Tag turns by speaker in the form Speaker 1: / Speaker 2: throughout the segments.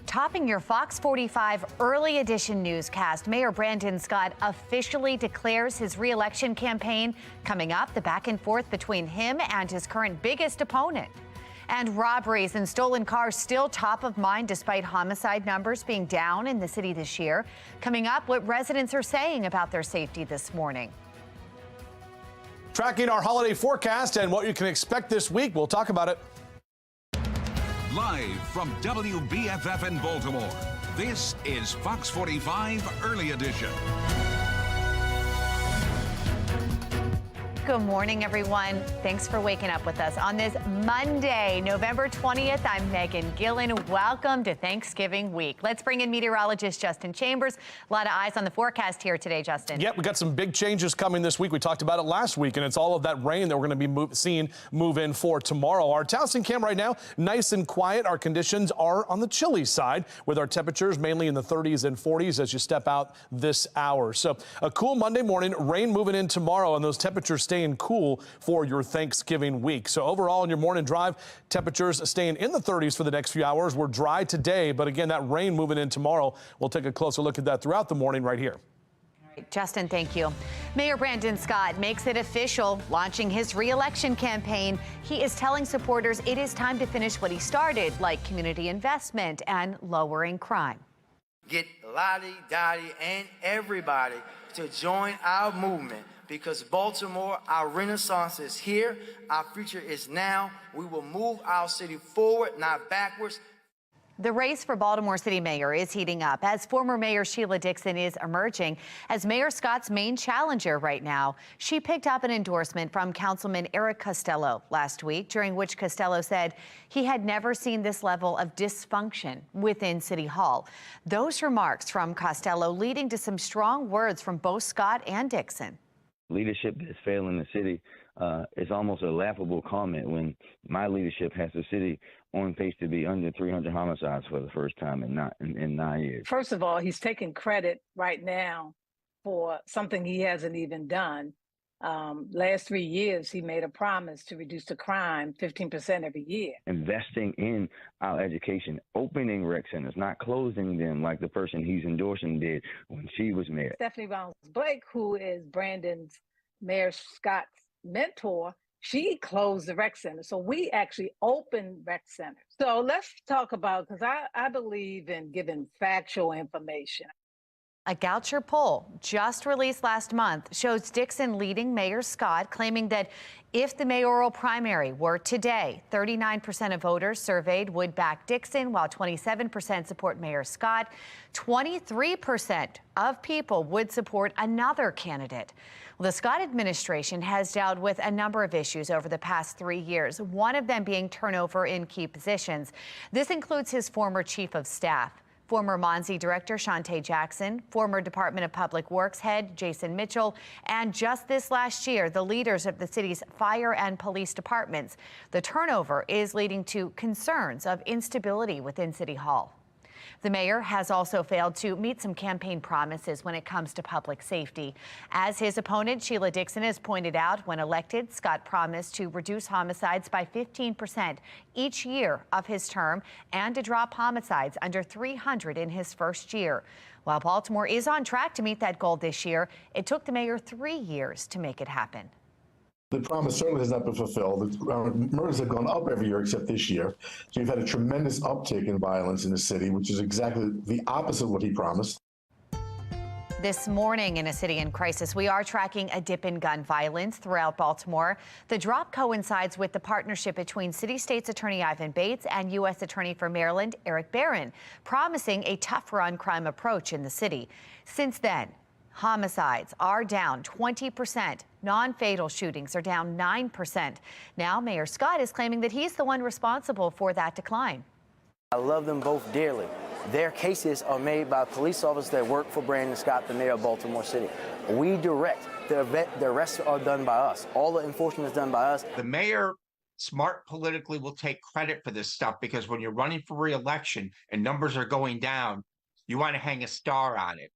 Speaker 1: Topping your Fox 45 early edition newscast, Mayor Brandon Scott officially declares his re-election campaign. Coming up, the back and forth between him and his current biggest opponent. And robberies and stolen cars still top of mind despite homicide numbers being down in the city this year. Coming up, what residents are saying about their safety this morning.
Speaker 2: Tracking our holiday forecast and what you can expect this week. We'll talk about it.
Speaker 3: Live from WBFF in Baltimore, this is Fox 45 Early Edition.
Speaker 1: Good morning, everyone. Thanks for waking up with us on this Monday, November 20th. I'm Megan Gillen. Welcome to Thanksgiving week. Let's bring in meteorologist Justin Chambers. A lot of eyes on the forecast here today, Justin.
Speaker 2: Yep, we got some big changes coming this week. We talked about it last week, and it's all of that rain that we're going to be seeing move in for tomorrow. Our Towson cam right now, nice and quiet. Our conditions are on the chilly side with our temperatures mainly in the 30s and 40s as you step out this hour. So a cool Monday morning, rain moving in tomorrow, and those temperatures staying cool for your Thanksgiving week. So overall in your morning drive, temperatures staying in the 30s for the next few hours. We're dry today, but again, that rain moving in tomorrow. We'll take a closer look at that throughout the morning right here.
Speaker 1: All right, Justin, thank you. Mayor Brandon Scott makes it official, launching his re-election campaign. He is telling supporters it is time to finish what he started, like community investment and lowering crime.
Speaker 4: Get Lottie, Dottie, and everybody to join our movement. Because Baltimore, our renaissance is here. Our future is now. We will move our city forward, not backwards.
Speaker 1: The race for Baltimore City Mayor is heating up as former Mayor Sheila Dixon is emerging as Mayor Scott's main challenger right now. She picked up an endorsement from Councilman Eric Costello last week, during which Costello said he had never seen this level of dysfunction within City Hall. Those remarks from Costello leading to some strong words from both Scott and Dixon.
Speaker 5: Leadership that's failing the city is almost a laughable comment when my leadership has the city on pace to be under 300 homicides for the first time in 9 years.
Speaker 6: First of all, he's taking credit right now for something he hasn't even done. Last 3 years, he made a promise to reduce the crime 15% every year. Investing in our education, opening rec centers, not closing them like the person he's endorsing did when she was mayor. Stephanie Bounds-Blake, who is Brandon's Mayor Scott's mentor, she closed the rec center. So we actually opened rec centers. So let's talk about, because I believe in giving factual information.
Speaker 1: A Goucher poll just released last month shows Dixon leading Mayor Scott, claiming that if the mayoral primary were today, 39% of voters surveyed would back Dixon, while 27% support Mayor Scott. 23% of people would support another candidate. Well, the Scott administration has dealt with a number of issues over the past 3 years, one of them being turnover in key positions. This includes his former chief of staff, former Monzi Director Shantae Jackson, former Department of Public Works head Jason Mitchell, and just this last year, the leaders of the city's fire and police departments. The turnover is leading to concerns of instability within City Hall. The mayor has also failed to meet some campaign promises when it comes to public safety. As his opponent, Sheila Dixon, has pointed out, when elected, Scott promised to reduce homicides by 15% each year of his term and to drop homicides under 300 in his first year. While Baltimore is on track to meet that goal this year, it took the mayor 3 years to make it happen.
Speaker 7: The promise certainly has not been fulfilled. Murders have gone up every year except this year. So you've had a tremendous uptick in violence in the city, which is exactly the opposite of what he promised.
Speaker 1: This morning in a city in crisis, we are tracking a dip in gun violence throughout Baltimore. The drop coincides with the partnership between City State's Attorney Ivan Bates and U.S. Attorney for Maryland Eric Barron, promising a tougher on crime approach in the city. Since then, homicides are down 20%. Non-fatal shootings are down 9%. Now, Mayor Scott is claiming that he's the one responsible for that decline.
Speaker 4: I love them both dearly. Their cases are made by police officers that work for Brandon Scott, the mayor of Baltimore City. We direct. The arrests are done by us. All the enforcement is done by us.
Speaker 8: The mayor, smart politically, will take credit for this stuff because when you're running for re-election and numbers are going down, you want to hang a star on it.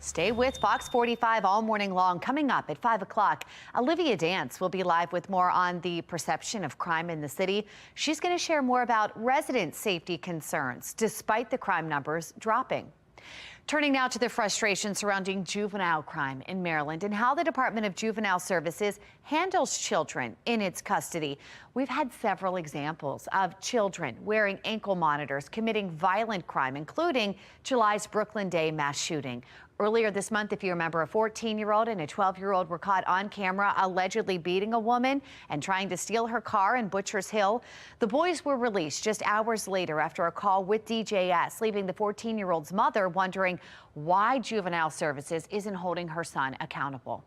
Speaker 1: Stay with Fox 45 all morning long. Coming up at 5 o'clock, Olivia Dance will be live with more on the perception of crime in the city. She's going to share more about resident safety concerns despite the crime numbers dropping. Turning now to the frustration surrounding juvenile crime in Maryland and how the Department of Juvenile Services handles children in its custody. We've had several examples of children wearing ankle monitors committing violent crime, including July's Brooklyn Day mass shooting. Earlier this month, if you remember, a 14-year-old and a 12-year-old were caught on camera allegedly beating a woman and trying to steal her car in Butchers Hill. The boys were released just hours later after a call with DJS, leaving the 14-year-old's mother wondering why Juvenile Services isn't holding her son accountable.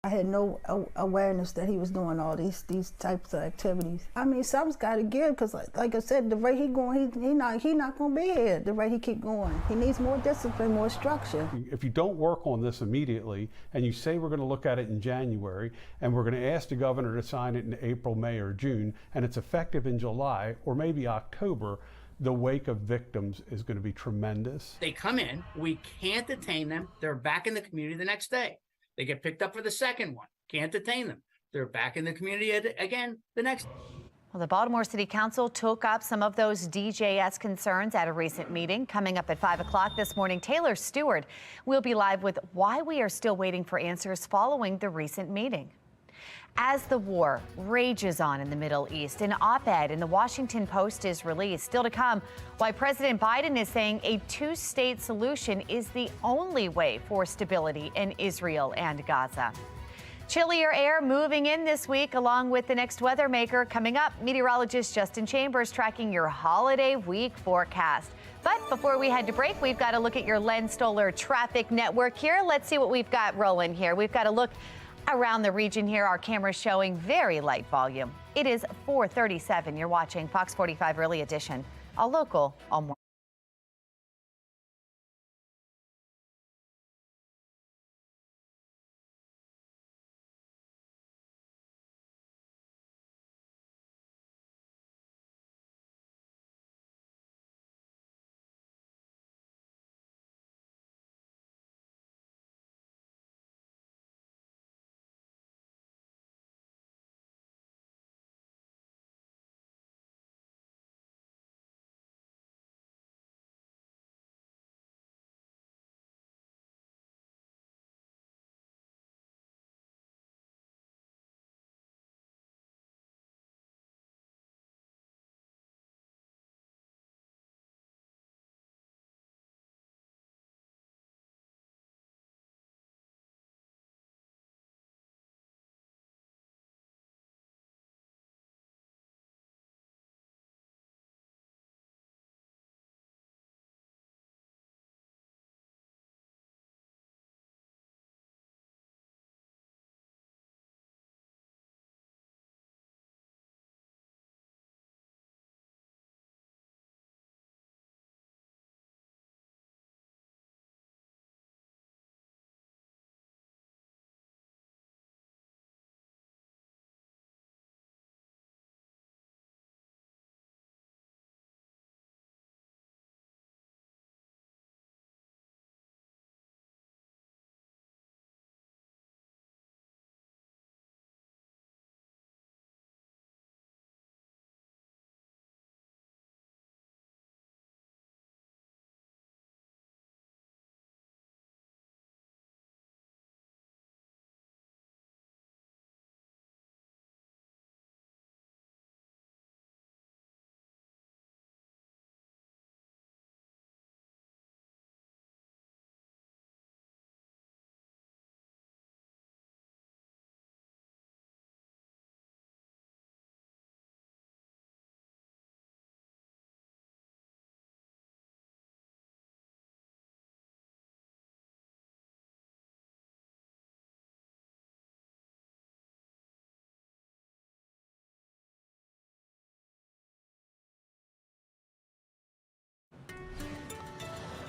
Speaker 9: I had no awareness that he was doing all these types of activities. I mean, something's got to give, because like I said, the rate he going, he not going to be here. The rate he keep going, he needs more discipline, more structure.
Speaker 10: If you don't work on this immediately, and you say we're going to look at it in January, and we're going to ask the governor to sign it in April, May, or June, and it's effective in July or maybe October, the wake of victims is going to be tremendous.
Speaker 11: They come in, we can't detain them. They're back in the community the next day. They get picked up for the second one. Can't detain them. They're back in the community again the next.
Speaker 1: Well, the Baltimore City Council took up some of those DJS concerns at a recent meeting. Coming up at 5 o'clock this morning, Taylor Stewart will be live with why we are still waiting for answers following the recent meeting. As the war rages on in the Middle East, an op-ed in the Washington Post is released. Still to come, why President Biden is saying a two-state solution is the only way for stability in Israel and Gaza. Chillier air moving in this week, along with the next weather maker. Coming up, meteorologist Justin Chambers tracking your holiday week forecast. But before we head to break, we've got to look at your Len Stoller traffic network here. Let's see what we've got rolling here. We've got to look around the region here. Our camera's showing very light volume. It is 4:37. You're watching Fox 45 Early Edition, all local, all morning.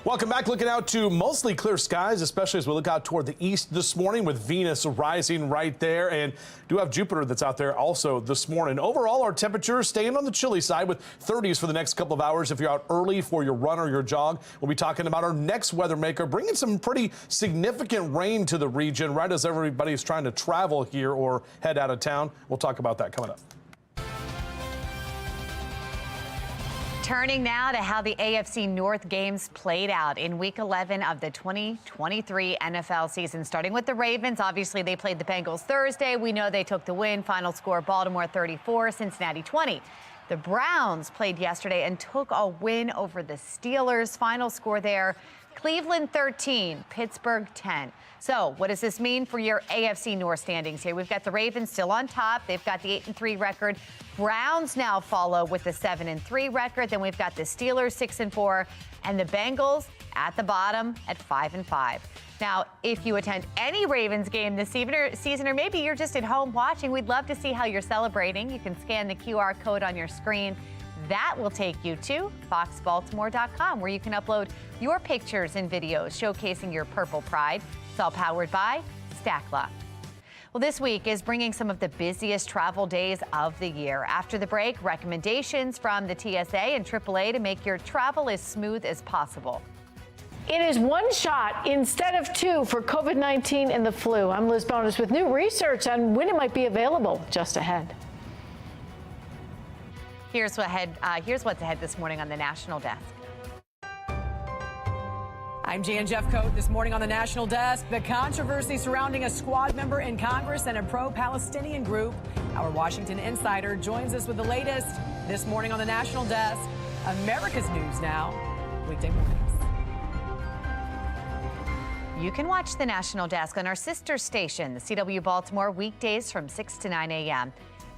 Speaker 2: Welcome back. Looking out to mostly clear skies, especially as we look out toward the east this morning with Venus rising right there, and do have Jupiter that's out there also this morning. Overall, our temperatures staying on the chilly side with 30s for the next couple of hours. If you're out early for your run or your jog, we'll be talking about our next weather maker, bringing some pretty significant rain to the region right as everybody's trying to travel here or head out of town. We'll talk about that coming up.
Speaker 1: Turning now to how the AFC North games played out in Week 11 of the 2023 NFL season. Starting with the Ravens, obviously they played the Bengals Thursday. We know they took the win. Final score, Baltimore 34, Cincinnati 20. The Browns played yesterday and took a win over the Steelers. Final score there, Cleveland 13, Pittsburgh 10. So what does this mean for your AFC North standings here? We've got the Ravens still on top. They've got the 8-3 record. Browns now follow with the 7-3 record. Then we've got the Steelers 6-4 and the Bengals at the bottom at 5-5. Now, if you attend any Ravens game this season, or maybe you're just at home watching, we'd love to see how you're celebrating. You can scan the QR code on your screen. That will take you to foxbaltimore.com, where you can upload your pictures and videos showcasing your purple pride. It's all powered by Stackla. Well, this week is bringing some of the busiest travel days of the year. After the break, recommendations from the TSA and AAA to make your travel as smooth as possible.
Speaker 12: It is one shot instead of two for COVID-19 and the flu. I'm Liz Bonus with new research on when it might be available just ahead.
Speaker 1: Here's what's ahead this morning on the National Desk.
Speaker 13: I'm Jan Jeffcoat. This morning on the National Desk, the controversy surrounding a squad member in Congress and a pro-Palestinian group. Our Washington insider joins us with the latest this morning on the National Desk. America's News Now, weekday mornings.
Speaker 1: You can watch the National Desk on our sister station, the CW Baltimore, weekdays from 6 to 9 a.m.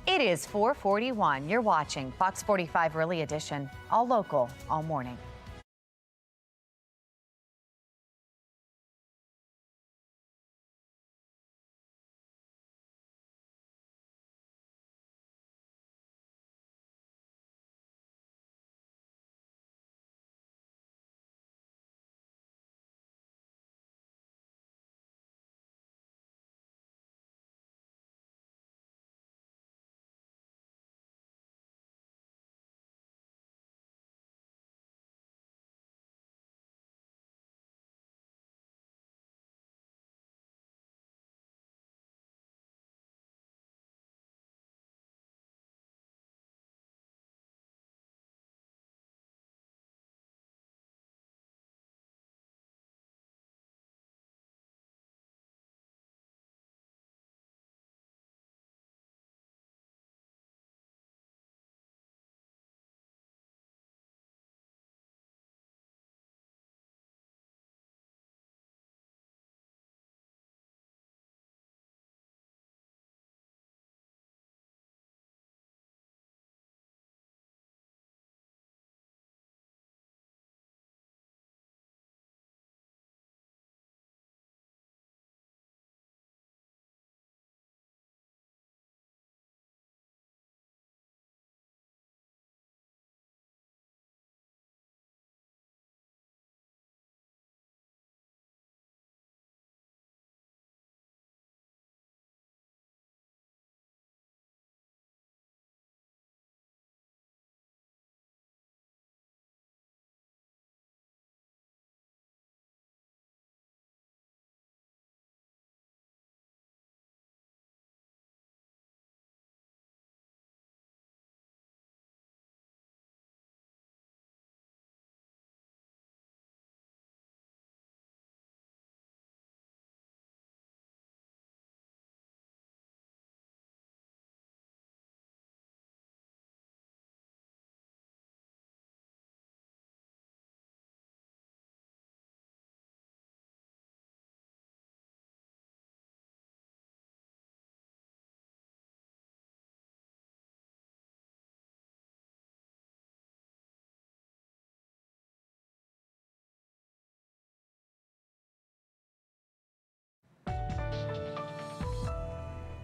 Speaker 1: It is 4:41. You're watching Fox 45 Early Edition, all local, all morning.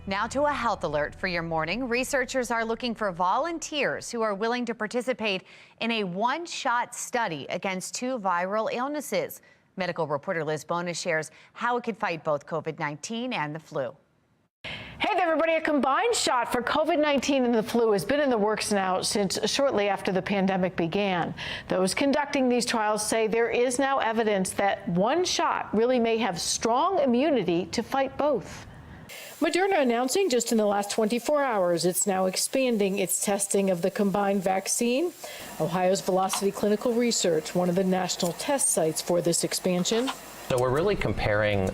Speaker 1: Now to a health alert for your morning. Researchers are looking for volunteers who are willing to participate in a one-shot study against 2 viral illnesses. Medical reporter Liz Bonus shares how it could fight both COVID-19 and the flu.
Speaker 12: Hey there, everybody. A combined shot for COVID-19 and the flu has been in the works now since shortly after the pandemic began. Those conducting these trials say there is now evidence that one shot really may have strong immunity to fight both. Moderna announcing just in the last 24 hours it's now expanding its testing of the combined vaccine. Ohio's Velocity Clinical Research, one of the national test sites for this expansion.
Speaker 14: So we're really comparing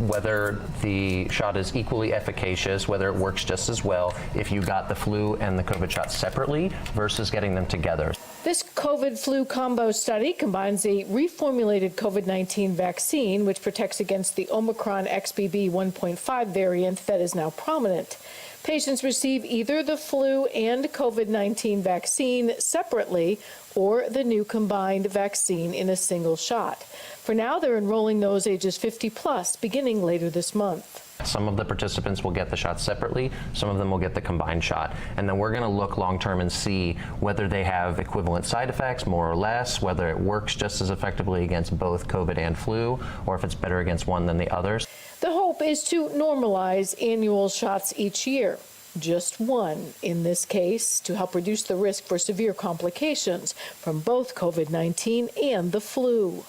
Speaker 14: whether the shot is equally efficacious, whether it works just as well if you got the flu and the COVID shot separately versus getting them together.
Speaker 12: This COVID-flu combo study combines a reformulated COVID-19 vaccine, which protects against the Omicron XBB 1.5 variant that is now prominent. Patients receive either the flu and COVID-19 vaccine separately or the new combined vaccine in a single shot. For now, they're enrolling those ages 50 plus beginning later this month.
Speaker 14: Some of the participants will get the shot separately, some of them will get the combined shot. And then we're going to look long term and see whether they have equivalent side effects, more or less, whether it works just as effectively against both COVID and flu, or if it's better against one than the others.
Speaker 12: The hope is to normalize annual shots each year. Just one in this case to help reduce the risk for severe complications from both COVID-19 and the flu.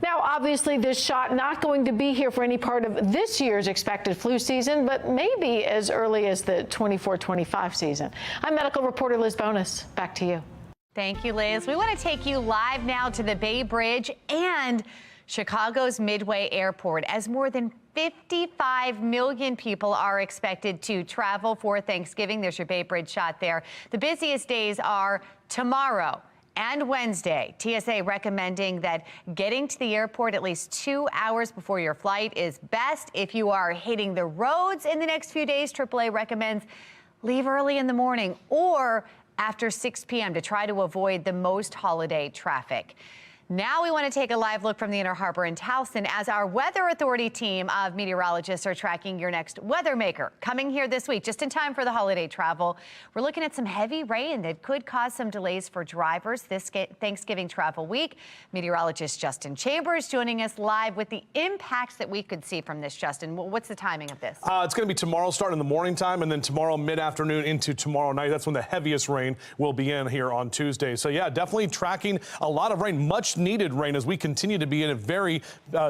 Speaker 12: Now, obviously, this shot not going to be here for any part of this year's expected flu season, but maybe as early as the 24-25 season. I'm medical reporter Liz Bonus. Back to you.
Speaker 1: Thank you, Liz. We want to take you live now to the Bay Bridge and Chicago's Midway Airport, as more than 55 million people are expected to travel for Thanksgiving. There's your Bay Bridge shot there. The busiest days are tomorrow and Wednesday. TSA recommending that getting to the airport at least 2 hours before your flight is best. If you are hitting the roads in the next few days, AAA recommends leave early in the morning or after 6 p.m. to try to avoid the most holiday traffic. Now we want to take a live look from the Inner Harbor in Towson as our Weather Authority team of meteorologists are tracking your next weather maker coming here this week, just in time for the holiday travel. We're looking at some heavy rain that could cause some delays for drivers this Thanksgiving travel week. Meteorologist Justin Chambers joining us live with the impacts that we could see from this. Justin, what's the timing of this?
Speaker 2: It's going to be tomorrow starting in the morning time and then tomorrow mid-afternoon into tomorrow night. That's when the heaviest rain will be in here on Tuesday. So yeah, definitely tracking a lot of rain, much needed rain as we continue to be in a very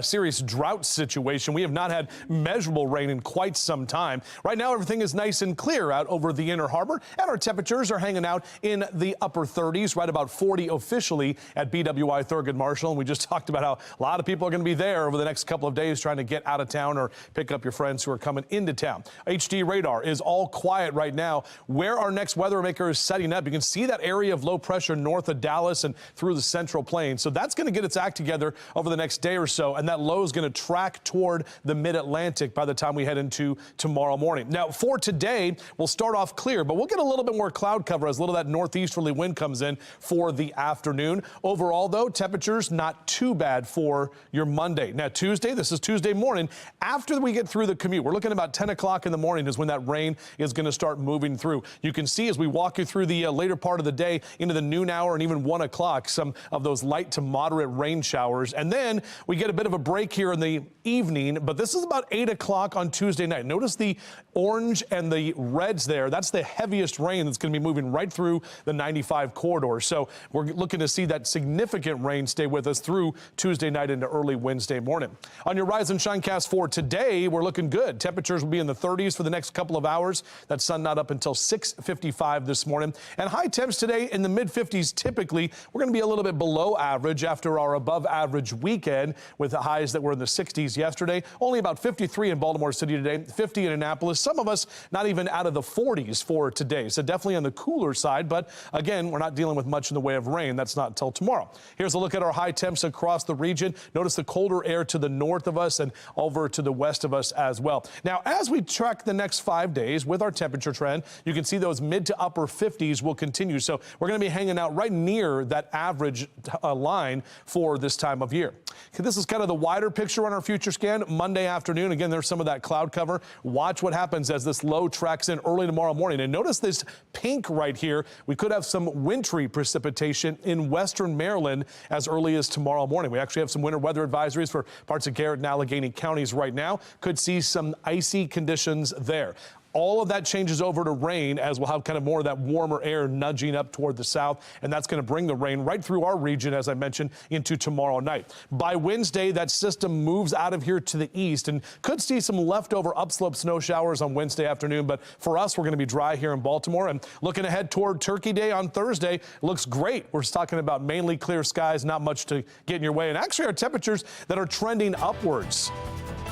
Speaker 2: serious drought situation. We have not had measurable rain in quite some time. Right now, everything is nice and clear out over the Inner Harbor, and our temperatures are hanging out in the upper 30s, right about 40 officially at BWI Thurgood Marshall. And we just talked about how a lot of people are going to be there over the next couple of days trying to get out of town or pick up your friends who are coming into town. HD radar is all quiet right now. Where our next weather maker is setting up, you can see that area of low pressure north of Dallas and through the Central Plains. So that's going to get its act together over the next day or so, and that low is going to track toward the mid-Atlantic by the time we head into tomorrow morning. Now, for today, we'll start off clear, but we'll get a little bit more cloud cover as a little of that northeasterly wind comes in for the afternoon. Overall, though, temperatures not too bad for your Monday. Now, Tuesday, this is Tuesday morning. After we get through the commute, we're looking about 10 o'clock in the morning is when that rain is going to start moving through. You can see as we walk you through the later part of the day into the noon hour and even 1 o'clock, some of those light to moderate rain showers. And then we get a bit of a break here in the evening, but this is about 8 o'clock on Tuesday night. Notice the orange and the reds there. That's the heaviest rain that's going to be moving right through the 95 corridor. So we're looking to see that significant rain stay with us through Tuesday night into early Wednesday morning. On your Rise and Shinecast for today, we're looking good. Temperatures will be in the 30s for the next couple of hours. That sun not up until 6:55 this morning. And high temps today in the mid-50s typically. We're going to be a little bit below average after our above average weekend with the highs that were in the 60s yesterday. Only about 53 in Baltimore City today, 50 in Annapolis. Some of us not even out of the 40s for today. So definitely on the cooler side. But again, we're not dealing with much in the way of rain. That's not until tomorrow. Here's a look at our high temps across the region. Notice the colder air to the north of us and over to the west of us as well. Now, as we track the next 5 days with our temperature trend, you can see those mid to upper 50s will continue. So we're going to be hanging out right near that average line fine for this time of year. This is kind of the wider picture on our future scan. Monday afternoon, again, there's some of that cloud cover. Watch what happens as this low tracks in early tomorrow morning. And notice this pink right here. We could have some wintry precipitation in western Maryland as early as tomorrow morning. We actually have some winter weather advisories for parts of Garrett and Allegheny counties right now. Could see some icy conditions there. All of that changes over to rain as we'll have kind of more of that warmer air nudging up toward the south, and that's going to bring the rain right through our region, as I mentioned, into tomorrow night. By Wednesday, that system moves out of here to the east and could see some leftover upslope snow showers on Wednesday afternoon, but for us, we're going to be dry here in Baltimore. And looking ahead toward Turkey Day on Thursday, it looks great. We're just talking about mainly clear skies, not much to get in your way, and actually our temperatures that are trending upwards.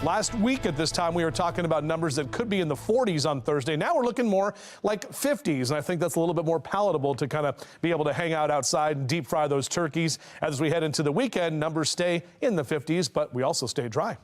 Speaker 2: Last week at this time, we were talking about numbers that could be in the 40s on Thursday. Now we're looking more like 50s, and I think that's a little bit more palatable to kind of be able to hang out outside and deep fry those turkeys. As we head into the weekend, numbers stay in the 50s, but we also stay dry.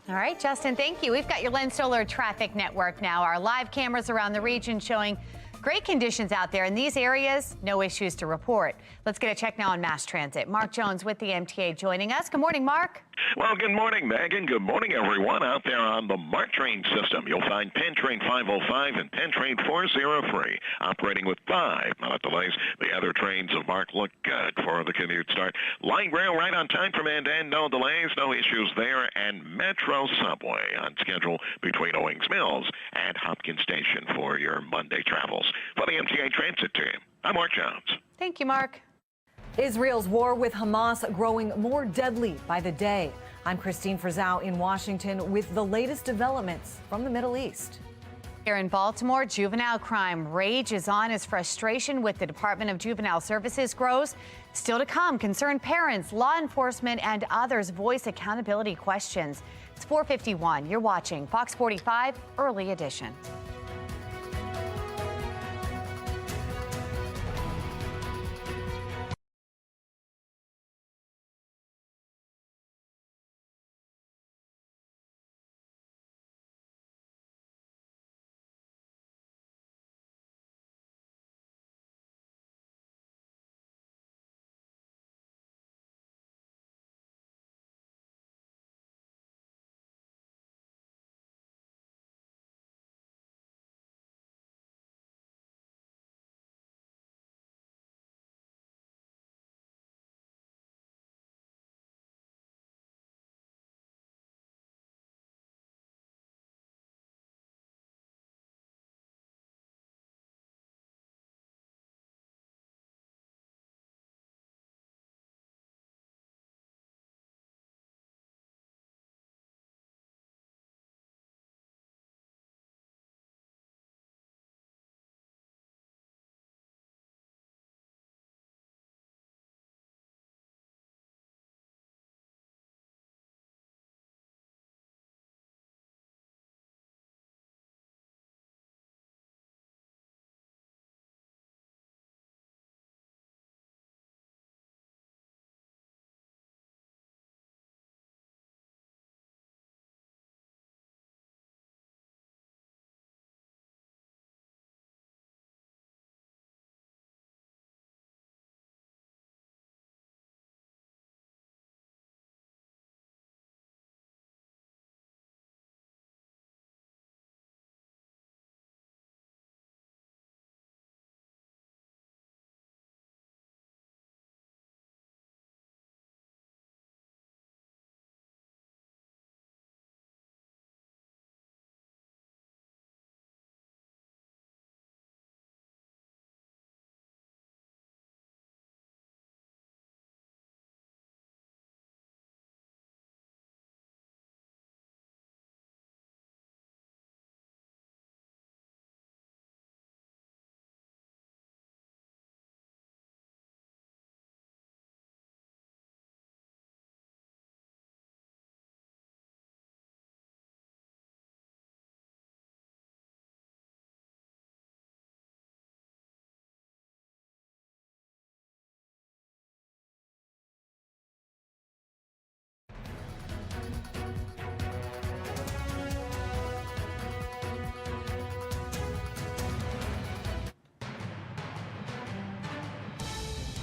Speaker 1: All right, Justin, thank you. We've got your Lens Solar Traffic Network now. Our live cameras around the region showing great conditions out there in these areas. No issues to report. Let's get a check now on mass transit. Mark Jones with the MTA joining us. Good morning, Mark.
Speaker 15: Well, good morning, Megan. Good morning, everyone out there on the MARC train system. You'll find Penn Train 505 and Penn Train 403 operating with 5 minute delays. The other trains of MARC look good for the commute start. Light rail right on time from end to end. No delays, no issues there. And Metro Subway on schedule between Owings Mills and Hopkins Station for your Monday travels. For the MTA Transit team, I'm Mark Jones.
Speaker 1: Thank you, Mark.
Speaker 13: Israel's war with Hamas growing more deadly by the day. I'm Christine Frizzau in Washington with the latest developments from the Middle East.
Speaker 1: Here in Baltimore, juvenile crime rages on as frustration with the Department of Juvenile Services grows. Still to come, concerned parents, law enforcement, and others voice accountability questions. It's 4:51. You're watching Fox 45 Early Edition.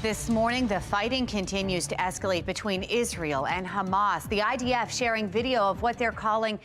Speaker 1: This morning, the fighting continues to escalate between Israel and Hamas. The IDF sharing video of what they're calling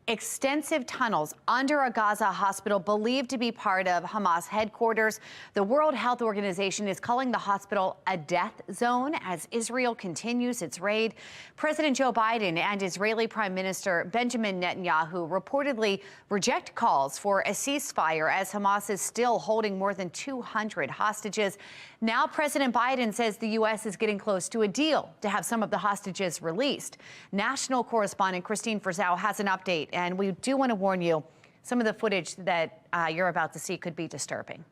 Speaker 1: extensive tunnels under a Gaza hospital believed to be part of Hamas headquarters. The World Health Organization is calling the hospital a death zone as Israel continues its raid. President Joe Biden and Israeli Prime Minister Benjamin Netanyahu reportedly reject calls for a ceasefire as Hamas is still holding more than 200 hostages. Now President Biden says the U.S. is getting close to a deal to have some of the hostages released. National correspondent Christine Frizzell has an update. And we do want to warn you, some of the footage that you're about to see could be disturbing.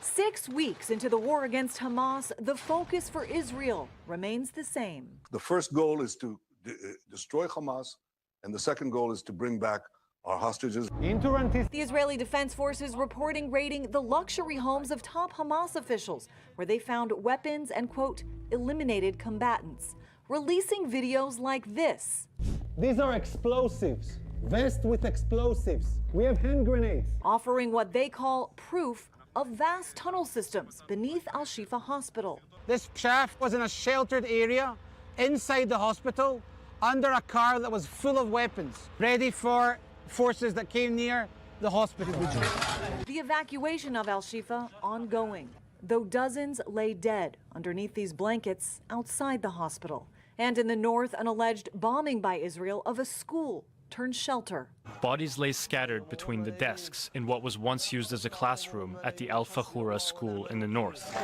Speaker 16: 6 weeks into the war against Hamas, the focus for Israel remains the same.
Speaker 17: The first goal is to destroy Hamas, and the second goal is to bring back our hostages.
Speaker 16: The Israeli Defense Forces reporting raiding the luxury homes of top Hamas officials, where they found weapons and, quote, eliminated combatants, releasing videos like this.
Speaker 18: These are explosives, vests with explosives. We have hand grenades.
Speaker 16: Offering what they call proof of vast tunnel systems beneath Al-Shifa Hospital.
Speaker 18: This shaft was in a sheltered area inside the hospital under a car that was full of weapons, ready for forces that came near the hospital.
Speaker 16: The evacuation of Al-Shifa ongoing, though dozens lay dead underneath these blankets outside the hospital. And in the north, an alleged bombing by Israel of a school turned shelter.
Speaker 19: Bodies lay scattered between the desks in what was once used as a classroom at the Al Fahura school in the north.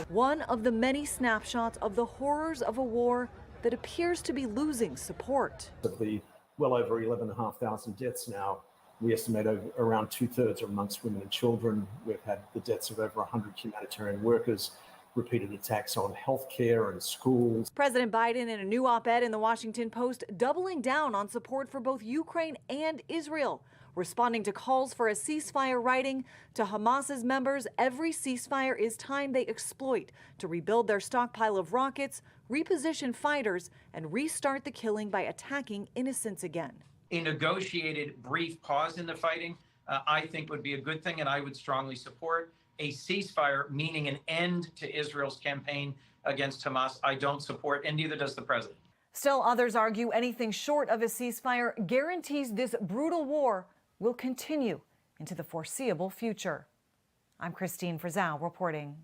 Speaker 16: One of the many snapshots of the horrors of a war that appears to be losing support.
Speaker 20: Of the well over 11,500 deaths now, we estimate around 2/3 are amongst women and children. We've had the deaths of over 100 humanitarian workers, repeated attacks on healthcare and schools.
Speaker 16: President Biden, in a new op-ed in the Washington Post, doubling down on support for both Ukraine and Israel, responding to calls for a ceasefire, writing to Hamas's members, every ceasefire is time they exploit to rebuild their stockpile of rockets, reposition fighters, and restart the killing by attacking innocents again.
Speaker 21: A negotiated brief pause in the fighting, I think would be a good thing, and I would strongly support. A ceasefire, meaning an end to Israel's campaign against Hamas, I don't support, and neither does the president.
Speaker 16: Still, others argue anything short of a ceasefire guarantees this brutal war will continue into the foreseeable future. I'm Christine Frizzell reporting.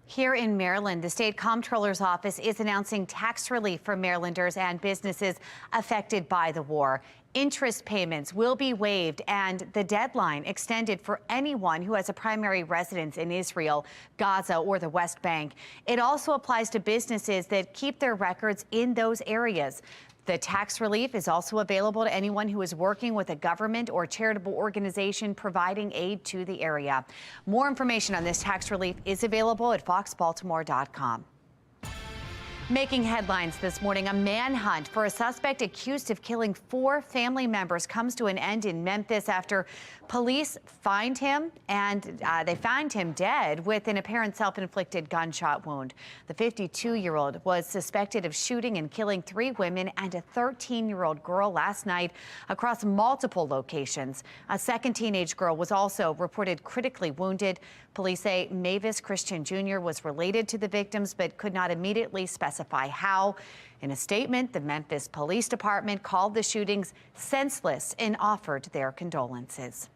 Speaker 1: Here in Maryland, the state comptroller's office is announcing tax relief for Marylanders and businesses affected by the war. Interest payments will be waived and the deadline extended for anyone who has a primary residence in Israel, Gaza, or the West Bank. It also applies to businesses that keep their records in those areas. The tax relief is also available to anyone who is working with a government or charitable organization providing aid to the area. More information on this tax relief is available at foxbaltimore.com. Making headlines this morning, a manhunt for a suspect accused of killing 4 family members comes to an end in Memphis after police find him, and they find him dead with an apparent self-inflicted gunshot wound. The 52-year-old was suspected of shooting and killing 3 women and a 13-year-old girl last night across multiple locations. A second teenage girl was also reported critically wounded. Police say Mavis Christian Jr. was related to the victims but could not immediately specify how. In a statement, the Memphis Police Department called the shootings senseless and offered their condolences.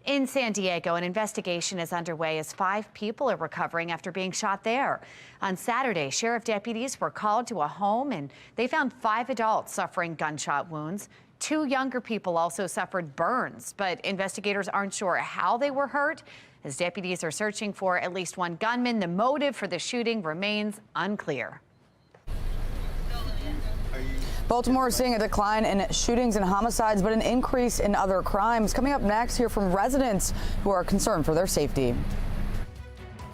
Speaker 1: In San Diego, an investigation is underway as 5 people are recovering after being shot there. On Saturday, sheriff deputies were called to a home and they found 5 adults suffering gunshot wounds. 2 younger people also suffered burns, but investigators aren't sure how they were hurt. As deputies are searching for at least 1 gunman, the motive for the shooting remains unclear.
Speaker 22: Baltimore is seeing a decline in shootings and homicides, but an increase in other crimes. Coming up next, hear from residents who are concerned for their safety.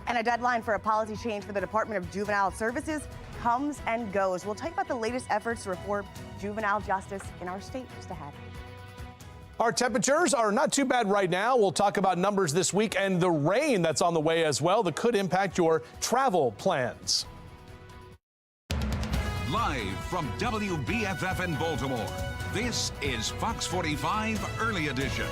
Speaker 23: And a deadline for a policy change for the Department of Juvenile Services comes and goes. We'll talk about the latest efforts to reform juvenile justice in our state just ahead.
Speaker 2: Our temperatures are not too bad right now. We'll talk about numbers this week and the rain that's on the way as well that could impact your travel plans.
Speaker 3: Live from WBFF in Baltimore, this is Fox 45 Early Edition.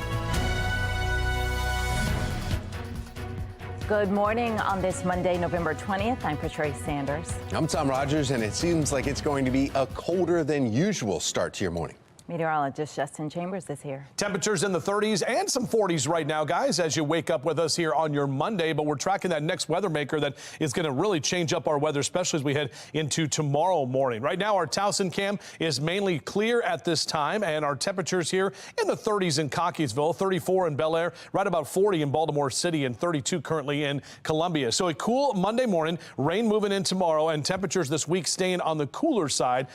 Speaker 5: Good morning on this Monday, November 20th. I'm Patrice Sanders.
Speaker 6: I'm Tom Rogers, and it seems like it's going to be a colder than usual start to your morning.
Speaker 5: Meteorologist Justin Chambers is here.
Speaker 2: Temperatures in the 30s and some 40s right now, guys, as you wake up with us here on your Monday. But we're tracking that next weather maker that is going to really change up our weather, especially as we head into tomorrow morning. Right now, our Towson cam is mainly clear at this time, and our temperatures here in the 30s in Cockeysville, 34 in Bel Air, right about 40 in Baltimore City, and 32 currently in Columbia. So a cool Monday morning, rain moving in tomorrow, and temperatures this week staying on the cooler side.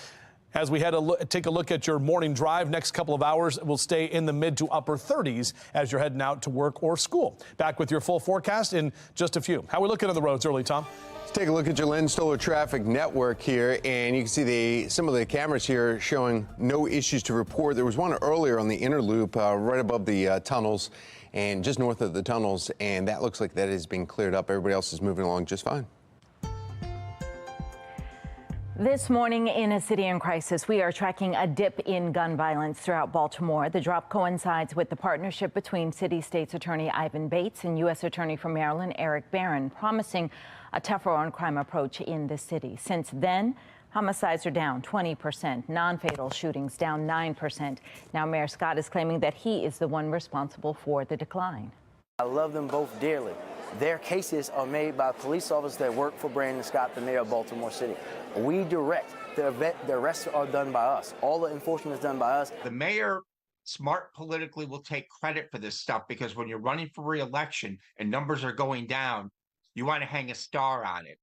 Speaker 2: As we take a look at your morning drive, next couple of hours will stay in the mid to upper 30s as you're heading out to work or school. Back with your full forecast in just a few. How are we looking on the roads early, Tom?
Speaker 6: Let's take a look at your Lens-Stoller traffic network here, and you can see some of the cameras here showing no issues to report. There was one earlier on the inner loop right above the tunnels and just north of the tunnels, and that looks like that is being cleared up. Everybody else is moving along just fine.
Speaker 5: This morning in a city in crisis, we are tracking a dip in gun violence throughout Baltimore. The drop coincides with the partnership between City State's Attorney Ivan Bates and U.S. Attorney from Maryland Eric Barron, promising a tougher on-crime approach in the city. Since then, homicides are down 20%, non-fatal shootings down 9%. Now Mayor Scott is claiming that he is the one responsible for the decline.
Speaker 4: I love them both dearly. Their cases are made by police officers that work for Brandon Scott, the mayor of Baltimore City. We direct. The arrests are done by us. All the enforcement is done by us.
Speaker 8: The mayor, smart politically, will take credit for this stuff because when you're running for re-election and numbers are going down, you want to hang a star on it.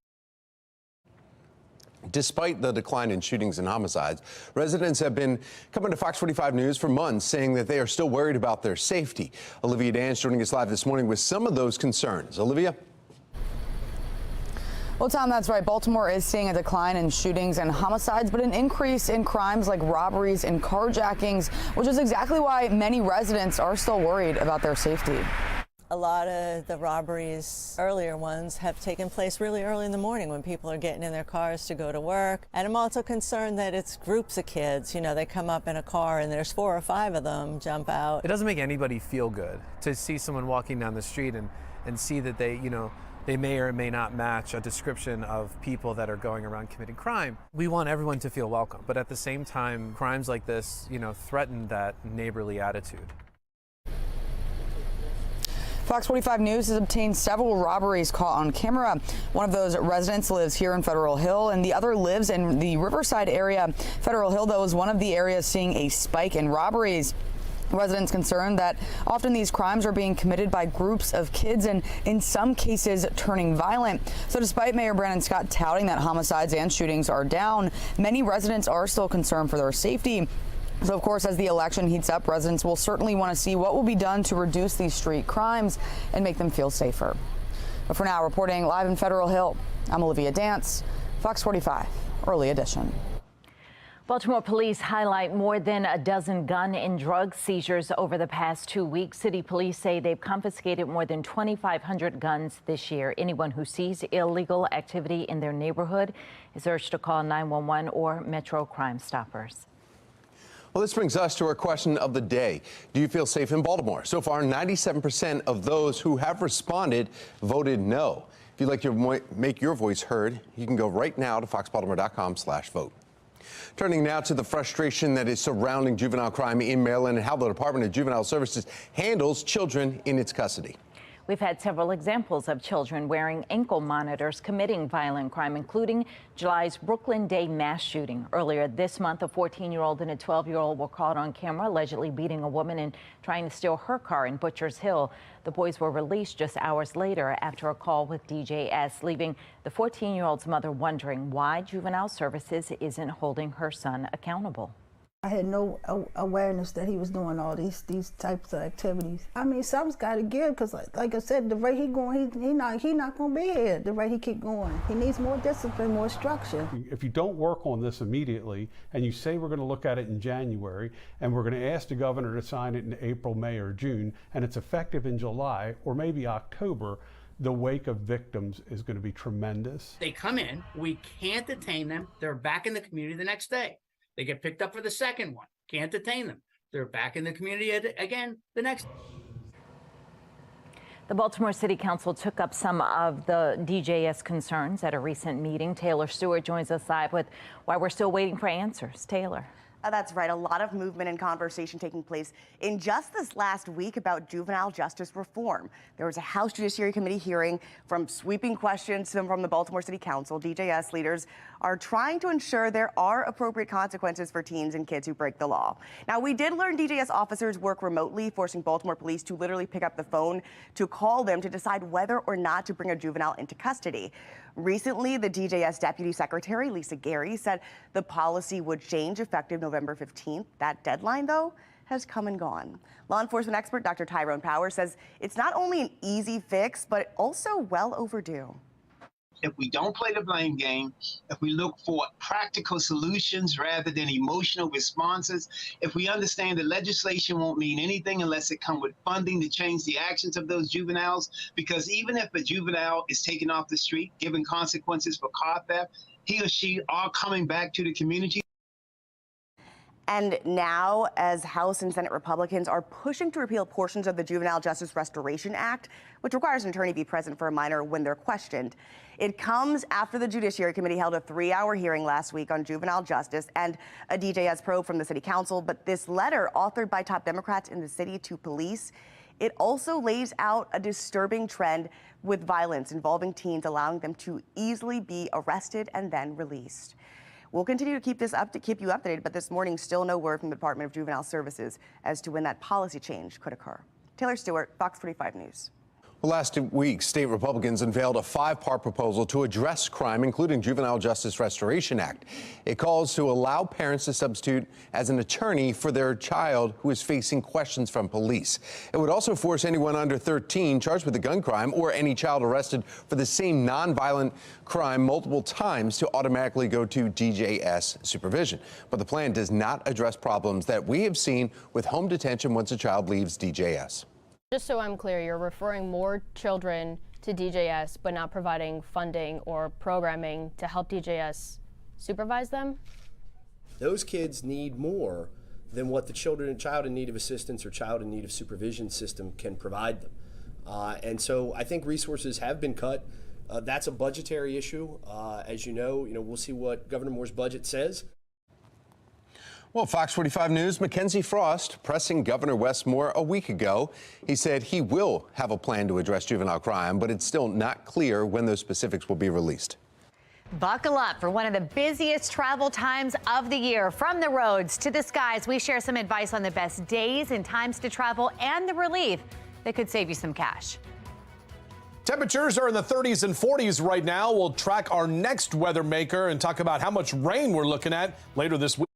Speaker 6: Despite the decline in shootings and homicides, residents have been coming to Fox 45 News for months saying that they are still worried about their safety. Olivia Dance joining us live this morning with some of those concerns. Olivia?
Speaker 22: Well, Tom, that's right. Baltimore is seeing a decline in shootings and homicides, but an increase in crimes like robberies and carjackings, which is exactly why many residents are still worried about their safety.
Speaker 7: A lot of the robberies, earlier ones, have taken place really early in the morning when people are getting in their cars to go to work. And I'm also concerned that it's groups of kids. You know, they come up in a car and there's 4 or 5 of them jump out.
Speaker 24: It doesn't make anybody feel good to see someone walking down the street and see that they may or may not match a description of people that are going around committing crime. We want everyone to feel welcome, but at the same time, crimes like this, threaten that neighborly attitude.
Speaker 22: Fox 45 News has obtained several robberies caught on camera. One of those residents lives here in Federal Hill, and the other lives in the Riverside area. Federal Hill, though, is one of the areas seeing a spike in robberies. Residents concerned that often these crimes are being committed by groups of kids and in some cases turning violent. So despite Mayor Brandon Scott touting that homicides and shootings are down, many residents are still concerned for their safety. So, of course, as the election heats up, residents will certainly want to see what will be done to reduce these street crimes and make them feel safer. But for now, reporting live in Federal Hill, I'm Olivia Dance, Fox 45, Early Edition.
Speaker 5: Baltimore police highlight more than a dozen gun and drug seizures over the past 2 weeks. City police say they've confiscated more than 2,500 guns this year. Anyone who sees illegal activity in their neighborhood is urged to call 911 or Metro Crime Stoppers.
Speaker 6: Well, this brings us to our question of the day. Do you feel safe in Baltimore? So far, 97% of those who have responded voted no. If you'd like to make your voice heard, you can go right now to foxbaltimore.com/vote. Turning now to the frustration that is surrounding juvenile crime in Maryland and how the Department of Juvenile Services handles children in its custody.
Speaker 5: We've had several examples of children wearing ankle monitors committing violent crime, including July's Brooklyn Day mass shooting. Earlier this month, a 14-year-old and a 12-year-old were caught on camera allegedly beating a woman and trying to steal her car in Butchers Hill. The boys were released just hours later after a call with DJS, leaving the 14-year-old's mother wondering why Juvenile Services isn't holding her son accountable.
Speaker 9: I had no awareness that he was doing all these types of activities. I mean, something's got to give, because like I said, the rate he going, he not going to be here. The rate he keep going, he needs more discipline, more structure.
Speaker 10: If you don't work on this immediately, and you say we're going to look at it in January, and we're going to ask the governor to sign it in April, May, or June, and it's effective in July or maybe October, the wake of victims is going to be tremendous.
Speaker 11: They come in, we can't detain them. They're back in the community the next day. They get picked up for the second one. Can't detain them. They're back in the community again the next.
Speaker 5: The Baltimore City Council took up some of the DJS concerns at a recent meeting. Taylor Stewart joins us live with why we're still waiting for answers. Taylor.
Speaker 23: That's right. A lot of movement and conversation taking place in just this last week about juvenile justice reform. There was a House Judiciary Committee hearing. From sweeping questions from the Baltimore City Council, DJS leaders are trying to ensure there are appropriate consequences for teens and kids who break the law. Now, we did learn DJS officers work remotely, forcing Baltimore police to literally pick up the phone to call them to decide whether or not to bring a juvenile into custody. Recently, the DJS Deputy Secretary, Lisa Gary, said the policy would change effective November 15th. That deadline, though, has come and gone. Law enforcement expert Dr. Tyrone Power says it's not only an easy fix, but also well overdue.
Speaker 12: If we don't play the blame game, if we look for practical solutions rather than emotional responses, if we understand that legislation won't mean anything unless it comes with funding to change the actions of those juveniles, because even if a juvenile is taken off the street, given consequences for car theft, he or she are coming back to the community.
Speaker 23: And now, as House and Senate Republicans are pushing to repeal portions of the Juvenile Justice Restoration Act, which requires an attorney be present for a minor when they're questioned, it comes after the Judiciary Committee held a 3-hour hearing last week on juvenile justice and a DJS probe from the City Council. But this letter, authored by top Democrats in the city to police, it also lays out a disturbing trend with violence involving teens, allowing them to easily be arrested and then released. We'll continue to keep you updated, but this morning, still no word from the Department of Juvenile Services as to when that policy change could occur. Taylor Stewart, Fox 45 News.
Speaker 6: Well, last week, state Republicans unveiled a 5-part proposal to address crime, including Juvenile Justice Restoration Act. It calls to allow parents to substitute as an attorney for their child who is facing questions from police. It would also force anyone under 13 charged with a gun crime or any child arrested for the same nonviolent crime multiple times to automatically go to DJS supervision. But the plan does not address problems that we have seen with home detention once a child leaves DJS.
Speaker 13: Just so I'm clear, you're referring more children to DJS, but not providing funding or programming to help DJS supervise them?
Speaker 14: Those kids need more than what the child in need of assistance or child in need of supervision system can provide them. And so I think resources have been cut. That's a budgetary issue. As you know, we'll see what Governor Moore's budget says.
Speaker 6: Well, Fox 45 News, Mackenzie Frost pressing Governor Wes Moore a week ago. He said he will have a plan to address juvenile crime, but it's still not clear when those specifics will be released.
Speaker 1: Buckle up for one of the busiest travel times of the year. From the roads to the skies, we share some advice on the best days and times to travel and the relief that could save you some cash.
Speaker 2: Temperatures are in the 30s and 40s right now. We'll track our next weather maker and talk about how much rain we're looking at later this week.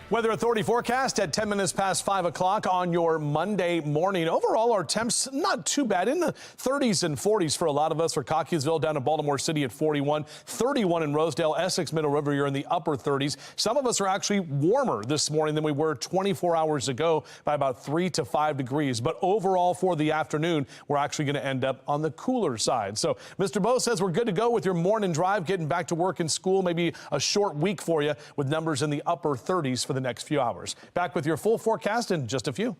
Speaker 2: Weather Authority forecast at 10 minutes past 5 o'clock on your Monday morning. Overall, our temps not too bad, in the 30s and 40s for a lot of us. For Cockeysville down to Baltimore City at 41, 31 in Rosedale, Essex, Middle River, you're in the upper 30s. Some of us are actually warmer this morning than we were 24 hours ago by about 3 to 5 degrees. But overall for the afternoon, we're actually going to end up on the cooler side. So Mr. Bo says we're good to go with your morning drive, getting back to work and school. Maybe a short week for you with numbers in the upper 30s for the next few hours. Back with your full forecast in just a few.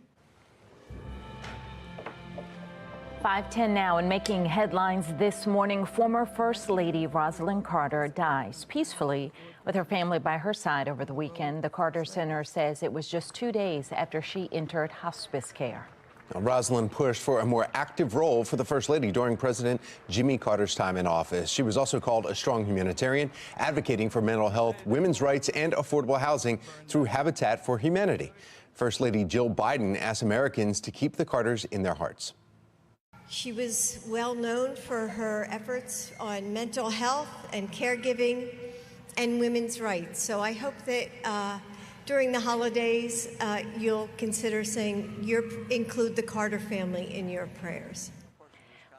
Speaker 5: 5:10 now, and making headlines this morning, former First Lady Rosalynn Carter dies peacefully with her family by her side over the weekend. The Carter Center says it was just 2 days after she entered hospice care.
Speaker 6: Now, Rosalynn pushed for a more active role for the First Lady during President Jimmy Carter's time in office. She was also called a strong humanitarian, advocating for mental health, women's rights, and affordable housing through Habitat for Humanity. First Lady Jill Biden asked Americans to keep the Carters in their hearts.
Speaker 15: She was well known for her efforts on mental health and caregiving and women's rights. So I hope that during the holidays, you'll consider saying include the Carter family in your prayers.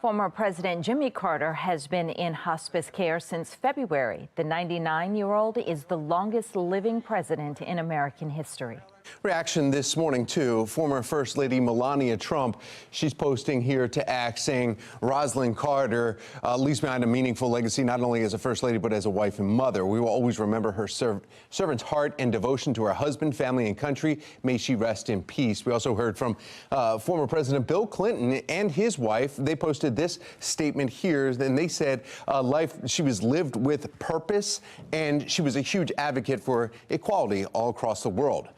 Speaker 5: Former President Jimmy Carter has been in hospice care since February. The 99-year-old is the longest living president in American history.
Speaker 6: Reaction this morning to former First Lady Melania Trump. She's posting here to X saying Rosalynn Carter leaves behind a meaningful legacy, not only as a First Lady, but as a wife and mother. We will always remember her servant's heart and devotion to her husband, family, and country. May she rest in peace. We also heard from former President Bill Clinton and his wife. They posted this statement here. Then they said she was lived with purpose, and she was a huge advocate for equality all across the world.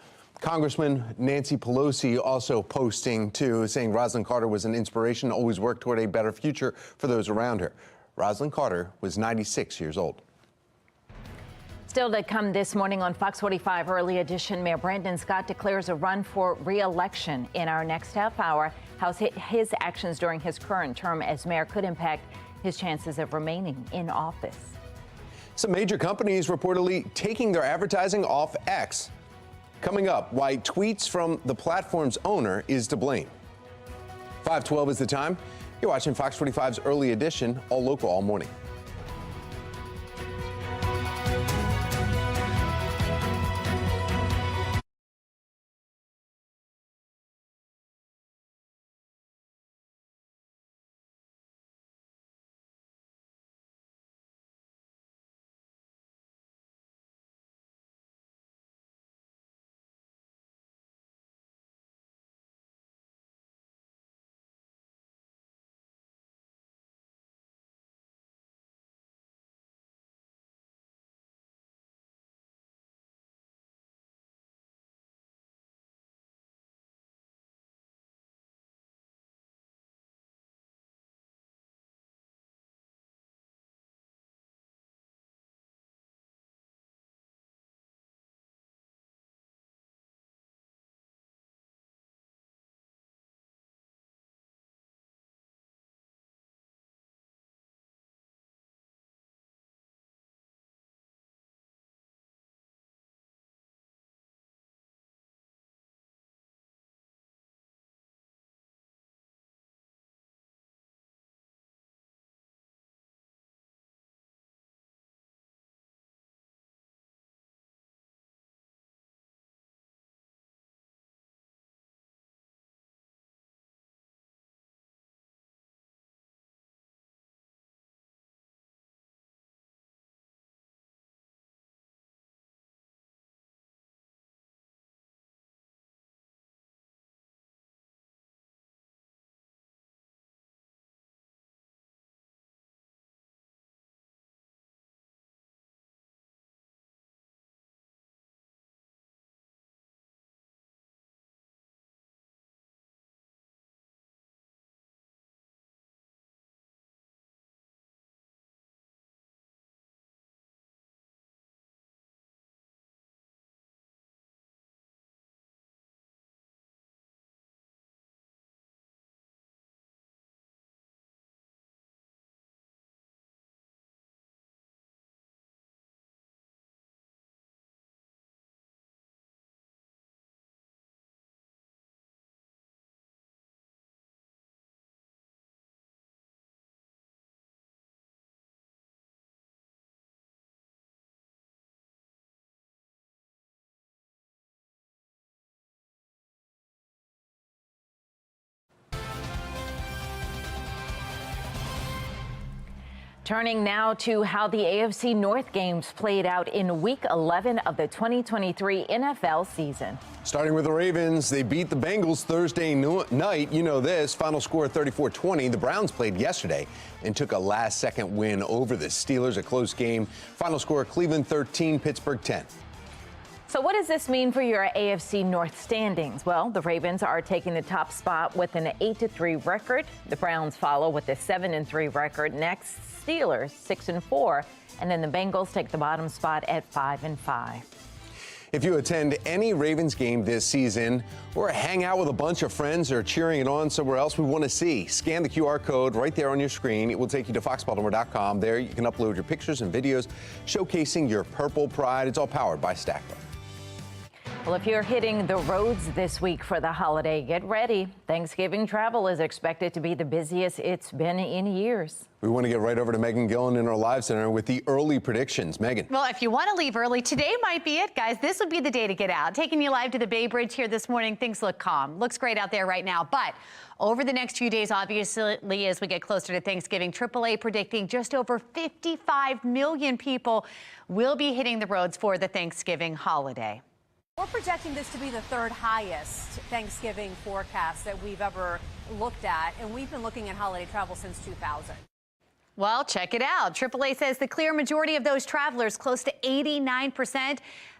Speaker 6: Congressman Nancy Pelosi also posting, too, saying Rosalynn Carter was an inspiration, always worked toward a better future for those around her. Rosalynn Carter was 96 years old.
Speaker 5: Still to come this morning on Fox 45 Early Edition, Mayor Brandon Scott declares a run for re-election. In our next half hour, how his actions during his current term as mayor could impact his chances of remaining in office.
Speaker 6: Some major companies reportedly taking their advertising off X. Coming up, why tweets from the platform's owner is to blame. 5:12 is the time. You're watching Fox 45's Early Edition, all local, all morning.
Speaker 5: Turning now to how the AFC North games played out in Week 11 of the 2023 NFL season.
Speaker 6: Starting with the Ravens, they beat the Bengals Thursday night. You know this, final score 34-20. The Browns played yesterday and took a last-second win over the Steelers, a close game. Final score, Cleveland 13, Pittsburgh 10.
Speaker 5: So what does this mean for your AFC North standings? Well, the Ravens are taking the top spot with an 8-3 record. The Browns follow with a 7-3 record. Next, Steelers 6-4, and then the Bengals take the bottom spot at 5-5.
Speaker 6: If you attend any Ravens game this season or hang out with a bunch of friends or cheering it on somewhere else, we want to see. Scan the QR code right there on your screen. It will take you to foxbaltimore.com. There you can upload your pictures and videos showcasing your purple pride. It's all powered by Stackler.
Speaker 5: Well, if you're hitting the roads this week for the holiday, get ready. Thanksgiving travel is expected to be the busiest it's been in years.
Speaker 6: We want to get right over to Megan Gillen in our Live Center with the early predictions. Megan.
Speaker 1: Well, if you want to leave early, today might be it, guys. This would be the day to get out. Taking you live to the Bay Bridge here this morning. Things look calm. Looks great out there right now. But over the next few days, obviously, as we get closer to Thanksgiving, AAA predicting just over 55 million people will be hitting the roads for the Thanksgiving holiday.
Speaker 17: We're projecting this to be the third highest Thanksgiving forecast that we've ever looked at, and we've been looking at holiday travel since 2000.
Speaker 1: Well, check it out. AAA says the clear majority of those travelers, close to 89%,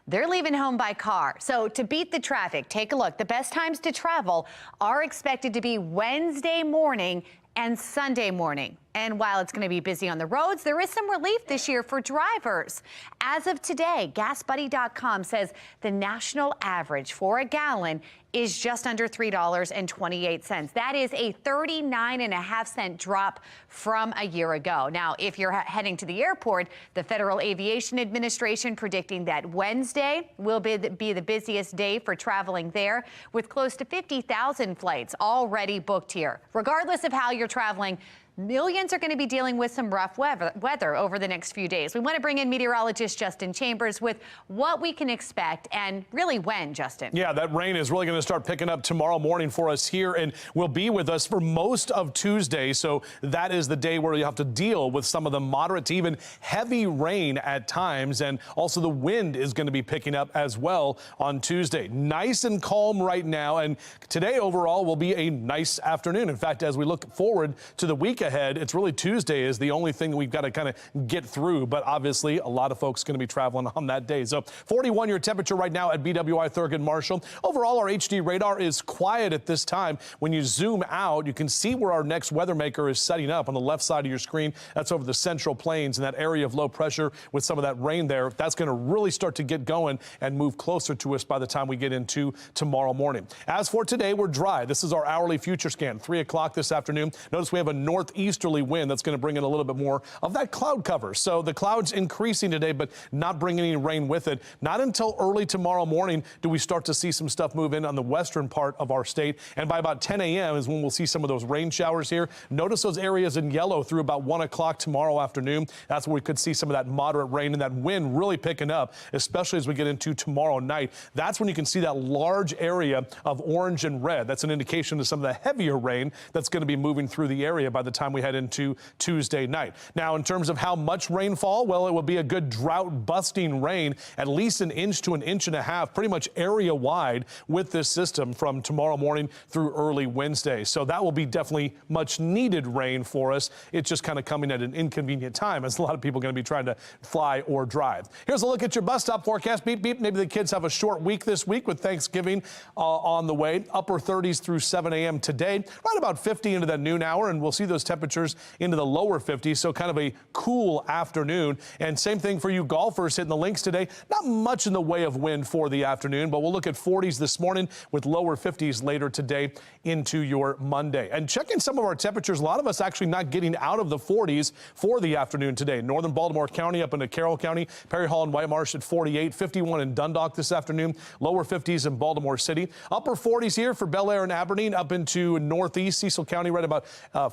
Speaker 1: they're leaving home by car. So to beat the traffic, take a look. The best times to travel are expected to be Wednesday morning and Sunday morning. And while it's going to be busy on the roads, there is some relief this year for drivers. As of today, GasBuddy.com says the national average for a gallon is just under $3.28. That is a 39.5-cent drop from a year ago. Now, if you're heading to the airport, the Federal Aviation Administration predicting that Wednesday will be the busiest day for traveling there, with close to 50,000 flights already booked here. Regardless of how you're traveling, millions are going to be dealing with some rough weather over the next few days. We want to bring in meteorologist Justin Chambers with what we can expect and really when, Justin.
Speaker 2: Yeah, that rain is really going to start picking up tomorrow morning for us here and will be with us for most of Tuesday. So that is the day where you have to deal with some of the moderate to even heavy rain at times. And also the wind is going to be picking up as well on Tuesday. Nice and calm right now. And today overall will be a nice afternoon. In fact, as we look forward to the week ahead, it's really Tuesday is the only thing we've got to kind of get through. But obviously, a lot of folks going to be traveling on that day. So 41 your temperature right now at BWI Thurgood Marshall. Overall, our HD radar is quiet at this time. When you zoom out, you can see where our next weather maker is setting up on the left side of your screen. That's over the Central Plains and that area of low pressure with some of that rain there. That's going to really start to get going and move closer to us by the time we get into tomorrow morning. As for today, we're dry. This is our hourly future scan, 3 o'clock this afternoon. Notice we have a northeasterly wind that's going to bring in a little bit more of that cloud cover. So the clouds increasing today, but not bringing any rain with it. Not until early tomorrow morning do we start to see some stuff move in on the western part of our state. And by about 10 a.m. is when we'll see some of those rain showers here. Notice those areas in yellow through about 1 o'clock tomorrow afternoon. That's where we could see some of that moderate rain and that wind really picking up, especially as we get into tomorrow night. That's when you can see that large area of orange and red. That's an indication of some of the heavier rain that's going to be moving through the area by the time we head into Tuesday night. Now, in terms of how much rainfall, well, it will be a good drought-busting rain, at least 1 inch to 1.5 inches, pretty much area-wide with this system from tomorrow morning through early Wednesday. So that will be definitely much-needed rain for us. It's just kind of coming at an inconvenient time as a lot of people are going to be trying to fly or drive. Here's a look at your bus stop forecast. Beep, beep. Maybe the kids have a short week this week with Thanksgiving on the way. Upper 30s through 7 a.m. today, right about 50 into that noon hour, and we'll see those temperatures into the lower 50s, so kind of a cool afternoon. And same thing for you golfers hitting the links today. Not much in the way of wind for the afternoon, but we'll look at 40s this morning with lower 50s later today into your Monday. And checking some of our temperatures, a lot of us actually not getting out of the 40s for the afternoon today. Northern Baltimore County up into Carroll County, Perry Hall and White Marsh at 48, 51 in Dundalk this afternoon, lower 50s in Baltimore City, upper 40s here for Bel Air and Aberdeen, up into northeast Cecil County right about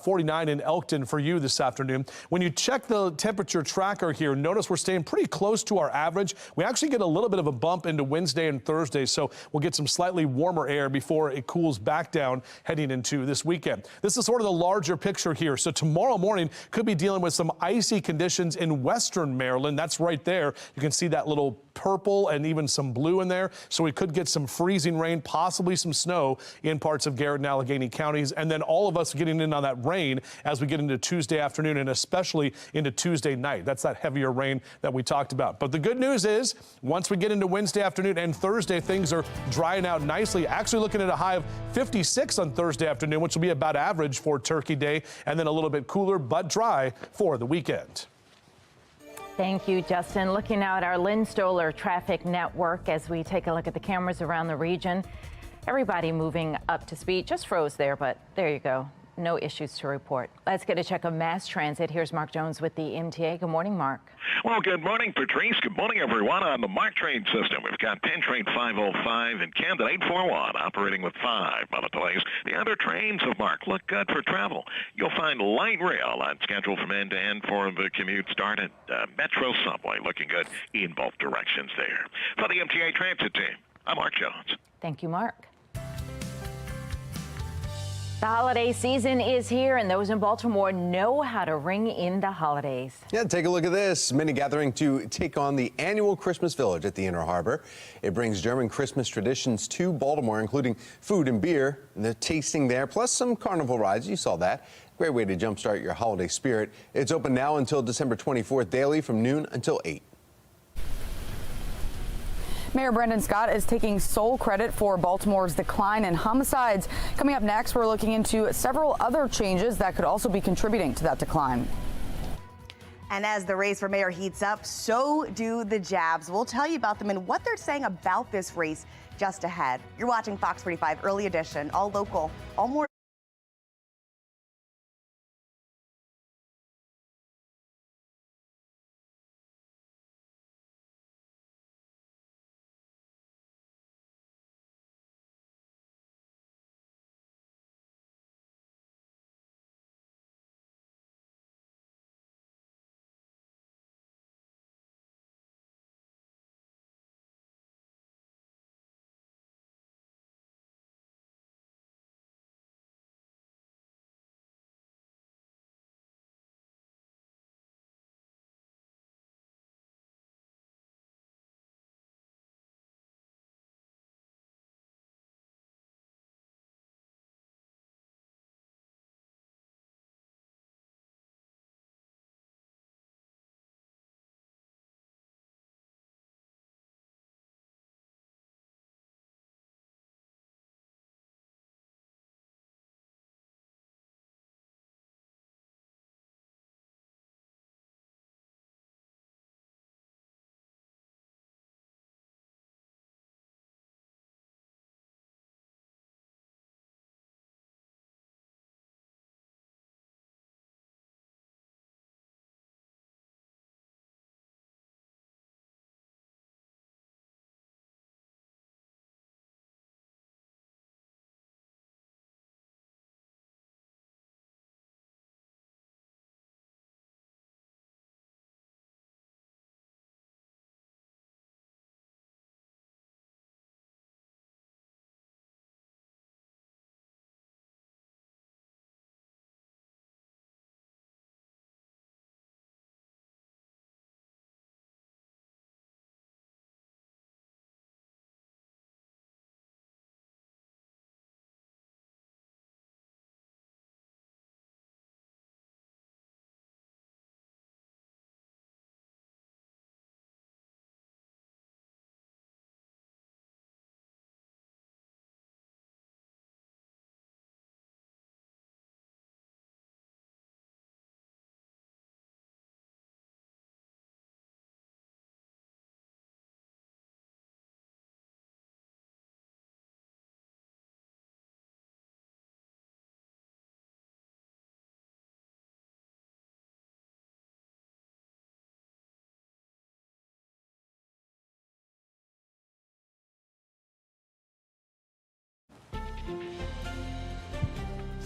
Speaker 2: 49 59 in Elkton for you this afternoon. When you check the temperature tracker here, notice we're staying pretty close to our average. We actually get a little bit of a bump into Wednesday and Thursday, so we'll get some slightly warmer air before it cools back down heading into this weekend. This is sort of the larger picture here. So tomorrow morning could be dealing with some icy conditions in western Maryland. That's right there. You can see that little purple and even some blue in there. So we could get some freezing rain, possibly some snow in parts of Garrett and Allegheny counties. And then all of us getting in on that rain as we get into Tuesday afternoon and especially into Tuesday night. That's that heavier rain that we talked about. But the good news is once we get into Wednesday afternoon and Thursday, things are drying out nicely. Actually looking at a high of 56 on Thursday afternoon, which will be about average for Turkey Day, and then a little bit cooler but dry for the weekend.
Speaker 5: Thank you, Justin. Looking now at our Lynn Stoller traffic network as we take a look at the cameras around the region. Everybody moving up to speed. Just froze there, but there you go. No issues to report. Let's get a check of mass transit. Here's Mark Jones with the MTA. Good morning, Mark.
Speaker 18: Well, good morning, Patrice. Good morning, everyone. On the MARC train system, we've got Penn Train 505 and Camden 841 operating with 5-minute delays. The other trains of MARC look good for travel. You'll find light rail on schedule from end to end for the commute start, and Metro Subway looking good in both directions there. For the MTA Transit team, I'm Mark Jones.
Speaker 5: Thank you, Mark. The holiday season is here, and those in Baltimore know how to ring in the holidays.
Speaker 6: Yeah, take a look at this mini gathering to take on the annual Christmas Village at the Inner Harbor. It brings German Christmas traditions to Baltimore, including food and beer, and the tasting there, plus some carnival rides. You saw that. Great way to jumpstart your holiday spirit. It's open now until December 24th daily from noon until 8.
Speaker 22: Mayor Brandon Scott is taking sole credit for Baltimore's decline in homicides. Coming up next, we're looking into several other changes that could also be contributing to that decline.
Speaker 23: And as the race for mayor heats up, so do the jabs. We'll tell you about them and what they're saying about this race just ahead. You're watching Fox 45 Early Edition, all local, all more.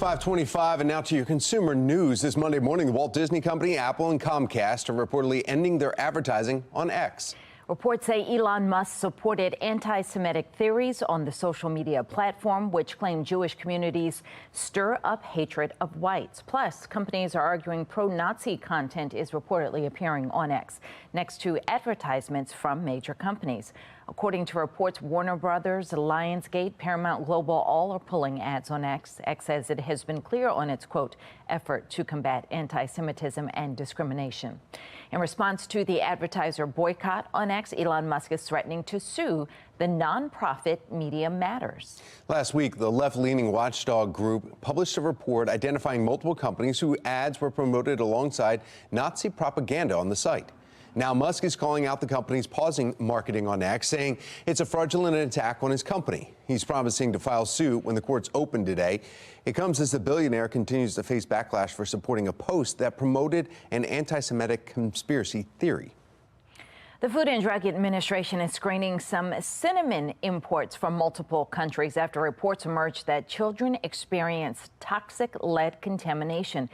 Speaker 6: 525, and now to your consumer news. This Monday morning, the Walt Disney Company, Apple, and Comcast are reportedly ending their advertising on X.
Speaker 5: Reports say Elon Musk supported anti-Semitic theories on the social media platform, which claim Jewish communities stir up hatred of whites. Plus, companies are arguing pro-Nazi content is reportedly appearing on X, next to advertisements from major companies. According to reports, Warner Brothers, Lionsgate, Paramount Global, all are pulling ads on X. X says it has been clear on its, quote, effort to combat anti-Semitism and discrimination. In response to the advertiser boycott on X, Elon Musk is threatening to sue the nonprofit Media Matters.
Speaker 6: Last week, the left-leaning watchdog group published a report identifying multiple companies whose ads were promoted alongside Nazi propaganda on the site. Now, Musk is calling out the companies pausing marketing on X, saying it's a fraudulent attack on his company. He's promising to file suit when the courts open today. It comes as the billionaire continues to face backlash for supporting a post that promoted an anti-Semitic conspiracy theory.
Speaker 5: The Food and Drug Administration is screening some cinnamon imports from multiple countries after reports emerged that children experienced toxic lead contamination.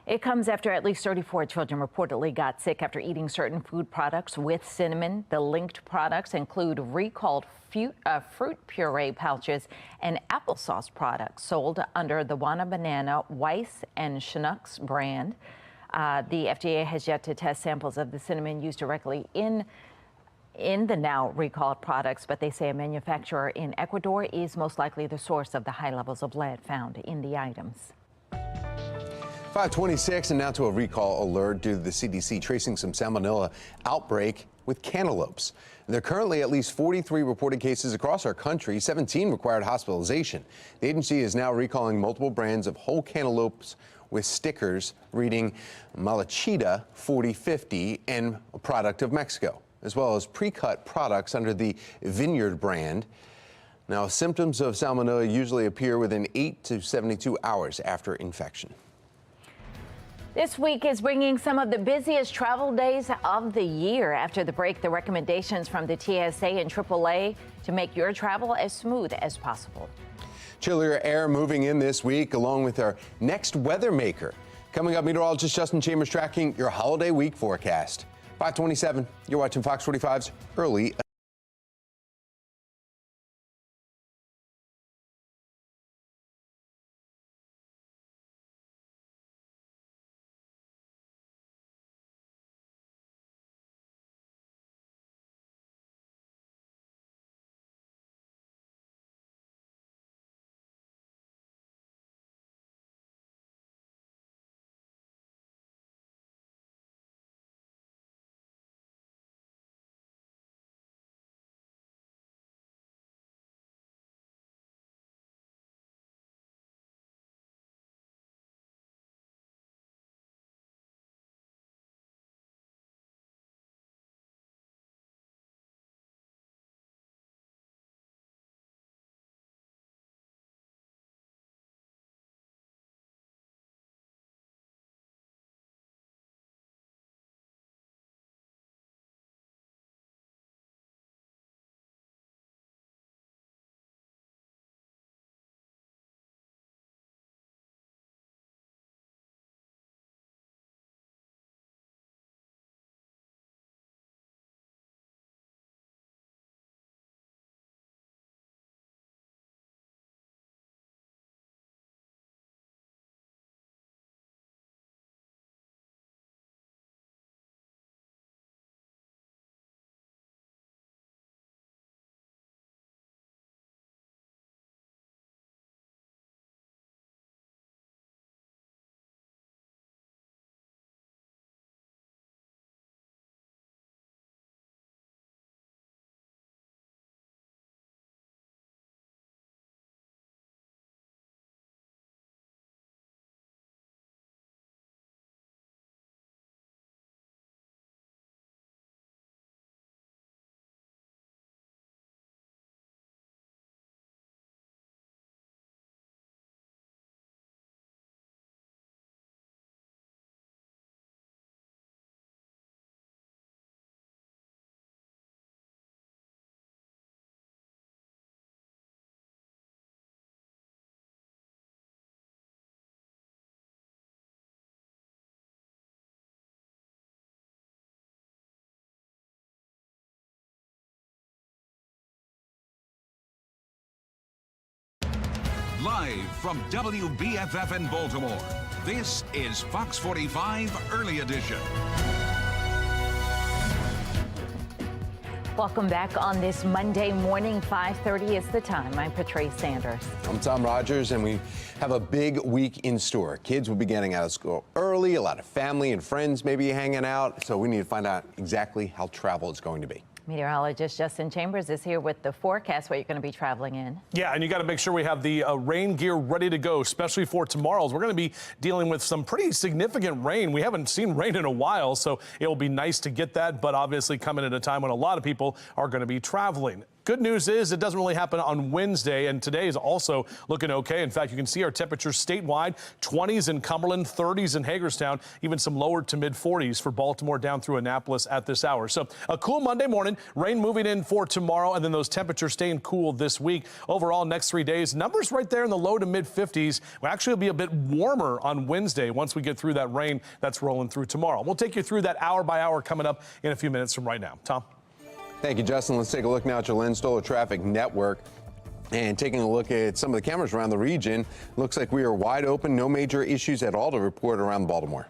Speaker 5: It comes after at least 34 children reportedly got sick after eating certain food products with cinnamon. The linked products include recalled fruit puree pouches and applesauce products sold under the Wana Banana, Weiss, and Chinooks brand. The FDA has yet to test samples of the cinnamon used directly in the now recalled products, but they say a manufacturer in Ecuador is most likely the source of the high levels of lead found in the items.
Speaker 6: 526, and now to a recall alert due to the CDC tracing some salmonella outbreak with cantaloupes. There are currently at least 43 reported cases across our country. 17 required hospitalization. The agency is now recalling multiple brands of whole cantaloupes with stickers reading Malachita 4050 and a product of Mexico, as well as pre-cut products under the Vineyard brand. Now, symptoms of salmonella usually appear within 8 to 72 hours after infection.
Speaker 5: This week is bringing some of the busiest travel days of the year. After the break, the recommendations from the TSA and AAA to make your travel as smooth as possible.
Speaker 6: Chillier air moving in this week, along with our next weather maker. Coming up, meteorologist Justin Chambers tracking your holiday week forecast. 527, you're watching Fox 45's Early
Speaker 3: Live from WBFF in Baltimore, this is Fox 45 Early Edition.
Speaker 5: Welcome back on this Monday morning. 5:30 is the time. I'm Patrice Sanders.
Speaker 6: I'm Tom Rogers, and we have a big week in store. Kids will be getting out of school early. A lot of family and friends may be hanging out. So we need to find out exactly how travel is going to be.
Speaker 5: Meteorologist Justin Chambers is here with the forecast, what you're going to be traveling in.
Speaker 2: Yeah, and you got to make sure we have the rain gear ready to go, especially for tomorrow. We're going to be dealing with some pretty significant rain. We haven't seen rain in a while, so it'll be nice to get that, but obviously coming at a time when a lot of people are going to be traveling. Good news is it doesn't really happen on Wednesday, and today is also looking okay. In fact, you can see our temperatures statewide, 20s in Cumberland, 30s in Hagerstown, even some lower to mid 40s for Baltimore down through Annapolis at this hour. So a cool Monday morning, rain moving in for tomorrow, and then those temperatures staying cool this week. Overall, next 3 days, numbers right there in the low to mid 50s. Will actually be a bit warmer on Wednesday once we get through that rain that's rolling through tomorrow. We'll take you through that hour by hour coming up in a few minutes from right now. Tom?
Speaker 6: Thank you, Justin. Let's take a look now at your Lynn Stoller Traffic Network. And taking a look at some of the cameras around the region, looks like we are wide open. No major issues at all to report around Baltimore.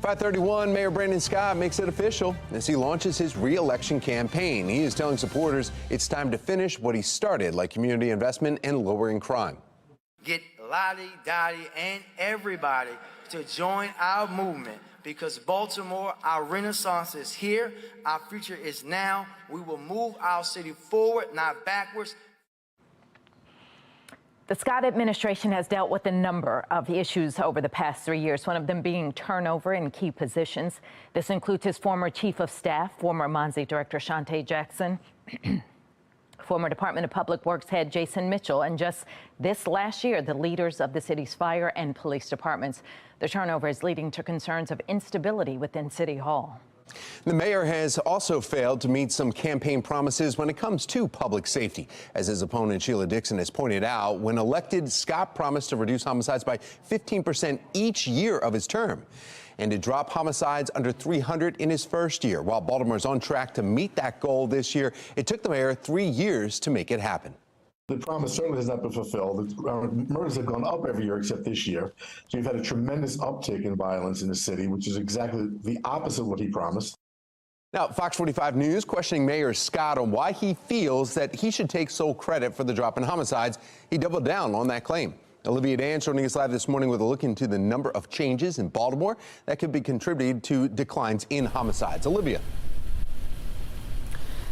Speaker 6: 5:31, Mayor Brandon Scott makes it official as he launches his re-election campaign. He is telling supporters it's time to finish what he started, like community investment and lowering crime.
Speaker 4: Get Lottie, Dottie, and everybody to join our movement. Because Baltimore, our renaissance is here. Our future is now. We will move our city forward, not backwards.
Speaker 5: The Scott administration has dealt with a number of issues over the past 3 years, one of them being turnover in key positions. This includes his former chief of staff, former Monzi director Shante Jackson, former Department of Public Works head Jason Mitchell, and just this last year, the leaders of the city's fire and police departments. The turnover is leading to concerns of instability within City Hall.
Speaker 6: The mayor has also failed to meet some campaign promises when it comes to public safety. As his opponent Sheila Dixon has pointed out, when elected, Scott promised to reduce homicides by 15% each year of his term and to drop homicides under 300 in his first year. While Baltimore's on track to meet that goal this year, it took the mayor 3 years to make it happen.
Speaker 16: The promise certainly has not been fulfilled. Murders have gone up every year except this year. So you've had a tremendous uptick in violence in the city, which is exactly the opposite of what he promised.
Speaker 6: Now, Fox 45 News questioning Mayor Scott on why he feels that he should take sole credit for the drop in homicides. He doubled down on that claim. Olivia Dance joining us live this morning with a look into the number of changes in Baltimore that could be contributed to declines in homicides. Olivia.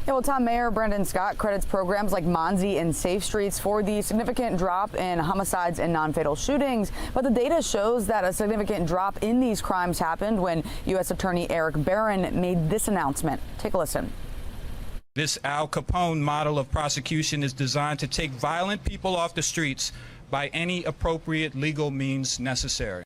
Speaker 22: Yeah, well, Tom, Mayor Brandon Scott credits programs like Monzi and Safe Streets for the significant drop in homicides and non-fatal shootings. But the data shows that a significant drop in these crimes happened when U.S. Attorney Eric Barron made this announcement. Take a listen.
Speaker 19: This Al Capone model of prosecution is designed to take violent people off the streets by any appropriate legal means necessary.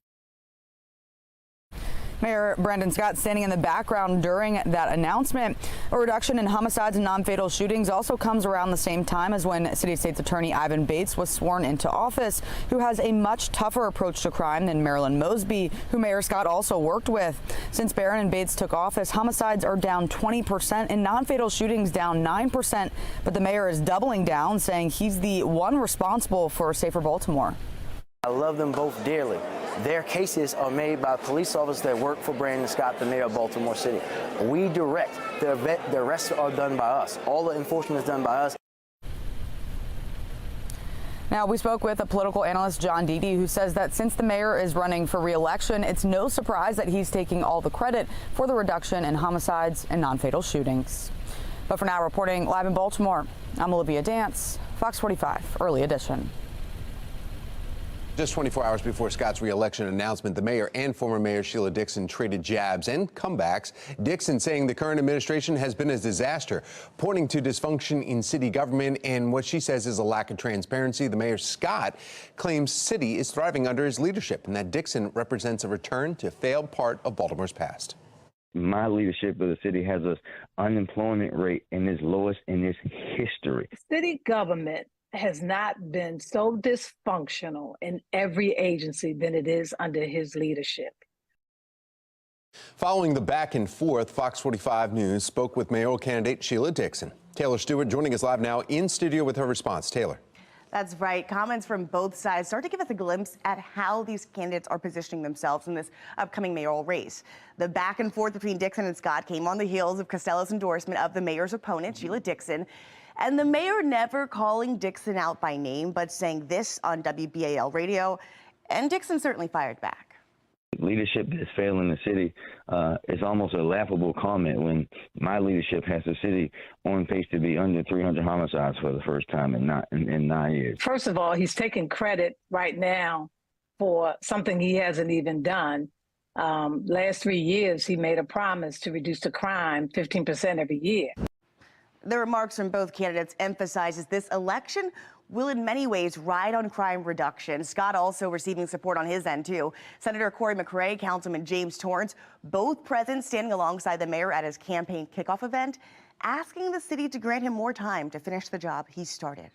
Speaker 22: Mayor Brandon Scott standing in the background during that announcement. A reduction in homicides and non-fatal shootings also comes around the same time as when City State's Attorney Ivan Bates was sworn into office, who has a much tougher approach to crime than Marilyn Mosby, who Mayor Scott also worked with. Since Barron and Bates took office, homicides are down 20% and non-fatal shootings down 9%. But the mayor is doubling down, saying he's the one responsible for a safer Baltimore.
Speaker 20: I love them both dearly. Their cases are made by police officers that work for Brandon Scott, the mayor of Baltimore City. We direct. The rest are done by us. All the enforcement is done by us.
Speaker 22: Now, we spoke with a political analyst, John Deedy, who says that since the mayor is running for re-election, it's no surprise that he's taking all the credit for the reduction in homicides and non-fatal shootings. But for now, reporting live in Baltimore, I'm Olivia Dance, Fox 45 Early Edition.
Speaker 6: Just 24 hours before Scott's re-election announcement, the mayor and former mayor Sheila Dixon traded jabs and comebacks. Dixon saying the current administration has been a disaster, pointing to dysfunction in city government and what she says is a lack of transparency. The mayor, Scott, claims city is thriving under his leadership and that Dixon represents a return to a failed part of Baltimore's past.
Speaker 21: My leadership of the city has an unemployment rate in its lowest in its history.
Speaker 25: City government has not been so dysfunctional in every agency than it is under his leadership.
Speaker 6: Following the back and forth, Fox 45 News spoke with mayoral candidate Sheila Dixon. Taylor Stewart joining us live now in studio with her response. Taylor.
Speaker 23: That's right. Comments from both sides start to give us a glimpse at how these candidates are positioning themselves in this upcoming mayoral race. The back and forth between Dixon and Scott came on the heels of Costello's endorsement of the mayor's opponent, Sheila Dixon, and the mayor never calling Dixon out by name, but saying this on WBAL radio, and Dixon certainly fired back.
Speaker 21: Leadership that's failing the city is almost a laughable comment when my leadership has the city on pace to be under 300 homicides for the first time in 9 years.
Speaker 25: First of all, he's taking credit right now for something he hasn't even done. Last 3 years, he made a promise to reduce the crime 15% every year.
Speaker 23: The remarks from both candidates emphasizes this election will in many ways ride on crime reduction. Scott also receiving support on his end, too. Senator Corey McRae, Councilman James Torrance, both present standing alongside the mayor at his campaign kickoff event, asking the city to grant him more time to finish the job he started.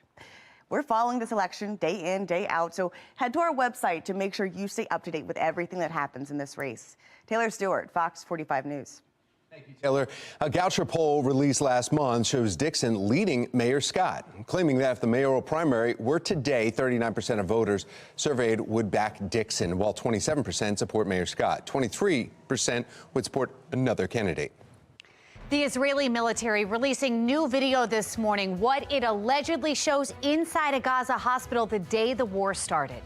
Speaker 23: We're following this election day in, day out, so head to our website to make sure you stay up to date with everything that happens in this race. Taylor Stewart, Fox 45 News.
Speaker 6: Thank you, Taylor. A Goucher poll released last month shows Dixon leading Mayor Scott, claiming that if the mayoral primary were today, 39% of voters surveyed would back Dixon, while 27% support Mayor Scott. 23% would support another candidate.
Speaker 1: The Israeli military releasing new video this morning, what it allegedly shows inside a Gaza hospital the day the war started.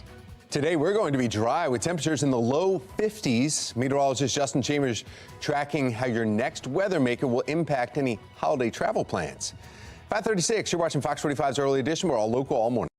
Speaker 6: Today, we're going to be dry with temperatures in the low 50s. Meteorologist Justin Chambers tracking how your next weather maker will impact any holiday travel plans. 5:36, you're watching Fox 45's Early Edition. We're all local all morning.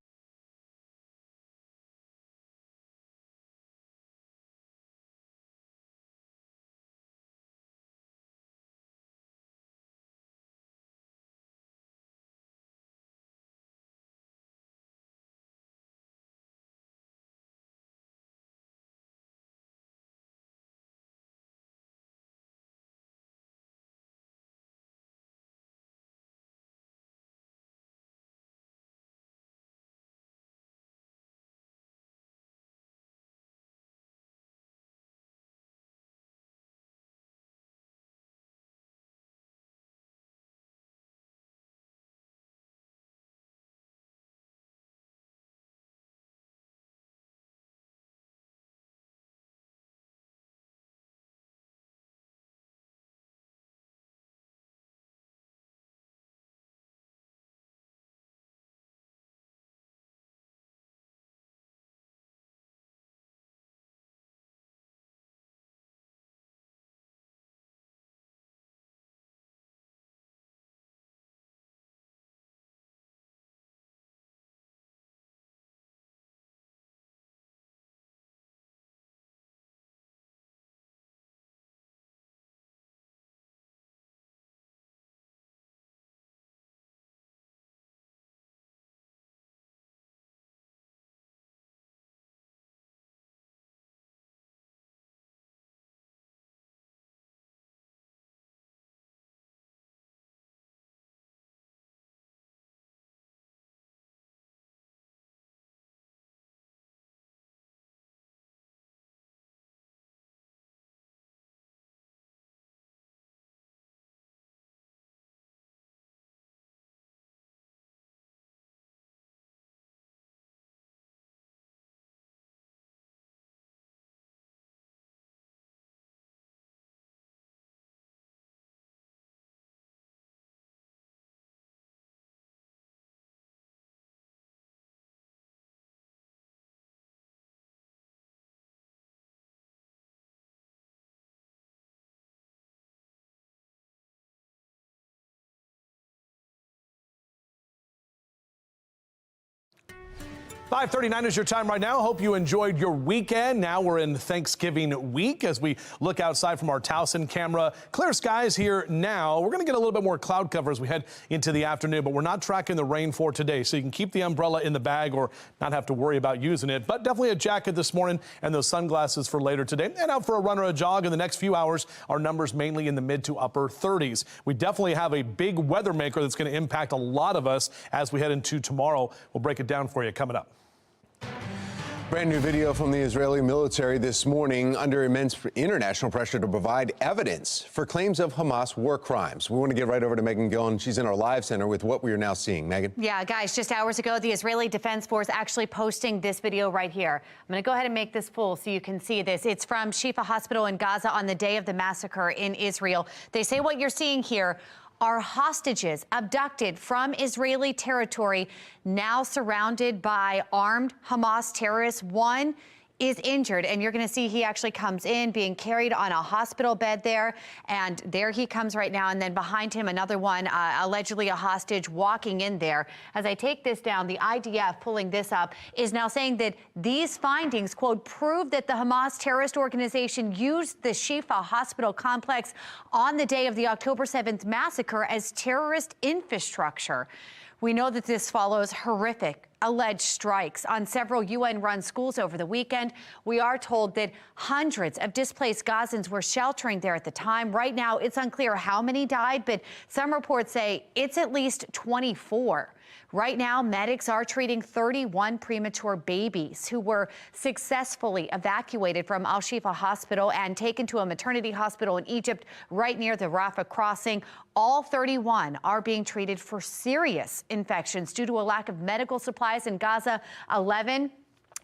Speaker 2: .39 is your time right now. Hope you enjoyed your weekend. Now we're in Thanksgiving week as we look outside from our Towson camera. Clear skies here now. We're going to get a little bit more cloud cover as we head into the afternoon, but we're not tracking the rain for today, so you can keep the umbrella in the bag or not have to worry about using it. But definitely a jacket this morning and those sunglasses for later today. And out for a run or a jog in the next few hours. Our numbers mainly in the mid to upper 30s. We definitely have a big weather maker that's going to impact a lot of us as we head into tomorrow. We'll break it down for you coming up.
Speaker 6: Brand new video from the Israeli military this morning under immense international pressure to provide evidence for claims of Hamas war crimes. We want to get right over to Megan Gillen. She's in our live center with what we are now seeing. Megan?
Speaker 1: Yeah, guys, just hours ago, the Israeli Defense Force actually posting this video right here. I'm going to go ahead and make this full so you can see this. It's from Shifa Hospital in Gaza on the day of the massacre in Israel. They say what you're seeing here are hostages abducted from Israeli territory, now surrounded by armed Hamas terrorists. One is injured, and you're going to see he actually comes in being carried on a hospital bed there, and there he comes right now, and then behind him another one, allegedly a hostage, walking in there. As I take this down, the IDF pulling this up is now saying that these findings, quote, prove that the Hamas terrorist organization used the Shifa hospital complex on the day of the October 7th massacre as terrorist infrastructure. We know that this follows horrific alleged strikes on several UN-run schools over the weekend. We are told that hundreds of displaced Gazans were sheltering there at the time. Right now, it's unclear how many died, but some reports say it's at least 24. Right now, medics are treating 31 premature babies who were successfully evacuated from Al-Shifa Hospital and taken to a maternity hospital in Egypt right near the Rafah crossing. All 31 are being treated for serious infections due to a lack of medical supplies in Gaza. 11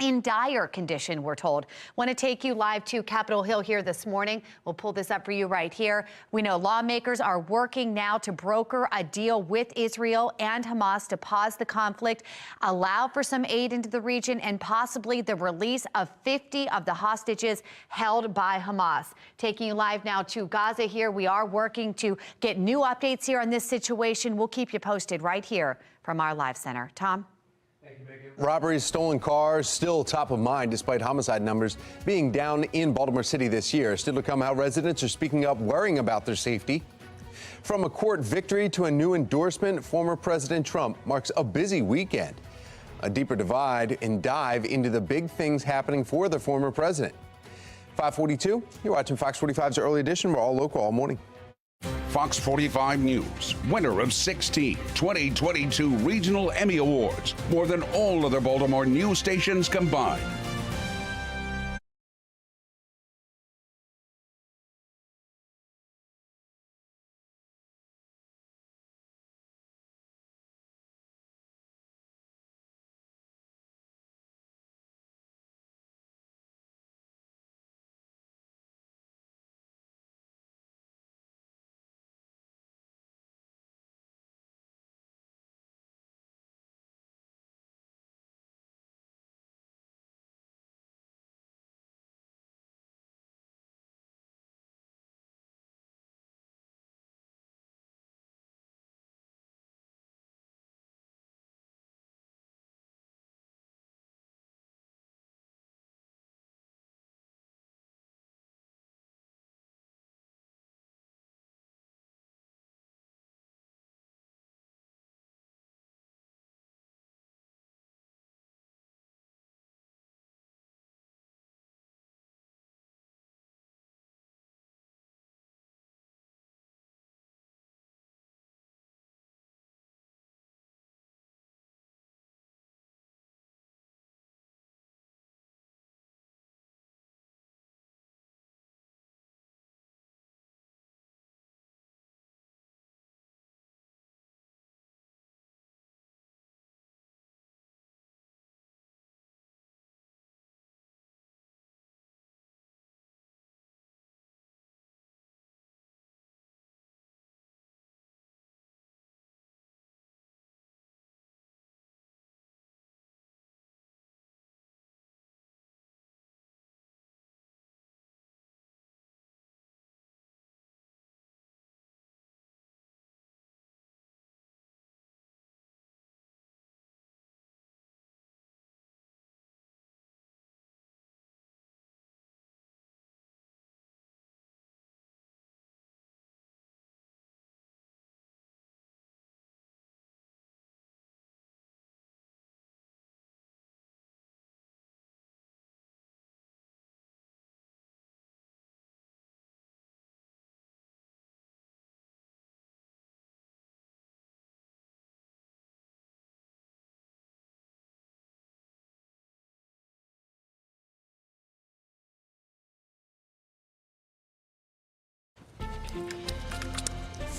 Speaker 1: in dire condition, we're told. Want to take you live to Capitol Hill here this morning. We'll pull this up for you right here. We know lawmakers are working now to broker a deal with Israel and Hamas to pause the conflict, allow for some aid into the region, and possibly the release of 50 of the hostages held by Hamas. Taking you live now to Gaza here. We are working to get new updates here on this situation. We'll keep you posted right here from our live center. Tom?
Speaker 6: Robberies, stolen cars, still top of mind despite homicide numbers being down in Baltimore City this year. Still to come how residents are speaking up, worrying about their safety. From a court victory to a new endorsement, former President Trump marks a busy weekend. A deeper divide and dive into the big things happening for the former president. 5:42, you're watching Fox 45's Early Edition. We're all local all morning.
Speaker 3: Fox 45 News, winner of 16 2022 Regional Emmy Awards, more than all other Baltimore news stations combined.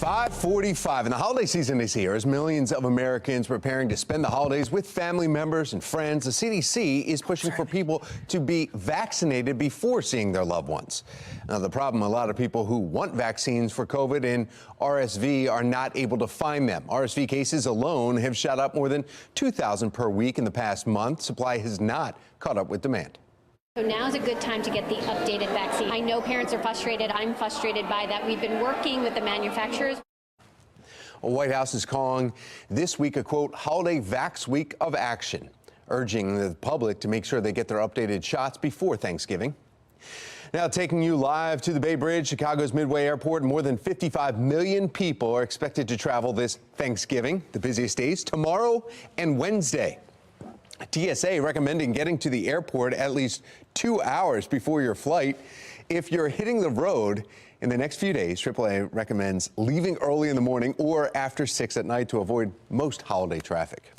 Speaker 6: 5:45, and the holiday season is here as millions of Americans preparing to spend the holidays with family members and friends. The CDC is pushing for people to be vaccinated before seeing their loved ones. Now, the problem, a lot of people who want vaccines for COVID and RSV are not able to find them. RSV cases alone have shot up more than 2,000 per week in the past month. Supply has not caught up with demand.
Speaker 7: So now is a good time to get the updated vaccine. I know parents are frustrated. I'm frustrated by that. We've been working with the manufacturers.
Speaker 6: The White House is calling this week a, quote, holiday vax week of action, urging the public to make sure they get their updated shots before Thanksgiving. Now taking you live to the Bay Bridge, Chicago's Midway Airport. More than 55 million people are expected to travel this Thanksgiving, the busiest days, tomorrow and Wednesday. TSA recommending getting to the airport at least 2 hours before your flight. If you're hitting the road in the next few days, AAA recommends leaving early in the morning or after 6 at night to avoid most holiday traffic.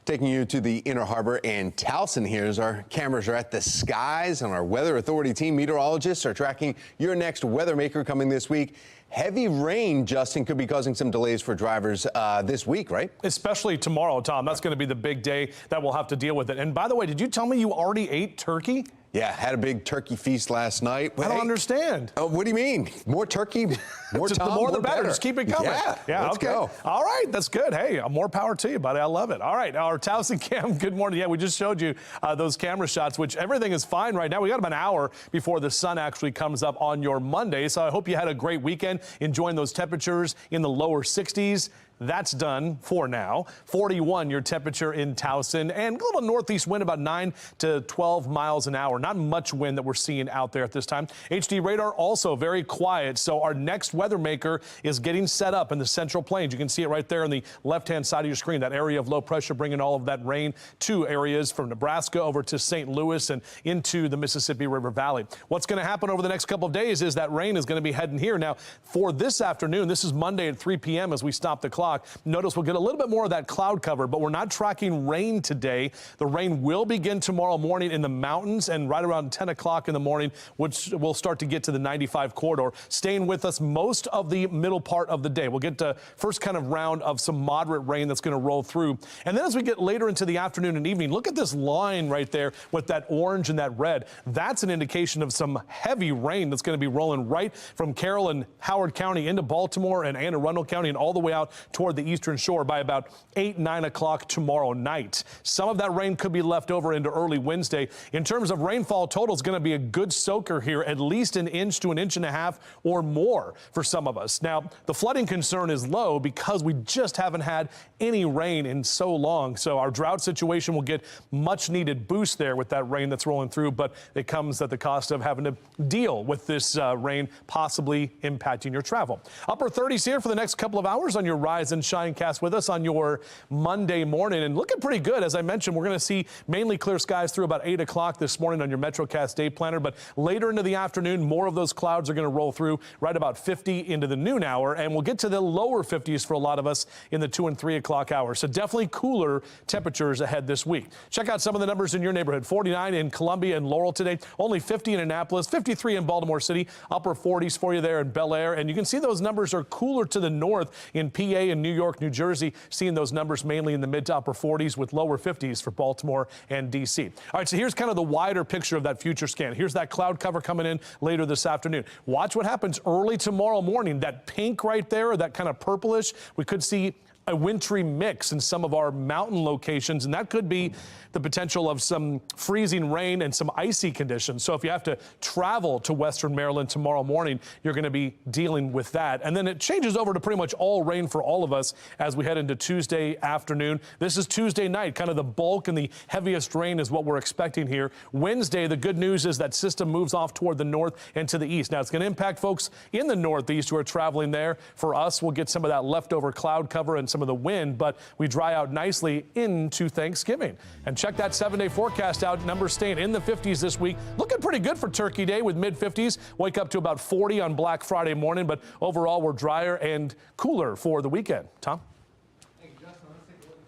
Speaker 6: Taking you to the Inner Harbor and Towson here as our cameras are at the skies, and our Weather Authority team meteorologists are tracking your next weather maker coming this week. Heavy rain, Justin, could be causing some delays for drivers this week, right?
Speaker 2: Especially tomorrow, Tom. That's going to be the big day that we'll have to deal with it. And by the way, did you tell me you already ate turkey?
Speaker 6: Yeah, had a big turkey feast last night.
Speaker 2: I don't understand.
Speaker 6: Oh, what do you mean? More turkey, more Tom,
Speaker 2: the more the better. Just keep it coming.
Speaker 6: Yeah, let's go.
Speaker 2: All right, that's good. Hey, more power to you, buddy. I love it. All right, our Towson cam, good morning. Yeah, we just showed you those camera shots, which everything is fine right now. We got about an hour before the sun actually comes up on your Monday. So I hope you had a great weekend, enjoying those temperatures in the lower 60s. That's done for now. 41 your temperature in Towson, and a little northeast wind about 9 to 12 miles an hour. Not much wind that we're seeing out there at this time. HD radar also very quiet. So our next weather maker is getting set up in the Central Plains. You can see it right there on the left-hand side of your screen. That area of low pressure bringing all of that rain to areas from Nebraska over to St. Louis and into the Mississippi River Valley. What's going to happen over the next couple of days is that rain is going to be heading here. Now, for this afternoon, this is Monday at 3 p.m. as we stop the clock. Notice we'll get a little bit more of that cloud cover, but we're not tracking rain today. The rain will begin tomorrow morning in the mountains, and right around 10 o'clock in the morning, which we'll start to get to the 95 corridor, staying with us most of the middle part of the day. We'll get to first kind of round of some moderate rain that's going to roll through. And then as we get later into the afternoon and evening, look at this line right there with that orange and that red. That's an indication of some heavy rain that's going to be rolling right from Carroll and Howard County into Baltimore and Anne Arundel County and all the way out toward the eastern shore by about 8, 9 o'clock tomorrow night. Some of that rain could be left over into early Wednesday. In terms of rainfall total, it's going to be a good soaker here, at least an inch to an inch and a half or more for some of us. Now, the flooding concern is low because we just haven't had any rain in so long. So our drought situation will get much needed boost there with that rain that's rolling through, but it comes at the cost of having to deal with this rain possibly impacting your travel. Upper 30s here for the next couple of hours on your Rise and Shine cast with us on your Monday morning, and looking pretty good. As I mentioned, we're going to see mainly clear skies through about 8 o'clock this morning on your MetroCast day planner, but later into the afternoon, more of those clouds are going to roll through right about 50 into the noon hour, and we'll get to the lower 50s for a lot of us in the 2 and 3 o'clock hours. So definitely cooler temperatures ahead this week. Check out some of the numbers in your neighborhood. 49 in Columbia and Laurel today, only 50 in Annapolis, 53 in Baltimore City, upper 40s for you there in Bel Air, and you can see those numbers are cooler to the north in PA and New York, New Jersey, seeing those numbers mainly in the mid to upper 40s with lower 50s for Baltimore and D.C. All right, so here's kind of the wider picture of that future scan. Here's that cloud cover coming in later this afternoon. Watch what happens early tomorrow morning. That pink right there, or that kind of purplish, we could see a wintry mix in some of our mountain locations, and that could be the potential of some freezing rain and some icy conditions. So if you have to travel to Western Maryland tomorrow morning, you're going to be dealing with that. And then it changes over to pretty much all rain for all of us as we head into Tuesday afternoon. This is Tuesday night, kind of the bulk and the heaviest rain is what we're expecting here. Wednesday, the good news is that system moves off toward the north and to the east. Now, it's going to impact folks in the northeast who are traveling there. For us, we'll get some of that leftover cloud cover and some of the wind, but we dry out nicely into Thanksgiving. And check that 7-day forecast out. Numbers staying in the 50s this week. Looking pretty good for Turkey Day with mid-50s. Wake up to about 40 on Black Friday morning, but overall we're drier and cooler for the weekend. Tom?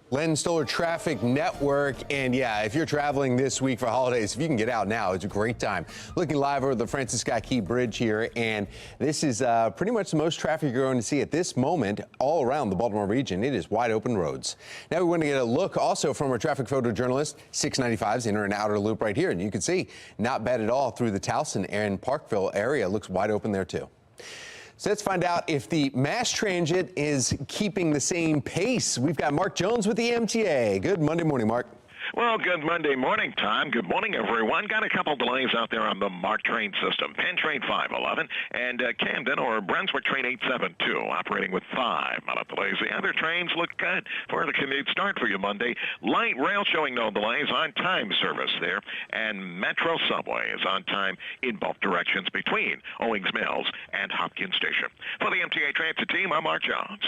Speaker 6: Len Stoller Traffic Network. And yeah, if you're traveling this week for holidays, if you can get out now, it's a great time. Looking live over the Francis Scott Key Bridge here. And this is pretty much the most traffic you're going to see at this moment all around the Baltimore region. It is wide open roads. Now we want to get a look also from our traffic photojournalist, 695's inner and outer loop right here. And you can see not bad at all through the Towson and Parkville area. Looks wide open there too. So let's find out if the mass transit is keeping the same pace. We've got Mark Jones with the MTA. Good Monday morning, Mark.
Speaker 18: Well, good Monday morning, Tom. Good morning, everyone. Got a couple delays out there on the MARC train system. Penn Train 511 and Camden or Brunswick Train 872 operating with 5 minute delays. The other trains look good for the commute start for you Monday. Light rail showing no delays, on time service there. And Metro Subway is on time in both directions between Owings Mills and Hopkins Station. For the MTA Transit team, I'm Mark Jones.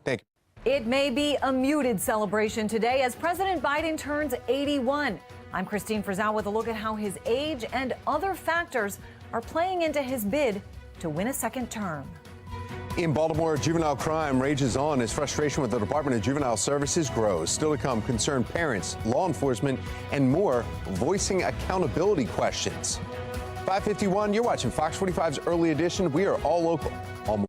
Speaker 6: Thank you.
Speaker 8: It may be a muted celebration today as President Biden turns 81. I'm Christine Frizzell with a look at how his age and other factors are playing into his bid to win a second term.
Speaker 6: In Baltimore, juvenile crime rages on as frustration with the Department of Juvenile Services grows. Still to come, concerned parents, law enforcement, and more voicing accountability questions. 5:51, you're watching Fox 45's Early Edition. We are all local. All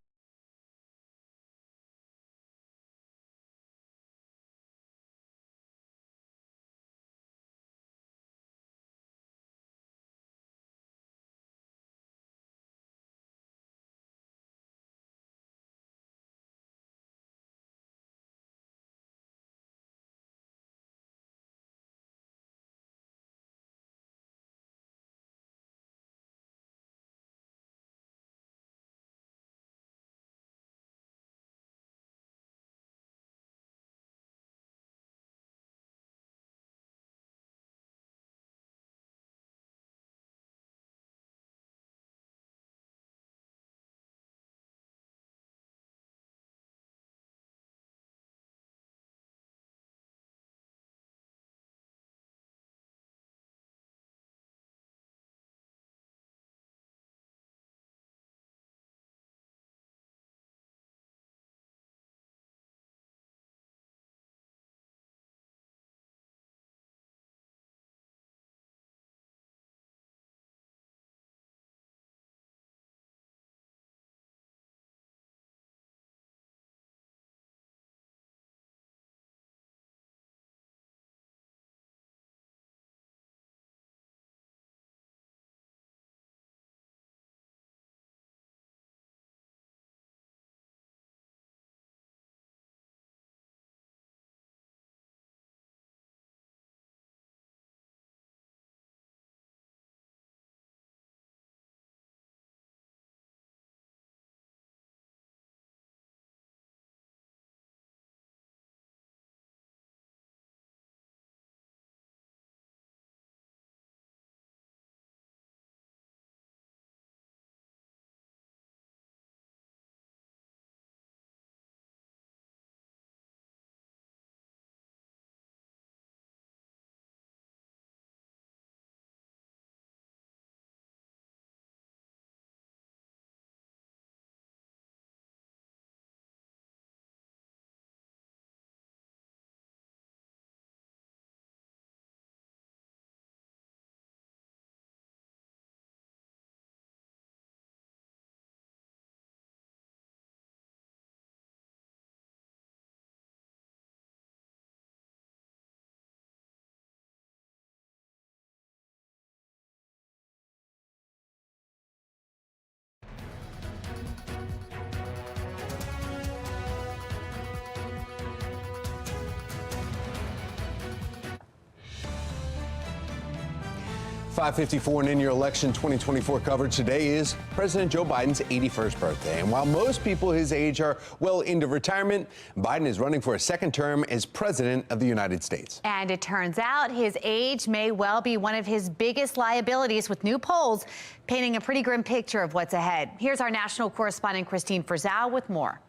Speaker 6: .554 and in your election 2024 coverage today is President Joe Biden's 81st birthday. And while most people his age are well into retirement, Biden is running for a second term as president of the United States.
Speaker 1: And it turns out his age may well be one of his biggest liabilities, with new polls painting a pretty grim picture of what's ahead. Here's our national correspondent Christine Frizzell with more.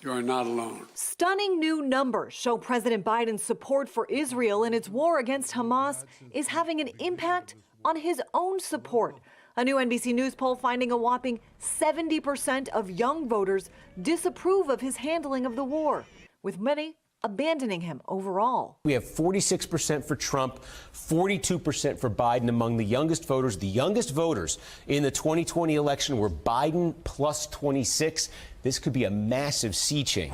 Speaker 9: You are not alone. Stunning new numbers show President Biden's support for Israel in its war against Hamas is having an impact on his own support. A new NBC News poll finding a whopping 70% of young voters disapprove of his handling of the war, with many abandoning him overall.
Speaker 10: We have 46% for Trump, 42% for Biden among the youngest voters. The youngest voters in the 2020 election were Biden plus 26. This could be a massive sea change.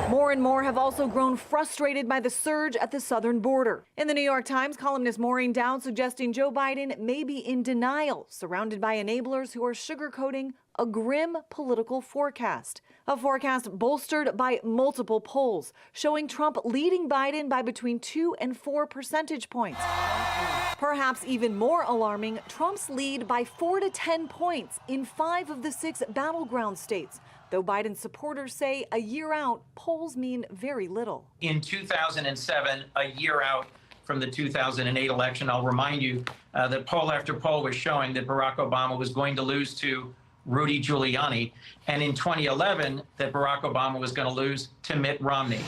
Speaker 9: More and more have also grown frustrated by the surge at the southern border. In the New York Times, columnist Maureen Dowd suggesting Joe Biden may be in denial, surrounded by enablers who are sugarcoating a grim political forecast. A forecast bolstered by multiple polls, showing Trump leading Biden by between 2 and 4 percentage points. Perhaps even more alarming, Trump's lead by 4 to 10 points in 5 of the 6 battleground states. Though Biden supporters say a year out, polls mean very little.
Speaker 11: In 2007, a year out from the 2008 election, I'll remind you that poll after poll was showing that Barack Obama was going to lose to Rudy Giuliani, and in 2011, that Barack Obama was going to lose to Mitt Romney.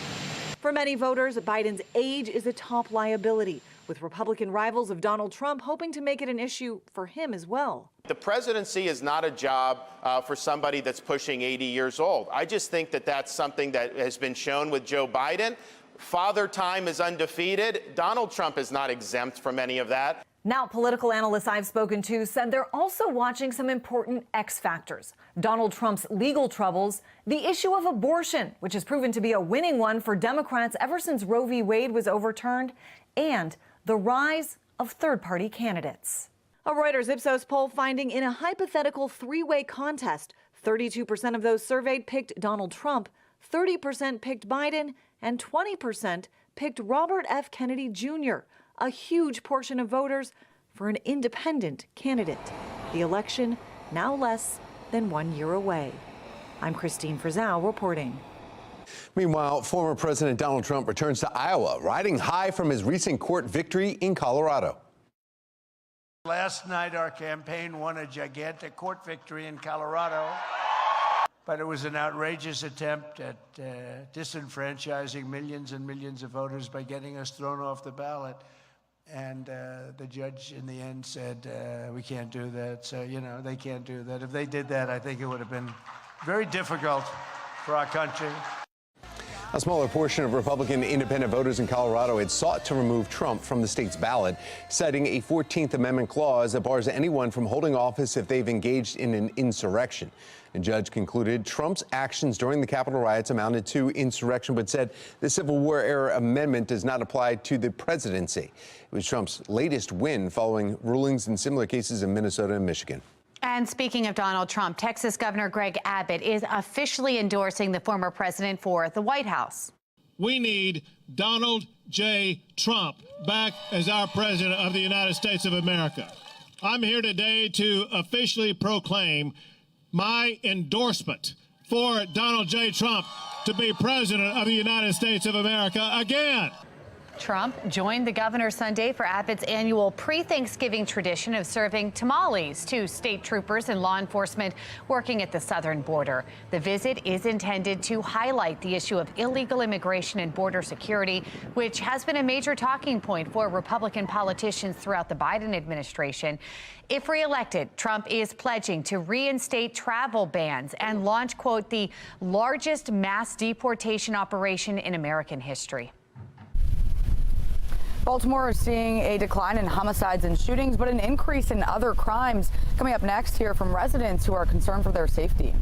Speaker 9: For many voters, Biden's age is a top liability, with Republican rivals of Donald Trump hoping to make it an issue for him as well.
Speaker 12: The presidency is not a job for somebody that's pushing 80 years old. I just think that that's something that has been shown with Joe Biden. Father time is undefeated. Donald Trump is not exempt from any of that.
Speaker 8: Now, political analysts I've spoken to said they're also watching some important X factors. Donald Trump's legal troubles, the issue of abortion, which has proven to be a winning one for Democrats ever since Roe v. Wade was overturned, and the rise of third-party candidates.
Speaker 9: A Reuters Ipsos poll finding in a hypothetical three-way contest, 32% of those surveyed picked Donald Trump, 30% picked Biden, and 20% picked Robert F. Kennedy Jr., a huge portion of voters for an independent candidate. The election now less than 1 year away. I'm Christine Frizzell reporting.
Speaker 6: Meanwhile, former President Donald Trump returns to Iowa, riding high from his recent court victory in Colorado.
Speaker 13: Last night, our campaign won a gigantic court victory in Colorado, but it was an outrageous attempt at disenfranchising millions and millions of voters by getting us thrown off the ballot. And the judge in the end said, we can't do that. So, you know, they can't do that. If they did that, I think it would have been very difficult for our country.
Speaker 6: A smaller portion of Republican independent voters in Colorado had sought to remove Trump from the state's ballot, citing a 14th Amendment clause that bars anyone from holding office if they've engaged in an insurrection. The judge concluded Trump's actions during the Capitol riots amounted to insurrection, but said the Civil War-era amendment does not apply to the presidency. It was Trump's latest win following rulings in similar cases in Minnesota and Michigan.
Speaker 1: And speaking of Donald Trump, Texas Governor Greg Abbott is officially endorsing the former president for the White House.
Speaker 24: We need Donald J. Trump back as our president of the United States of America. I'm here today to officially proclaim my endorsement for Donald J. Trump to be president of the United States of America again.
Speaker 1: Trump joined the governor Sunday for Abbott's annual pre-Thanksgiving tradition of serving tamales to state troopers and law enforcement working at the southern border. The visit is intended to highlight the issue of illegal immigration and border security, which has been a major talking point for Republican politicians throughout the Biden administration. If reelected, Trump is pledging to reinstate travel bans and launch, quote, the largest mass deportation operation in American history.
Speaker 22: Baltimore is seeing a decline in homicides and shootings, but an increase in other crimes. Coming up next, hear from residents who are concerned for their safety.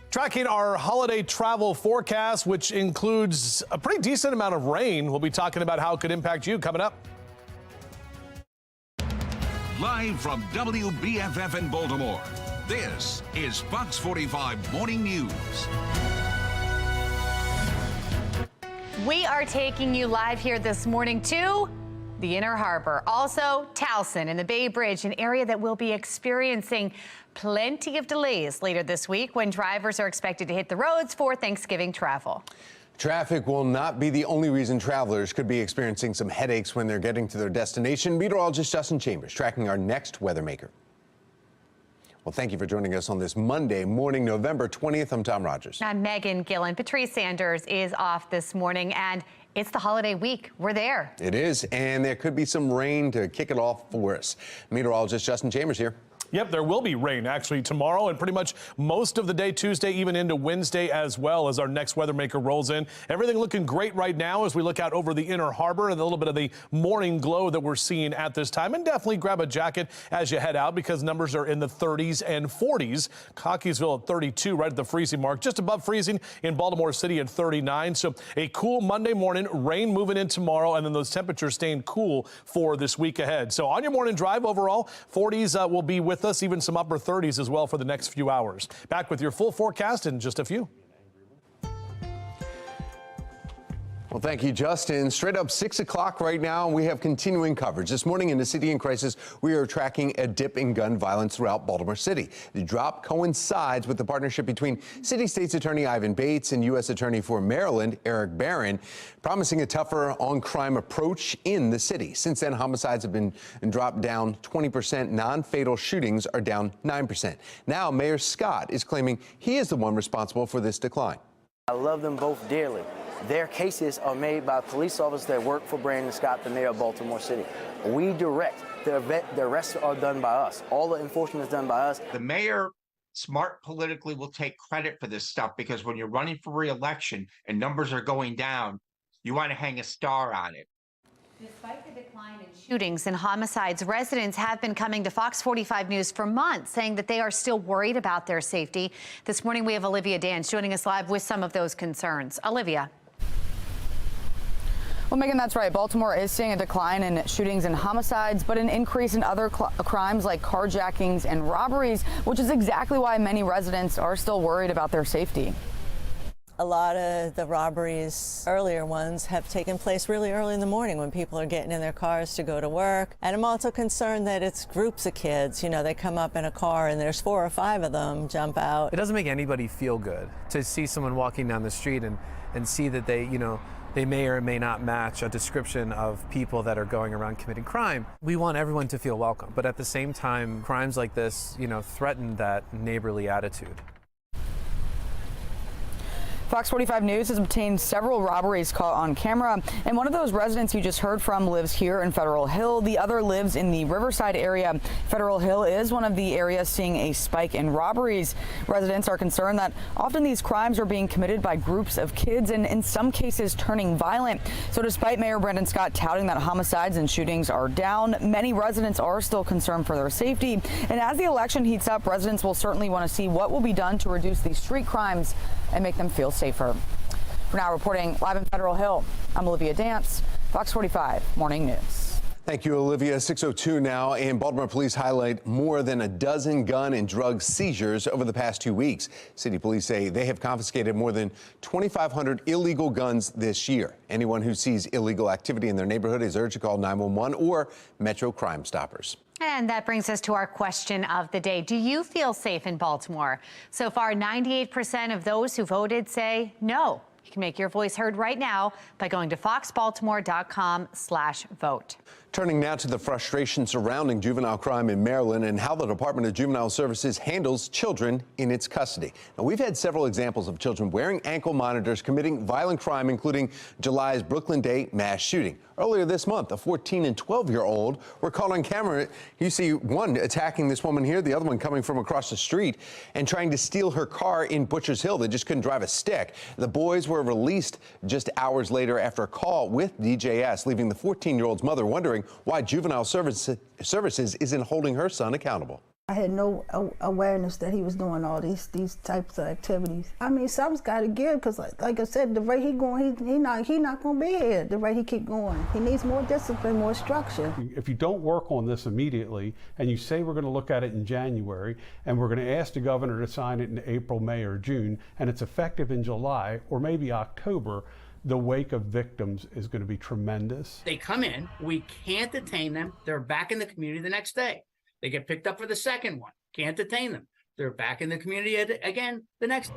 Speaker 2: Tracking our holiday travel forecast, which includes a pretty decent amount of rain. We'll be talking about how it could impact you coming up.
Speaker 3: Live from WBFF in Baltimore, this is Fox 45 Morning News.
Speaker 1: We are taking you live here this morning to the Inner Harbor, also Towson and the Bay Bridge, an area that will be experiencing plenty of delays later this week when drivers are expected to hit the roads for Thanksgiving travel.
Speaker 6: Traffic will not be the only reason travelers could be experiencing some headaches when they're getting to their destination. Meteorologist Justin Chambers tracking our next weather maker. Well, thank you for joining us on this Monday morning, November 20th. I'm Tom Rogers.
Speaker 1: I'm Megan Gillen. Patrice Sanders is off this morning, and it's the holiday week. We're there.
Speaker 6: It is, and there could be some rain to kick it off for us. Meteorologist Justin Chambers here.
Speaker 2: Yep, there will be rain actually tomorrow and pretty much most of the day Tuesday, even into Wednesday as well as our next weather maker rolls in. Everything looking great right now as we look out over the inner harbor and a little bit of the morning glow that we're seeing at this time. And definitely grab a jacket as you head out because numbers are in the 30s and 40s. Cockeysville at 32, right at the freezing mark, just above freezing in Baltimore City at 39. So a cool Monday morning, rain moving in tomorrow, and then those temperatures staying cool for this week ahead. So on your morning drive overall, 40s will be with us, even some upper 30s as well for the next few hours. Back with your full forecast in just a few.
Speaker 6: Well, thank you, Justin. Straight up 6 o'clock right now, and we have continuing coverage. This morning in the city in crisis, we are tracking a dip in gun violence throughout Baltimore City. The drop coincides with the partnership between City State's Attorney Ivan Bates and U.S. Attorney for Maryland, Eric Barron, promising a tougher on-crime approach in the city. Since then, homicides have been dropped down 20%. Non-fatal shootings are down 9%. Now, Mayor Scott is claiming he is the one responsible for this decline.
Speaker 20: I love them both dearly. Their cases are made by police officers that work for Brandon Scott, the mayor of Baltimore City. We direct. The rest are done by us. All the enforcement is done by us.
Speaker 4: The mayor, smart politically, will take credit for this stuff because when you're running for re-election and numbers are going down, you want to hang a star on it.
Speaker 1: Despite the decline in shootings and homicides, residents have been coming to Fox 45 News for months, saying that they are still worried about their safety. This morning, we have Olivia Dance joining us live with some of those concerns. Olivia.
Speaker 22: Well, Megan, that's right. Baltimore is seeing a decline in shootings and homicides, but an increase in other crimes like carjackings and robberies, which is exactly why many residents are still worried about their safety.
Speaker 5: A lot of the robberies, earlier ones, have taken place really early in the morning when people are getting in their cars to go to work. And I'm also concerned that it's groups of kids. You know, they come up in a car and there's 4 or 5 of them jump out.
Speaker 14: It doesn't make anybody feel good to see someone walking down the street and see that they may or may not match a description of people that are going around committing crime. We want everyone to feel welcome, but at the same time, crimes like this, threaten that neighborly attitude.
Speaker 22: Fox 45 News has obtained several robberies caught on camera, and one of those residents you just heard from lives here in Federal Hill. The other lives in the Riverside area. Federal Hill is one of the areas seeing a spike in robberies. Residents are concerned that often these crimes are being committed by groups of kids and in some cases turning violent. So despite Mayor Brandon Scott touting that homicides and shootings are down, many residents are still concerned for their safety. And as the election heats up, residents will certainly want to see what will be done to reduce these street crimes and make them feel safer. For now, reporting live in Federal Hill, I'm Olivia Dance, Fox 45 Morning News.
Speaker 6: Thank you, Olivia. 6:02 now, and Baltimore police highlight more than a dozen gun and drug seizures over the past 2 weeks. City police say they have confiscated more than 2,500 illegal guns this year. Anyone who sees illegal activity in their neighborhood is urged to call 911 or Metro Crime Stoppers.
Speaker 1: And that brings us to our question of the day. Do you feel safe in Baltimore? So far, 98% of those who voted say no. You can make your voice heard right now by going to foxbaltimore.com/vote.
Speaker 6: Turning now to the frustration surrounding juvenile crime in Maryland and how the Department of Juvenile Services handles children in its custody. Now, we've had several examples of children wearing ankle monitors committing violent crime, including July's Brooklyn Day mass shooting. Earlier this month, a 14 and 12-year-old were caught on camera. You see one attacking this woman here, the other one coming from across the street and trying to steal her car in Butchers Hill. They just couldn't drive a stick. The boys were released just hours later after a call with DJS, leaving the 14-year-old's mother wondering why Juvenile Services isn't holding her son accountable.
Speaker 15: I had no awareness that he was doing all these types of activities. I mean, something's got to give, because like I said, the rate he going, he not going to be here. The rate he keep going, he needs more discipline, more structure.
Speaker 17: If you don't work on this immediately, and you say we're going to look at it in January, and we're going to ask the governor to sign it in April, May, or June, and it's effective in July or maybe October, the wake of victims is going to be tremendous.
Speaker 26: They come in, we can't detain them. They're back in the community the next day. They get picked up for the second one. Can't detain them. They're back in the community again the next day.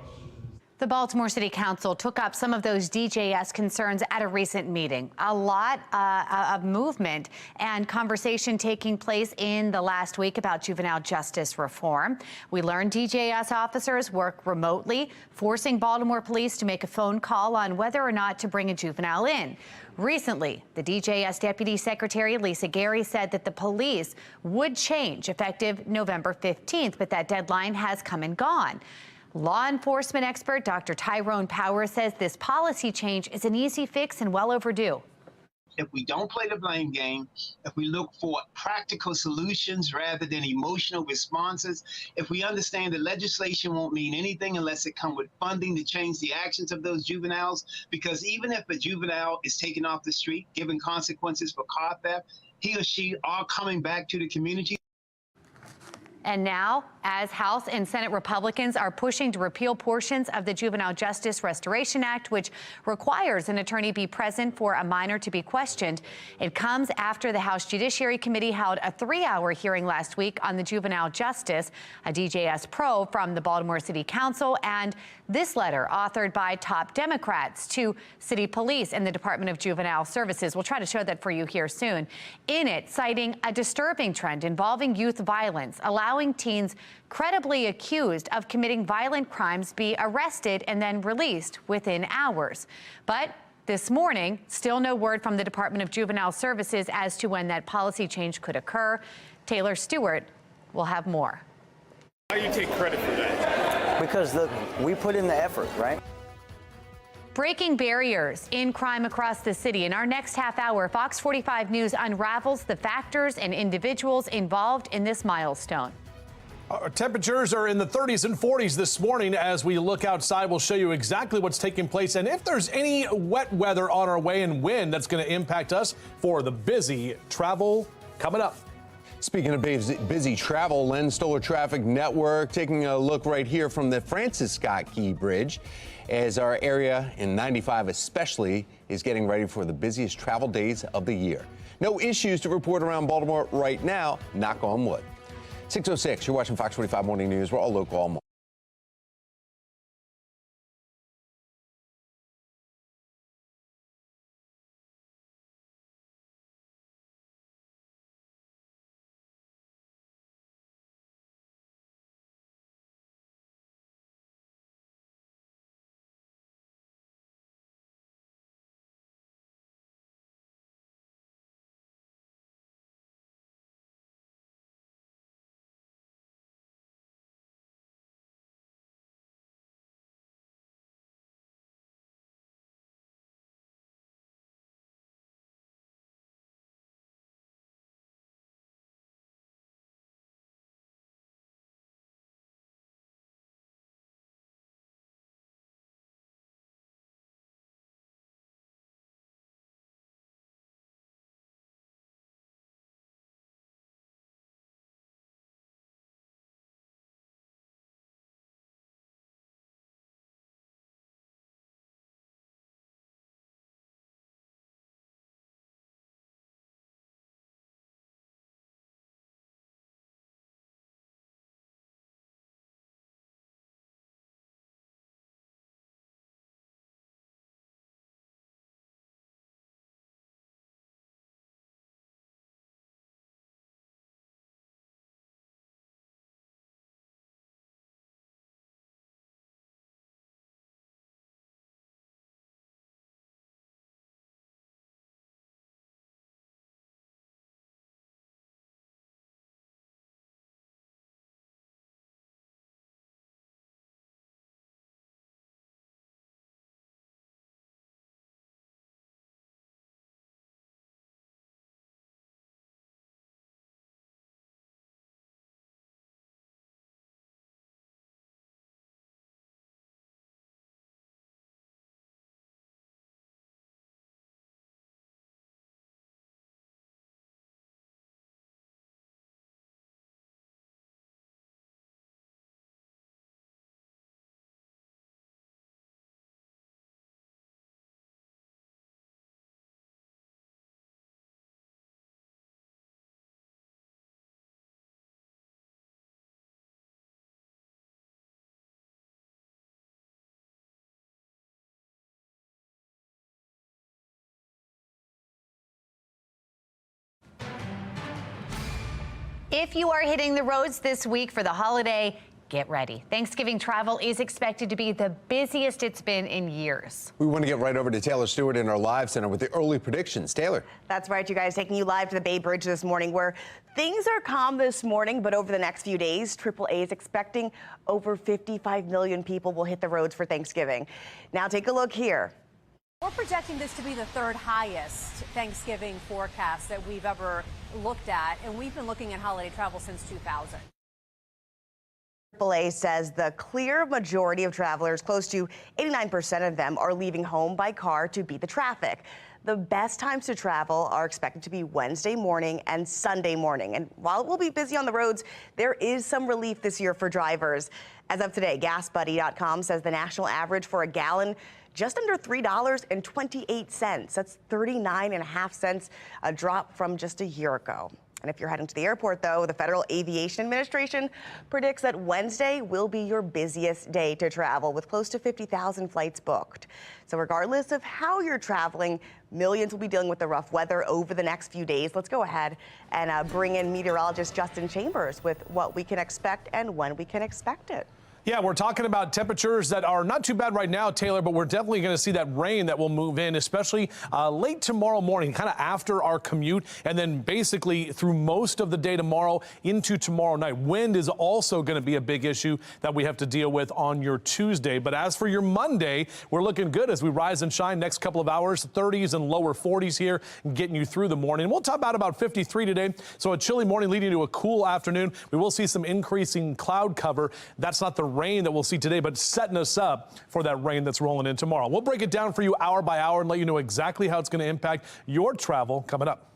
Speaker 1: The Baltimore City Council took up some of those DJS concerns at a recent meeting. A lot of movement and conversation taking place in the last week about juvenile justice reform. We learned DJS officers work remotely, forcing Baltimore police to make a phone call on whether or not to bring a juvenile in. Recently, the DJS Deputy Secretary Lisa Gary said that the police would change effective November 15th, but that deadline has come and gone. Law enforcement expert Dr. Tyrone Powers says this policy change is an easy fix and well overdue.
Speaker 7: If we don't play the blame game, if we look for practical solutions rather than emotional responses, if we understand that legislation won't mean anything unless it comes with funding to change the actions of those juveniles, because even if a juvenile is taken off the street, given consequences for car theft, he or she are coming back to the community.
Speaker 1: And now, as House and Senate Republicans are pushing to repeal portions of the Juvenile Justice Restoration Act, which requires an attorney be present for a minor to be questioned, it comes after the House Judiciary Committee held a 3-hour hearing last week on the juvenile justice, a DJS probe from the Baltimore City Council, and this letter authored by top Democrats to city police and the Department of Juvenile Services. We'll try to show that for you here soon. In it, citing a disturbing trend involving youth violence, allowing teens credibly accused of committing violent crimes be arrested and then released within hours. But this morning, still no word from the Department of Juvenile Services as to when that policy change could occur. Taylor Stewart will have more.
Speaker 16: Why do you take credit for that?
Speaker 20: Because we put in the effort, right?
Speaker 1: Breaking barriers in crime across the city. In our next half hour, Fox 45 News unravels the factors and individuals involved in this milestone.
Speaker 2: Our temperatures are in the 30s and 40s this morning. As we look outside, we'll show you exactly what's taking place and if there's any wet weather on our way and wind that's going to impact us for the busy travel coming up.
Speaker 6: Speaking of busy travel, Len Stoller Traffic Network taking a look right here from the Francis Scott Key Bridge as our area in 95 especially is getting ready for the busiest travel days of the year. No issues to report around Baltimore right now, knock on wood. 6:06, you're watching Fox 45 Morning News. We're all local all morning.
Speaker 1: If you are hitting the roads this week for the holiday, get ready. Thanksgiving travel is expected to be the busiest it's been in years.
Speaker 6: We want to get right over to Taylor Stewart in our live center with the early predictions. Taylor.
Speaker 10: That's right, you guys, taking you live to the Bay Bridge this morning, where things are calm this morning, but over the next few days, AAA is expecting over 55 million people will hit the roads for Thanksgiving. Now take a look here.
Speaker 18: We're projecting this to be the third highest Thanksgiving forecast that we've ever looked at, and we've been looking at holiday travel since 2000.
Speaker 10: AAA says the clear majority of travelers, close to 89% of them, are leaving home by car to beat the traffic. The best times to travel are expected to be Wednesday morning and Sunday morning. And while it will be busy on the roads, there is some relief this year for drivers. As of today, GasBuddy.com says the national average for a gallon just under $3.28. That's 39.5 cents, a drop from just a year ago. And if you're heading to the airport, though, the Federal Aviation Administration predicts that Wednesday will be your busiest day to travel, with close to 50,000 flights booked. So regardless of how you're traveling, millions will be dealing with the rough weather over the next few days. Let's go ahead and bring in meteorologist Justin Chambers with what we can expect and when we can expect it.
Speaker 2: Yeah, we're talking about temperatures that are not too bad right now, Taylor, but we're definitely going to see that rain that will move in, especially late tomorrow morning, kind of after our commute, and then basically through most of the day tomorrow into tomorrow night. Wind is also going to be a big issue that we have to deal with on your Tuesday. But as for your Monday, we're looking good as we rise and shine next couple of hours, 30s and lower 40s here, getting you through the morning. We'll top out about 53 today, so a chilly morning leading to a cool afternoon. We will see some increasing cloud cover. That's not the rain that we'll see today, but setting us up for that rain that's rolling in tomorrow. We'll break it down for you hour by hour and let you know exactly how it's going to impact your travel coming up.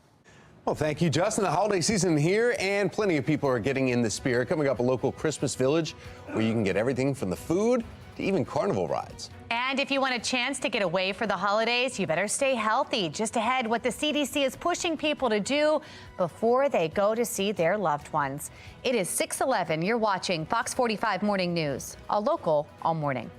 Speaker 6: Well, thank you, Justin. The holiday season here, and plenty of people are getting in the spirit. Coming up, a local Christmas village where you can get everything from the food to even carnival rides.
Speaker 1: And if you want a chance to get away for the holidays, you better stay healthy. Just ahead, what the CDC is pushing people to do before they go to see their loved ones. It is 6:11. You're watching Fox 45 Morning News, a local all morning.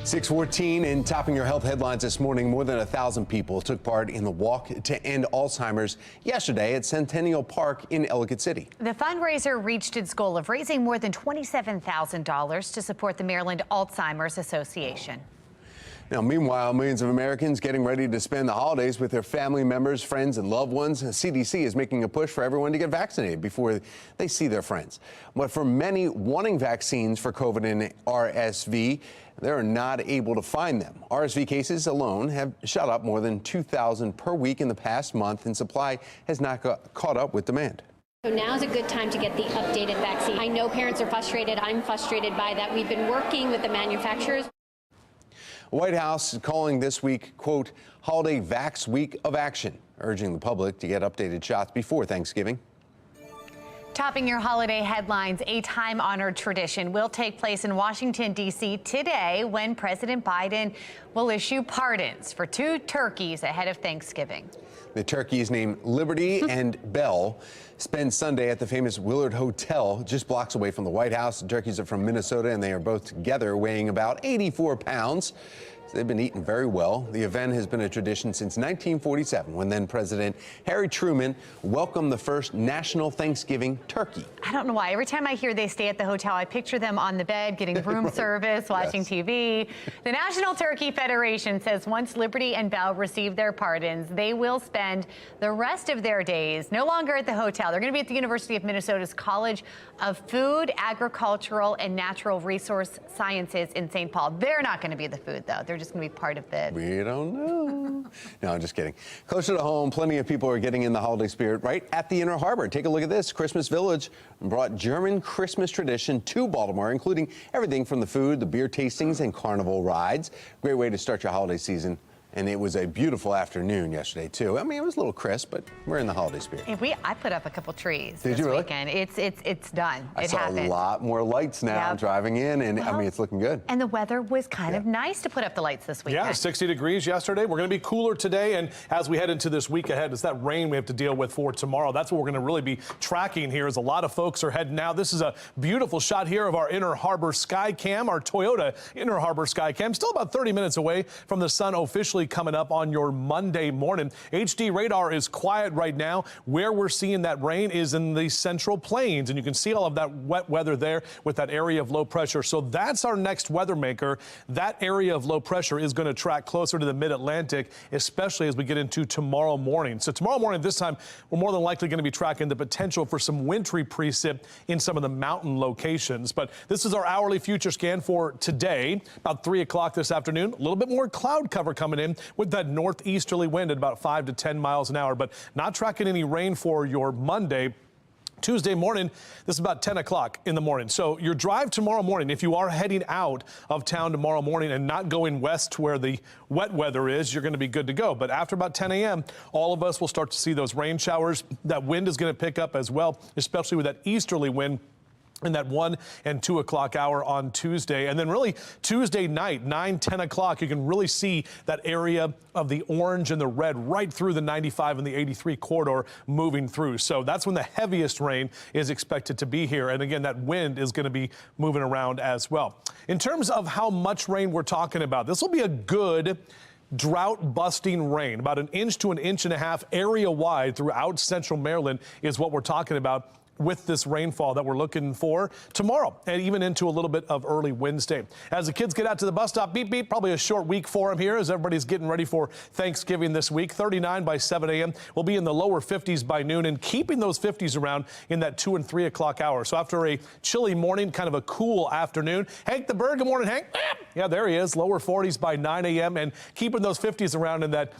Speaker 6: 6:14 and topping your health headlines this morning. More than 1,000 people took part in the walk to end Alzheimer's yesterday at Centennial Park in Ellicott City.
Speaker 1: The fundraiser reached its goal of raising more than $27,000 to support the Maryland Alzheimer's Association.
Speaker 6: Now, meanwhile, millions of Americans getting ready to spend the holidays with their family members, friends, and loved ones. The CDC is making a push for everyone to get vaccinated before they see their friends. But for many wanting vaccines for COVID and RSV, they're not able to find them. RSV cases alone have shot up more than 2,000 per week in the past month, and supply has not caught up with demand.
Speaker 11: So now is a good time to get the updated vaccine. I know parents are frustrated. I'm frustrated by that. We've been working with the manufacturers.
Speaker 6: White House is calling this week, quote, Holiday Vax Week of Action, urging the public to get updated shots before Thanksgiving.
Speaker 1: Topping your holiday headlines, a time-honored tradition will take place in Washington, D.C. today when President Biden will issue pardons for 2 turkeys ahead of Thanksgiving.
Speaker 6: The turkeys named Liberty and Belle spend Sunday at the famous Willard Hotel just blocks away from the White House. The turkeys are from Minnesota, and they are both together weighing about 84 pounds. They've been eaten very well. The event has been a tradition since 1947, when then President Harry Truman welcomed the first national Thanksgiving turkey.
Speaker 1: I don't know why. Every time I hear they stay at the hotel, I picture them on the bed getting room
Speaker 6: Right.
Speaker 1: service, watching TV. The National Turkey Federation says once Liberty and Belle receive their pardons, they will spend the rest of their days no longer at the hotel. They're going to be at the University of Minnesota's College of Food, Agricultural, and Natural Resource Sciences in St. Paul. They're not going to be the food, though. They're just going to be part of the...
Speaker 6: We don't know. No, I'm just kidding. Closer to home, plenty of people are getting in the holiday spirit right at the Inner Harbor. Take a look at this. Christmas Village brought German Christmas tradition to Baltimore, including everything from the food, the beer tastings, and carnival rides. Great way to start your holiday season. And it was a beautiful afternoon yesterday, too. I mean, it was a little crisp, but we're in the holiday spirit.
Speaker 1: I put up a couple trees
Speaker 6: Did
Speaker 1: this
Speaker 6: you really?
Speaker 1: weekend. It's done.
Speaker 6: I
Speaker 1: It
Speaker 6: saw
Speaker 1: happened.
Speaker 6: a lot more lights now
Speaker 1: Yep.
Speaker 6: driving in, and I
Speaker 1: Well,
Speaker 6: mean, it's looking good.
Speaker 1: And the weather was kind of nice to put up the lights this weekend.
Speaker 2: Yeah, 60 degrees yesterday. We're going to be cooler today. And as we head into this week ahead, it's that rain we have to deal with for tomorrow. That's what we're going to really be tracking here, as a lot of folks are heading out. This is a beautiful shot here of our Inner Harbor Sky Cam, our Toyota Inner Harbor Sky Cam. Still about 30 minutes away from the sun officially coming up on your Monday morning. HD radar is quiet right now. Where we're seeing that rain is in the Central Plains, and you can see all of that wet weather there with that area of low pressure. So that's our next weather maker. That area of low pressure is going to track closer to the mid-Atlantic, especially as we get into tomorrow morning. So tomorrow morning, this time, we're more than likely going to be tracking the potential for some wintry precip in some of the mountain locations. But this is our hourly future scan for today, about 3 o'clock this afternoon. A little bit more cloud cover coming in with that northeasterly wind at about 5 to 10 miles an hour, but not tracking any rain for your Monday. Tuesday morning, this is about 10 o'clock in the morning. So your drive tomorrow morning, if you are heading out of town tomorrow morning and not going west to where the wet weather is, you're going to be good to go. But after about 10 a.m., all of us will start to see those rain showers. That wind is going to pick up as well, especially with that easterly wind in that 1 and 2 o'clock hour on Tuesday. And then really Tuesday night, 9, 10 o'clock, you can really see that area of the orange and the red right through the 95 and the 83 corridor moving through. So that's when the heaviest rain is expected to be here. And again, that wind is going to be moving around as well. In terms of how much rain we're talking about, this will be a good drought busting rain. About 1 inch to 1.5 inches area wide throughout central Maryland is what we're talking about with this rainfall that we're looking for tomorrow and even into a little bit of early Wednesday. As the kids get out to the bus stop, beep, beep, probably a short week for them here as everybody's getting ready for Thanksgiving this week. 39 by 7 a.m. We'll be in the lower 50s by noon and keeping those 50s around in that 2 and 3 o'clock hour. So after a chilly morning, kind of a cool afternoon. Hank the Bird, good morning, Hank. Yeah, there he is. Lower 40s by 9 a.m. and keeping those 50s around in that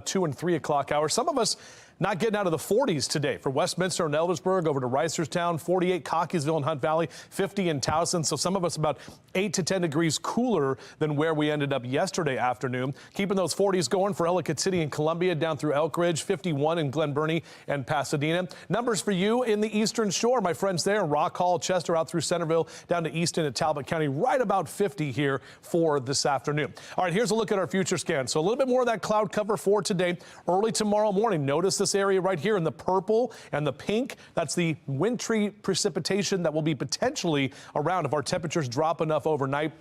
Speaker 2: 2 and 3 o'clock hour. Some of us not getting out of the 40s today for Westminster and Eldersburg, over to Reisterstown, 48 Cockeysville and Hunt Valley, 50 in Towson. So some of us about 8 to 10 degrees cooler than where we ended up yesterday afternoon. Keeping those 40s going for Ellicott City and Columbia, down through Elk Ridge, 51 in Glen Burnie and Pasadena. Numbers for you in the Eastern Shore, my friends there, Rock Hall, Chester, out through Centerville, down to Easton at Talbot County, right about 50 here for this afternoon. All right, here's a look at our future scan. So a little bit more of that cloud cover for today. Early tomorrow morning, notice this area right here in the purple and the pink. That's the wintry precipitation that will be potentially around if our temperatures drop enough overnight.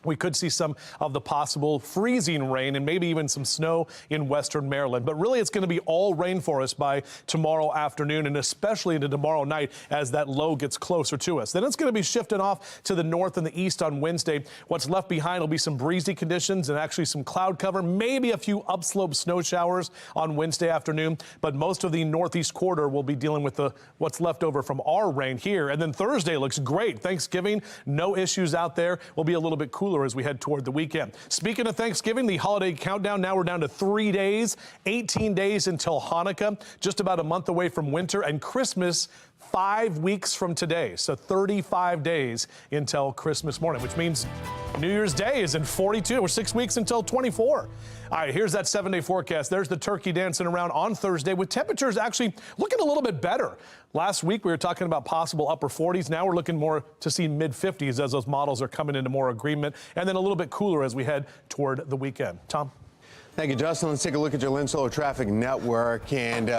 Speaker 2: We could see some of the possible freezing rain and maybe even some snow in western Maryland. But really, it's going to be all rain for us by tomorrow afternoon and especially into tomorrow night as that low gets closer to us. Then it's going to be shifting off to the north and the east on Wednesday. What's left behind will be some breezy conditions and actually some cloud cover, maybe a few upslope snow showers on Wednesday afternoon. But most of the northeast quarter will be dealing with what's left over from our rain here. And then Thursday looks great. Thanksgiving, no issues out there. We'll be a little bit cooler as we head toward the weekend. Speaking of Thanksgiving, the holiday countdown, now we're down to 3 days, 18 days until Hanukkah, just about a month away from winter, and Christmas 5 weeks from today. So 35 days until Christmas morning, which means New Year's Day is in 42 or 6 weeks until 24. All right, here's that 7-day forecast. There's the turkey dancing around on Thursday with temperatures actually looking a little bit better. Last week, we were talking about possible upper 40s. Now we're looking more to see mid 50s as those models are coming into more agreement, and then a little bit cooler as we head toward the weekend. Tom?
Speaker 6: Thank you, Justin. Let's take a look at your Lynn Solar Traffic Network. And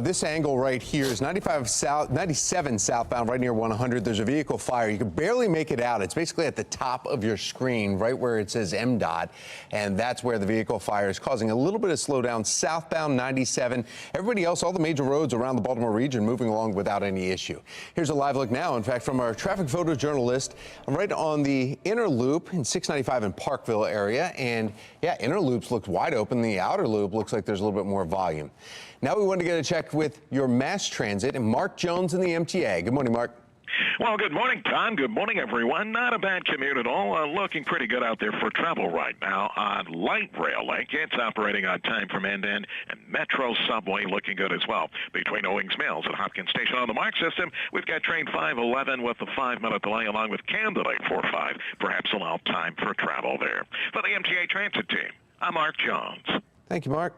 Speaker 6: this angle right here is 97 southbound, right near 100. There's a vehicle fire. You can barely make it out. It's basically at the top of your screen, right where it says MDOT. And that's where the vehicle fire is causing a little bit of slowdown southbound 97. Everybody else, all the major roads around the Baltimore region moving along without any issue. Here's a live look now, in fact, from our traffic photojournalist right on the inner loop in 695 in Parkville area. And yeah, inner loops look wide open. The outer loop looks like there's a little bit more volume. Now we want to get a check with your mass transit and Mark Jones in the MTA. Good morning, Mark.
Speaker 8: Well, good morning, Tom. Good morning, everyone. Not a bad commute at all. Looking pretty good out there for travel right now on light rail link. It's operating on time from end to end, and Metro Subway looking good as well. Between Owings Mills and Hopkins Station on the MARC system, we've got train 511 with a 5-minute delay along with candidate 45. Perhaps allow time for travel there. For the MTA Transit team, I'm Mark Jones.
Speaker 6: Thank you, Mark.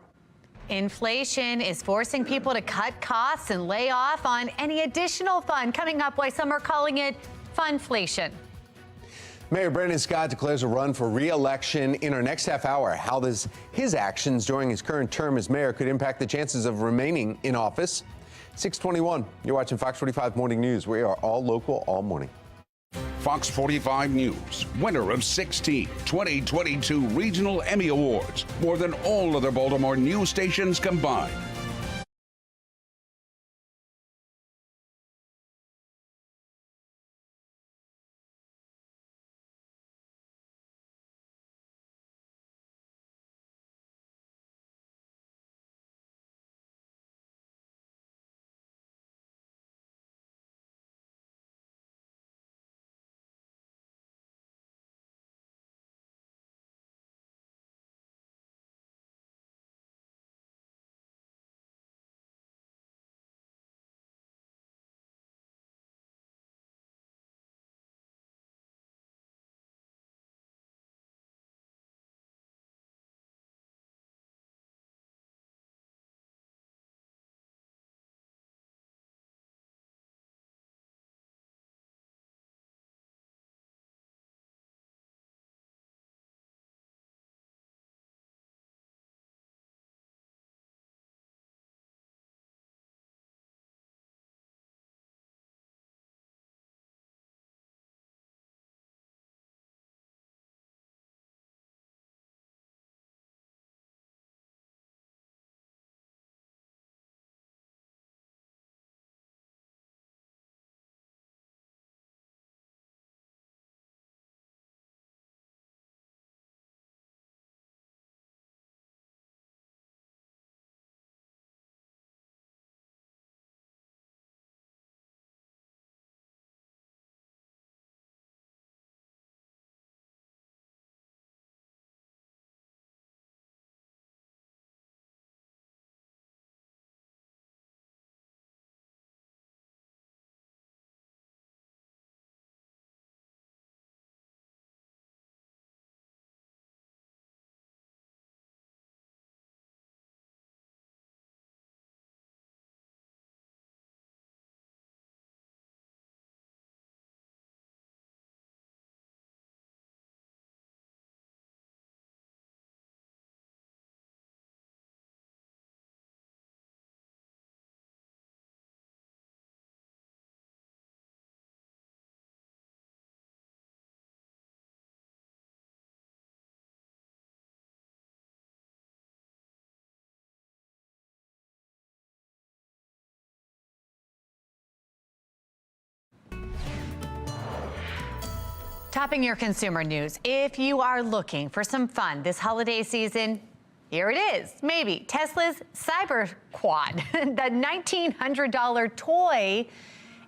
Speaker 1: Inflation is forcing people to cut costs and lay off on any additional fun. Coming up, why some are calling it funflation.
Speaker 6: Mayor Brandon Scott declares a run for re-election in our next half hour. How does his actions during his current term as mayor could impact the chances of remaining in office? 6:21. You're watching Fox 45 Morning News. We are all local all morning.
Speaker 3: Fox 45 News, winner of 16 2022 Regional Emmy Awards, more than all other Baltimore news stations combined.
Speaker 1: Topping your consumer news, if you are looking for some fun this holiday season, here it is. Maybe Tesla's Cyber Quad, the $1,900 toy,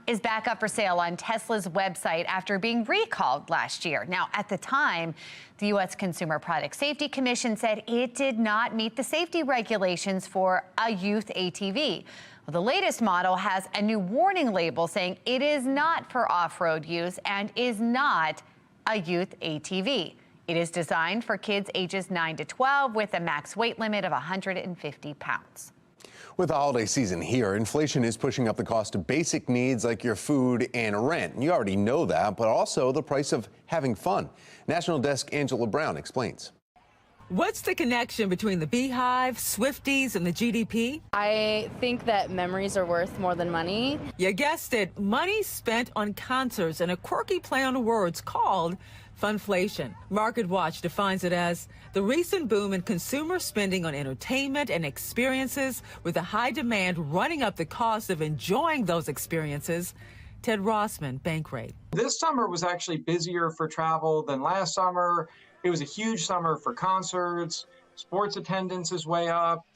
Speaker 1: is back up for sale on Tesla's website after being recalled last year. Now, at the time, the U.S. Consumer Product Safety Commission said it did not meet the safety regulations for a youth ATV. Well, the latest model has a new warning label saying it is not for off-road use and is not a youth ATV. It is designed for kids ages 9 to 12 with a max weight limit of 150 pounds.
Speaker 6: With the holiday season here, inflation is pushing up the cost of basic needs like your food and rent. You already know that, but also the price of having fun. National Desk Angela Brown explains.
Speaker 9: What's the connection between the Beehive, Swifties, and the GDP?
Speaker 12: I think that memories are worth more than money.
Speaker 9: You guessed it, money spent on concerts and a quirky play on words called funflation. MarketWatch defines it as the recent boom in consumer spending on entertainment and experiences, with a high demand running up the cost of enjoying those experiences. Ted Rossman, Bankrate.
Speaker 19: This summer was actually busier for travel than last summer. It was a huge summer for concerts. Sports attendance is way up.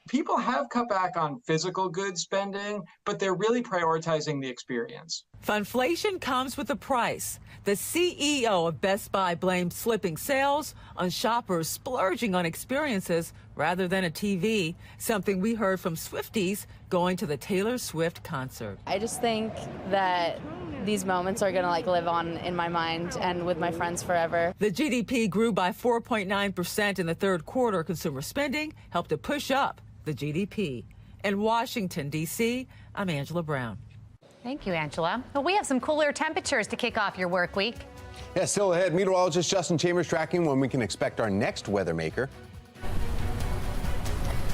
Speaker 19: People have cut back on physical goods spending, but they're really prioritizing the experience.
Speaker 9: Funflation comes with a price. The CEO of Best Buy blames slipping sales on shoppers splurging on experiences rather than a TV, something we heard from Swifties going to the Taylor Swift concert.
Speaker 12: I just think that these moments are going to live on in my mind and with my friends forever.
Speaker 9: The GDP grew by 4.9% in the third quarter. Consumer spending helped to push up the GDP. In Washington, D.C., I'm Angela Brown.
Speaker 1: Thank you, Angela. Well, we have some cooler temperatures to kick off your work week.
Speaker 6: Yeah, still ahead. Meteorologist Justin Chambers tracking when we can expect our next weather maker.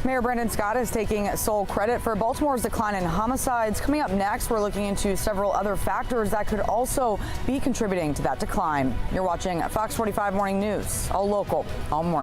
Speaker 22: Mayor Brandon Scott is taking sole credit for Baltimore's decline in homicides. Coming up next, we're looking into several other factors that could also be contributing to that decline. You're watching Fox 45 Morning News, all local, all morning.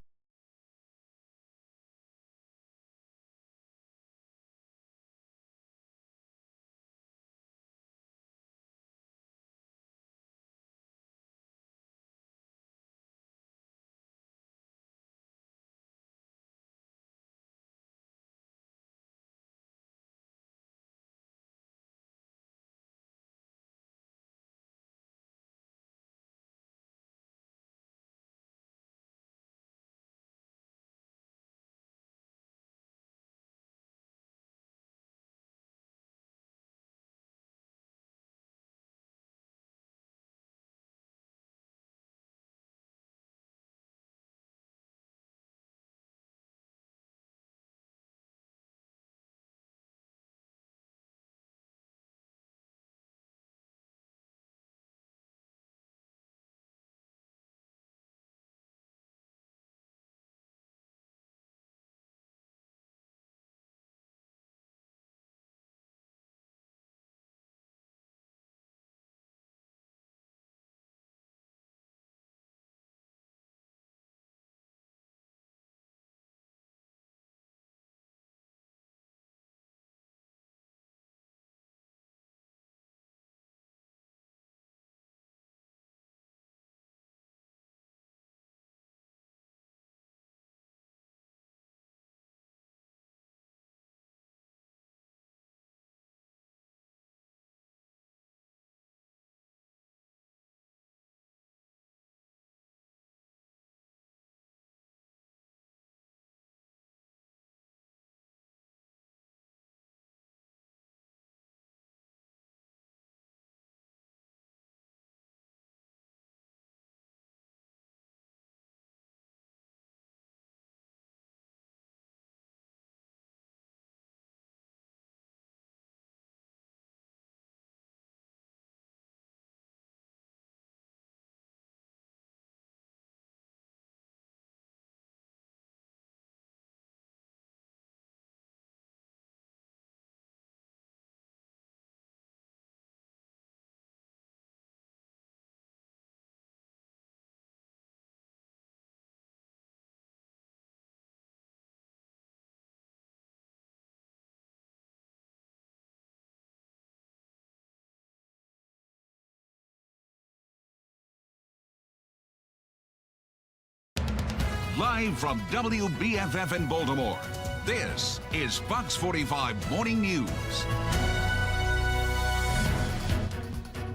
Speaker 3: Live from WBFF in Baltimore, this is Fox 45 Morning News.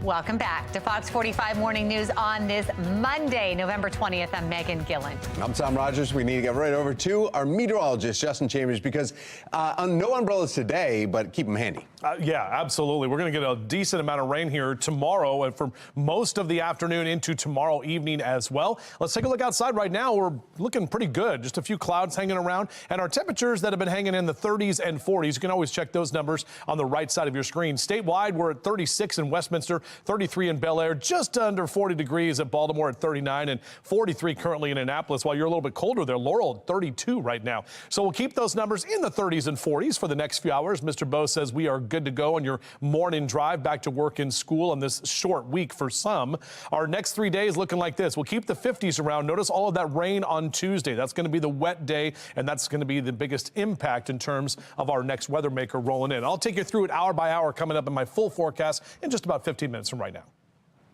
Speaker 1: Welcome back to Fox 45 Morning News on this Monday, November 20th. I'm Megan Gillen.
Speaker 6: I'm Tom Rogers. We need to get right over to our meteorologist, Justin Chambers, because no umbrellas today, but keep them handy.
Speaker 2: Yeah, absolutely. We're going to get a decent amount of rain here tomorrow and for most of the afternoon into tomorrow evening as well. Let's take a look outside right now. We're looking pretty good. Just a few clouds hanging around, and our temperatures that have been hanging in the 30s and 40s. You can always check those numbers on the right side of your screen. Statewide, we're at 36 in Westminster, 33 in Bel Air, just under 40 degrees at Baltimore at 39 and 43 currently in Annapolis, while you're a little bit colder there. Laurel at 32 right now. So we'll keep those numbers in the 30s and 40s for the next few hours. Mr. Bo says we are good to go on your morning drive back to work and school on this short week for some. Our next 3 days looking like this. We'll keep the 50s around. Notice all of that rain on Tuesday. That's going to be the wet day, and that's going to be the biggest impact in terms of our next weather maker rolling in. I'll take you through it hour by hour coming up in my full forecast in just about 15 minutes from right now.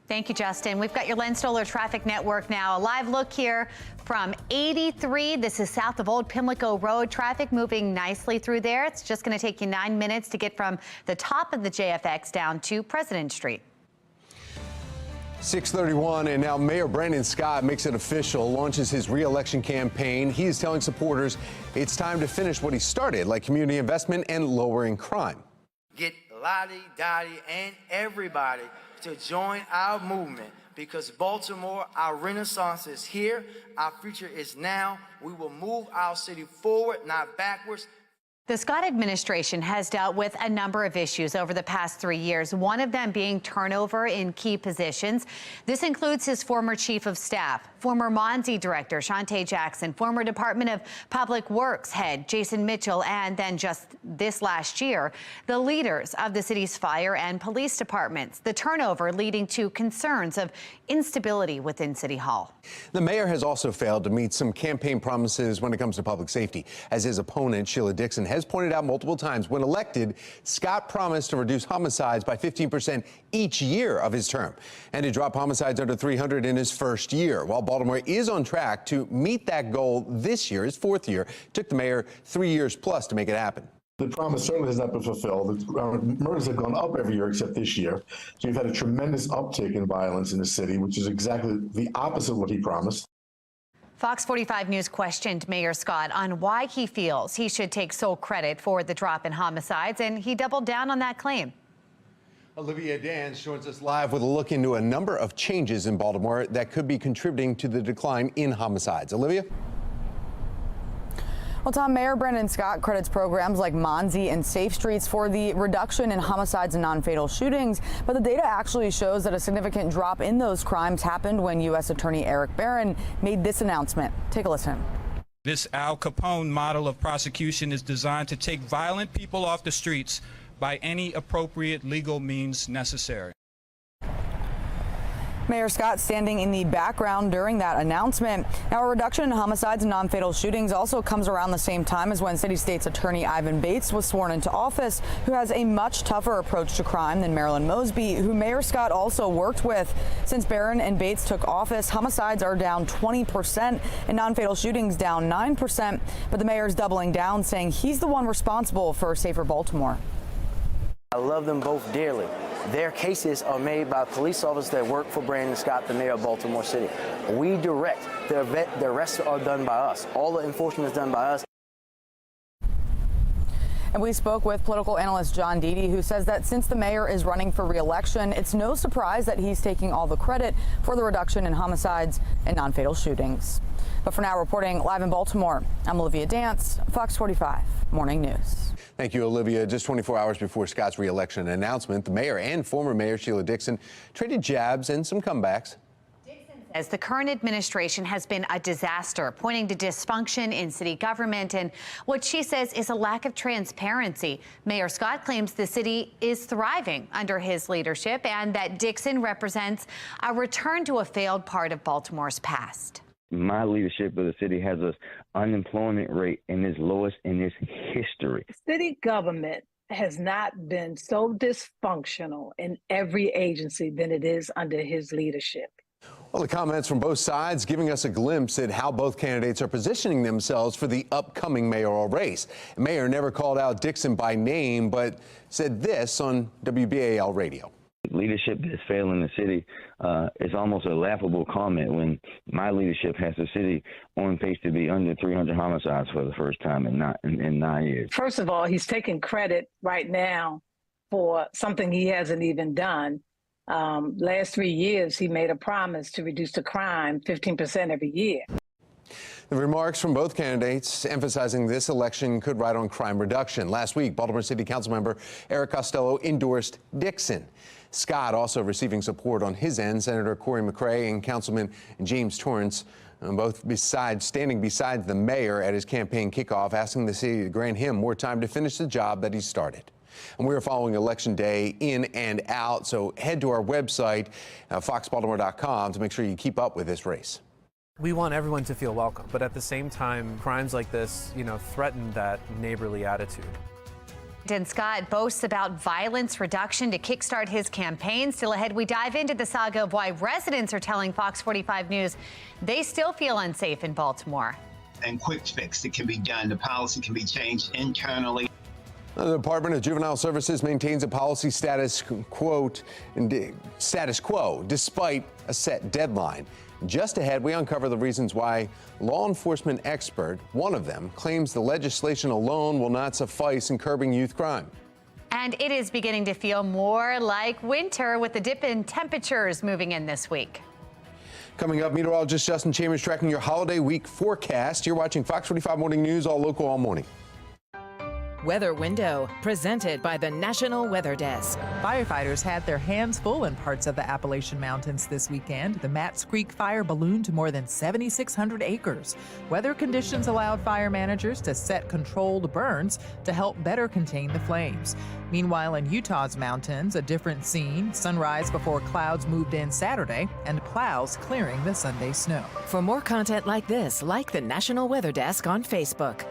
Speaker 1: Thank you, Justin. We've got your Len Stoller traffic network now. A live look here from 83. This is south of Old Pimlico Road. Traffic moving nicely through there. It's just going to take you 9 minutes to get from the top of the JFX down to President Street.
Speaker 6: 6:31, and now Mayor Brandon Scott makes it official, launches his re-election campaign. He is telling supporters it's time to finish what he started, like community investment and lowering crime.
Speaker 20: Get Lottie, Dottie, and everybody to join our movement, because Baltimore, our renaissance is here. Our future is now. We will move our city forward, not backwards.
Speaker 1: The Scott administration has dealt with a number of issues over the past 3 years, one of them being turnover in key positions. This includes his former chief of staff, former Monzi director Shantae Jackson, former Department of Public Works head Jason Mitchell, and then just this last year, the leaders of the city's fire and police departments. The turnover leading to concerns of instability within City Hall.
Speaker 6: The mayor has also failed to meet some campaign promises when it comes to public safety, as his opponent, Sheila Dixon, has pointed out multiple times. When elected, Scott promised to reduce homicides by 15% each year of his term and to drop homicides under 300 in his first year. While Baltimore is on track to meet that goal this year, his fourth year, it took the mayor 3 years plus to make it happen.
Speaker 4: The promise certainly has not been fulfilled. Murders have gone up every year except this year. So you've had a tremendous uptick in violence in the city, which is exactly the opposite of what he promised.
Speaker 1: Fox 45 News questioned Mayor Scott on why he feels he should take sole credit for the drop in homicides, and he doubled down on that claim.
Speaker 6: Olivia Dance joins us live with a look into a number of changes in Baltimore that could be contributing to the decline in homicides. Olivia?
Speaker 22: Well, Tom, Mayor Brandon Scott credits programs like Monzi and Safe Streets for the reduction in homicides and non-fatal shootings, but the data actually shows that a significant drop in those crimes happened when U.S. Attorney Eric Barron made this announcement. Take a listen.
Speaker 13: This Al Capone model of prosecution is designed to take violent people off the streets by any appropriate legal means necessary.
Speaker 22: Mayor Scott standing in the background during that announcement. Now, a reduction in homicides and non-fatal shootings also comes around the same time as when City State's Attorney Ivan Bates was sworn into office, who has a much tougher approach to crime than Marilyn Mosby, who Mayor Scott also worked with. Since Barron and Bates took office, homicides are down 20% and non-fatal shootings down 9%. But the mayor's doubling down, saying he's the one responsible for a safer Baltimore.
Speaker 20: I love them both dearly. Their cases are made by police officers that work for Brandon Scott, the mayor of Baltimore City. We direct. The rest are done by us. All the enforcement is done by us.
Speaker 22: And we spoke with political analyst John Deedy, who says that since the mayor is running for re-election, it's no surprise that he's taking all the credit for the reduction in homicides and non-fatal shootings. But for now, reporting live in Baltimore, I'm Olivia Dance, Fox 45 Morning News.
Speaker 6: Thank you, Olivia. Just 24 hours before Scott's re-election announcement, the mayor and former mayor Sheila Dixon traded jabs and some comebacks.
Speaker 1: As the current administration has been a disaster, pointing to dysfunction in city government and what she says is a lack of transparency. Mayor Scott claims the city is thriving under his leadership and that Dixon represents a return to a failed part of Baltimore's past.
Speaker 21: My leadership of the city has an unemployment rate in its lowest in its history.
Speaker 23: City government has not been so dysfunctional in every agency than it is under his leadership.
Speaker 6: Well, the comments from both sides giving us a glimpse at how both candidates are positioning themselves for the upcoming mayoral race. Mayor never called out Dixon by name, but said this on WBAL radio.
Speaker 21: Leadership that's failing the city is almost a laughable comment when my leadership has the city on pace to be under 300 homicides for the first time in 9 years.
Speaker 23: First of all, he's taking credit right now for something he hasn't even done. Last 3 years, he made a promise to reduce the crime 15% every year.
Speaker 6: The remarks from both candidates emphasizing this election could ride on crime reduction. Last week, Baltimore City Council member Eric Costello endorsed Dixon. Scott also receiving support on his end. Senator Corey McCray and Councilman James Torrance, both standing beside the mayor at his campaign kickoff, asking the city to grant him more time to finish the job that he started. And we are following Election Day in and out, so head to our website, foxbaltimore.com, to make sure you keep up with this race.
Speaker 5: We want everyone to feel welcome, but at the same time, crimes like this, threaten that neighborly attitude.
Speaker 1: And Scott boasts about violence reduction to kickstart his campaign. Still ahead, we dive into the saga of why residents are telling Fox 45 News they still feel unsafe in Baltimore.
Speaker 7: And quick fix, it can be done. The policy can be changed internally.
Speaker 6: The Department of Juvenile Services maintains a policy status quo despite a set deadline. Just ahead, we uncover the reasons why law enforcement expert, one of them, claims the legislation alone will not suffice in curbing youth crime.
Speaker 1: And it is beginning to feel more like winter with the dip in temperatures moving in this week.
Speaker 6: Coming up, meteorologist Justin Chambers tracking your holiday week forecast. You're watching Fox 45 Morning News, all local, all morning.
Speaker 14: Weather Window, presented by the National Weather Desk.
Speaker 15: Firefighters had their hands full in parts of the Appalachian Mountains this weekend. The Matts Creek fire ballooned to more than 7,600 acres. Weather conditions allowed fire managers to set controlled burns to help better contain the flames. Meanwhile, in Utah's mountains, a different scene. Sunrise before clouds moved in Saturday and plows clearing the Sunday snow.
Speaker 14: For more content like this, like the National Weather Desk on Facebook.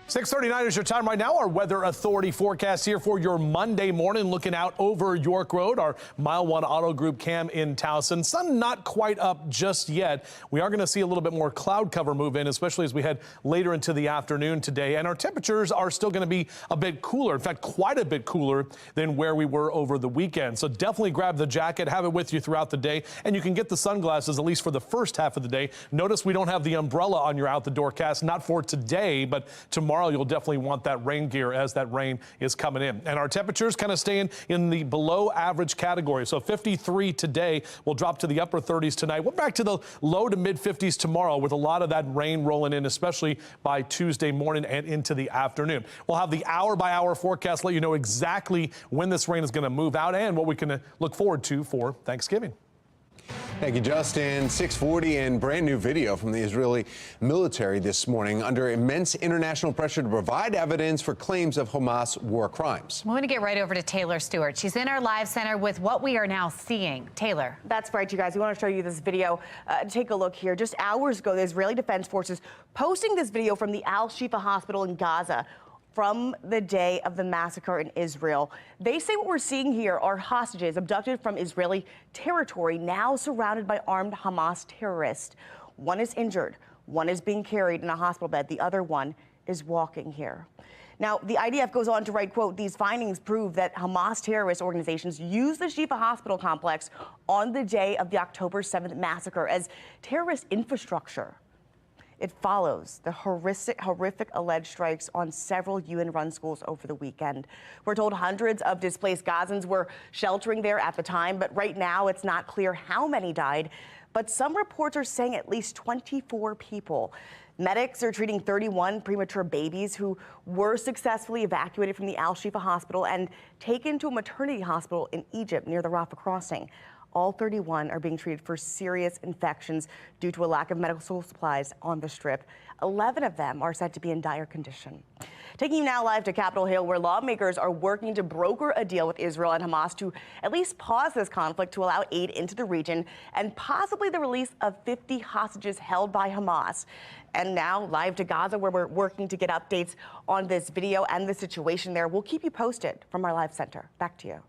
Speaker 2: 6:39 is your time right now. Our weather authority forecast here for your Monday morning, looking out over York Road, our Mile 1 Auto Group cam in Towson. Sun not quite up just yet. We are going to see a little bit more cloud cover move in, especially as we head later into the afternoon today. And our temperatures are still going to be a bit cooler. In fact, quite a bit cooler than where we were over the weekend. So definitely grab the jacket, have it with you throughout the day, and you can get the sunglasses at least for the first half of the day. Notice we don't have the umbrella on your out the door cast, not for today, but tomorrow you'll definitely want that rain gear as that rain is coming in. And our temperatures kind of staying in the below average category. So 53 today, will drop to the upper 30s tonight. We're back to the low to mid 50s tomorrow with a lot of that rain rolling in, especially by Tuesday morning and into the afternoon. We'll have the hour by hour forecast, let you know exactly when this rain is going to move out and what we can look forward to for Thanksgiving.
Speaker 6: Thank you, Justin. 6:40 and brand new video from the Israeli military this morning under immense international pressure to provide evidence for claims of Hamas war crimes.
Speaker 1: We want to get right over to Taylor Stewart. She's in our live center with what we are now seeing. Taylor.
Speaker 10: That's right, you guys. We want to show you this video. Take a look here. Just hours ago, the Israeli Defense Forces posting this video from the Al-Shifa hospital in Gaza from the day of the massacre in Israel. They say what we're seeing here are hostages abducted from Israeli territory, now surrounded by armed Hamas terrorists. One is injured, one is being carried in a hospital bed, the other one is walking here. Now, the IDF goes on to write, quote, these findings prove that Hamas terrorist organizations used the Shifa hospital complex on the day of the October 7th massacre as terrorist infrastructure. It follows the horrific alleged strikes on several UN-run schools over the weekend. We're told hundreds of displaced Gazans were sheltering there at the time, but right now it's not clear how many died. But some reports are saying at least 24 people. Medics are treating 31 premature babies who were successfully evacuated from the Al-Shifa hospital and taken to a maternity hospital in Egypt near the Rafah crossing. All 31 are being treated for serious infections due to a lack of medical supplies on the Strip. 11 of them are said to be in dire condition. Taking you now live to Capitol Hill, where lawmakers are working to broker a deal with Israel and Hamas to at least pause this conflict to allow aid into the region and possibly the release of 50 hostages held by Hamas. And now live to Gaza, where we're working to get updates on this video and the situation there. We'll keep you posted from our live center. Back to you.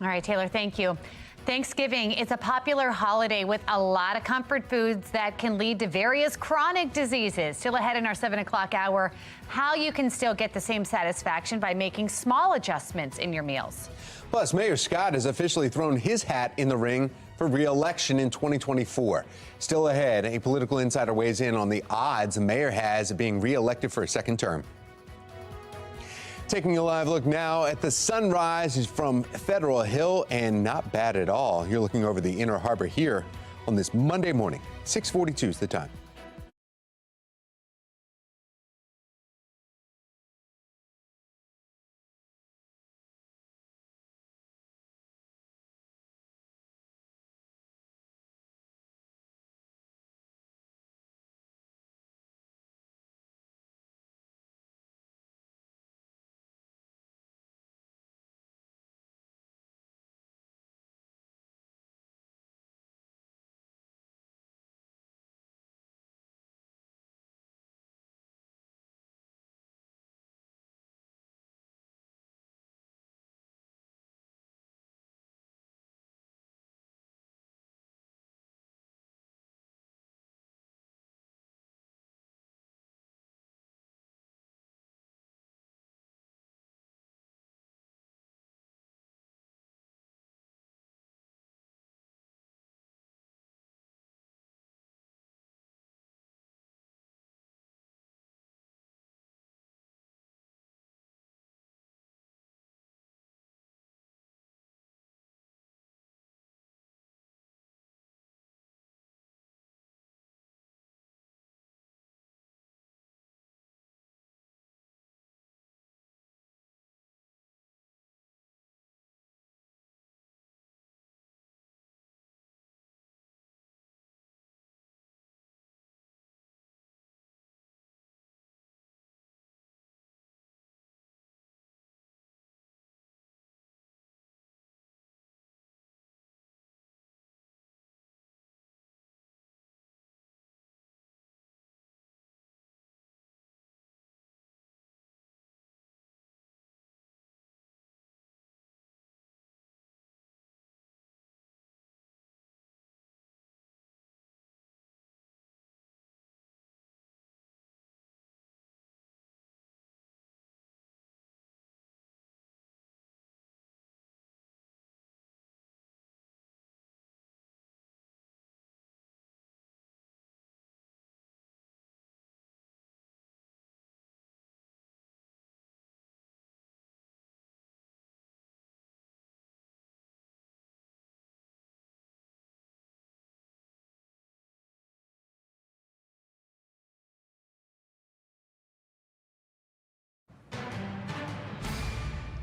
Speaker 1: All right, Taylor, thank you. Thanksgiving is a popular holiday with a lot of comfort foods that can lead to various chronic diseases. Still ahead in our 7 o'clock hour, how you can still get the same satisfaction by making small adjustments in your meals.
Speaker 6: Plus, Mayor Scott has officially thrown his hat in the ring for re-election in 2024. Still ahead, a political insider weighs in on the odds the mayor has of being re-elected for a second term. Taking a live look now at the sunrise from Federal Hill, and not bad at all. You're looking over the Inner Harbor here on this Monday morning. 6:42 is the time.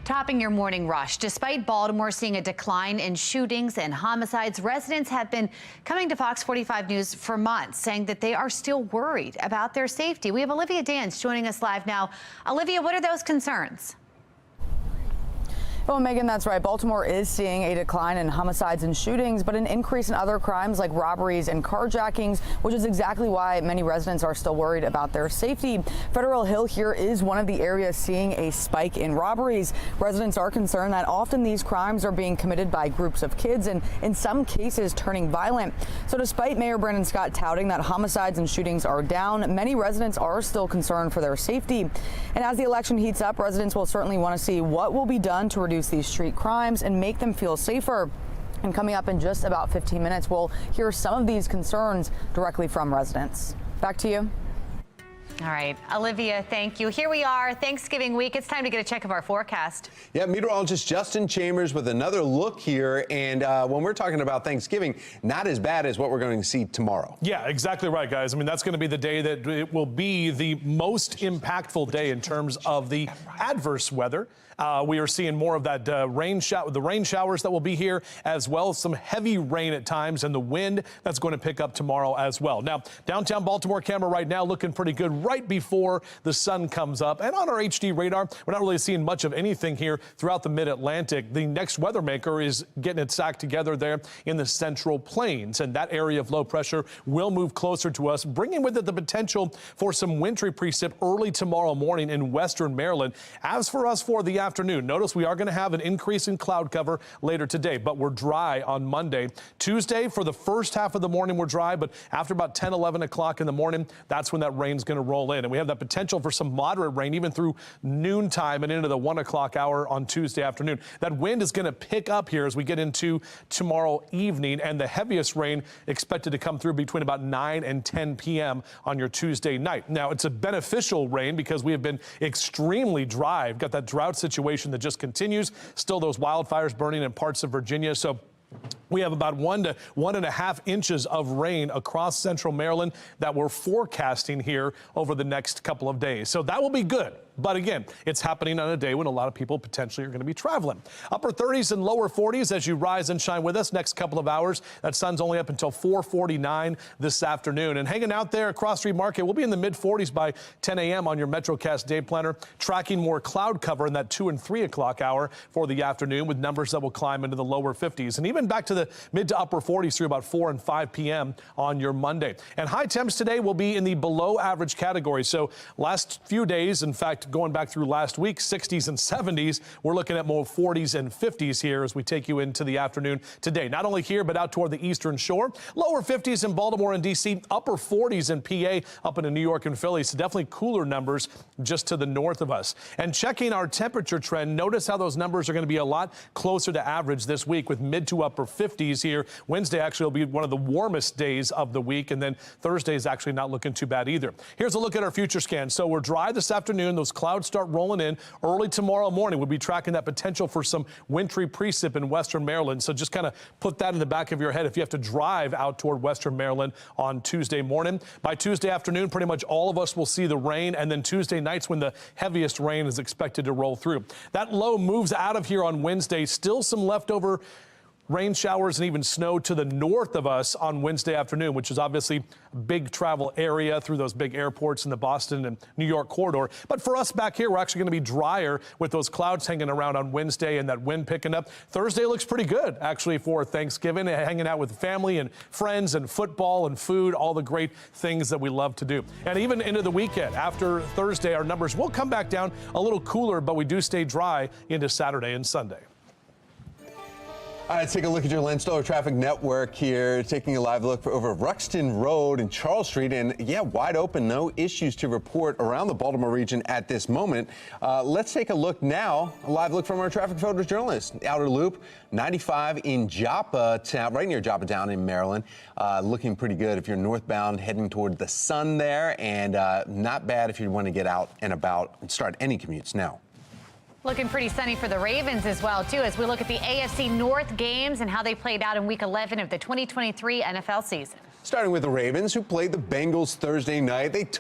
Speaker 1: Topping your morning rush, despite Baltimore seeing a decline in shootings and homicides, residents have been coming to Fox 45 News for months, saying that they are still worried about their safety. We have Olivia Dance joining us live now. Olivia, what are those concerns?
Speaker 22: Well, Megan, that's right. Baltimore is seeing a decline in homicides and shootings, but an increase in other crimes like robberies and carjackings, which is exactly why many residents are still worried about their safety. Federal Hill here is one of the areas seeing a spike in robberies. Residents are concerned that often these crimes are being committed by groups of kids and in some cases turning violent. So despite Mayor Brandon Scott touting that homicides and shootings are down, many residents are still concerned for their safety. And as the election heats up, residents will certainly want to see what will be done to reduce these street crimes and make them feel safer. And coming up in just about 15 minutes, we'll hear some of these concerns directly from residents. Back to you.
Speaker 1: All right, Olivia, thank you. Here we are, Thanksgiving week. It's time to get a check of our forecast.
Speaker 6: Yeah, meteorologist Justin Chambers with another look here. And when we're talking about Thanksgiving, not as bad as what we're going to see tomorrow.
Speaker 2: Yeah, exactly right, guys. I mean, that's going to be the day that it will be the most impactful day in terms of the adverse weather. We are seeing more of that the rain showers that will be here, as well as some heavy rain at times, and the wind that's going to pick up tomorrow as well. Now, downtown Baltimore camera right now looking pretty good right before the sun comes up. And on our HD radar, we're not really seeing much of anything here throughout the mid-Atlantic. The next weather maker is getting its act together there in the Central Plains, and that area of low pressure will move closer to us, bringing with it the potential for some wintry precip early tomorrow morning in western Maryland. As for us for the afternoon, notice we are going to have an increase in cloud cover later today, but we're dry on Monday. Tuesday, for the first half of the morning, we're dry, but after about 10, 11 o'clock in the morning, that's when that rain's going to roll in. And we have that potential for some moderate rain even through noontime and into the 1 o'clock hour on Tuesday afternoon. That wind is going to pick up here as we get into tomorrow evening, and the heaviest rain expected to come through between about 9 and 10 p.m. on your Tuesday night. Now, it's a beneficial rain because we have been extremely dry. We've got that drought situation that just continues. Still those wildfires burning in parts of Virginia. So we have about 1 to 1.5 inches of rain across central Maryland that we're forecasting here over the next couple of days. So that will be good. But again, it's happening on a day when a lot of people potentially are going to be traveling. Upper 30s and lower 40s as you rise and shine with us next couple of hours. That sun's only up until 4:49 this afternoon. And hanging out there at Cross Street Market, we'll be in the mid 40s by 10 a.m. on your MetroCast day planner, tracking more cloud cover in that 2 and 3 o'clock hour for the afternoon with numbers that will climb into the lower 50s and even back to the mid to upper 40s through about 4 and 5 p.m. on your Monday. And high temps today will be in the below average category. So last few days, in fact, going back through last week, 60s and 70s, we're looking at more 40s and 50s here as we take you into the afternoon today. Not only here, but out toward the eastern shore. Lower 50s in Baltimore and D.C., upper 40s in PA, up into New York and Philly. So definitely cooler numbers just to the north of us. And checking our temperature trend, notice how those numbers are going to be a lot closer to average this week with mid to upper 50s here. Wednesday actually will be one of the warmest days of the week, and then Thursday is actually not looking too bad either. Here's a look at our future scan. So we're dry this afternoon. Those clouds start rolling in early tomorrow morning. We'll be tracking that potential for some wintry precip in western Maryland. So just kind of put that in the back of your head if you have to drive out toward western Maryland on Tuesday morning. By Tuesday afternoon, pretty much all of us will see the rain, and then Tuesday night's when the heaviest rain is expected to roll through. That low moves out of here on Wednesday. Still some leftover rain showers and even snow to the north of us on Wednesday afternoon, which is obviously a big travel area through those big airports in the Boston and New York corridor. But for us back here, we're actually going to be drier with those clouds hanging around on Wednesday and that wind picking up. Thursday looks pretty good, actually, for Thanksgiving, hanging out with family and friends and football and food, all the great things that we love to do. And even into the weekend, after Thursday, our numbers will come back down a little cooler, but we do stay dry into Saturday and Sunday.
Speaker 6: All right, let's take a look at your Lens-Stoller traffic network here, taking a live look over Ruxton Road and Charles Street, and yeah, wide open, no issues to report around the Baltimore region at this moment. Let's take a look now, a live look from our traffic photos journalist. Outer Loop, 95 in Joppa Town, right near Joppa Town in Maryland, looking pretty good if you're northbound heading toward the sun there, and not bad if you want to get out and about and start any commutes now.
Speaker 1: Looking pretty sunny for the Ravens as well, too, as we look at the AFC North games and how they played out in Week 11 of the 2023 NFL season.
Speaker 6: Starting with the Ravens, who played the Bengals Thursday night. They beat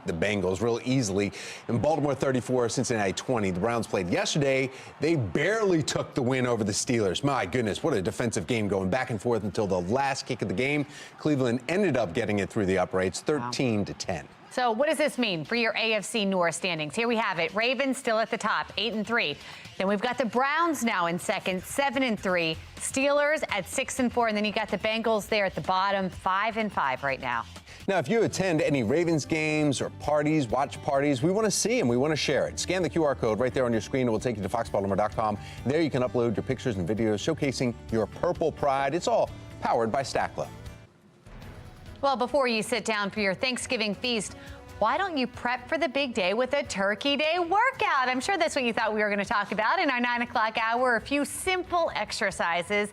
Speaker 6: the Bengals real easily. In Baltimore 34, Cincinnati 20. The Browns played yesterday. They barely took the win over the Steelers. My goodness, what a defensive game going back and forth until the last kick of the game. Cleveland ended up getting it through the uprights, 13-10.
Speaker 1: So what does this mean for your AFC North standings? Here we have it. Ravens still at the top, 8-3. Then we've got the Browns now in second, 7-3. Steelers at 6-4. And then you got the Bengals there at the bottom, 5-5 right now.
Speaker 6: Now, if you attend any Ravens games or parties, watch parties, we want to see them. We want to share it. Scan the QR code right there on your screen. It will take you to foxbaltimore.com. There you can upload your pictures and videos showcasing your purple pride. It's all powered by Stackla.
Speaker 1: Well, before you sit down for your Thanksgiving feast, why don't you prep for the big day with a Turkey Day workout? I'm sure that's what you thought we were going to talk about in our 9 o'clock hour. A few simple exercises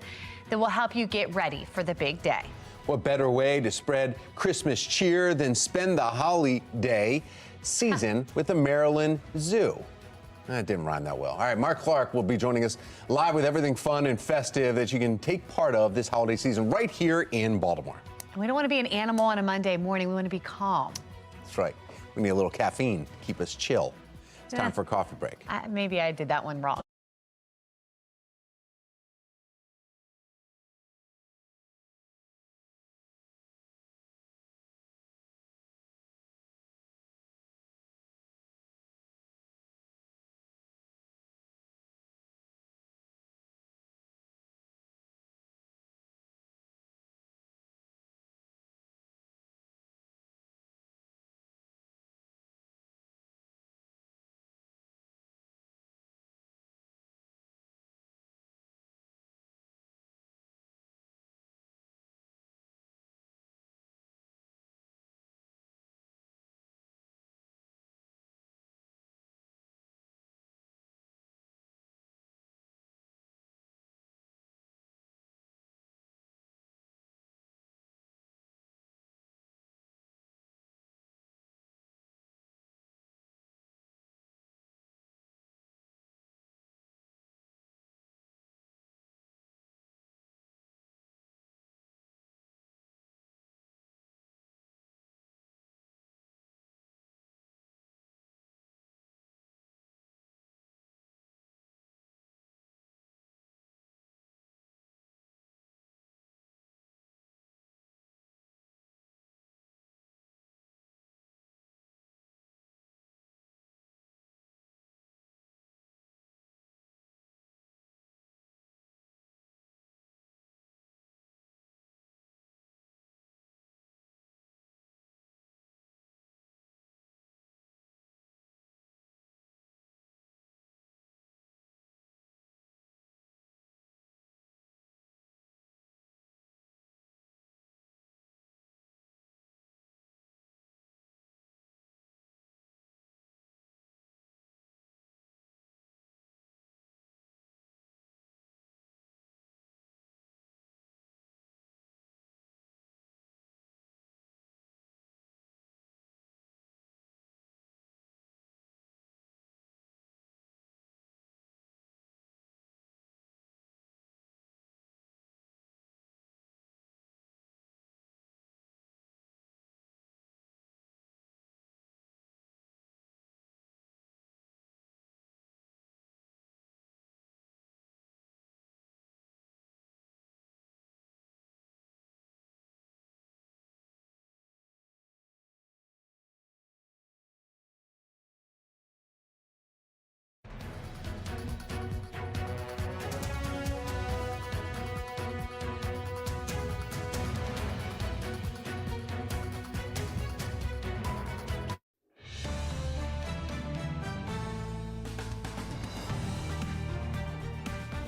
Speaker 1: that will help you get ready for the big day.
Speaker 6: What better way to spread Christmas cheer than spend the holiday season with the Maryland Zoo? That didn't rhyme that well. All right, Mark Clark will be joining us live with everything fun and festive that you can take part of this holiday season right here in Baltimore.
Speaker 1: And we don't want to be an animal on a Monday morning. We want to be calm.
Speaker 6: That's right. We need a little caffeine to keep us chill. It's time for a coffee break.
Speaker 1: Maybe I did that one wrong.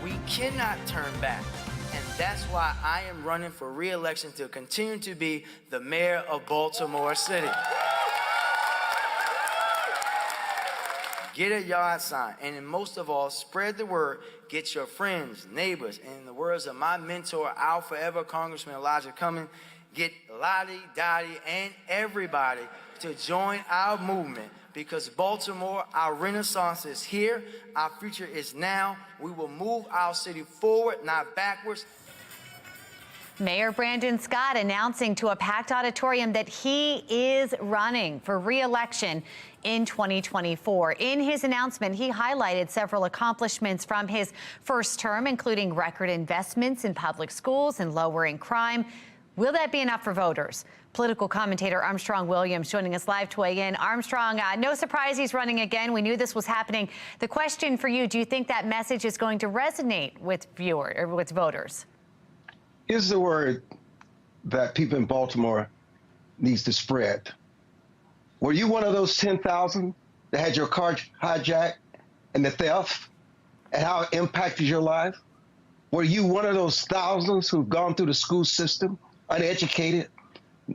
Speaker 16: We cannot turn back, and that's why I am running for re-election to continue to be the mayor of Baltimore City. Get a yard sign, and most of all, spread the word. Get your friends, neighbors, and in the words of my mentor, our forever Congressman Elijah Cummings, get Lottie, Dottie, and everybody to join our movement, because Baltimore, our renaissance is here, our future is now. We will move our city forward, not backwards.
Speaker 1: Mayor Brandon Scott announcing to a packed auditorium that he is running for re-election in 2024. In his announcement, he highlighted several accomplishments from his first term, including record investments in public schools and lowering crime. Will that be enough for voters? Political commentator Armstrong Williams joining us live to weigh in. Armstrong, no surprise he's running again. We knew this was happening. The question for you, do you think that message is going to resonate with voters?
Speaker 11: Here's the word that people in Baltimore needs to spread. Were you one of those 10,000 that had your car hijacked and the theft and how it impacted your life? Were you one of those thousands who've gone through the school system, uneducated,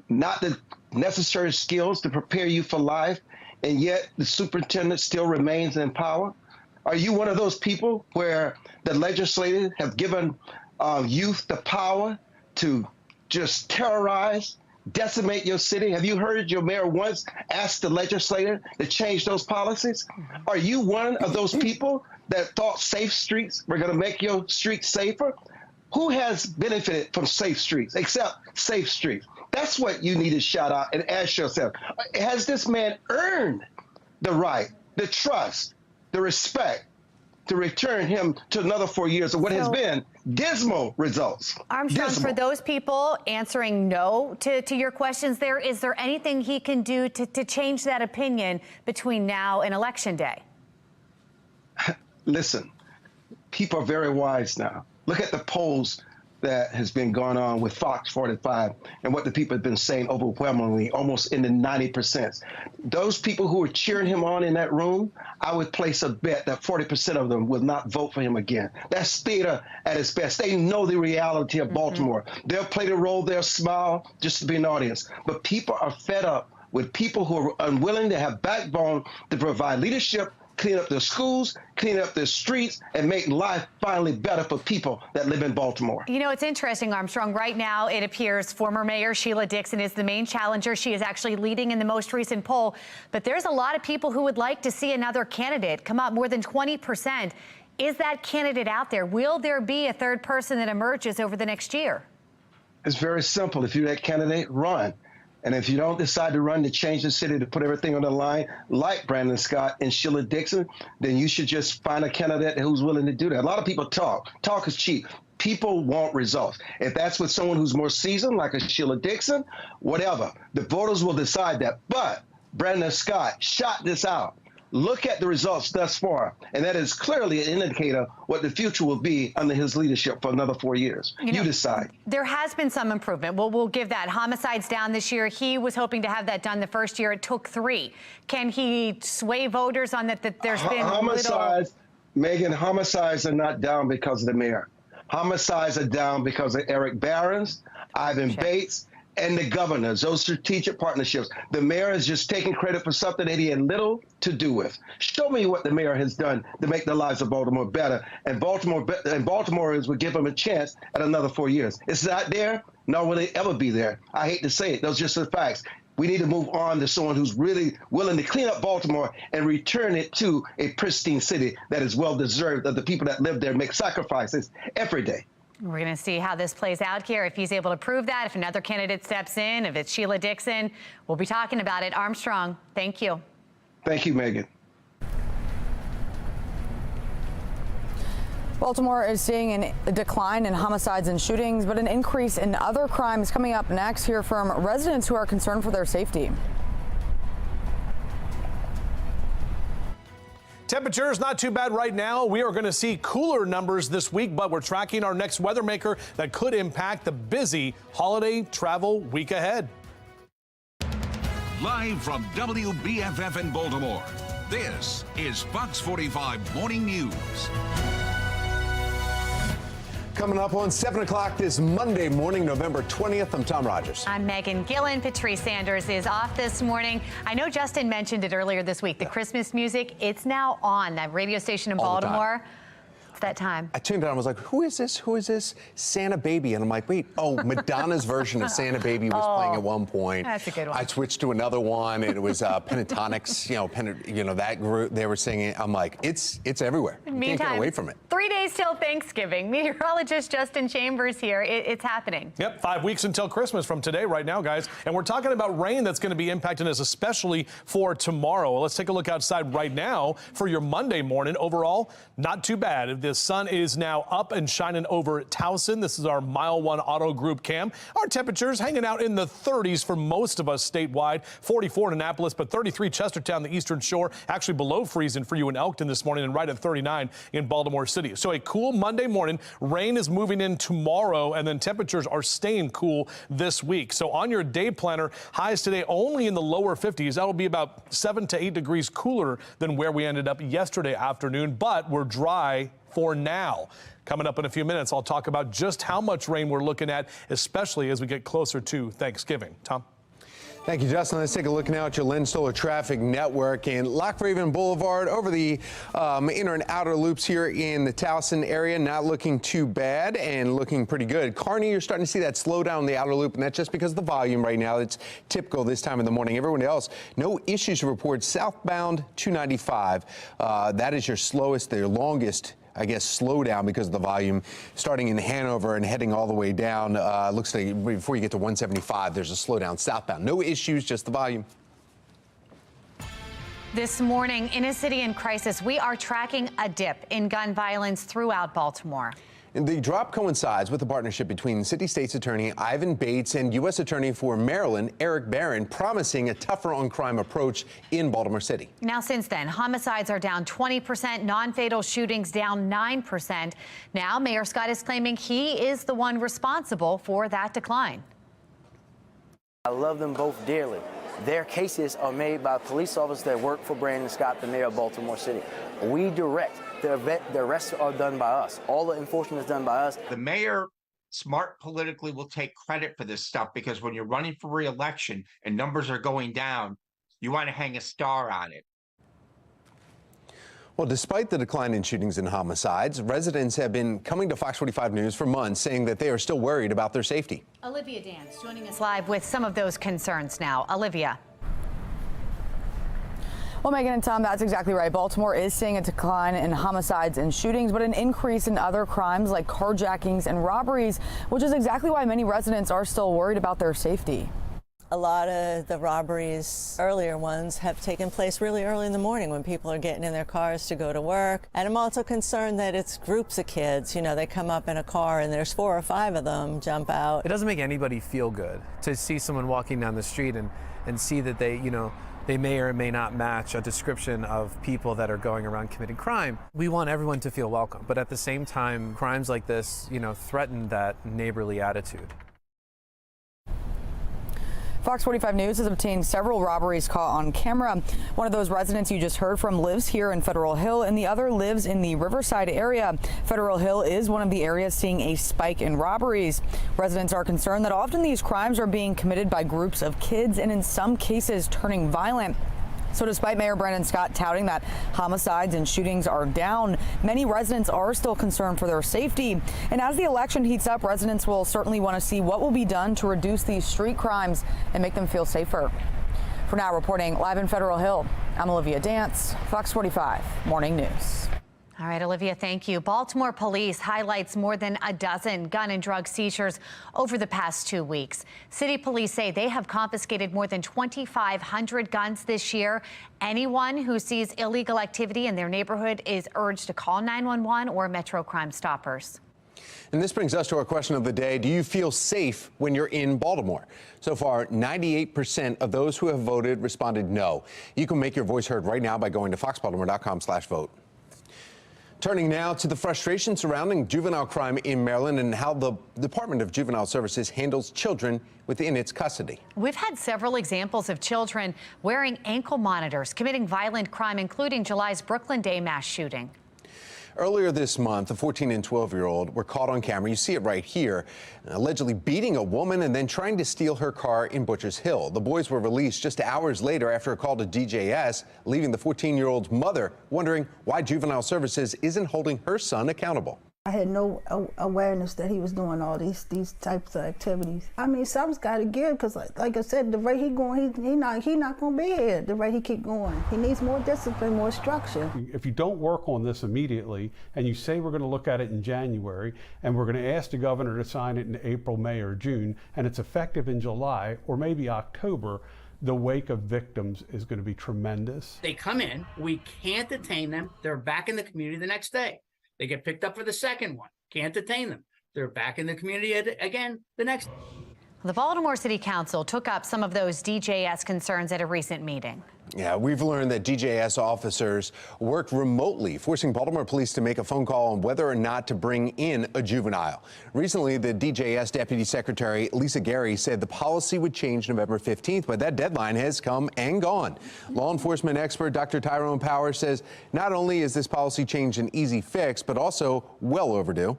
Speaker 11: not the necessary skills to prepare you for life, and yet the superintendent still remains in power? Are you one of those people where the legislators have given youth the power to just terrorize, decimate your city? Have you heard your mayor once ask the legislator to change those policies? Are you one of those people that thought safe streets were going to make your streets safer? Who has benefited from safe streets except safe streets? That's what you need to shout out and ask yourself. Has this man earned the right, the trust, the respect to return him to another 4 years of what has been dismal results?
Speaker 1: Armstrong, for those people answering no to your questions there, is there anything he can do to change that opinion between now and Election Day?
Speaker 11: Listen, people are very wise now. Look at the polls that has been going on with FOX45 and what the people have been saying overwhelmingly, almost in the 90%. Those people who were cheering him on in that room, I would place a bet that 40% of them will not vote for him again. That's theater at its best. They know the reality of Baltimore. They'll play the role, they'll smile just to be an audience. But people are fed up with people who are unwilling to have backbone to provide leadership, clean up their schools, clean up their streets, and make life finally better for people that live in Baltimore.
Speaker 1: You know, it's interesting, Armstrong. Right now, it appears former Mayor Sheila Dixon is the main challenger. She is actually leading in the most recent poll. But there's a lot of people who would like to see another candidate come up more than 20%. Is that candidate out there? Will there be a third person that emerges over the next year?
Speaker 11: It's very simple. If you're that candidate, run. And if you don't decide to run to change the city, to put everything on the line, like Brandon Scott and Sheila Dixon, then you should just find a candidate who's willing to do that. A lot of people talk. Talk is cheap. People want results. If that's with someone who's more seasoned, like a Sheila Dixon, whatever, the voters will decide that. But Brandon Scott shot this out. Look at the results thus far, and that is clearly an indicator what the future will be under his leadership for another 4 years. You decide.
Speaker 1: There has been some improvement. We'll give that. Homicides down this year. He was hoping to have that done the first year. It took 3. Can he sway voters on that there's been
Speaker 11: homicides, Megan, homicides are not down because of the mayor. Homicides are down because of Eric Barron's, Ivan Bates, and the governors, those strategic partnerships. The mayor is just taking credit for something that he had little to do with. Show me what the mayor has done to make the lives of Baltimore better, and Baltimoreans would give him a chance at another 4 years. It's not there, nor will it ever be there. I hate to say it, those are just the facts. We need to move on to someone who's really willing to clean up Baltimore and return it to a pristine city that is well-deserved of the people that live there and make sacrifices every day.
Speaker 1: We're going to see how this plays out here. If he's able to prove that, if another candidate steps in, if it's Sheila Dixon, we'll be talking about it. Armstrong, thank you.
Speaker 11: Thank you, Megan.
Speaker 22: Baltimore is seeing a decline in homicides and shootings, but an increase in other crimes. Coming up next, hear from residents who are concerned for their safety.
Speaker 2: Temperatures not too bad right now. We are going to see cooler numbers this week, but we're tracking our next weather maker that could impact the busy holiday travel week ahead.
Speaker 3: Live from WBFF in Baltimore, this is Fox 45 Morning News.
Speaker 6: Coming up on 7 o'clock this Monday morning, November 20th, I'm Tom Rogers.
Speaker 1: I'm Megan Gillen. Patrice Sanders is off this morning. I know Justin mentioned it earlier this week. The Christmas music, it's now on that radio station in Baltimore. It's that time.
Speaker 6: I tuned it on. I was like, who is this? Who is this? Santa Baby. And I'm like, wait, oh, Madonna's version of Santa Baby was playing at one point.
Speaker 1: That's a good one.
Speaker 6: I switched to another one, and it was Pentatonics, that group, they were singing. I'm like, it's everywhere. You can't get away from it.
Speaker 1: 3 days till Thanksgiving. Meteorologist Justin Chambers here. It's happening.
Speaker 2: Yep, 5 weeks until Christmas from today right now, guys. And we're talking about rain that's going to be impacting us, especially for tomorrow. Well, let's take a look outside right now for your Monday morning. Overall, not too bad. The sun is now up and shining over Towson. This is our Mile 1 Auto Group cam. Our temperatures hanging out in the 30s for most of us statewide. 44 in Annapolis, but 33 Chestertown, the Eastern Shore, actually below freezing for you in Elkton this morning, and right at 39 in Baltimore City. So a cool Monday morning. Rain is moving in tomorrow, and then temperatures are staying cool this week. So on your day planner, highs today only in the lower 50s. That'll be about 7 to 8 degrees cooler than where we ended up yesterday afternoon, but we're dry for now. Coming up in a few minutes, I'll talk about just how much rain we're looking at, especially as we get closer to Thanksgiving. Tom?
Speaker 6: Thank you, Justin. Let's take a look now at your Lynn Solar Traffic Network and Lock Raven Boulevard over the inner and outer loops here in the Towson area. Not looking too bad and looking pretty good. Kearney, you're starting to see that slow down the outer loop, and that's just because of the volume right now. It's typical this time in the morning. Everyone else, no issues to report. Southbound 295, that is your slowest, their longest, I guess, slow down because of the volume, starting in Hanover and heading all the way down. Looks like before you get to 175, there's a slowdown southbound. No issues, just the volume.
Speaker 1: This morning, in a city in crisis, we are tracking a dip in gun violence throughout Baltimore.
Speaker 6: And the drop coincides with the partnership between City State's Attorney Ivan Bates and U.S. Attorney for Maryland, Eric Barron, promising a tougher on crime approach in Baltimore City.
Speaker 1: Now, since then, homicides are down 20%, non-fatal shootings down 9%. Now, Mayor Scott is claiming he is the one responsible for that decline.
Speaker 20: I love them both dearly. Their cases are made by police officers that work for Brandon Scott, the mayor of Baltimore City. We direct. The rest are done by us. All the enforcement is done by us.
Speaker 8: The mayor, smart politically, will take credit for this stuff because when you're running for re-election and numbers are going down, you want to hang a star on it.
Speaker 6: Well, despite the decline in shootings and homicides, residents have been coming to Fox 45 News for months saying that they are still worried about their safety.
Speaker 1: Olivia Dance joining us live with some of those concerns now. Olivia.
Speaker 22: Well, Megan and Tom, that's exactly right. Baltimore is seeing a decline in homicides and shootings, but an increase in other crimes like carjackings and robberies, which is exactly why many residents are still worried about their safety.
Speaker 17: A lot of the robberies, earlier ones, have taken place really early in the morning when people are getting in their cars to go to work. And I'm also concerned that it's groups of kids. You know, they come up in a car and there's 4 or 5 of them jump out.
Speaker 5: It doesn't make anybody feel good to see someone walking down the street and see that they may or may not match a description of people that are going around committing crime. We want everyone to feel welcome, but at the same time, crimes like this, threaten that neighborly attitude.
Speaker 22: Fox 45 News has obtained several robberies caught on camera. One of those residents you just heard from lives here in Federal Hill, and the other lives in the Riverside area. Federal Hill is one of the areas seeing a spike in robberies. Residents are concerned that often these crimes are being committed by groups of kids and in some cases turning violent. So despite Mayor Brandon Scott touting that homicides and shootings are down, many residents are still concerned for their safety. And as the election heats up, residents will certainly want to see what will be done to reduce these street crimes and make them feel safer. For now, reporting live in Federal Hill, I'm Olivia Dance, Fox 45 Morning News.
Speaker 1: All right, Olivia, thank you. Baltimore police highlights more than a dozen gun and drug seizures over the past 2 weeks. City police say they have confiscated more than 2,500 guns this year. Anyone who sees illegal activity in their neighborhood is urged to call 911 or Metro Crime Stoppers.
Speaker 6: And this brings us to our question of the day. Do you feel safe when you're in Baltimore? So far, 98% of those who have voted responded no. You can make your voice heard right now by going to foxbaltimore.com/vote. Turning now to the frustration surrounding juvenile crime in Maryland and how the Department of Juvenile Services handles children within its custody.
Speaker 1: We've had several examples of children wearing ankle monitors, committing violent crime, including July's Brooklyn Day mass shooting.
Speaker 6: Earlier this month, a 14 and 12-year-old were caught on camera. You see it right here, allegedly beating a woman and then trying to steal her car in Butchers Hill. The boys were released just hours later after a call to DJS, leaving the 14-year-old's mother wondering why Juvenile Services isn't holding her son accountable.
Speaker 12: I had no awareness that he was doing all these types of activities. I mean, something's got to give, because like I said, the way he going, he not going to be here. The way he keep going, he needs more discipline, more structure.
Speaker 18: If you don't work on this immediately, and you say we're going to look at it in January, and we're going to ask the governor to sign it in April, May, or June, and it's effective in July or maybe October, the wake of victims is going to be tremendous.
Speaker 19: They come in, we can't detain them. They're back in the community the next day. They get picked up for the second one. Can't detain them. They're back in the community again the next.
Speaker 1: The Baltimore City Council took up some of those DJS concerns at a recent meeting.
Speaker 6: Yeah, we've learned that DJS officers worked remotely, forcing Baltimore police to make a phone call on whether or not to bring in a juvenile. Recently, the DJS Deputy Secretary Lisa Gary said the policy would change November 15th, but that deadline has come and gone. Law enforcement expert Dr. Tyrone Power says not only is this policy change an easy fix, but also well overdue.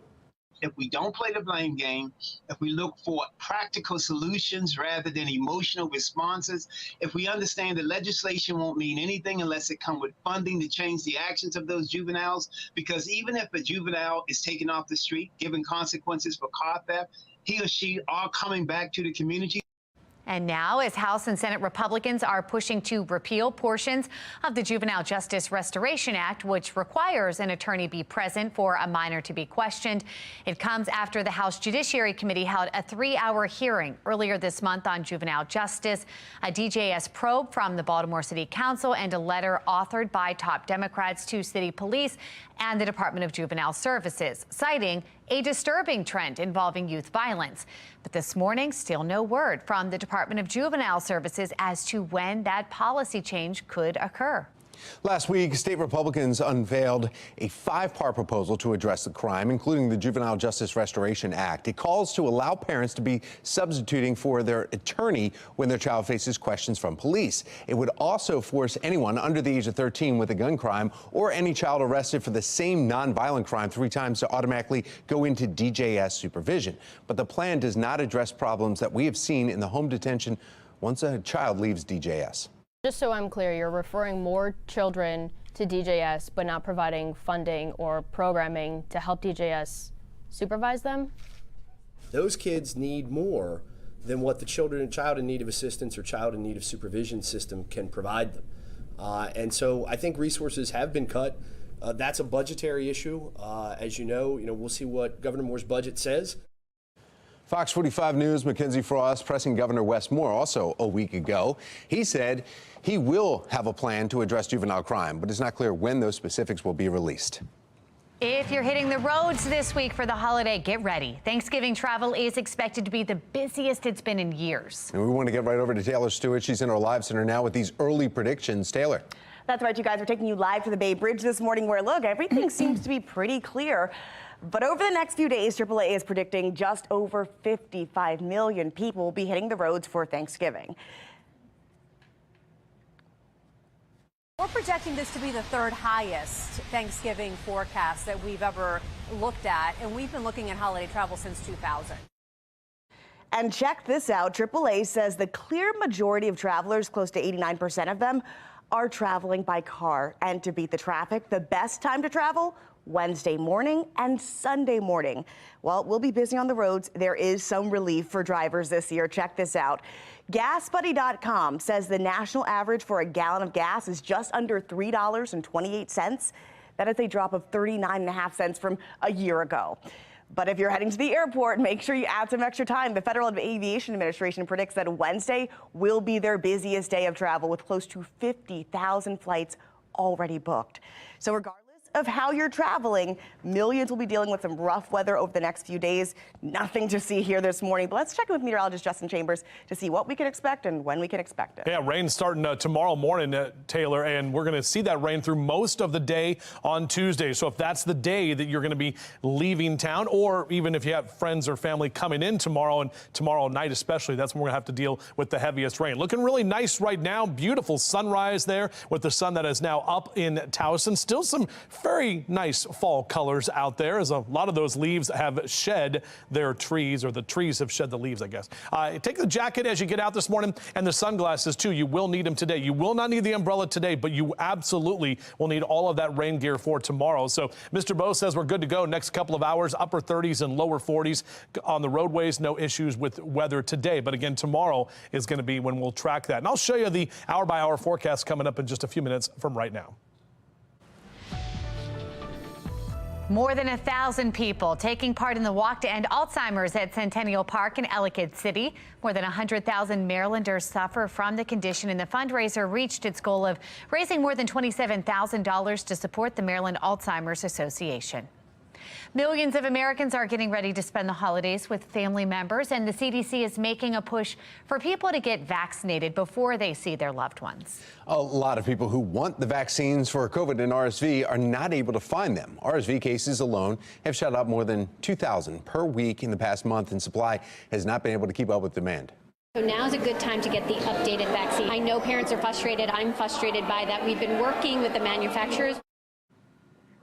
Speaker 7: If we don't play the blame game, if we look for practical solutions rather than emotional responses, if we understand that legislation won't mean anything unless it comes with funding to change the actions of those juveniles, because even if a juvenile is taken off the street, given consequences for car theft, he or she are coming back to the community.
Speaker 1: And now, as House and Senate Republicans are pushing to repeal portions of the Juvenile Justice Restoration Act, which requires an attorney be present for a minor to be questioned, it comes after the House Judiciary Committee held a 3-hour hearing earlier this month on juvenile justice, a DJS probe from the Baltimore City Council, and a letter authored by top Democrats to city police and the Department of Juvenile Services, citing a disturbing trend involving youth violence. But this morning, still no word from the Department of Juvenile Services as to when that policy change could occur.
Speaker 6: Last week, state Republicans unveiled a 5-part proposal to address the crime, including the Juvenile Justice Restoration Act. It calls to allow parents to be substituting for their attorney when their child faces questions from police. It would also force anyone under the age of 13 with a gun crime or any child arrested for the same nonviolent crime 3 times to automatically go into DJS supervision. But the plan does not address problems that we have seen in the home detention once a child leaves DJS.
Speaker 24: Just so I'm clear, you're referring more children to DJS, but not providing funding or programming to help DJS supervise them?
Speaker 25: Those kids need more than what the child in need of assistance or child in need of supervision system can provide them. And so I think resources have been cut. That's a budgetary issue. As you know, we'll see what Governor Moore's budget says.
Speaker 6: Fox 45 News' Mackenzie Frost pressing Governor Wes Moore also a week ago. He said he will have a plan to address juvenile crime, but it's not clear when those specifics will be released.
Speaker 1: If you're hitting the roads this week for the holiday, get ready. Thanksgiving travel is expected to be the busiest it's been in years.
Speaker 6: And we want to get right over to Taylor Stewart. She's in our live center now with these early predictions. Taylor.
Speaker 10: That's right, you guys. We're taking you live to the Bay Bridge this morning where, look, everything seems to be pretty clear. But over the next few days, AAA is predicting just over 55 million people will be hitting the roads for Thanksgiving.
Speaker 26: We're projecting this to be the 3rd highest Thanksgiving forecast that we've ever looked at, and we've been looking at holiday travel since 2000.
Speaker 10: And check this out. AAA says the clear majority of travelers, close to 89% of them, are traveling by car. And to beat the traffic, the best time to travel, Wednesday morning and Sunday morning. While we'll be busy on the roads, there is some relief for drivers this year. Check this out. GasBuddy.com says the national average for a gallon of gas is just under $3.28. That is a drop of 39.5 cents from a year ago. But if you're heading to the airport, make sure you add some extra time. The Federal Aviation Administration predicts that Wednesday will be their busiest day of travel, with close to 50,000 flights already booked. So regardless of how you're traveling, millions will be dealing with some rough weather over the next few days. Nothing to see here this morning, but let's check in with meteorologist Justin Chambers to see what we can expect and when we can expect it.
Speaker 2: Yeah, rain starting tomorrow morning, Taylor, and we're going to see that rain through most of the day on Tuesday. So if that's the day that you're going to be leaving town, or even if you have friends or family coming in tomorrow and tomorrow night especially, that's when we're going to have to deal with the heaviest rain. Looking really nice right now. Beautiful sunrise there with the sun that is now up in Towson. Still some very nice fall colors out there, as a lot of those leaves have shed their trees, or the trees have shed the leaves, I guess. Take the jacket as you get out this morning, and the sunglasses too. You will need them today. You will not need the umbrella today, but you absolutely will need all of that rain gear for tomorrow. So Mr. Bo says we're good to go next couple of hours, upper 30s and lower 40s on the roadways. No issues with weather today, but again, tomorrow is going to be when we'll track that. And I'll show you the hour-by-hour forecast coming up in just a few minutes from right now.
Speaker 1: More than 1,000 people taking part in the Walk to End Alzheimer's at Centennial Park in Ellicott City. More than 100,000 Marylanders suffer from the condition, and the fundraiser reached its goal of raising more than $27,000 to support the Maryland Alzheimer's Association. Millions of Americans are getting ready to spend the holidays with family members, and the CDC is making a push for people to get vaccinated before they see their loved ones.
Speaker 6: A lot of people who want the vaccines for COVID and RSV are not able to find them. RSV cases alone have shot up more than 2,000 per week in the past month, and supply has not been able to keep up with demand.
Speaker 4: So now's a good time to get the updated vaccine. I know parents are frustrated. I'm frustrated by that. We've been working with the manufacturers.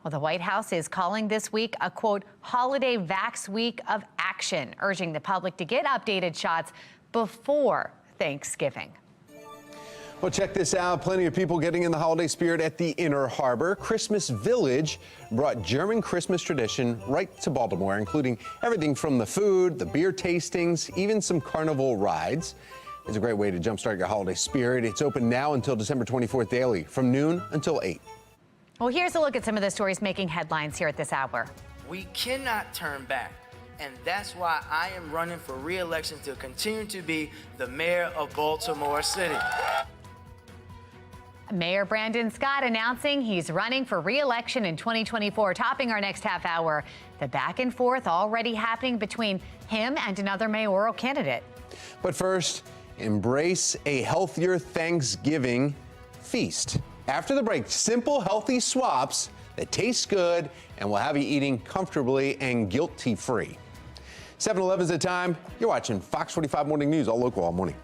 Speaker 1: Well, the White House is calling this week a, quote, holiday vax week of action, urging the public to get updated shots before Thanksgiving.
Speaker 6: Well, check this out. Plenty of people getting in the holiday spirit at the Inner Harbor. Christmas Village brought German Christmas tradition right to Baltimore, including everything from the food, the beer tastings, even some carnival rides. It's a great way to jumpstart your holiday spirit. It's open now until December 24th daily from noon until 8.
Speaker 1: Well, here's a look at some of the stories making headlines here at this hour.
Speaker 16: We cannot turn back, and that's why I am running for re-election to continue to be the mayor of Baltimore City.
Speaker 1: Mayor Brandon Scott announcing he's running for re-election in 2024, topping our next half hour. The back and forth already happening between him and another mayoral candidate.
Speaker 6: But first, embrace a healthier Thanksgiving feast. After the break, simple, healthy swaps that taste good and will have you eating comfortably and guilty-free. 7:11 is the time. You're watching Fox 45 Morning News, all local, all morning.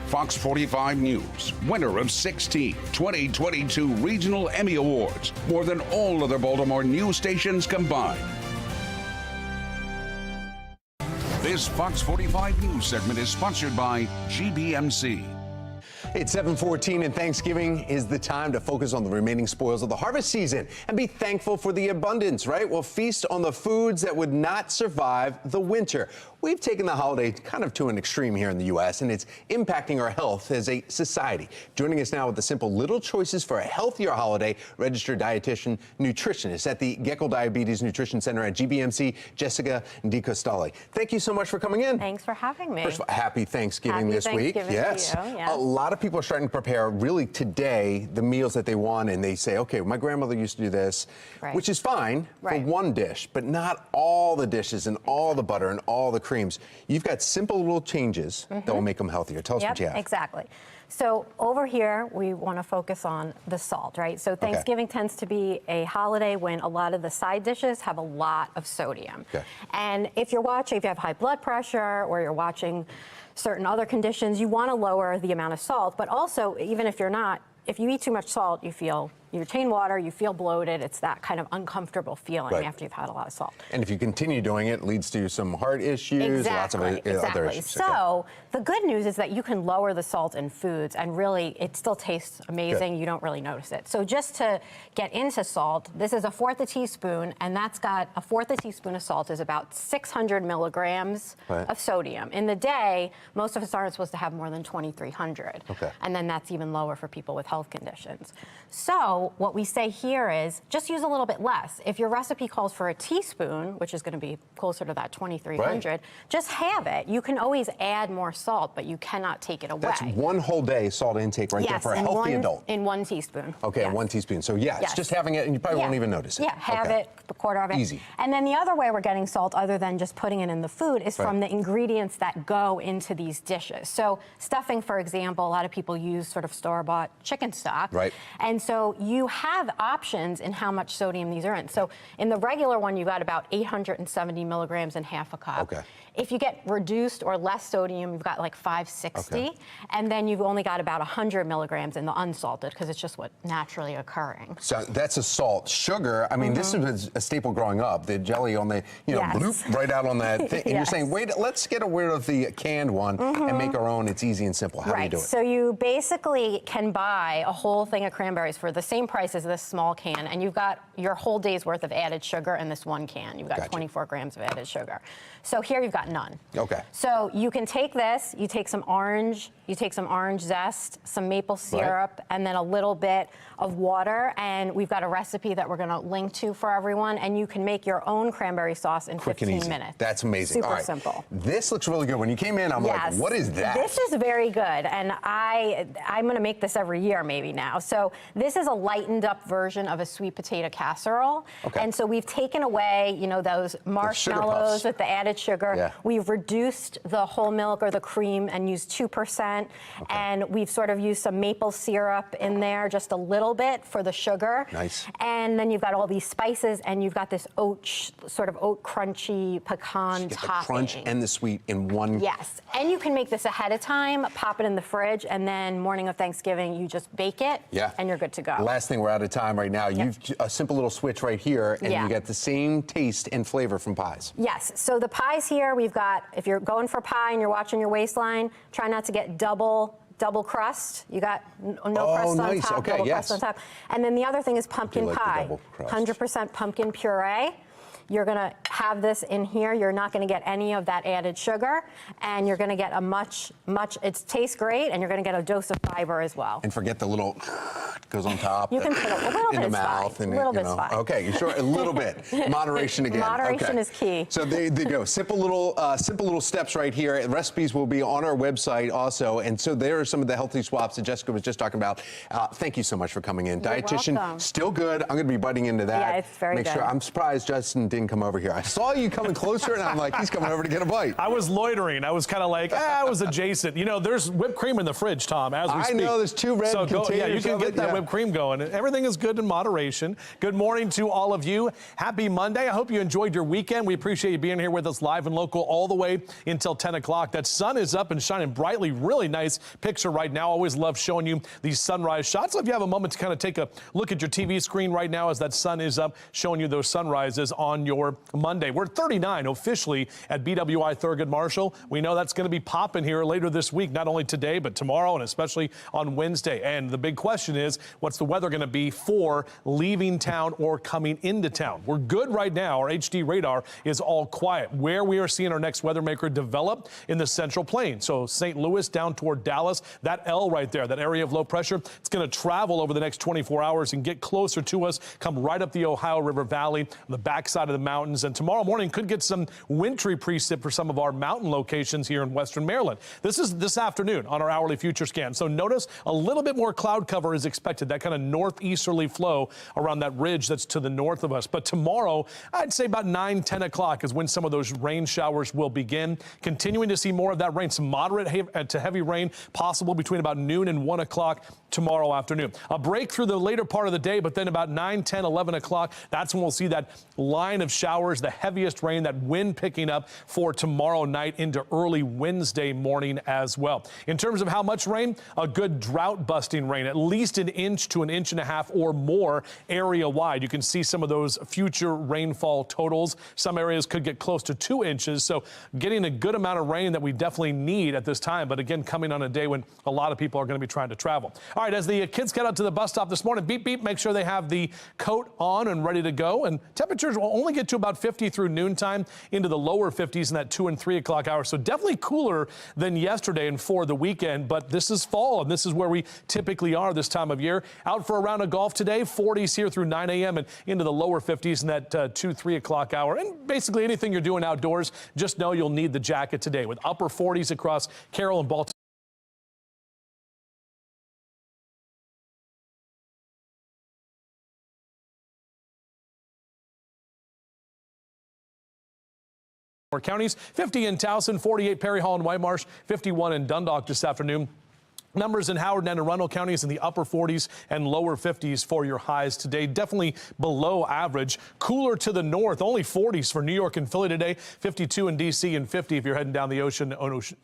Speaker 3: Fox 45 News, winner of 16 2022 Regional Emmy Awards, more than all other Baltimore news stations combined. This Fox 45 News segment is sponsored by GBMC.
Speaker 6: It's 7:14 and Thanksgiving is the time to focus on the remaining spoils of the harvest season and be thankful for the abundance, right? We'll feast on the foods that would not survive the winter. We've taken the holiday kind of to an extreme here in the U.S., and it's impacting our health as a society. Joining us now with the simple little choices for a healthier holiday, registered dietitian, nutritionist at the Gecko Diabetes Nutrition Center at GBMC, Jessica DiCostale. Thank you so much for coming in.
Speaker 9: Thanks for having me.
Speaker 6: First of all, happy Thanksgiving this week.
Speaker 9: Yes. To you. Yes.
Speaker 6: A lot of people are starting to prepare really today the meals that they want, and they say, okay, my grandmother used to do this, which is fine for one dish, but not all the dishes and all the butter and all the creams. You've got simple little changes that will make them healthier. Tell us what you have.
Speaker 9: Exactly. So over here, we want to focus on the salt, right? So Thanksgiving tends to be a holiday when a lot of the side dishes have a lot of sodium. And if you're watching, if you have high blood pressure or you're watching certain other conditions, you want to lower the amount of salt. But also, even if you're not, if you eat too much salt, you retain water, you feel bloated. It's that kind of uncomfortable feeling after you've had a lot of salt.
Speaker 6: And if you continue doing it, it leads to some heart issues, lots of other issues.
Speaker 9: So the good news is that you can lower the salt in foods, and really, it still tastes amazing. You don't really notice it. So just to get into salt, this is 1/4 a teaspoon, and that's got 1/4 a teaspoon of salt is about 600 milligrams of sodium. In the day, most of us aren't supposed to have more than 2,300. And then that's even lower for people with health conditions. So what we say here is just use a little bit less. If your recipe calls for a teaspoon, which is going to be closer to that 2,300, just have it. You can always add more salt, but you cannot take it away.
Speaker 6: That's one whole day salt intake there for a healthy adult.
Speaker 9: In 1 teaspoon.
Speaker 6: Okay, 1 teaspoon. So it's just having it, and you probably won't even notice it.
Speaker 9: Yeah, have it, a quarter of it.
Speaker 6: Easy.
Speaker 9: And then the other way we're getting salt, other than just putting it in the food, is from the ingredients that go into these dishes. So stuffing, for example, a lot of people use sort of store-bought chicken stock. And so you have options in how much sodium these are in. So in the regular one, you got about 870 milligrams in half a cup. If you get reduced or less sodium, you've got like 560. And then you've only got about 100 milligrams in the unsalted, because it's just what's naturally occurring.
Speaker 6: So that's a salt. Sugar, I mean, this is a staple growing up. The jelly on the, bloop, right out on that thing. And you're saying, wait, let's get rid of the canned one and make our own. It's easy and simple. How do you do it?
Speaker 9: So you basically can buy a whole thing of cranberries for the same price as this small can, and you've got your whole day's worth of added sugar in this one can. You've got 24 grams of added sugar. So here you've got none. So you can take this, you take some orange zest, some maple syrup, and then a little bit of water, and we've got a recipe that we're going to link to for everyone, and you can make your own cranberry sauce in 15 minutes.
Speaker 6: That's amazing.
Speaker 9: Super simple.
Speaker 6: This looks really good. When you came in, I'm like, what is that?
Speaker 9: This is very good, and I'm going to make this every year maybe now. So this is a lightened up version of a sweet potato casserole. And so we've taken away, those marshmallows with the added sugar. We've reduced the whole milk or the cream and used 2%. And we've sort of used some maple syrup in there, just a little bit for the sugar. And then you've got all these spices, and you've got this sort of oat crunchy pecan topping.
Speaker 6: The crunch and the sweet in one.
Speaker 9: And you can make this ahead of time, pop it in the fridge, and then morning of Thanksgiving, you just bake it, and you're good to go.
Speaker 6: Last thing, we're out of time right now. You've a simple little switch right here, and you get the same taste and flavor from pies.
Speaker 9: So the pies here, we've got, if you're going for pie and you're watching your waistline, try not to get double crust. You got no crust on top, double crust on top. And then the other thing is pumpkin pie. 100% pumpkin puree. You're going to have this in here. You're not going to get any of that added sugar, and you're going to get a it tastes great, and you're going to get a dose of fiber as well.
Speaker 6: And forget the little goes on top.
Speaker 9: You can put a little bit
Speaker 6: in the mouth.
Speaker 9: A little bit's fine.
Speaker 6: Okay, sure, a little bit. Moderation again.
Speaker 9: Moderation is key.
Speaker 6: So there you go. Simple little steps right here. Recipes will be on our website also. And so there are some of the healthy swaps that Jessica was just talking about. Thank you so much for coming in.
Speaker 9: You're
Speaker 6: Dietitian,
Speaker 9: welcome.
Speaker 6: still good. I'm going to be biting into that.
Speaker 9: Yeah, it's very good.
Speaker 6: Make sure. I'm surprised Justin didn't come over here. I saw you coming closer, and I'm like, he's coming over to get a bite.
Speaker 2: I was loitering. I was kind of like, I was adjacent. You know, there's whipped cream in the fridge, Tom, as we speak.
Speaker 6: I know, there's 2 red containers.
Speaker 2: Yeah, you can get that whipped cream going. Everything is good in moderation. Good morning to all of you. Happy Monday. I hope you enjoyed your weekend. We appreciate you being here with us live and local all the way until 10 o'clock. That sun is up and shining brightly. Really nice picture right now. Always love showing you these sunrise shots. So if you have a moment to kind of take a look at your TV screen right now as that sun is up, showing you those sunrises on your Monday. We're 39 officially at BWI Thurgood Marshall. We know that's going to be popping here later this week, not only today, but tomorrow and especially on Wednesday. And the big question is, what's the weather going to be for leaving town or coming into town? We're good right now. Our HD radar is all quiet. Where we are seeing our next weather maker develop in the Central Plains. So St. Louis down toward Dallas, that L right there, that area of low pressure, it's going to travel over the next 24 hours and get closer to us, come right up the Ohio River Valley, on the backside of the mountains. And tomorrow morning could get some wintry precip for some of our mountain locations here in western Maryland. This is this afternoon on our hourly future scan. So notice a little bit more cloud cover is expected, that kind of northeasterly flow around that ridge that's to the north of us. But tomorrow, I'd say about 9, 10 o'clock is when some of those rain showers will begin. Continuing to see more of that rain, some moderate to heavy rain possible between about noon and 1 o'clock tomorrow afternoon. A break through the later part of the day, but then about 9, 10, 11 o'clock, that's when we'll see that line of showers, the heaviest rain, that wind picking up for tomorrow night into early Wednesday morning as well. In terms of how much rain, a good drought busting rain, at least 1 inch to 1.5 inches or more area wide. You can see some of those future rainfall totals. Some areas could get close to 2 inches. So getting a good amount of rain that we definitely need at this time. But again, coming on a day when a lot of people are going to be trying to travel. All right, as the kids get out to the bus stop this morning, beep, beep, make sure they have the coat on and ready to go. And temperatures will only get to about 50 through noontime, into the lower 50s in that 2 and 3 o'clock hours. So definitely cooler than yesterday and for the weekend. But this is fall, and this is where we typically are this time of year. Out for a round of golf today, 40s here through 9 a.m. and into the lower 50s in that 2, 3 o'clock hour. And basically anything you're doing outdoors, just know you'll need the jacket today, with upper 40s across Carroll and Baltimore. Counties, 50 in Towson, 48 Perry Hall and Whitemarsh, 51 in Dundalk this afternoon. Numbers in Howard and Anne Arundel counties in the upper 40s and lower 50s for your highs today. Definitely below average. Cooler to the north, only 40s for New York and Philly today, 52 in D.C. and 50 if you're heading down the ocean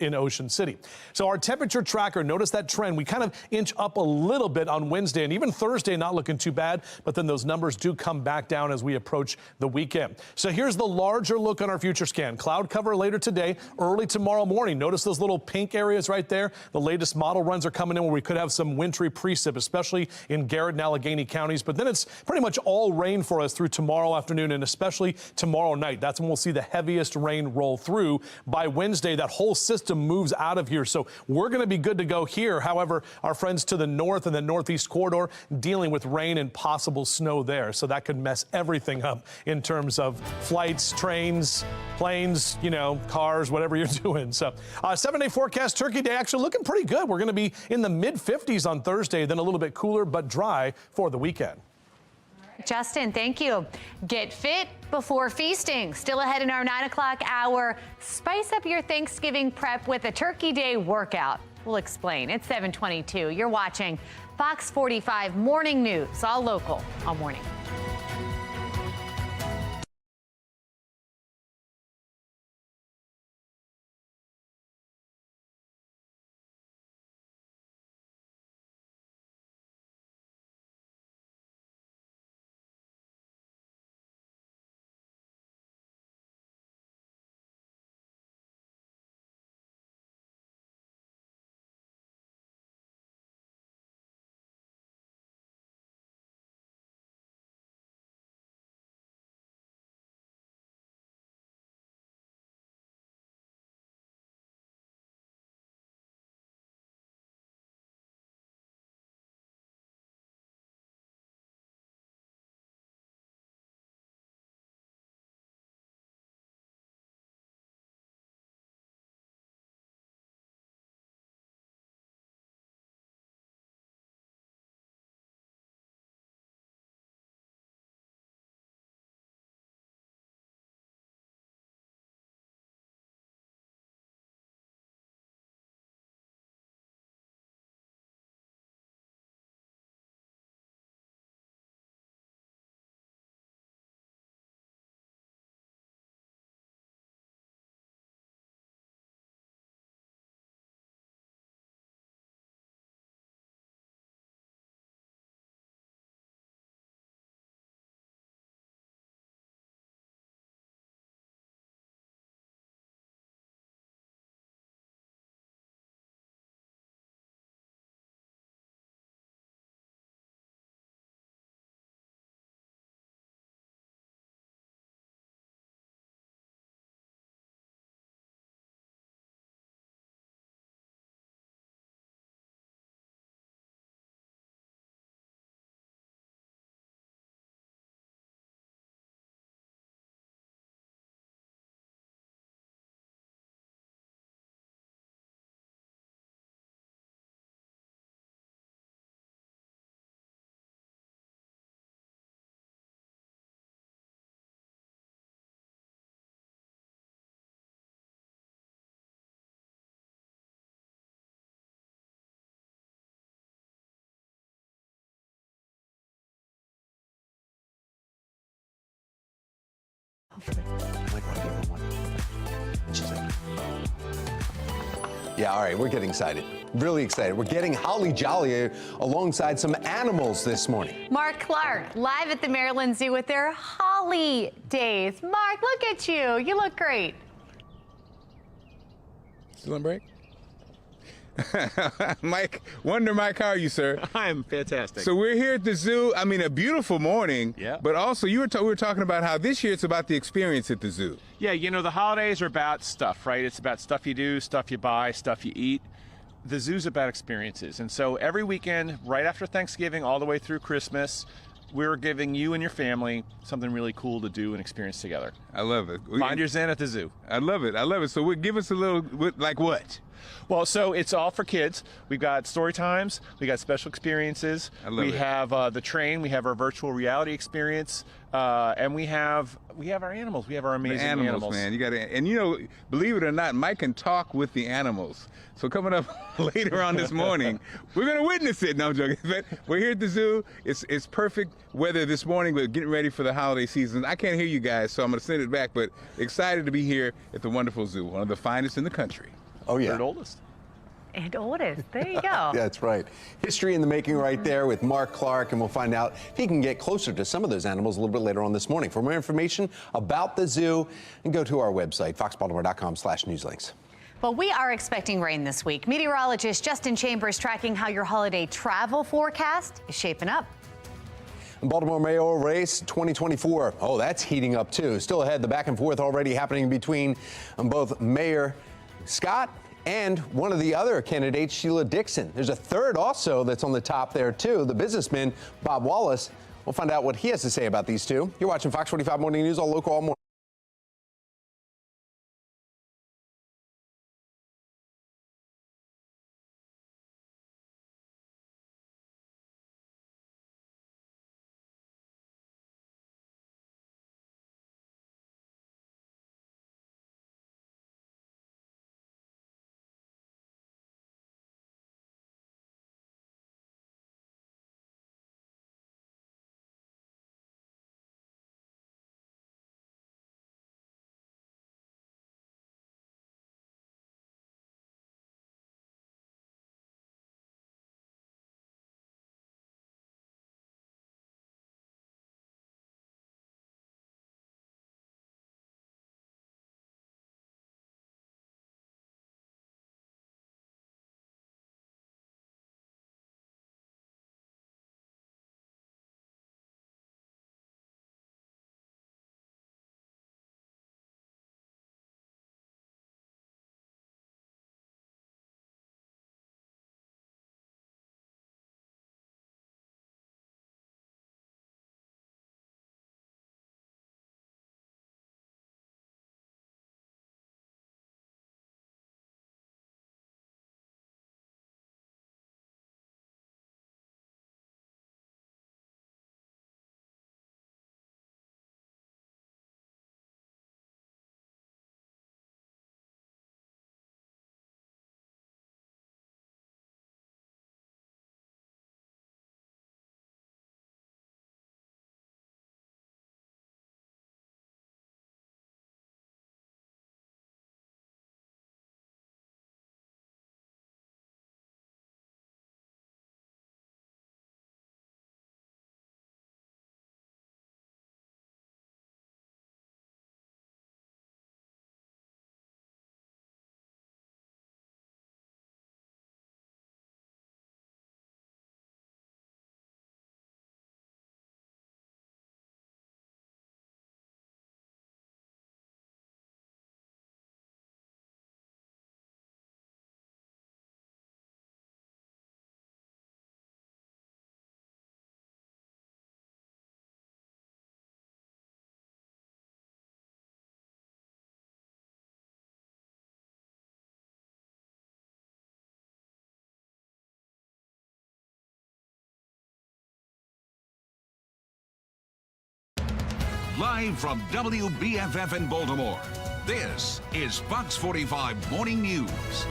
Speaker 2: in Ocean City. So our temperature tracker, notice that trend. We kind of inch up a little bit on Wednesday, and even Thursday not looking too bad, but then those numbers do come back down as we approach the weekend. So here's the larger look on our future scan. Cloud cover later today, early tomorrow morning. Notice those little pink areas right there. The latest model runs are coming in where we could have some wintry precip, especially in Garrett and Allegheny counties. But then it's pretty much all rain for us through tomorrow afternoon and especially tomorrow night. That's when we'll see the heaviest rain roll through. By Wednesday, that whole system moves out of here. So we're going to be good to go here. However, our friends to the north and the northeast corridor dealing with rain and possible snow there. So that could mess everything up in terms of flights, trains, planes, you know, cars, whatever you're doing. So 7-day forecast, Turkey Day actually looking pretty good. We're going to be in the mid-50s on Thursday, then a little bit cooler but dry for the weekend.
Speaker 1: Justin, thank you. Get fit before feasting. Still ahead in our 9 o'clock hour. Spice up your Thanksgiving prep with a Turkey Day workout. We'll explain. It's 7:22. You're watching Fox 45 Morning News, all local, all morning.
Speaker 6: I'm like, what do you want? And she's like, yeah, all right, we're getting excited. Really excited. We're getting holly jolly alongside some animals this morning.
Speaker 1: Mark Clark, live at the Maryland Zoo with their Holly Days. Mark, look at you. You look great.
Speaker 11: Still on break? Mike, Mike, how are you, sir?
Speaker 13: I'm fantastic.
Speaker 11: So we're here at the zoo. I mean, a beautiful morning.
Speaker 13: Yeah.
Speaker 11: But also, we were talking about how this year it's about the experience at the zoo.
Speaker 13: Yeah, you know, the holidays are about stuff, right? It's about stuff you do, stuff you buy, stuff you eat. The zoo's about experiences. And so every weekend, right after Thanksgiving, all the way through Christmas, we're giving you and your family something really cool to do and experience together.
Speaker 11: I love it.
Speaker 13: Find your zen at the zoo.
Speaker 11: I love it. I love it. So give us a little, like what?
Speaker 13: Well, so it's all for kids. We've got story times. We got special experiences.
Speaker 11: We
Speaker 13: have the train. We have our virtual reality experience, and we have our animals. We have our amazing animals.
Speaker 11: Man. You got to, and you know, believe it or not, Mike can talk with the animals. So coming up later on this morning, we're going to witness it. No, I'm joking. But we're here at the zoo. It's perfect weather this morning. We're getting ready for the holiday season. I can't hear you guys, so I'm going to send it back. But excited to be here at the wonderful zoo, one of the finest in the country.
Speaker 6: Oh, yeah.
Speaker 13: Third oldest.
Speaker 1: And oldest. There you go.
Speaker 6: Yeah, that's right. History in the making right there with Mark Clark, and we'll find out if he can get closer to some of those animals a little bit later on this morning. For more information about the zoo, and go to our website, foxbaltimore.com/newslinks.
Speaker 1: Well, we are expecting rain this week. Meteorologist Justin Chambers tracking how your holiday travel forecast is shaping up.
Speaker 6: Baltimore mayoral race 2024. Oh, that's heating up too. Still ahead, the back and forth already happening between both Mayor Scott and one of the other candidates, Sheila Dixon. There's a third also that's on the top there too, the businessman, Bob Wallace. We'll find out what he has to say about these two. You're watching Fox 45 Morning News, all local, all morning.
Speaker 3: Live from WBFF in Baltimore, this is Fox 45 Morning News.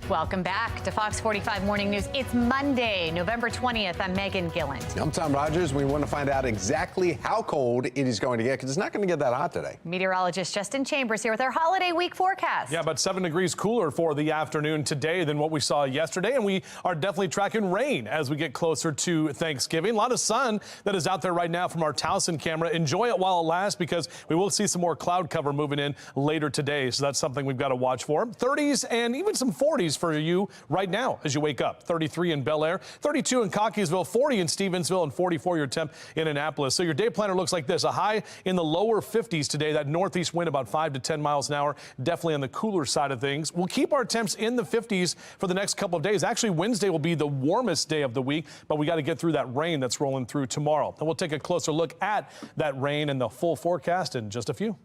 Speaker 1: Welcome back to Fox 45 Morning News. It's Monday, November 20th. I'm Megan Gilland.
Speaker 6: I'm Tom Rogers. We want to find out exactly how cold it is going to get because it's not going to get that hot today.
Speaker 1: Meteorologist Justin Chambers here with our holiday week forecast.
Speaker 2: Yeah, about 7 degrees cooler for the afternoon today than what we saw yesterday. And we are definitely tracking rain as we get closer to Thanksgiving. A lot of sun that is out there right now from our Towson camera. Enjoy it while it lasts because we will see some more cloud cover moving in later today. So that's something we've got to watch for. 30s and even some 40s for you right now as you wake up. 33 in Bel Air, 32 in Cockeysville, 40 in Stevensville, and 44 your temp in Annapolis. So your day planner looks like this. A high in the lower 50s today. That northeast wind about 5 to 10 miles an hour. Definitely on the cooler side of things. We'll keep our temps in the 50s for the next couple of days. Actually, Wednesday will be the warmest day of the week, but we got to get through that rain that's rolling through tomorrow. And we'll take a closer look at that rain and the full forecast in just a few.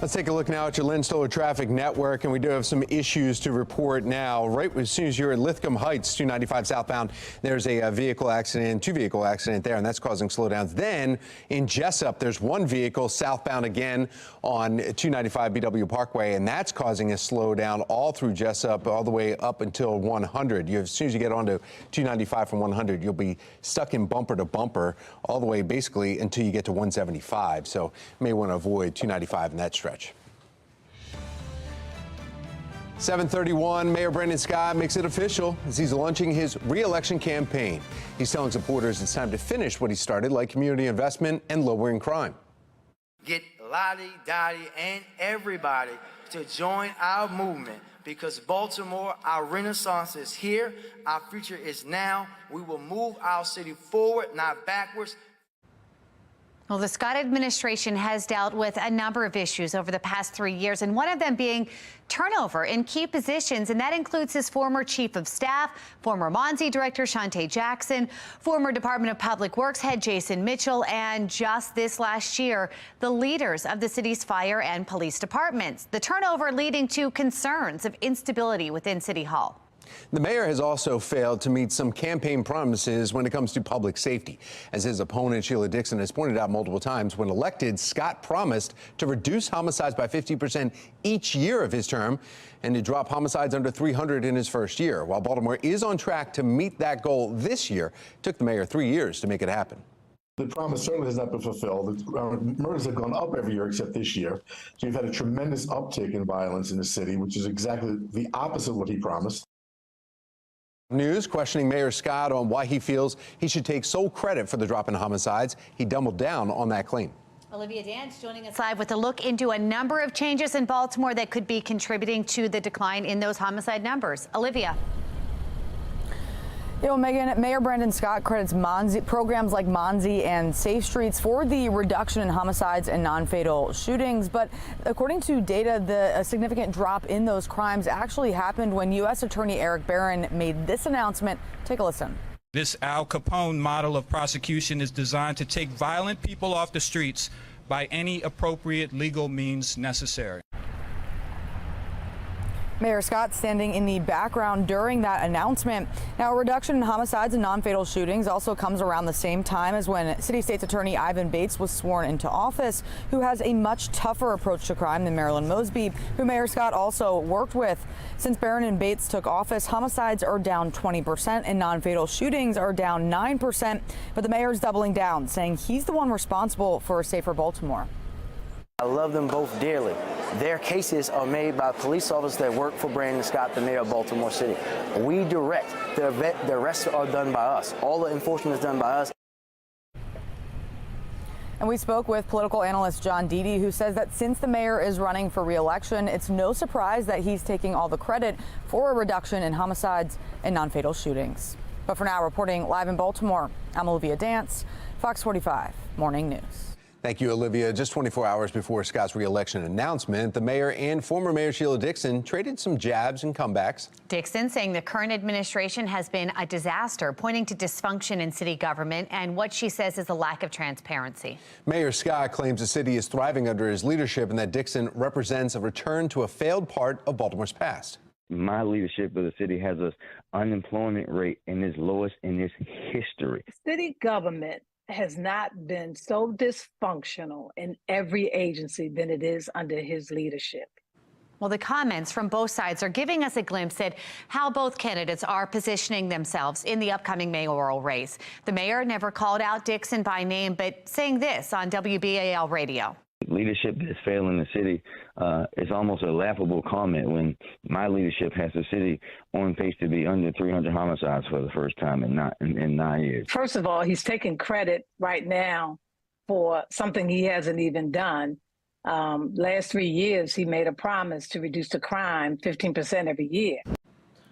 Speaker 6: Let's take a look now at your Lynn Stoller Traffic Network, and we do have some issues to report now. Right as soon as you're at Lithcomb Heights, 295 southbound, there's a vehicle accident, two-vehicle accident there, and that's causing slowdowns. Then in Jessup, there's one vehicle southbound again on 295 BW Parkway, and that's causing a slowdown all through Jessup, all the way up until 100. As soon as you get onto 295 from 100, you'll be stuck in bumper to bumper all the way basically until you get to 175. So you may want to avoid 295 in that stretch. 7:31, Mayor Brandon Scott makes it official as he's launching his re-election campaign. He's telling supporters it's time to finish what he started, like community investment and lowering crime.
Speaker 16: Get Lottie, Dottie, and everybody to join our movement because Baltimore, our renaissance is here. Our future is now. We will move our city forward, not backwards.
Speaker 1: Well, the Scott administration has dealt with a number of issues over the past 3 years, and one of them being turnover in key positions, and that includes his former chief of staff, former Monzi director Shantae Jackson, former Department of Public Works head Jason Mitchell, and just this last year, the leaders of the city's fire and police departments. The turnover leading to concerns of instability within City Hall.
Speaker 6: The mayor has also failed to meet some campaign promises when it comes to public safety. As his opponent, Sheila Dixon, has pointed out multiple times, when elected, Scott promised to reduce homicides by 50% each year of his term and to drop homicides under 300 in his first year. While Baltimore is on track to meet that goal this year, it took the mayor 3 years to make it happen.
Speaker 8: The promise certainly has not been fulfilled. Murders have gone up every year except this year. So you've had a tremendous uptick in violence in the city, which is exactly the opposite of what he promised.
Speaker 6: News questioning Mayor Scott on why he feels he should take sole credit for the drop in homicides. He doubled down on that claim.
Speaker 1: Olivia Dance joining us live with a look into a number of changes in Baltimore that could be contributing to the decline in those homicide numbers. Olivia.
Speaker 22: You know, Megan, Mayor Brandon Scott credits programs like Monzi and Safe Streets for the reduction in homicides and non-fatal shootings. But according to data, a significant drop in those crimes actually happened when U.S. Attorney Eric Barron made this announcement. Take a listen.
Speaker 14: This Al Capone model of prosecution is designed to take violent people off the streets by any appropriate legal means necessary.
Speaker 22: Mayor Scott standing in the background during that announcement. Now, a reduction in homicides and non-fatal shootings also comes around the same time as when City State's Attorney Ivan Bates was sworn into office, who has a much tougher approach to crime than Marilyn Mosby, who Mayor Scott also worked with. Since Barron and Bates took office, homicides are down 20% and non-fatal shootings are down 9%. But the mayor's doubling down, saying he's the one responsible for a safer Baltimore.
Speaker 16: I love them both dearly. Their cases are made by police officers that work for Brandon Scott, the mayor of Baltimore City. We direct. The rest are done by us. All the enforcement is done by us.
Speaker 22: And we spoke with political analyst John Deedy, who says that since the mayor is running for re-election, it's no surprise that he's taking all the credit for a reduction in homicides and non-fatal shootings. But for now, reporting live in Baltimore, I'm Olivia Dance, Fox 45 Morning News.
Speaker 6: Thank you, Olivia. Just 24 hours before Scott's re-election announcement, the mayor and former Mayor Sheila Dixon traded some jabs and comebacks.
Speaker 1: Dixon saying the current administration has been a disaster, pointing to dysfunction in city government and what she says is a lack of transparency.
Speaker 6: Mayor Scott claims the city is thriving under his leadership and that Dixon represents a return to a failed part of Baltimore's past.
Speaker 15: My leadership of the city has an unemployment rate in its lowest in its history.
Speaker 20: City government has not been so dysfunctional in every agency than it is under his leadership.
Speaker 1: Well, the comments from both sides are giving us a glimpse at how both candidates are positioning themselves in the upcoming mayoral race. The mayor never called out Dixon by name, but saying this on WBAL radio.
Speaker 15: Leadership that's failing the city is almost a laughable comment when my leadership has the city on pace to be under 300 homicides for the first time in 9 years.
Speaker 20: First of all, he's taking credit right now for something he hasn't even done. Last 3 years, he made a promise to reduce the crime 15% every year.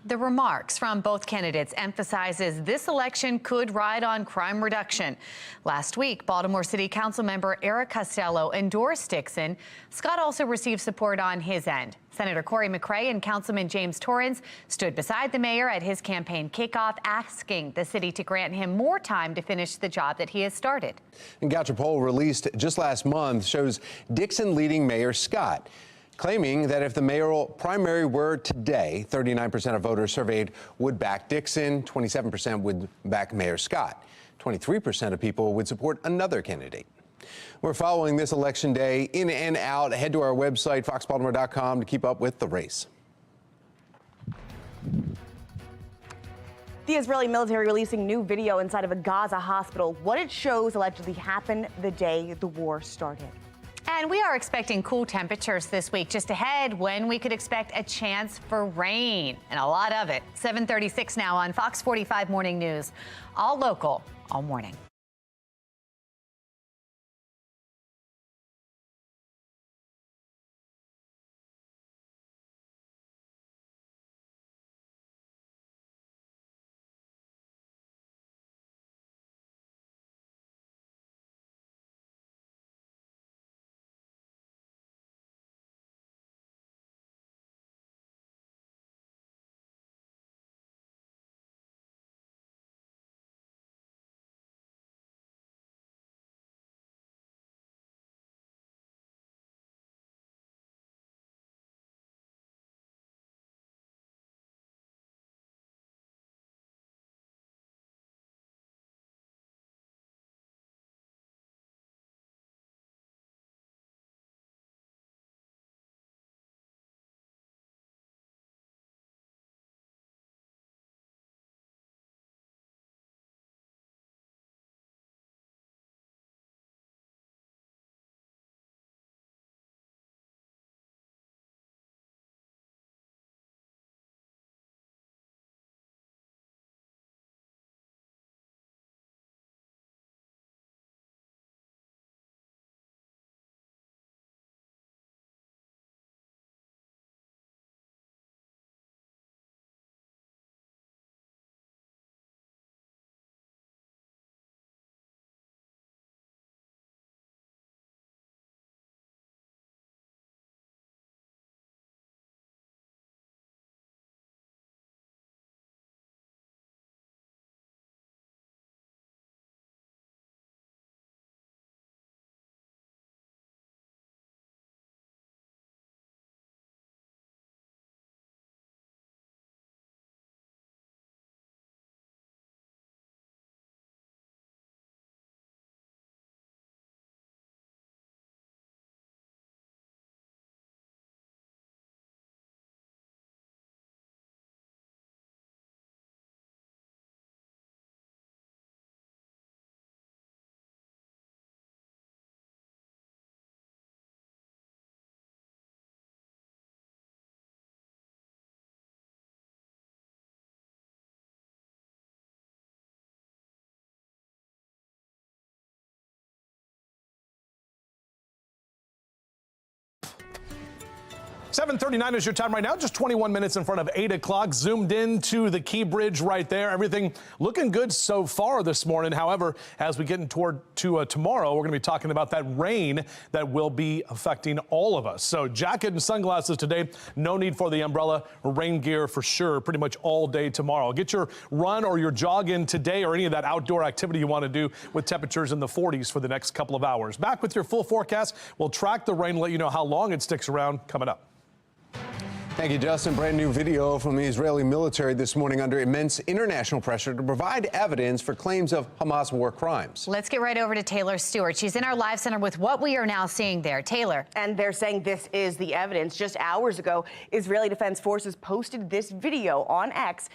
Speaker 1: The remarks from both candidates emphasizes this election could ride on crime reduction. Last week, Baltimore City Council member Eric Costello endorsed Dixon. Scott also received support on his end. Senator Corey McRae and Councilman James Torrance stood beside the mayor at his campaign kickoff, asking the city to grant him more time to finish the job that he has started.
Speaker 6: And Goucher poll released just last month shows Dixon leading Mayor Scott, claiming that if the mayoral primary were today, 39% of voters surveyed would back Dixon, 27% would back Mayor Scott. 23% of people would support another candidate. We're following this election day in and out. Head to our website, foxbaltimore.com, to keep up with the race.
Speaker 10: The Israeli military releasing new video inside of a Gaza hospital. What it shows allegedly happened the day the war started.
Speaker 1: And we are expecting cool temperatures this week. Just ahead, when we could expect a chance for rain, and a lot of it. 7:36 now on Fox 45 Morning News. All local, all morning.
Speaker 2: .39 is your time right now, just 21 minutes in front of 8 o'clock. Zoomed in to the Key Bridge right there. Everything looking good so far this morning. However, as we get toward tomorrow, we're going to be talking about that rain that will be affecting all of us. So jacket and sunglasses today. No need for the umbrella. Rain gear for sure pretty much all day tomorrow. Get your run or your jog in today or any of that outdoor activity you want to do with temperatures in the 40s for the next couple of hours. Back with your full forecast. We'll track the rain, let you know how long it sticks around coming up.
Speaker 6: Thank you, Justin. Brand new video from the Israeli military this morning under immense international pressure to provide evidence for claims of Hamas war crimes.
Speaker 1: Let's get right over to Taylor Stewart. She's in our live center with what we are now seeing there. Taylor.
Speaker 10: And they're saying this is the evidence. Just hours ago, Israeli Defense Forces posted this video on X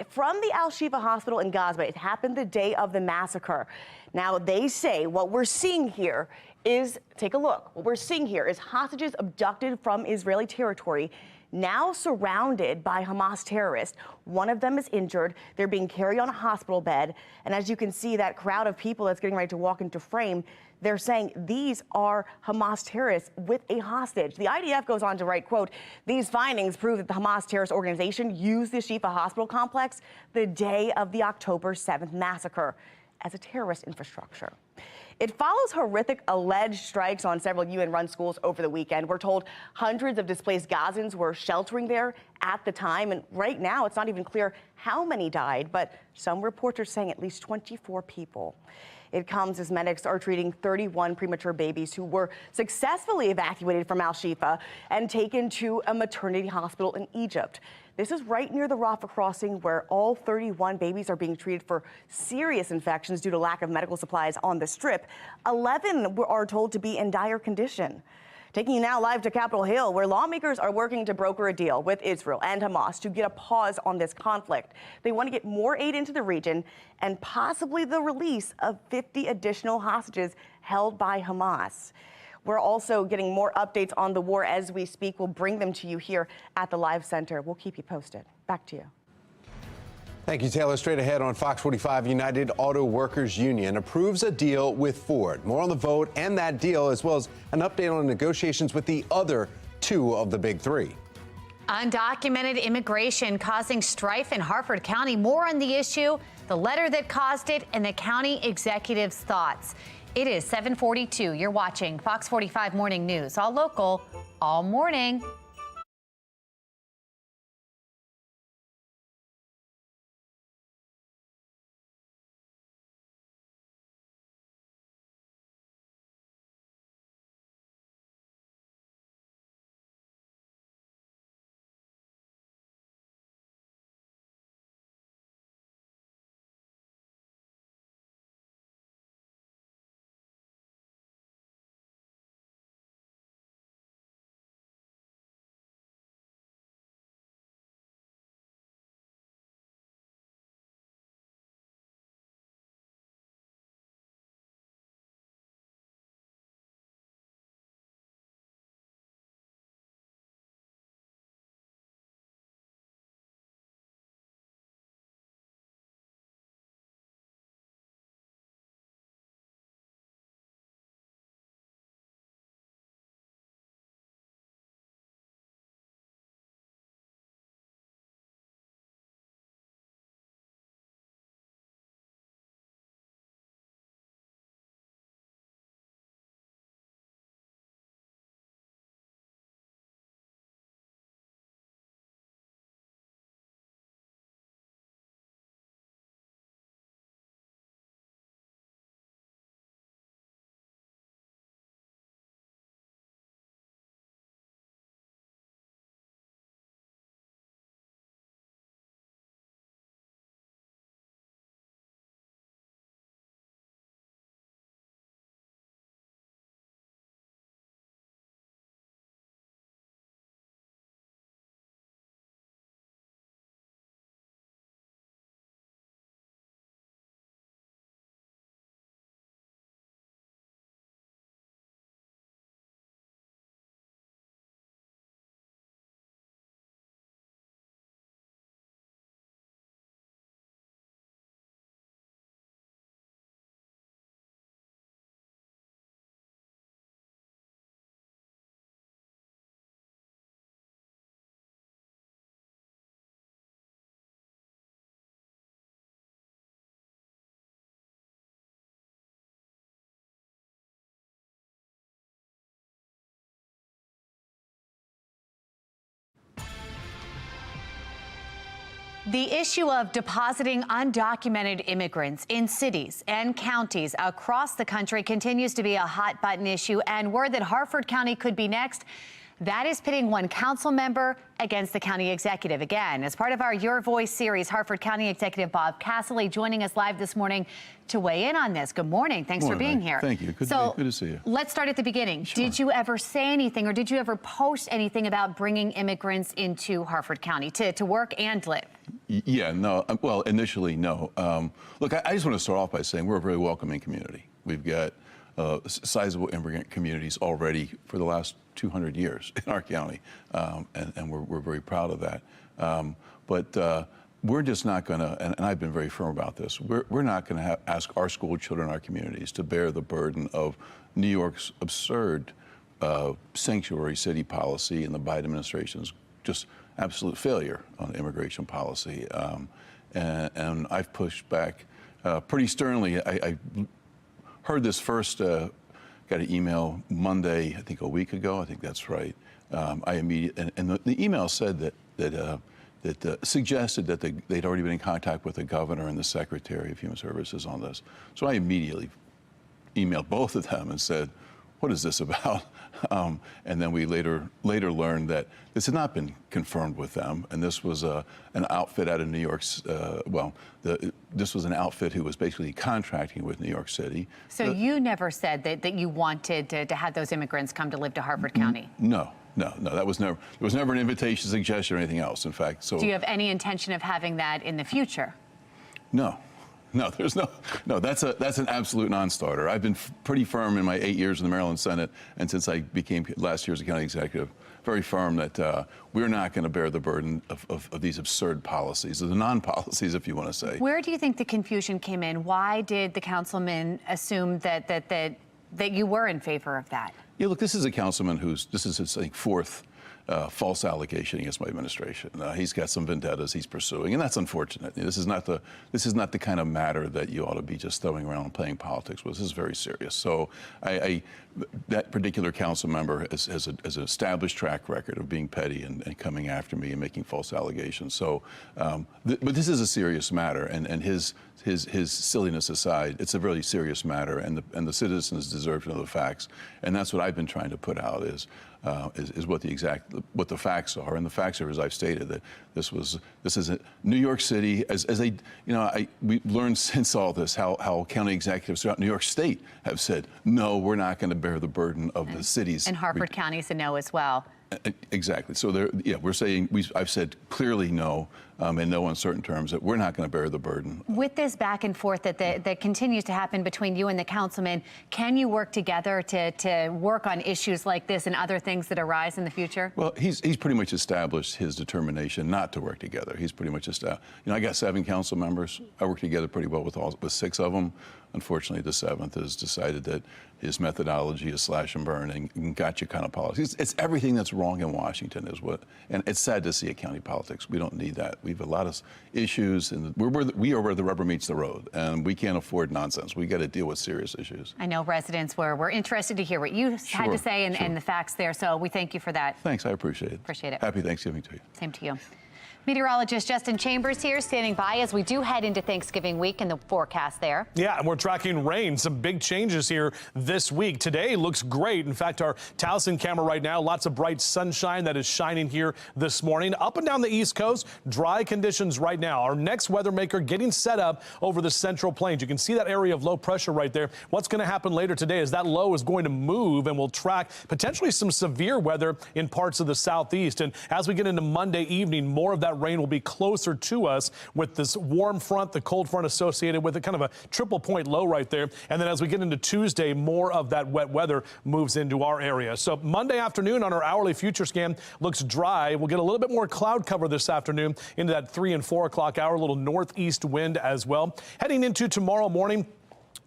Speaker 10: from the Al-Shifa hospital in Gaza. It happened the day of the massacre. Now, they say what we're seeing here is, take a look, what we're seeing here is hostages abducted from Israeli territory, now surrounded by Hamas terrorists. One of them is injured. They're being carried on a hospital bed. And as you can see, that crowd of people that's getting ready to walk into frame, they're saying these are Hamas terrorists with a hostage. The IDF goes on to write, quote, "These findings prove that the Hamas terrorist organization used the Shifa hospital complex the day of the October 7th massacre as a terrorist infrastructure." It follows horrific alleged strikes on several UN-run schools over the weekend. We're told hundreds of displaced Gazans were sheltering there at the time, and right now it's not even clear how many died, but some reports are saying at least 24 people. It comes as medics are treating 31 premature babies who were successfully evacuated from Al-Shifa and taken to a maternity hospital in Egypt. This is right near the Rafah crossing where all 31 babies are being treated for serious infections due to lack of medical supplies on the Strip. 11 are told to be in dire condition. Taking you now live to Capitol Hill, where lawmakers are working to broker a deal with Israel and Hamas to get a pause on this conflict. They want to get more aid into the region and possibly the release of 50 additional hostages held by Hamas. We're also getting more updates on the war as we speak. We'll bring them to you here at the Live Center. We'll keep you posted. Back to you.
Speaker 6: Thank you, Taylor. Straight ahead on Fox 45, United Auto Workers Union approves a deal with Ford. More on the vote and that deal, as well as an update on negotiations with the other two of the big three.
Speaker 1: Undocumented immigration causing strife in Harford County. More on the issue, the letter that caused it, and the county executive's thoughts. It is 7:42. You're watching Fox 45 Morning News, all local, all morning. The issue of depositing undocumented immigrants in cities and counties across the country continues to be a hot button issue, and word that Harford County could be next. That is pitting one council member against the county executive. Again, as part of our Your Voice series, Harford County Executive Bob Casserly joining us live this morning to weigh in on this. Good morning. Thanks for being here.
Speaker 5: Thank you. Good to see you.
Speaker 1: Let's start at the beginning.
Speaker 5: Sure.
Speaker 1: Did you ever say anything or did you ever post anything about bringing immigrants into Harford County to work and live?
Speaker 5: Yeah, no. Well, initially, no. Look, I just want to start off by saying we're a very welcoming community. We've got sizable immigrant communities already for the last 200 years in our county, and we're very proud of that. But we're just not going to, and I've been very firm about this, we're not going to ask our school children in our communities to bear the burden of New York's absurd sanctuary city policy and the Biden administration's just absolute failure on immigration policy. And I've pushed back pretty sternly. I heard this first, got an email Monday, I think a week ago, I think that's right. I immediately, and the email said that suggested that they'd already been in contact with the governor and the secretary of Human Services on this. So I immediately emailed both of them and said, what is this about? And then we later learned that this had not been confirmed with them, and this was an outfit out of New York's. This was an outfit who was basically contracting with New York City.
Speaker 1: So you never said that you wanted to have those immigrants come to live to Harford County?
Speaker 5: No. That was never. There was never an invitation, suggestion, or anything else. In fact, so.
Speaker 1: Do you have any intention of having that in the future?
Speaker 5: No, there's no. That's an absolute non-starter. I've been pretty firm in my 8 years in the Maryland Senate, and since I became last year's county executive, very firm that we're not going to bear the burden of these absurd policies, the non-policies, if you want to say.
Speaker 1: Where do you think the confusion came in? Why did the councilman assume that you were in favor of that?
Speaker 5: Yeah, look, this is a councilman this is his, I think, fourth false allegation against my administration. He's got some vendettas he's pursuing, and that's unfortunate. This is not the kind of matter that you ought to be just throwing around and playing politics with. This is very serious. So that particular council member has an established track record of being petty and coming after me and making false allegations. So, but this is a serious matter, and his silliness aside, it's a really serious matter, and the citizens deserve to know the facts, and that's what I've been trying to put out is what the facts are, and the facts are, as I've stated, that this is New York City, we learned since all this how county executives throughout New York State have said, no, we're not going to bear the burden of the cities.
Speaker 1: And Harford County's a no as well.
Speaker 5: Exactly. So we're saying, I've said clearly no, in no uncertain terms, that we're not going to bear the burden.
Speaker 1: With this back and forth that continues to happen between you and the councilman, can you work together to work on issues like this and other things that arise in the future?
Speaker 5: Well, he's pretty much established his determination not to work together. He's pretty much established. I got 7 council members. I work together pretty well with 6 of them. Unfortunately, the 7th has decided that his methodology is slash and burn and gotcha kind of politics. It's everything that's wrong in Washington and it's sad to see a county politics. We don't need that. We have a lot of issues, and we are where the rubber meets the road, and we can't afford nonsense. We got to deal with serious issues.
Speaker 1: I know residents were interested to hear what you had to say and the facts there, so we thank you for that.
Speaker 5: Thanks, I appreciate it.
Speaker 1: Appreciate it.
Speaker 5: Happy Thanksgiving to you.
Speaker 1: Same to you. Meteorologist Justin Chambers here, standing by as we do head into Thanksgiving week and the forecast there.
Speaker 2: Yeah, and we're tracking rain. Some big changes here this week. Today looks great. In fact, our Towson camera right now, lots of bright sunshine that is shining here this morning. Up and down the East Coast, dry conditions right now. Our next weather maker getting set up over the Central Plains. You can see that area of low pressure right there. What's going to happen later today is that low is going to move and will track potentially some severe weather in parts of the southeast. And as we get into Monday evening, more of that rain will be closer to us with this warm front, the cold front associated with it, kind of a triple point low right there. And then as we get into Tuesday, more of that wet weather moves into our area. So Monday afternoon on our hourly future scan looks dry. We'll get a little bit more cloud cover this afternoon into that 3 and 4 o'clock hour, a little northeast wind as well. Heading into tomorrow morning,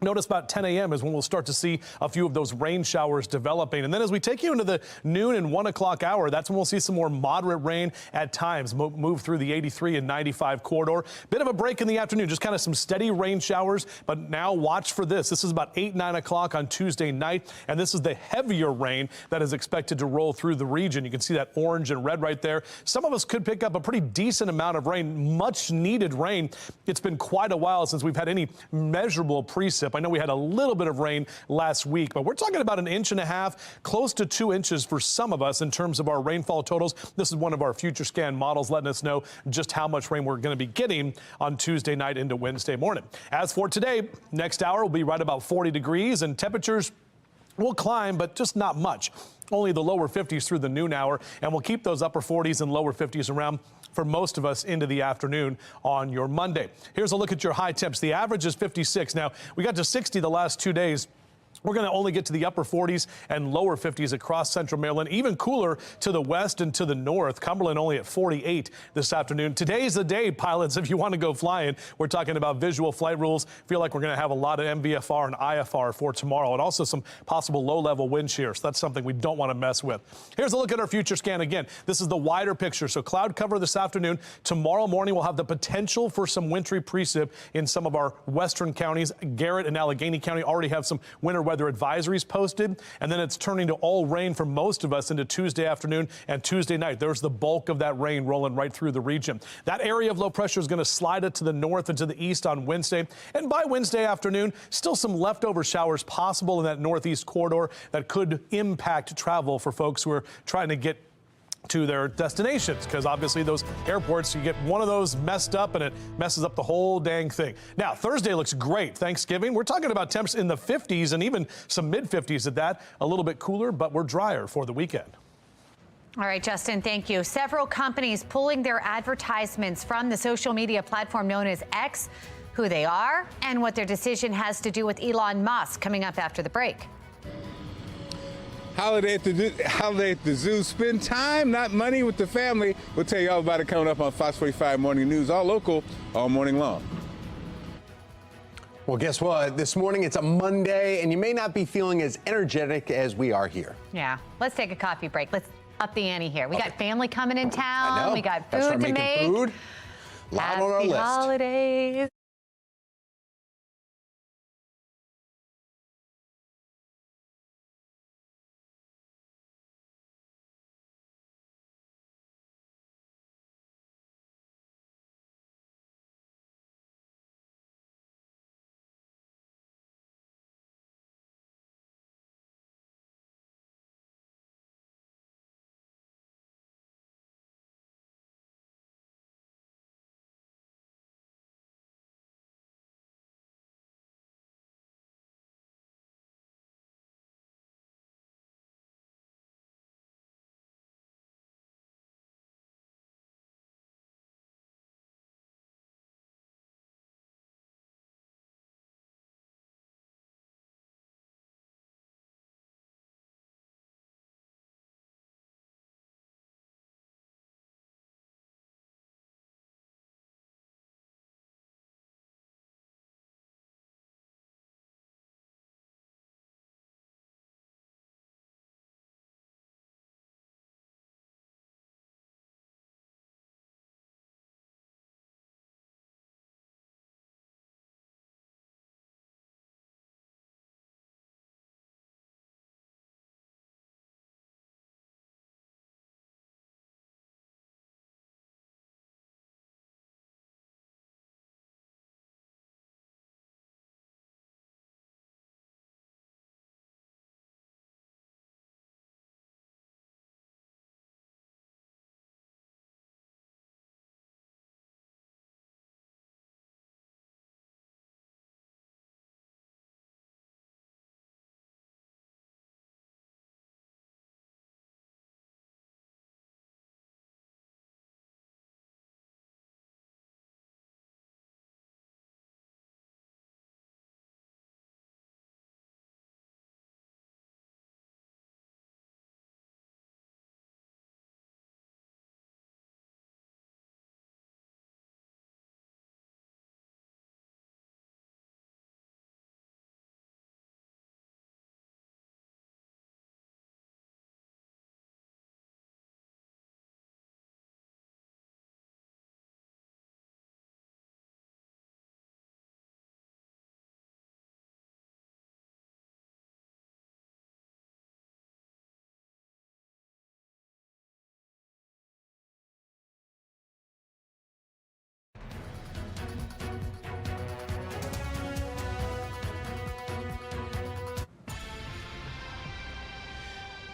Speaker 2: notice about 10 a.m. is when we'll start to see a few of those rain showers developing. And then as we take you into the noon and 1 o'clock hour, that's when we'll see some more moderate rain at times move through the 83 and 95 corridor. Bit of a break in the afternoon, just kind of some steady rain showers. But now watch for this. This is about 8, 9 o'clock on Tuesday night. And this is the heavier rain that is expected to roll through the region. You can see that orange and red right there. Some of us could pick up a pretty decent amount of rain, much needed rain. It's been quite a while since we've had any measurable precip precip. I know we had a little bit of rain last week, but we're talking about 1.5 inches, close to 2 inches for some of us in terms of our rainfall totals. This is one of our future scan models letting us know just how much rain we're going to be getting on Tuesday night into Wednesday morning. As for today, next hour will be right about 40 degrees and temperatures will climb, but just not much. Only the lower 50s through the noon hour, and we'll keep those upper 40s and lower 50s around for most of us into the afternoon on your Monday. Here's a look at your high temps. The average is 56. Now, we got to 60 the last 2 days. We're going to only get to the upper 40s and lower 50s across central Maryland, even cooler to the west and to the north. Cumberland only at 48 this afternoon. Today's the day, pilots, if you want to go flying. We're talking about visual flight rules. Feel like we're going to have a lot of MVFR and IFR for tomorrow, and also some possible low-level wind shear. So that's something we don't want to mess with. Here's a look at our future scan again. This is the wider picture. So cloud cover this afternoon. Tomorrow morning, we'll have the potential for some wintry precip in some of our western counties. Garrett and Allegheny County already have some winter weather advisories posted, and then it's turning to all rain for most of us into Tuesday afternoon and Tuesday night. There's the bulk of that rain rolling right through the region. That area of low pressure is going to slide it to the north and to the east on Wednesday, and by Wednesday afternoon, still some leftover showers possible in that northeast corridor that could impact travel for folks who are trying to get to their destinations, because obviously those airports, you get one of those messed up and it messes up the whole dang thing. Now, Thursday looks great. Thanksgiving, we're talking about temps in the 50s and even some mid 50s at that. A little bit cooler, but we're drier for the weekend.
Speaker 1: All right, Justin, thank you. Several companies pulling their advertisements from the social media platform known as X, who they are, and what their decision has to do with Elon Musk, coming up after the break.
Speaker 11: Holiday at the zoo. Spend time, not money, with the family. We'll tell you all about it coming up on Fox 45 Morning News, all local, all morning long.
Speaker 6: Well, guess what? This morning it's a Monday, and you may not be feeling as energetic as we are here.
Speaker 1: Yeah, let's take a coffee break. Let's up the ante here. We got family coming in town.
Speaker 6: I know.
Speaker 1: We got
Speaker 6: Gotta start
Speaker 1: food to
Speaker 6: making
Speaker 1: make.
Speaker 6: food. A lot on our
Speaker 1: Happy
Speaker 6: list.
Speaker 1: holidays.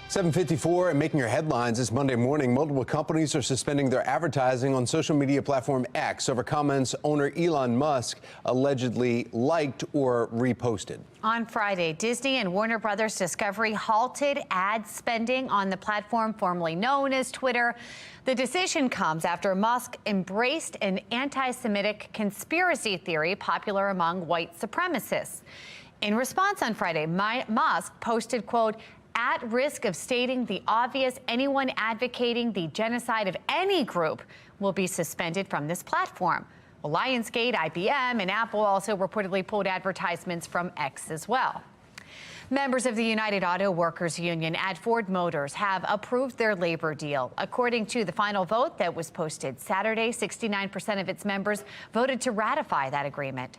Speaker 6: 7:54 and making your headlines this Monday morning. Multiple companies are suspending their advertising on social media platform X over comments owner Elon Musk allegedly liked or reposted.
Speaker 1: On Friday, Disney and Warner Brothers Discovery halted ad spending on the platform formerly known as Twitter. The decision comes after Musk embraced an anti-Semitic conspiracy theory popular among white supremacists. In response on Friday, Musk posted, quote, "At risk of stating the obvious, anyone advocating the genocide of any group will be suspended from this platform." Well, Lionsgate, IBM, and Apple also reportedly pulled advertisements from X as well. Members of the United Auto Workers Union at Ford Motors have approved their labor deal. According to the final vote that was posted Saturday, 69% of its members voted to ratify that agreement.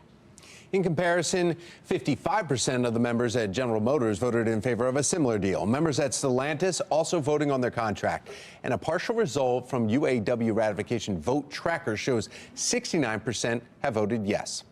Speaker 6: In comparison, 55% of the members at General Motors voted in favor of a similar deal. Members at Stellantis also voting on their contract. And a partial result from UAW ratification vote tracker shows 69% have voted yes.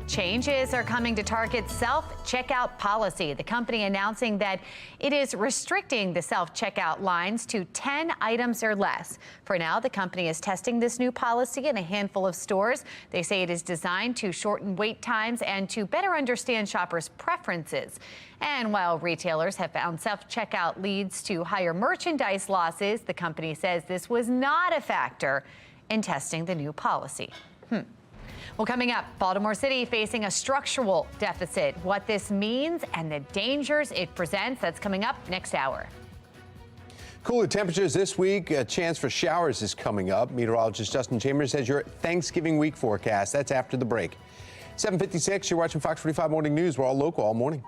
Speaker 1: Changes are coming to Target's self-checkout policy. The company announcing that it is restricting the self-checkout lines to 10 items or less. For now, the company is testing this new policy in a handful of stores. They say it is designed to shorten wait times and to better understand shoppers' preferences. And while retailers have found self-checkout leads to higher merchandise losses, the company says this was not a factor in testing the new policy. Well, coming up, Baltimore City facing a structural deficit. What this means and the dangers it presents, that's coming up next hour.
Speaker 6: Cooler temperatures this week. A chance for showers is coming up. Meteorologist Justin Chambers has your Thanksgiving week forecast. That's after the break. 7:56, you're watching Fox 45 Morning News. We're all local all morning.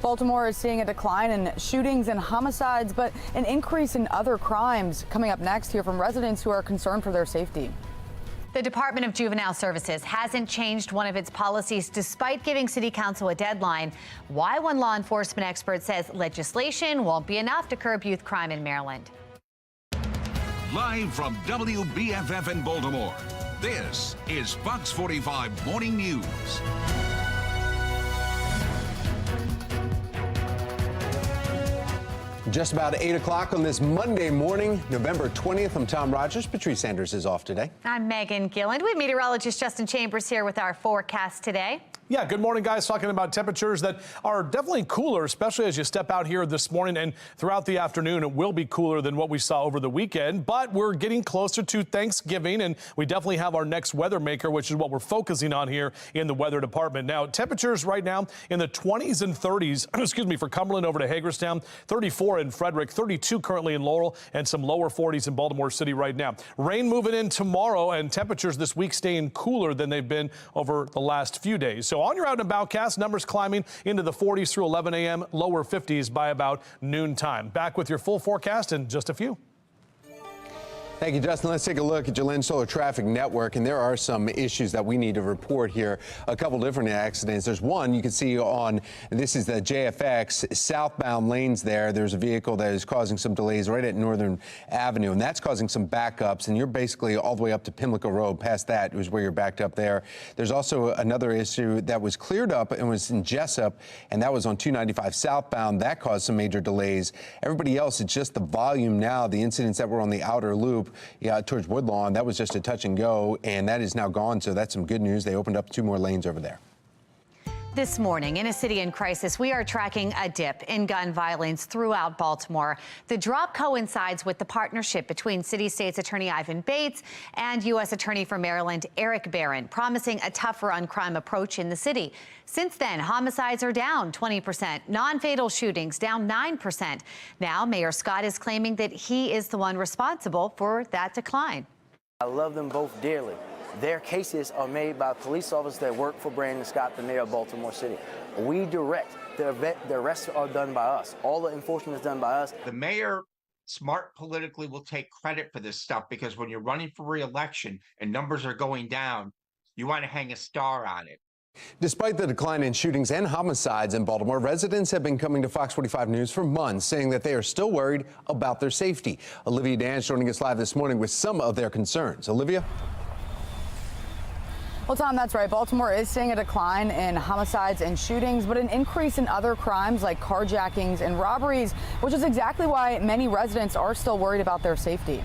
Speaker 22: Baltimore is seeing a decline in shootings and homicides, but an increase in other crimes. Coming up next, hear from residents who are concerned for their safety.
Speaker 1: The Department of Juvenile Services hasn't changed one of its policies despite giving City Council a deadline. Why one law enforcement expert says legislation won't be enough to curb youth crime in Maryland.
Speaker 3: Live from WBFF in Baltimore, This is Fox 45 Morning News.
Speaker 6: Just about 8 o'clock on this Monday morning, November 20th. I'm Tom Rogers. Patrice Sanders is off today.
Speaker 1: I'm Megan Gilland. We have meteorologist Justin Chambers here with our forecast today.
Speaker 2: Yeah, good morning, guys. Talking about temperatures that are definitely cooler, especially as you step out here this morning and throughout the afternoon. It will be cooler than what we saw over the weekend, but we're getting closer to Thanksgiving, and we definitely have our next weather maker, which is what we're focusing on here in the weather department. Now, temperatures right now in the 20s and 30s, excuse me, for Cumberland over to Hagerstown, 34 in Frederick, 32 currently in Laurel, and some lower 40s in Baltimore City right now. Rain moving in tomorrow, and temperatures this week staying cooler than they've been over the last few days. So on your out and about cast, numbers climbing into the 40s through 11 a.m., lower 50s by about noontime. Back with your full forecast in just a few.
Speaker 6: Thank you, Justin. Let's take a look at your Lynn Solar Traffic Network, and there are some issues that we need to report here. A couple different accidents. There's one you can see on, this is the JFX southbound lanes there. There's a vehicle that is causing some delays right at Northern Avenue, and that's causing some backups, and you're basically all the way up to Pimlico Road. Past that was where you're backed up there. There's also another issue that was cleared up and was in Jessup, and that was on 295 southbound. That caused some major delays. Everybody else, it's just the volume now. The incidents that were on the outer loop, towards Woodlawn, that was just a touch and go, and that is now gone, so that's some good news. They opened up 2 more lanes over there.
Speaker 1: This morning, in a city in crisis, we are tracking a dip in gun violence throughout Baltimore. The drop coincides with the partnership between City State's Attorney Ivan Bates and U.S. Attorney for Maryland Eric Barron, promising a tougher on crime approach in the city. Since then, homicides are down 20%, non-fatal shootings down 9%. Now, Mayor Scott is claiming that he is the one responsible for that decline.
Speaker 16: I love them both dearly. Their cases are made by police officers that work for Brandon Scott, the mayor of Baltimore City. We direct. The arrests are done by us. All the enforcement is done by us.
Speaker 12: The mayor, smart politically, will take credit for this stuff because when you're running for re-election and numbers are going down, you want to hang a star on it.
Speaker 6: Despite the decline in shootings and homicides in Baltimore, residents have been coming to Fox 45 News for months, saying that they are still worried about their safety. Olivia Dance joining us live this morning with some of their concerns. Olivia?
Speaker 22: Well, Tom, that's right. Baltimore is seeing a decline in homicides and shootings, but an increase in other crimes like carjackings and robberies, which is exactly why many residents are still worried about their safety.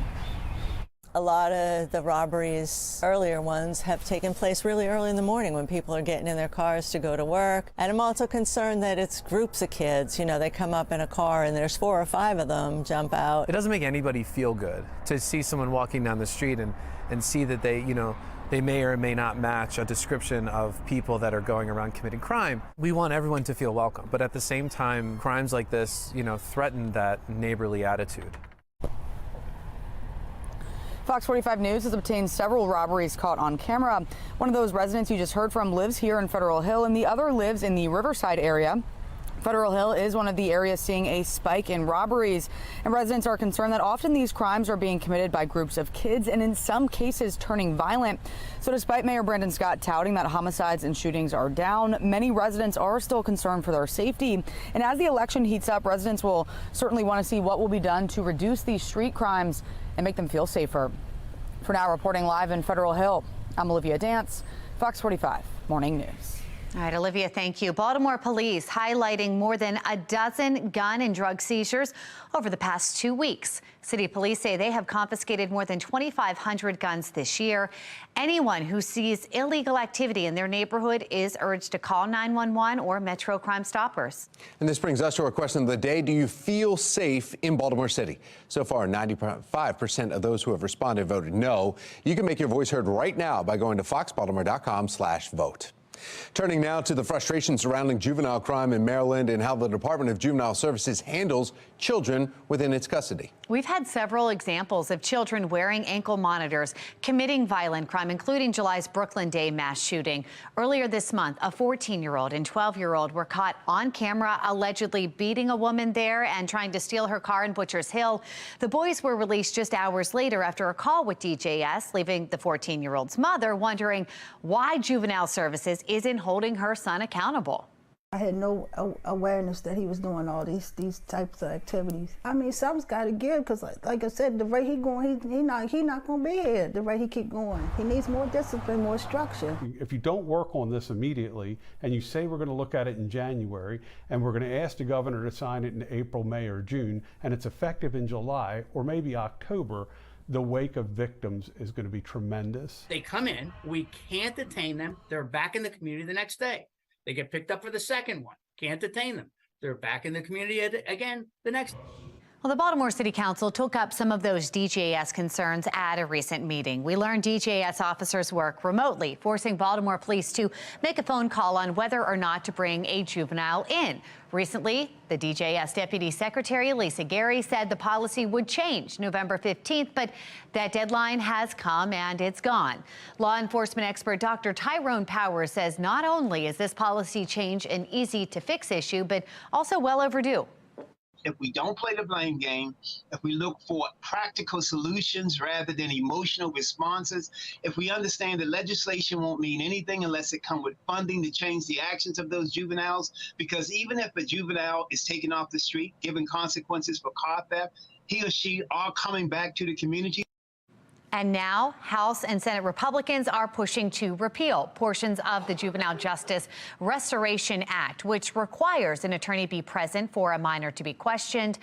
Speaker 17: A lot of the robberies, earlier ones, have taken place really early in the morning when people are getting in their cars to go to work. And I'm also concerned that it's groups of kids. You know, they come up in a car and there's 4 or 5 of them jump out.
Speaker 18: It doesn't make anybody feel good to see someone walking down the street and see that they may or may not match a description of people that are going around committing crime. We want everyone to feel welcome, but at the same time, crimes like this, threaten that neighborly attitude.
Speaker 22: Fox 45 News has obtained several robberies caught on camera. One of those residents you just heard from lives here in Federal Hill, and the other lives in the Riverside area. Federal Hill is one of the areas seeing a spike in robberies, and residents are concerned that often these crimes are being committed by groups of kids and in some cases turning violent. So despite Mayor Brandon Scott touting that homicides and shootings are down, many residents are still concerned for their safety. And as the election heats up, residents will certainly want to see what will be done to reduce these street crimes and make them feel safer. For now, reporting live in Federal Hill, I'm Olivia Dance, Fox 45 Morning News.
Speaker 1: All right, Olivia, thank you. Baltimore police highlighting more than a dozen gun and drug seizures over the past 2 weeks. City police say they have confiscated more than 2,500 guns this year. Anyone who sees illegal activity in their neighborhood is urged to call 911 or Metro Crime Stoppers.
Speaker 6: And this brings us to our question of the day. Do you feel safe in Baltimore City? So far, 95% of those who have responded voted no. You can make your voice heard right now by going to foxbaltimore.com/vote. Turning now to the frustration surrounding juvenile crime in Maryland and how the Department of Juvenile Services handles children within its custody.
Speaker 1: We've had several examples of children wearing ankle monitors, committing violent crime, including July's Brooklyn Day mass shooting. Earlier this month, a 14-year-old and 12-year-old were caught on camera allegedly beating a woman there and trying to steal her car in Butchers Hill. The boys were released just hours later after a call with DJS, leaving the 14-year-old's mother wondering why Juvenile Services isn't holding her son accountable.
Speaker 7: I had no awareness that he was doing all these types of activities. I mean, something's got to give, because like I said, the rate he going, he not going to be here. The rate he keep going, he needs more discipline, more structure.
Speaker 19: If you don't work on this immediately, and you say we're going to look at it in January, and we're going to ask the governor to sign it in April, May, or June, and it's effective in July or maybe October, the wake of victims is going to be tremendous.
Speaker 21: They come in, we can't detain them. They're back in the community the next day. They get picked up for the second one. Can't detain them. They're back in the community again the next.
Speaker 1: Well, the Baltimore City Council took up some of those DJS concerns at a recent meeting. We learned DJS officers work remotely, forcing Baltimore police to make a phone call on whether or not to bring a juvenile in. Recently, the DJS Deputy Secretary Lisa Gary said the policy would change November 15th, but that deadline has come and it's gone. Law enforcement expert Dr. Tyrone Powers says not only is this policy change an easy-to-fix issue, but also well overdue.
Speaker 23: If we don't play the blame game, if we look for practical solutions rather than emotional responses, if we understand that legislation won't mean anything unless it comes with funding to change the actions of those juveniles, because even if a juvenile is taken off the street, given consequences for car theft, he or she are coming back to the community.
Speaker 1: And now, House and Senate Republicans are pushing to repeal portions of the Juvenile Justice Restoration Act, which requires an attorney be present for a minor to be questioned.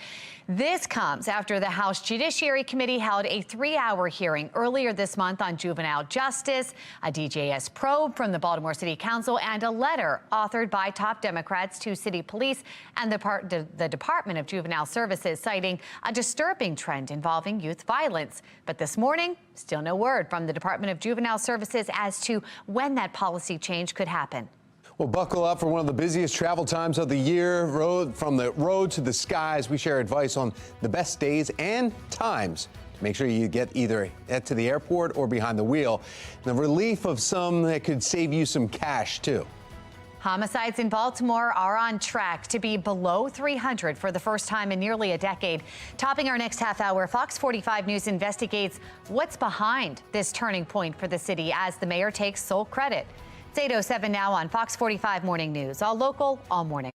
Speaker 1: This comes after the House Judiciary Committee held a 3-hour hearing earlier this month on juvenile justice, a DJS probe from the Baltimore City Council, and a letter authored by top Democrats to city police and the Department of Juvenile Services, citing a disturbing trend involving youth violence. But this morning, still no word from the Department of Juvenile Services as to when that policy change could happen.
Speaker 6: Well, buckle up for one of the busiest travel times of the year. From the road to the skies, we share advice on the best days and times to make sure you get either to the airport or behind the wheel. The relief of some that could save you some cash, too.
Speaker 1: Homicides in Baltimore are on track to be below 300 for the first time in nearly a decade. Topping our next half hour, Fox 45 News investigates what's behind this turning point for the city as the mayor takes sole credit. It's 8:07 now on Fox 45 Morning News, all local, all morning.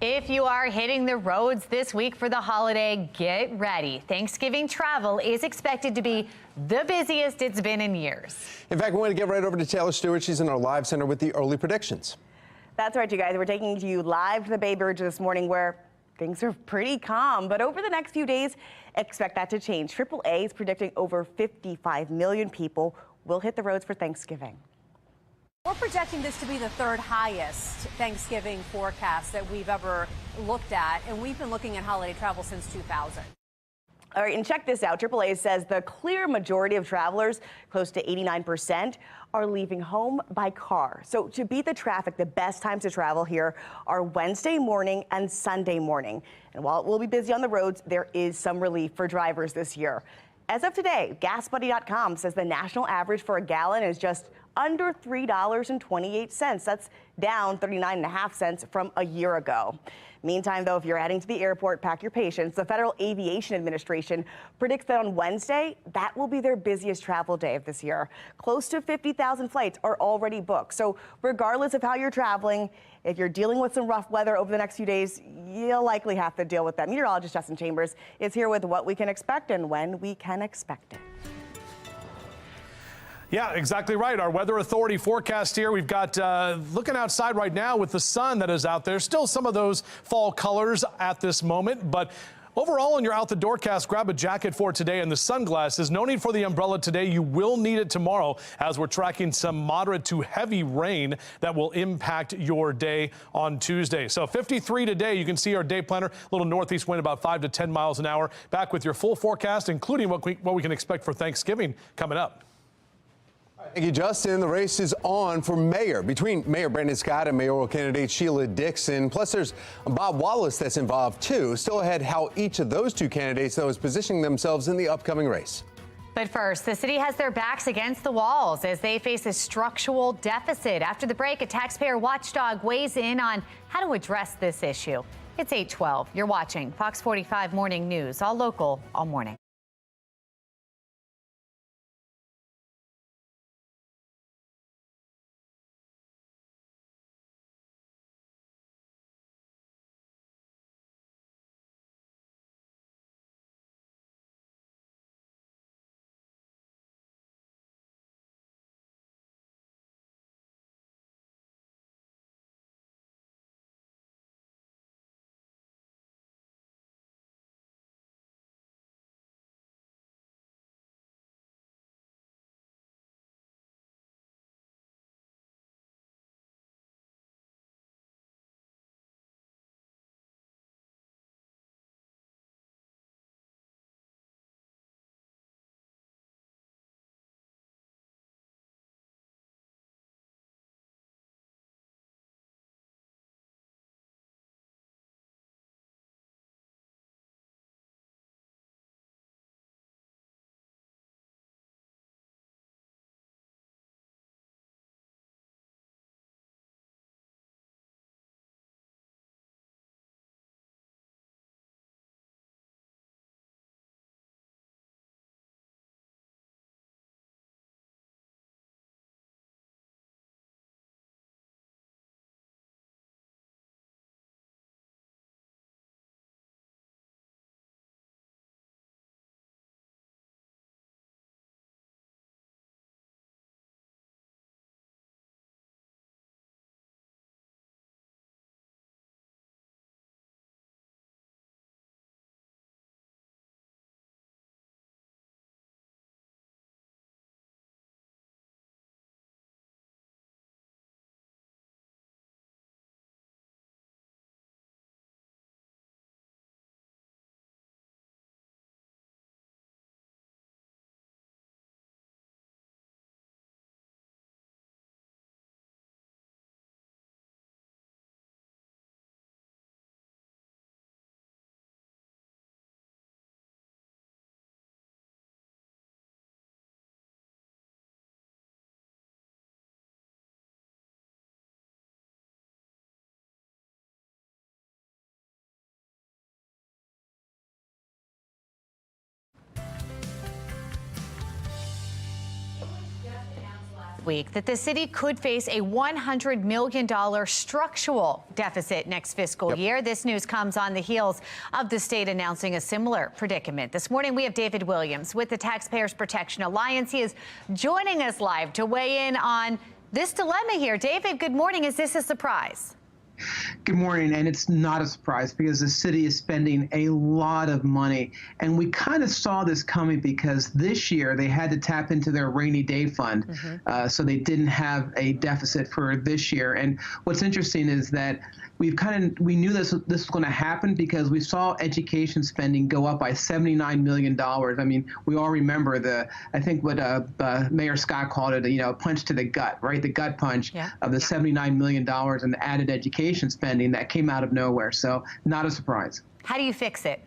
Speaker 1: If you are hitting the roads this week for the holiday, get ready. Thanksgiving travel is expected to be the busiest it's been in years.
Speaker 6: In fact, we want to get right over to Taylor Stewart. She's in our live center with the early predictions.
Speaker 10: That's right, you guys. We're taking you live to the Bay Bridge this morning where things are pretty calm. But over the next few days, expect that to change. AAA is predicting over 55 million people will hit the roads for Thanksgiving.
Speaker 4: We're projecting this to be the third highest Thanksgiving forecast that we've ever looked at, and we've been looking at holiday travel since 2000.
Speaker 10: All right, and check this out. AAA says the clear majority of travelers, close to 89%, are leaving home by car. So to beat the traffic, the best times to travel here are Wednesday morning and Sunday morning. And while it will be busy on the roads, there is some relief for drivers this year. As of today, GasBuddy.com says the national average for a gallon is just under $3.28. That's down 39.5 cents from a year ago. Meantime, though, if you're heading to the airport, pack your patience. The Federal Aviation Administration predicts that on Wednesday, that will be their busiest travel day of this year. Close to 50,000 flights are already booked. So regardless of how you're traveling, if you're dealing with some rough weather over the next few days, you'll likely have to deal with that. Meteorologist Justin Chambers is here with what we can expect and when we can expect it.
Speaker 2: Yeah, exactly right. Our weather authority forecast here. We've got looking outside right now with the sun that is out there. Still some of those fall colors at this moment, but overall on your out the doorcast, grab a jacket for today and the sunglasses. No need for the umbrella today. You will need it tomorrow as we're tracking some moderate to heavy rain that will impact your day on Tuesday. So 53 today. You can see our day planner, little northeast wind about 5 to 10 miles an hour. Back with your full forecast, including what we can expect for Thanksgiving coming up.
Speaker 6: Thank you, Justin. The race is on for mayor between Mayor Brandon Scott and mayoral candidate Sheila Dixon. Plus, there's Bob Wallace that's involved, too. Still ahead how each of those two candidates, though, is positioning themselves in the upcoming race.
Speaker 1: But first, the city has their backs against the walls as they face a structural deficit. After the break, a taxpayer watchdog weighs in on how to address this issue. It's 8:12. You're watching Fox 45 Morning News, all local, all morning. week that the city could face a $100 million structural deficit next fiscal year. This news comes on the heels of the state announcing a similar predicament. This morning, we have David Williams with the Taxpayers Protection Alliance. He is joining us live to weigh in on this dilemma here. David, good morning. Is this a surprise?
Speaker 8: Good morning, and it's not a surprise because the city is spending a lot of money, and we kind of saw this coming because this year they had to tap into their rainy day fund, so they didn't have a deficit for this year. And what's interesting is that we knew this was going to happen because we saw education spending go up by $79 million. I mean, we all remember I think what Mayor Scott called it, a punch to the gut, right? The gut punch of the $79 million in added education spending that came out of nowhere. So not a surprise.
Speaker 1: How do you fix it?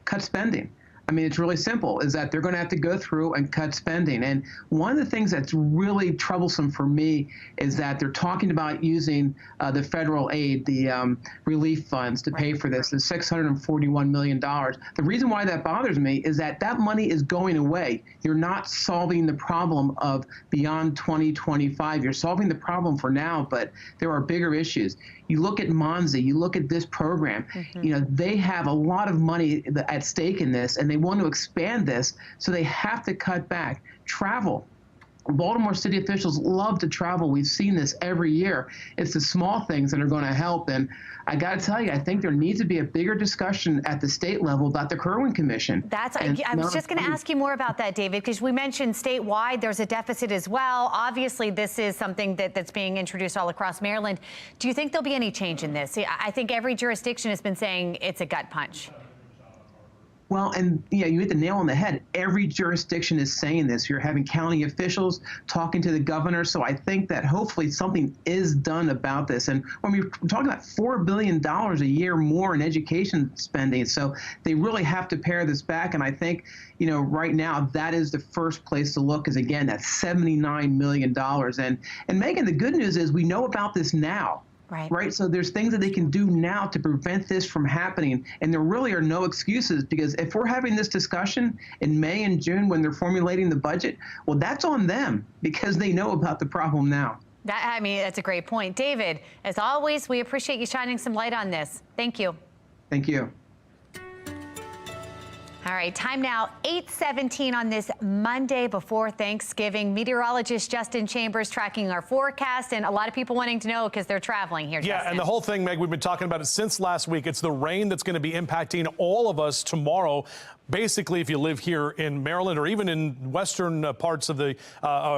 Speaker 8: Cut spending. I mean, it's really simple, is that they're going to have to go through and cut spending. And one of the things that's really troublesome for me is that they're talking about using the federal aid, the relief funds to pay for this, the $641 million. The reason why that bothers me is that that money is going away. You're not solving the problem of beyond 2025. You're solving the problem for now, but there are bigger issues. You look at Monzi, you look at this program, they have a lot of money at stake in this, and they want to expand this, so they have to cut back. Travel. Baltimore city officials love to travel. We've seen this every year. It's the small things that are going to help. And I got to tell you, I think there needs to be a bigger discussion at the state level about the Kerwin Commission.
Speaker 1: I was just going to ask you more about that, David, because we mentioned statewide there's a deficit as well. Obviously, this is something that's being introduced all across Maryland. Do you think there'll be any change in this? I think every jurisdiction has been saying it's a gut punch.
Speaker 8: Well, and you hit the nail on the head. Every jurisdiction is saying this. You're having county officials talking to the governor. So I think that hopefully something is done about this. And when we're talking about $4 billion a year more in education spending, so they really have to pare this back. And I think, right now that is the first place to look, is again, that $79 million. And Megan, the good news is we know about this now. Right. So there's things that they can do now to prevent this from happening. And there really are no excuses, because if we're having this discussion in May and June when they're formulating the budget, well, that's on them because they know about the problem now.
Speaker 1: That's a great point. David, as always, we appreciate you shining some light on this. Thank you.
Speaker 8: Thank you.
Speaker 1: All right, time now, 8:17 on this Monday before Thanksgiving. Meteorologist Justin Chambers tracking our forecast, and a lot of people wanting to know because they're traveling here.
Speaker 2: Yeah,
Speaker 1: Justin.
Speaker 2: and the whole thing, Meg, we've been talking about it since last week. It's the rain that's going to be impacting all of us tomorrow. Basically, if you live here in Maryland or even in western parts of the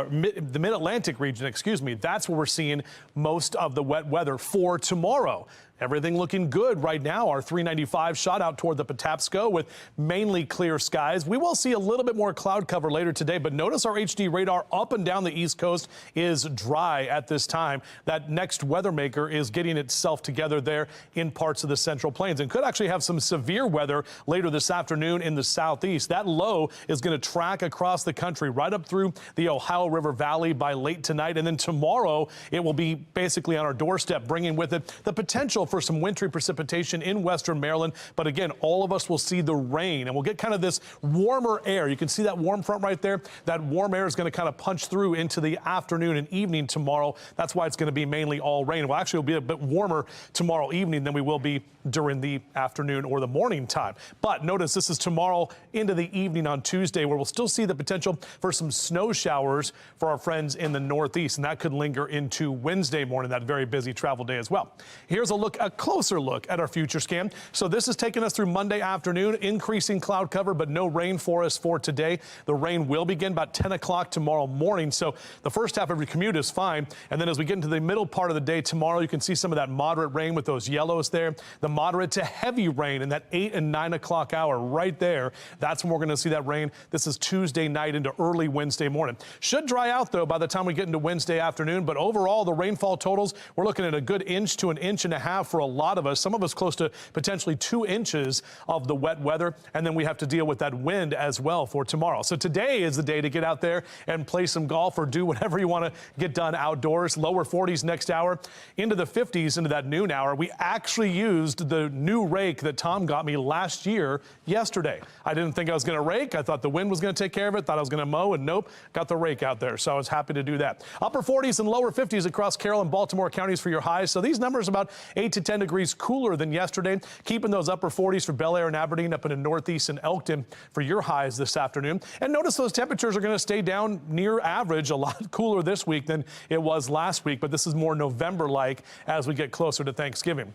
Speaker 2: mid-Atlantic region, that's where we're seeing most of the wet weather for tomorrow. Everything looking good right now. Our 395 shot out toward the Patapsco with mainly clear skies. We will see a little bit more cloud cover later today, but notice our HD radar up and down the East Coast is dry at this time. That next weather maker is getting itself together there in parts of the Central Plains and could actually have some severe weather later this afternoon in the southeast. That low is going to track across the country right up through the Ohio River Valley by late tonight. And then tomorrow it will be basically on our doorstep, bringing with it the potential for some wintry precipitation in western Maryland. But again, all of us will see the rain and we'll get kind of this warmer air. You can see that warm front right there. That warm air is going to kind of punch through into the afternoon and evening tomorrow. That's why it's going to be mainly all rain. Well, actually, it'll be a bit warmer tomorrow evening than we will be during the afternoon or the morning time. But notice this is tomorrow into the evening on Tuesday, where we'll still see the potential for some snow showers for our friends in the Northeast, and that could linger into Wednesday morning, that very busy travel day as well. Here's a closer look at our future scan. So this is taking us through Monday afternoon, increasing cloud cover, but no rain for us for today. The rain will begin about 10 o'clock tomorrow morning. So the first half of your commute is fine. And then as we get into the middle part of the day tomorrow, you can see some of that moderate rain with those yellows there. The moderate to heavy rain in that 8 and 9 o'clock hour right there. That's when we're going to see that rain. This is Tuesday night into early Wednesday morning. Should dry out, though, by the time we get into Wednesday afternoon. But overall, the rainfall totals, we're looking at a good inch to an inch and a half for a lot of us. Some of us close to potentially 2 inches of the wet weather. And then we have to deal with that wind as well for tomorrow. So today is the day to get out there and play some golf or do whatever you want to get done outdoors. Lower 40s next hour, into the 50s into that noon hour. We actually used the new rake that Tom got me last year yesterday. I didn't think I was going to rake. I thought the wind was going to take care of it. Thought I was going to mow, and nope, got the rake out there. So I was happy to do that. Upper 40s and lower 50s across Carroll and Baltimore counties for your highs. So these numbers about 8 to 10 degrees cooler than yesterday. Keeping those upper 40s for Bel Air and Aberdeen, up in the Northeast and Elkton for your highs this afternoon. And notice those temperatures are going to stay down near average, a lot cooler this week than it was last week. But this is more November-like as we get closer to Thanksgiving.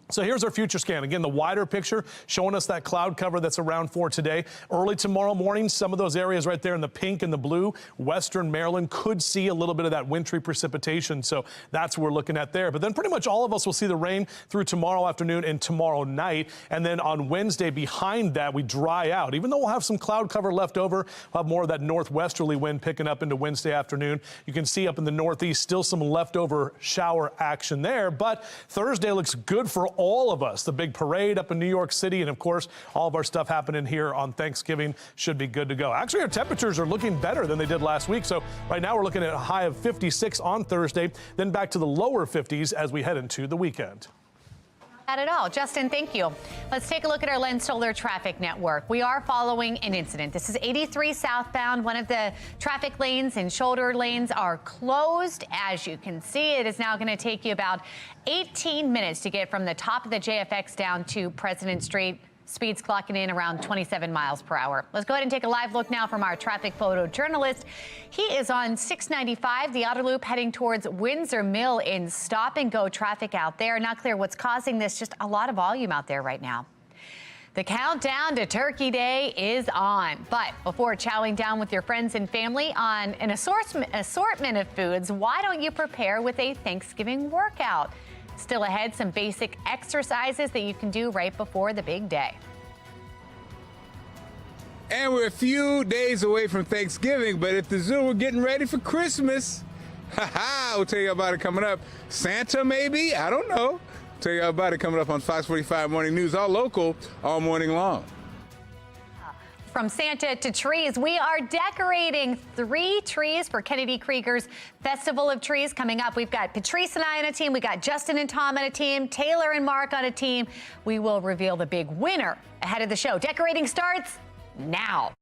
Speaker 2: So here's our future scan. Again, the wider picture showing us that cloud cover that's around for today. Early tomorrow morning, some of those areas right there in the pink and the blue, western Maryland could see a little bit of that wintry precipitation. So that's what we're looking at there. But then pretty much all of us will see the rain through tomorrow afternoon and tomorrow night. And then on Wednesday behind that, we dry out. Even though we'll have some cloud cover left over, we'll have more of that northwesterly wind picking up into Wednesday afternoon. You can see up in the Northeast still some leftover shower action there. But Thursday looks good for all of us. The big parade up in New York City, and of course, all of our stuff happening here on Thanksgiving should be good to go. Actually, our temperatures are looking better than they did last week. So right now we're looking at a high of 56 on Thursday, then back to the lower 50s as we head into the weekend.
Speaker 1: Not at all. Justin, thank you. Let's take a look at our Lens Solar traffic network. We are following an incident. This is 83 southbound. One of the traffic lanes and shoulder lanes are closed. As you can see, it is now going to take you about 18 minutes to get from the top of the JFX down to President Street. Speeds clocking in around 27 miles per hour. Let's go ahead and take a live look now from our traffic photojournalist. He is on 695, the outer loop heading towards Windsor Mill in stop and go traffic out there. Not clear what's causing this, just a lot of volume out there right now. The countdown to Turkey Day is on. But before chowing down with your friends and family on an assortment of foods, why don't you prepare with a Thanksgiving workout? Still ahead, some basic exercises that you can do right before the big day.
Speaker 11: And we're a few days away from Thanksgiving, but at the zoo, we're getting ready for Christmas. We'll tell you about it coming up. Santa, maybe? I don't know. Tell you about it coming up on Fox 45 Morning News, all local, all morning long.
Speaker 1: From Santa to trees, we are decorating 3 trees for Kennedy Krieger's Festival of Trees coming up. We've got Patrice and I on a team. We got Justin and Tom on a team. Taylor and Mark on a team. We will reveal the big winner ahead of the show. Decorating starts now.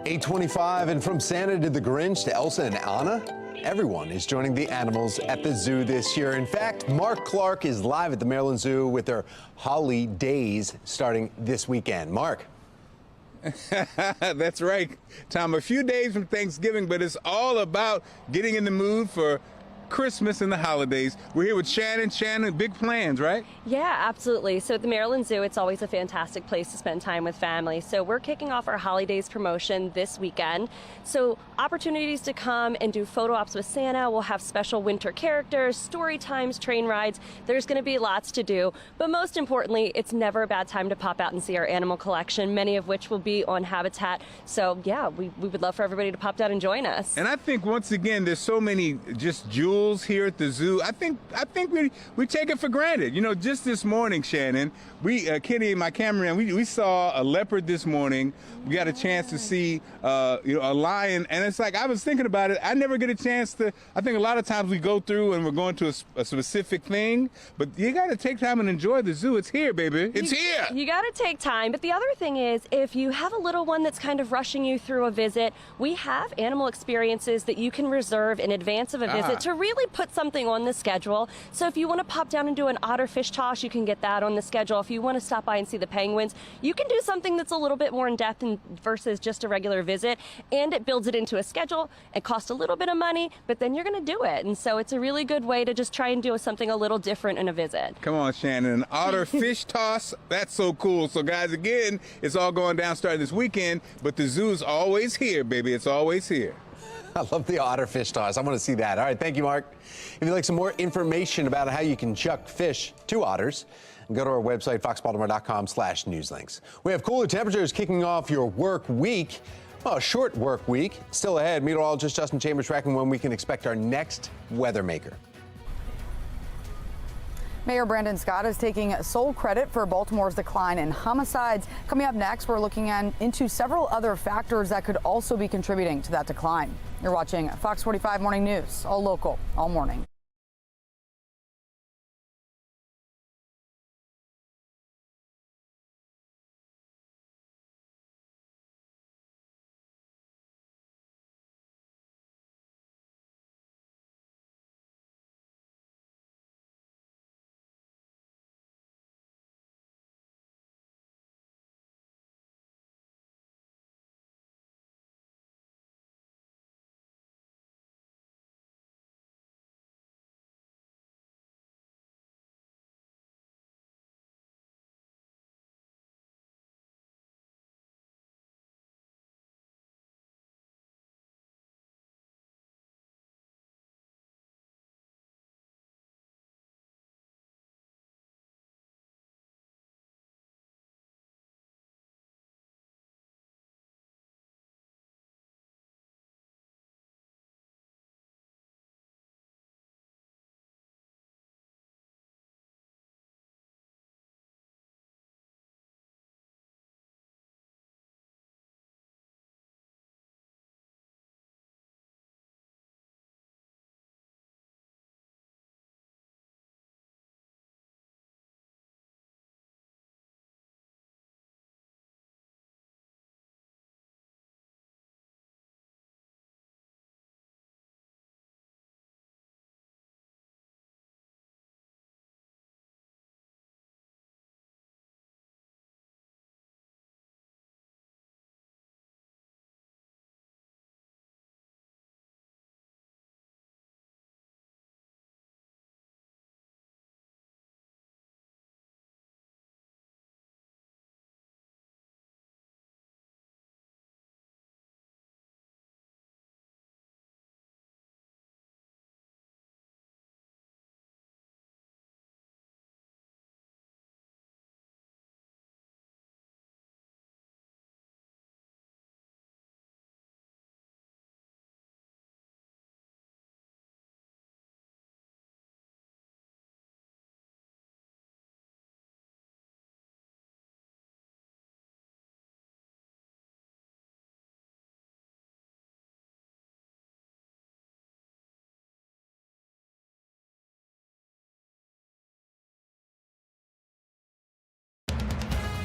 Speaker 6: 8:25, and from Santa to the Grinch to Elsa and Anna, everyone is joining the animals at the zoo this year. In fact, Mark Clark is live at the Maryland Zoo with their Holly Days starting this weekend. Mark.
Speaker 11: That's right, Tom. A few days from Thanksgiving, but it's all about getting in the mood for Christmas and the holidays. We're here with Shannon. Shannon, big plans, right?
Speaker 9: Yeah, absolutely. So at the Maryland Zoo, it's always a fantastic place to spend time with family. So we're kicking off our holidays promotion this weekend. So opportunities to come and do photo ops with Santa. We'll have special winter characters, story times, train rides. There's going to be lots to do. But most importantly, it's never a bad time to pop out and see our animal collection, many of which will be on Habitat. So yeah, we would love for everybody to pop down and join us.
Speaker 11: And I think once again, there's so many just jewels here at the zoo. I think we take it for granted. You know, just this morning, Shannon, Kenny and my cameraman, we saw a leopard this morning. We got a chance to see a lion, and it's like I was thinking about it. I never get a chance to. I think a lot of times we go through and we're going to a specific thing, but you got to take time and enjoy the zoo. It's here, baby. It's here.
Speaker 9: You got to take time. But the other thing is, if you have a little one that's kind of rushing you through a visit, we have animal experiences that you can reserve in advance of a visit to really put something on the schedule. So if you want to pop down and do an otter fish toss, you can get that on the schedule. If you want to stop by and see the penguins, you can do something that's a little bit more in depth versus just a regular visit, and it builds it into a schedule. It costs a little bit of money, but then you're going to do it. And so it's a really good way to just try and do something a little different in a visit.
Speaker 11: Come on, Shannon. An otter fish toss, that's so cool. So guys, again, it's all going down starting this weekend, but the zoo's always here, baby. It's always here.
Speaker 6: I love the otter fish toss. I want to see that. All right, thank you, Mark. If you'd like some more information about how you can chuck fish to otters, go to our website, foxbaltimore.com/newslinks. We have cooler temperatures kicking off your work week. Well, a short work week still ahead. Meteorologist Justin Chambers tracking when we can expect our next weather maker.
Speaker 22: Mayor Brandon Scott is taking sole credit for Baltimore's decline in homicides. Coming up next, we're looking into several other factors that could also be contributing to that decline. You're watching Fox 45 Morning News, all local, all morning.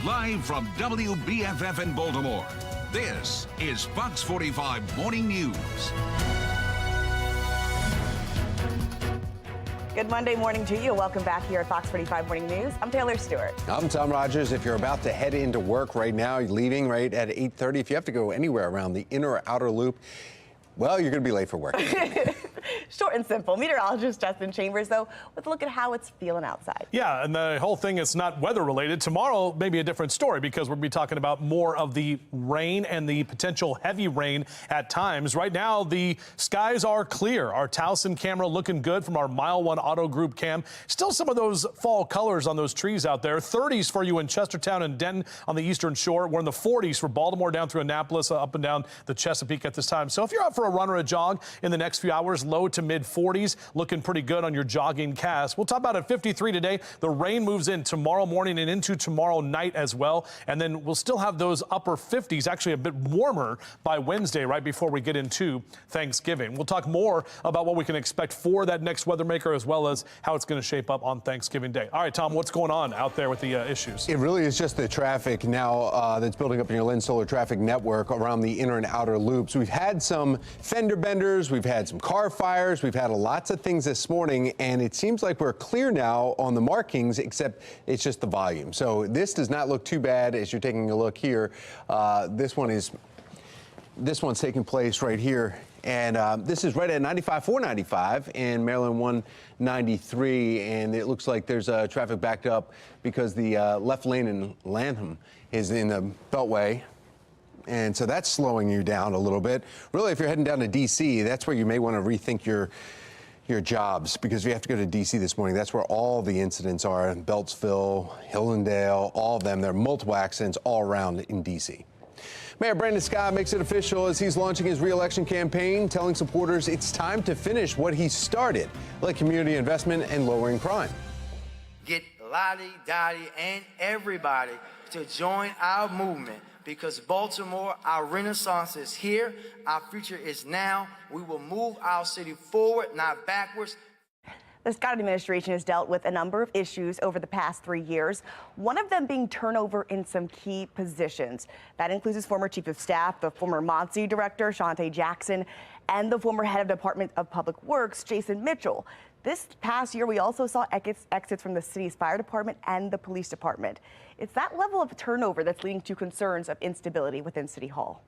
Speaker 3: Live from WBFF in Baltimore, This is Fox 45 Morning News.
Speaker 10: Good Monday morning to you. Welcome back here at Fox 45 Morning News. I'm Taylor Stewart.
Speaker 6: I'm Tom Rogers. If you're about to head into work right now, you're leaving right at 8:30. If you have to go anywhere around the inner or outer loop, well, you're going to be late for work.
Speaker 10: Short and simple. Meteorologist Justin Chambers, though, with a look at how it's feeling outside.
Speaker 2: Yeah, and the whole thing is not weather related. Tomorrow may be a different story because we'll be talking about more of the rain and the potential heavy rain at times. Right now, the skies are clear. Our Towson camera looking good from our Mile 1 Auto Group cam. Still some of those fall colors on those trees out there. 30s for you in Chestertown and Denton on the Eastern Shore. We're in the 40s for Baltimore down through Annapolis, up and down the Chesapeake at this time. So if you're out for a run or a jog in the next few hours, low to mid 40s, looking pretty good on your jogging cast. We'll top out at 53 today. The rain moves in tomorrow morning and into tomorrow night as well. And then we'll still have those upper 50s, actually a bit warmer by Wednesday, right before we get into Thanksgiving. We'll talk more about what we can expect for that next weather maker, as well as how it's going to shape up on Thanksgiving Day. All right, Tom, what's going on out there with the issues?
Speaker 6: It really is just the traffic now that's building up in your Lynn Solar traffic network around the inner and outer loops. We've had some fender benders, we've had some car fires, we've had lots of things this morning, and it seems like we're clear now on the markings, except it's just the volume. So this does not look too bad as you're taking a look here. This one's taking place right here. And this is right at 495 and Maryland 193. And it looks like there's traffic backed up because the left lane in Lanham is in the Beltway. And so that's slowing you down a little bit. Really, if you're heading down to D.C., that's where you may want to rethink your jobs, because if you have to go to D.C. this morning, that's where all the incidents are. In Beltsville, Hillendale, all of them. There are multiple accidents all around in D.C. Mayor Brandon Scott makes it official as he's launching his re-election campaign, telling supporters it's time to finish what he started, like community investment and lowering crime.
Speaker 16: Get Lottie, Dottie, and everybody to join our movement, because Baltimore, our renaissance is here. Our future is now. We will move our city forward, not backwards.
Speaker 10: The Scott administration has dealt with a number of issues over the past 3 years, one of them being turnover in some key positions. That includes his former chief of staff, the former MONSE director, Shante Jackson, and the former head of Department of Public Works, Jason Mitchell. This past year, we also saw exits from the city's fire department and the police department. It's that level of turnover that's leading to concerns of instability within City Hall.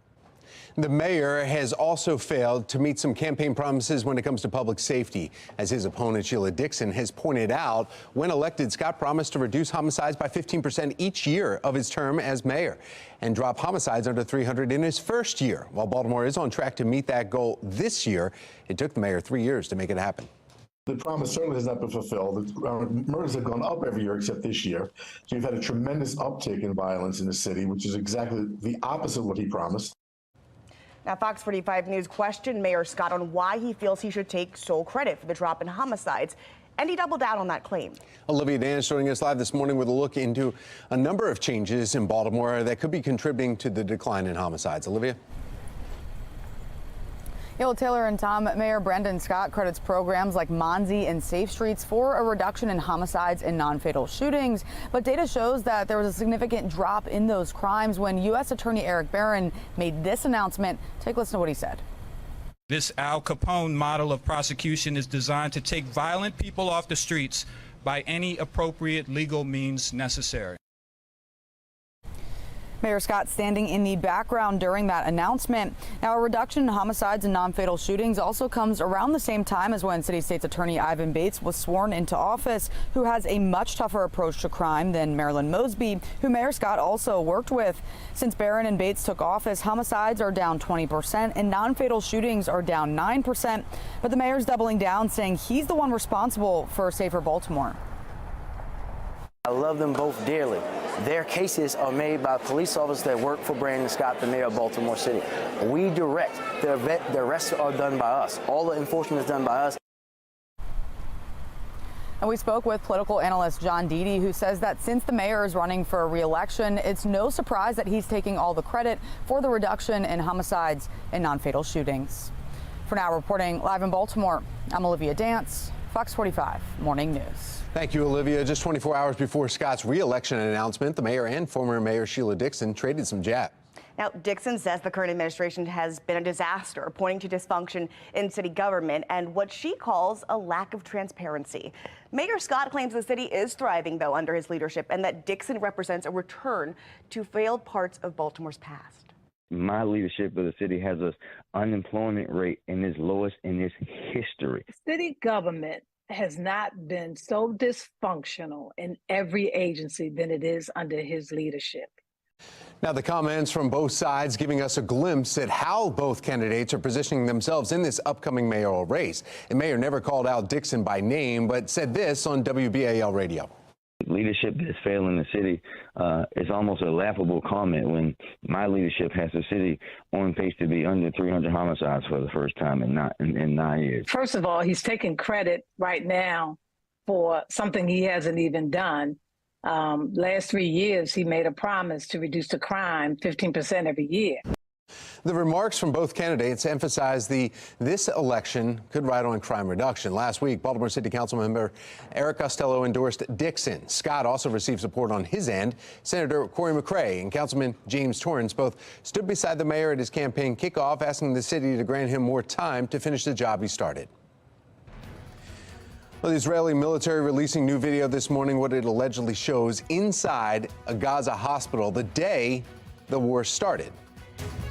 Speaker 6: The mayor has also failed to meet some campaign promises when it comes to public safety. As his opponent, Sheila Dixon, has pointed out, when elected, Scott promised to reduce homicides by 15% each year of his term as mayor and drop homicides under 300 in his first year. While Baltimore is on track to meet that goal this year, it took the mayor 3 years to make it happen.
Speaker 13: The promise certainly has not been fulfilled. Murders have gone up every year except this year. So you've had a tremendous uptick in violence in the city, which is exactly the opposite of what he promised.
Speaker 10: Now, Fox 45 News questioned Mayor Scott on why he feels he should take sole credit for the drop in homicides, and he doubled down on that claim.
Speaker 6: Olivia Dance joining us live this morning with a look into a number of changes in Baltimore that could be contributing to the decline in homicides. Olivia?
Speaker 22: Yeah, well, Taylor and Tom, Mayor Brandon Scott credits programs like MONSE and Safe Streets for a reduction in homicides and non-fatal shootings. But data shows that there was a significant drop in those crimes when U.S. Attorney Eric Barron made this announcement. Take a listen to what he said.
Speaker 14: This Al Capone model of prosecution is designed to take violent people off the streets by any appropriate legal means necessary.
Speaker 22: Mayor Scott standing in the background during that announcement. Now, a reduction in homicides and non-fatal shootings also comes around the same time as when City State's Attorney Ivan Bates was sworn into office, who has a much tougher approach to crime than Marilyn Mosby, who Mayor Scott also worked with. Since Barron and Bates took office, homicides are down 20% and non-fatal shootings are down 9%. But the mayor's doubling down, saying he's the one responsible for a safer Baltimore.
Speaker 16: I love them both dearly. Their cases are made by police officers that work for Brandon Scott, the mayor of Baltimore City. We direct. The rest are done by us. All the enforcement is done by us.
Speaker 22: And we spoke with political analyst John Deedy, who says that since the mayor is running for re-election, it's no surprise that he's taking all the credit for the reduction in homicides and non-fatal shootings. For now, reporting live in Baltimore, I'm Olivia Dance, Fox 45 Morning News.
Speaker 6: Thank you, Olivia. Just 24 hours before Scott's re-election announcement, the mayor and former mayor Sheila Dixon traded some jab.
Speaker 10: Now, Dixon says the current administration has been a disaster, pointing to dysfunction in city government and what she calls a lack of transparency. Mayor Scott claims the city is thriving, though, under his leadership, and that Dixon represents a return to failed parts of Baltimore's past.
Speaker 5: My leadership of the city has an unemployment rate in its lowest in its history.
Speaker 15: City government has not been so dysfunctional in every agency than it is under his leadership.
Speaker 6: Now, the comments from both sides giving us a glimpse at how both candidates are positioning themselves in this upcoming mayoral race. The mayor never called out Dixon by name, but said this on WBAL radio.
Speaker 5: Leadership that's failing the city is almost a laughable comment when my leadership has the city on pace to be under 300 homicides for the first time in 9 years.
Speaker 15: First of all, he's taking credit right now for something he hasn't even done. Last 3 years, he made a promise to reduce the crime 15% every year.
Speaker 6: The remarks from both candidates emphasize this election could ride on crime reduction. Last week, Baltimore City Council member Eric Costello endorsed Dixon. Scott also received support on his end. Senator Corey McCray and Councilman James Torrance both stood beside the mayor at his campaign kickoff, asking the city to grant him more time to finish the job he started. Well, the Israeli military releasing new video this morning, what it allegedly shows inside a Gaza hospital the day the war started.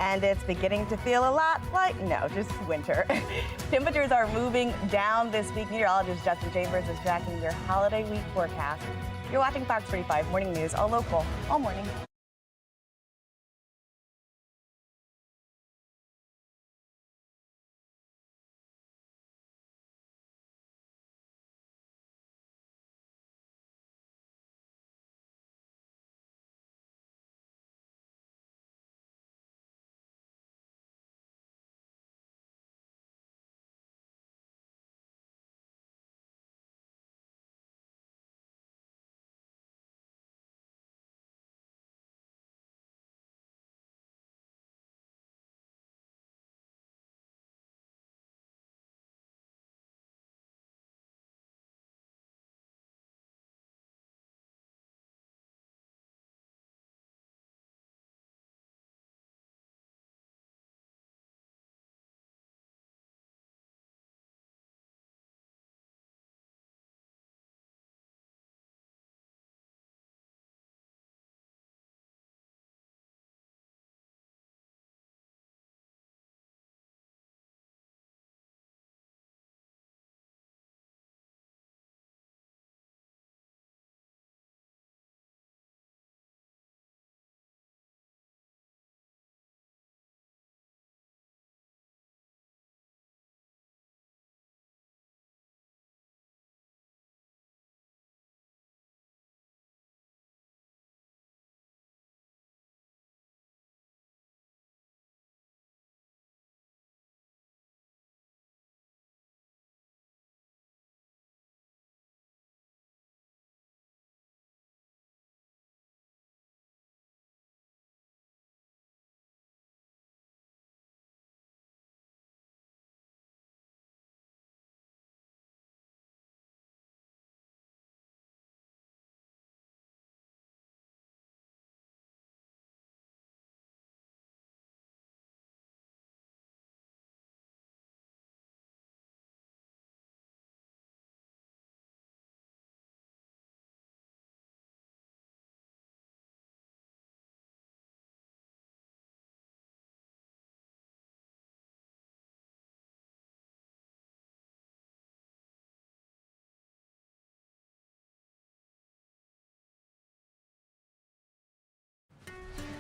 Speaker 10: And it's beginning to feel a lot like, no, just winter. Temperatures are moving down this week. Meteorologist Justin Chambers is tracking your holiday week forecast. You're watching Fox 45 Morning News, all local, all morning.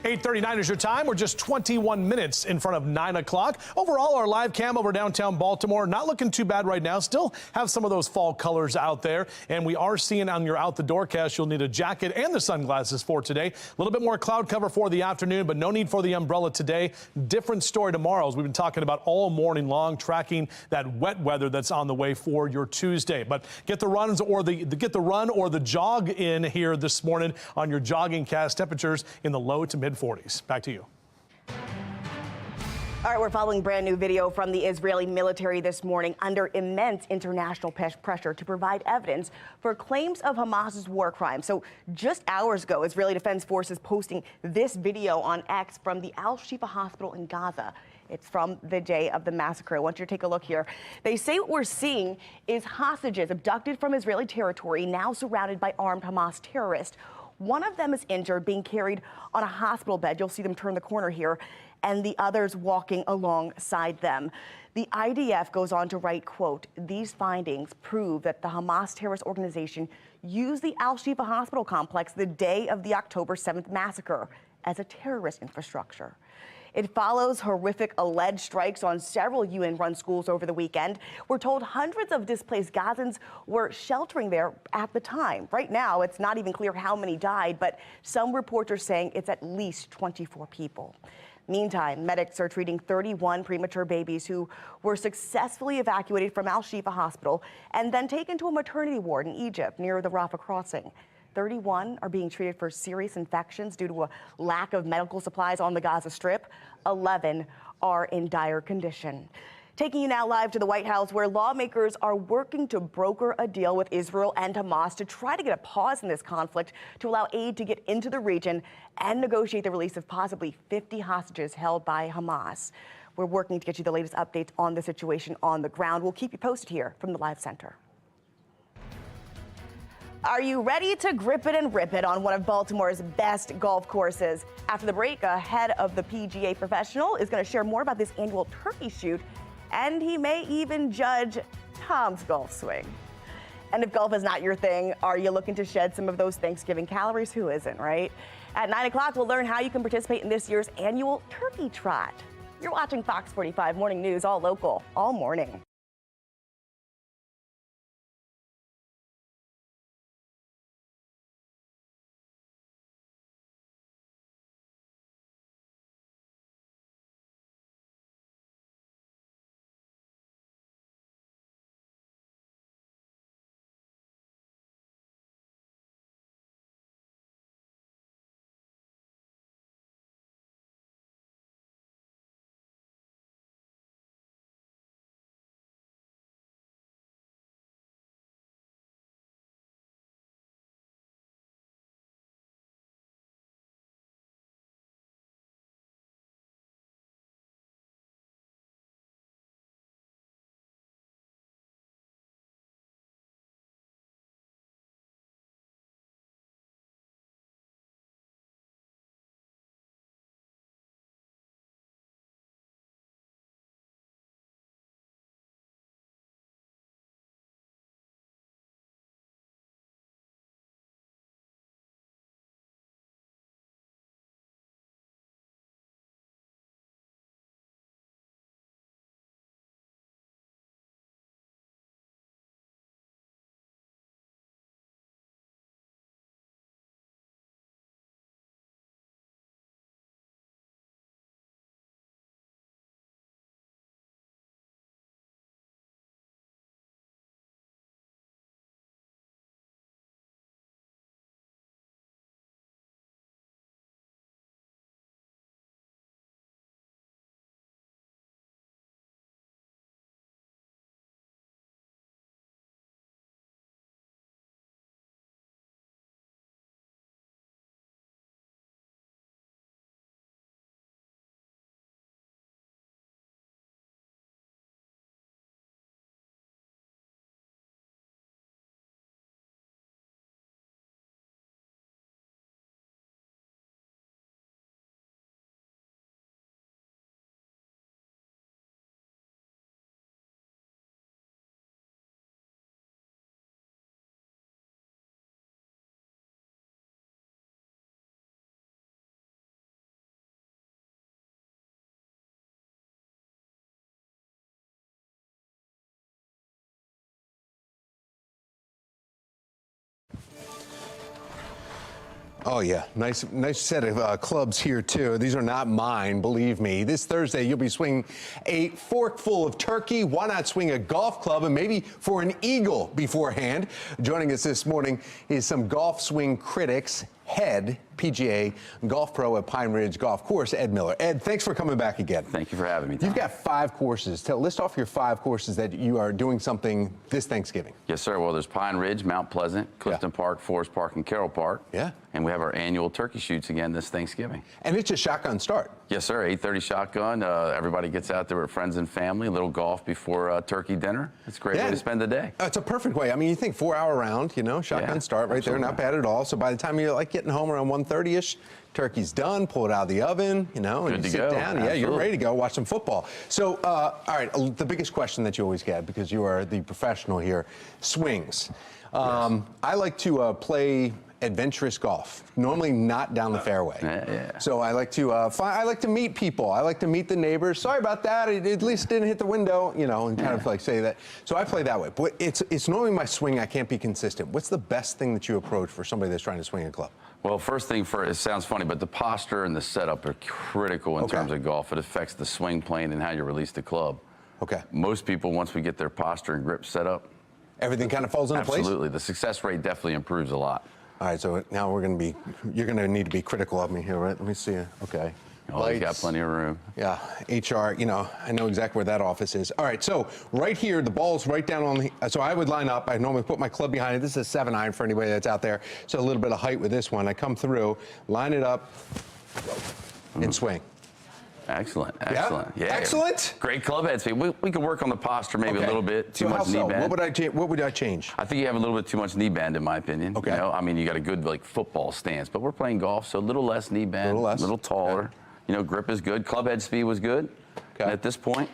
Speaker 2: .39 is your time. We're just 21 minutes in front of 9 o'clock. Overall, our live cam over downtown Baltimore, not looking too bad right now. Still have some of those fall colors out there. And we are seeing on your out the door cast, you'll need a jacket and the sunglasses for today. A little bit more cloud cover for the afternoon, but no need for the umbrella today. Different story tomorrow, as we've been talking about all morning long, tracking that wet weather that's on the way for your Tuesday. But get the run or the jog in here this morning on your jogging cast. Temperatures in the low to mid 40s. Back to you.
Speaker 10: All right, we're following brand new video from the Israeli military this morning under immense international pressure to provide evidence for claims of Hamas's war crimes. So just hours ago, Israeli Defense Forces posting this video on X from the Al-Shifa hospital in Gaza. It's from the day of the massacre. I want you to take a look here. They say what we're seeing is hostages abducted from Israeli territory, now surrounded by armed Hamas terrorists. One of them is injured, being carried on a hospital bed. You'll see them turn the corner here, and the others walking alongside them. The IDF goes on to write, quote, "These findings prove that the Hamas terrorist organization used the Al-Shifa hospital complex the day of the October 7th massacre as a terrorist infrastructure." It follows horrific alleged strikes on several UN-run schools over the weekend. We're told hundreds of displaced Gazans were sheltering there at the time. Right now, it's not even clear how many died, but some reports are saying it's at least 24 people. Meantime, medics are treating 31 premature babies who were successfully evacuated from Al-Shifa hospital and then taken to a maternity ward in Egypt near the Rafah crossing. 31 are being treated for serious infections due to a lack of medical supplies on the Gaza Strip. 11 are in dire condition. Taking you now live to the White House, where lawmakers are working to broker a deal with Israel and Hamas to try to get a pause in this conflict, to allow aid to get into the region and negotiate the release of possibly 50 hostages held by Hamas. We're working to get you the latest updates on the situation on the ground. We'll keep you posted here from the live center. Are you ready to grip it and rip it on one of Baltimore's best golf courses? After the break, a head of the PGA professional is going to share more about this annual turkey shoot, and he may even judge Tom's golf swing. And if golf is not your thing, are you looking to shed some of those Thanksgiving calories? Who isn't, right? At 9 o'clock, we'll learn how you can participate in this year's annual turkey trot. You're watching Fox 45 Morning News, all local, all morning.
Speaker 6: Oh, yeah. Nice set of clubs here, too. These are not mine, believe me. This Thursday, you'll be swinging a forkful of turkey. Why not swing a golf club and maybe for an eagle beforehand? Joining us this morning is some golf swing critics head PGA golf pro at Pine Ridge Golf Course, Ed Miller. Ed, thanks for coming back again.
Speaker 12: Thank you for having me, Tom.
Speaker 6: You've got 5 courses. List off your 5 courses that you are doing something this Thanksgiving.
Speaker 12: Yes, sir. Well, there's Pine Ridge, Mount Pleasant, Clifton Park, Forest Park, and Carroll Park.
Speaker 6: Yeah.
Speaker 12: And we have our annual turkey shoots again this Thanksgiving.
Speaker 6: And it's a shotgun start.
Speaker 12: Yes, sir. 8:30 shotgun. Everybody gets out there with friends and family. A little golf before turkey dinner. It's a great way to spend the day.
Speaker 6: It's a perfect way. I mean, you think 4-hour round, shotgun start right there, not bad at all. So by the time you're like getting home around 1:30ish, turkey's done, pull it out of the oven, and you sit down. Yeah, you're ready to go watch some football. So, all right, the biggest question that you always get, because you are the professional here, swings. I like to play adventurous golf, normally not down the fairway. So I like to I like to meet people. I like to meet the neighbors. Sorry about that. It at least didn't hit the window, and kind of like say that. So I play that way. But it's normally my swing. I can't be consistent. What's the best thing that you approach for somebody that's trying to swing a club?
Speaker 12: Well, first thing first, it sounds funny, but the posture and the setup are critical in terms of golf. It affects the swing plane and how you release the club.
Speaker 6: Okay.
Speaker 12: Most people, once we get their posture and grip set up,
Speaker 6: everything kind of falls into place?
Speaker 12: Absolutely. The success rate definitely improves a lot.
Speaker 6: All right, so now you're going to need to be critical of me here, right? Let me see. Okay.
Speaker 12: Oh, you got plenty of room.
Speaker 6: Yeah, HR, I know exactly where that office is. All right, so right here, the ball's right down on the, so I would line up. I normally put my club behind it. This is a 7-iron for anybody that's out there. So a little bit of height with this one. I come through, line it up, and swing.
Speaker 12: Excellent. Yeah.
Speaker 6: Excellent.
Speaker 12: Great club head speed. We can work on the posture maybe a little bit. Too much knee bend.
Speaker 6: What would I change?
Speaker 12: I think you have a little bit too much knee bend, in my opinion.
Speaker 6: Okay.
Speaker 12: I mean, you got a good football stance, but we're playing golf, so a little less knee bend, a little taller. Grip is good. Club head speed was good. Okay. At this point,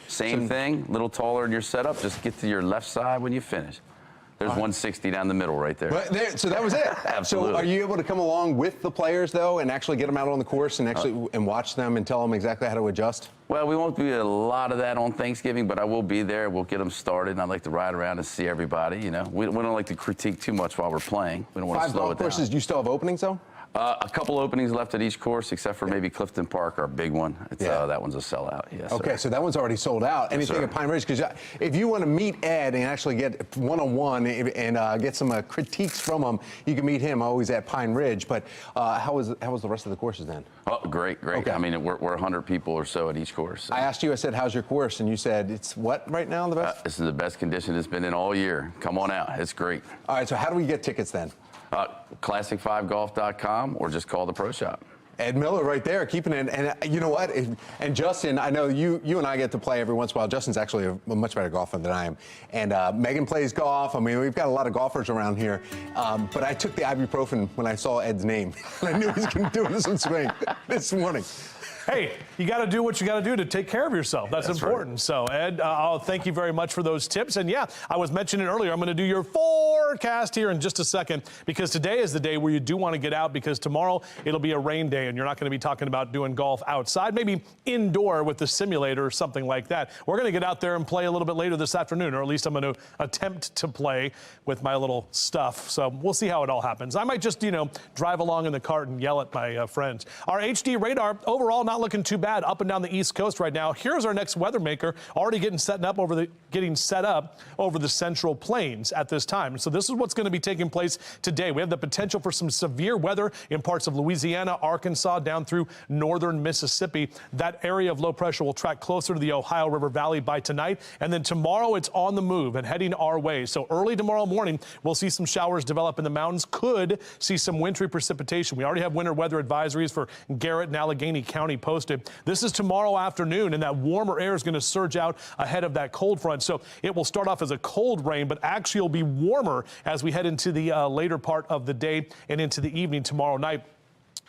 Speaker 12: same thing. A little taller in your setup. Just get to your left side when you finish. There's 160 down the middle right there.
Speaker 6: So that was it.
Speaker 12: Absolutely.
Speaker 6: So are you able to come along with the players, though, and actually get them out on the course and actually and watch them and tell them exactly how to adjust?
Speaker 12: Well, we won't do a lot of that on Thanksgiving, but I will be there. We'll get them started, and I'd like to ride around and see everybody. We don't like to critique too much while we're playing. We don't want to slow it down.
Speaker 6: 5 golf courses, do you still have openings, though?
Speaker 12: A couple openings left at each course, except for maybe Clifton Park, our big one. That one's a sellout. Yes,
Speaker 6: okay, so that one's already sold out. Anything at Pine Ridge? Because if you want to meet Ed and actually get one-on-one and get some critiques from him, you can meet him always at Pine Ridge. But how was the rest of the courses then?
Speaker 12: Oh, great. Okay. I mean, we're 100 people or so at each course. So.
Speaker 6: I asked you, I said, how's your course? And you said, it's what right now, the best?
Speaker 12: This is the best condition it's been in all year. Come on out. It's great.
Speaker 6: All right, so how do we get tickets then?
Speaker 12: Classic5golf.com or just call the Pro Shop.
Speaker 6: Ed Miller right there, keeping it. And you know what? And Justin, I know you and I get to play every once in a while. Justin's actually a much better golfer than I am. And Megan plays golf. I mean, we've got a lot of golfers around here. But I took the ibuprofen when I saw Ed's name. I knew he was going to do some swing this morning.
Speaker 2: Hey, you got to do what you got to do to take care of yourself. That's important. Right. So, Ed, I'll thank you very much for those tips. And yeah, I was mentioning earlier, I'm going to do your forecast here in just a second, because today is the day where you do want to get out, because tomorrow it'll be a rain day and you're not going to be talking about doing golf outside, maybe indoor with the simulator or something like that. We're going to get out there and play a little bit later this afternoon, or at least I'm going to attempt to play with my little stuff. So we'll see how it all happens. I might just, drive along in the cart and yell at my friends. Our HD radar overall not looking too bad up and down the East Coast right now. Here's our next weather maker already getting set up over the Central Plains at this time. So this is what's going to be taking place today. We have the potential for some severe weather in parts of Louisiana, Arkansas, down through northern Mississippi. That area of low pressure will track closer to the Ohio River Valley by tonight. And then tomorrow it's on the move and heading our way. So early tomorrow morning, we'll see some showers develop in the mountains. Could see some wintry precipitation. We already have winter weather advisories for Garrett and Allegheny County posted. This is tomorrow afternoon, and that warmer air is going to surge out ahead of that cold front. So it will start off as a cold rain, but actually will be warmer as we head into the later part of the day and into the evening tomorrow night.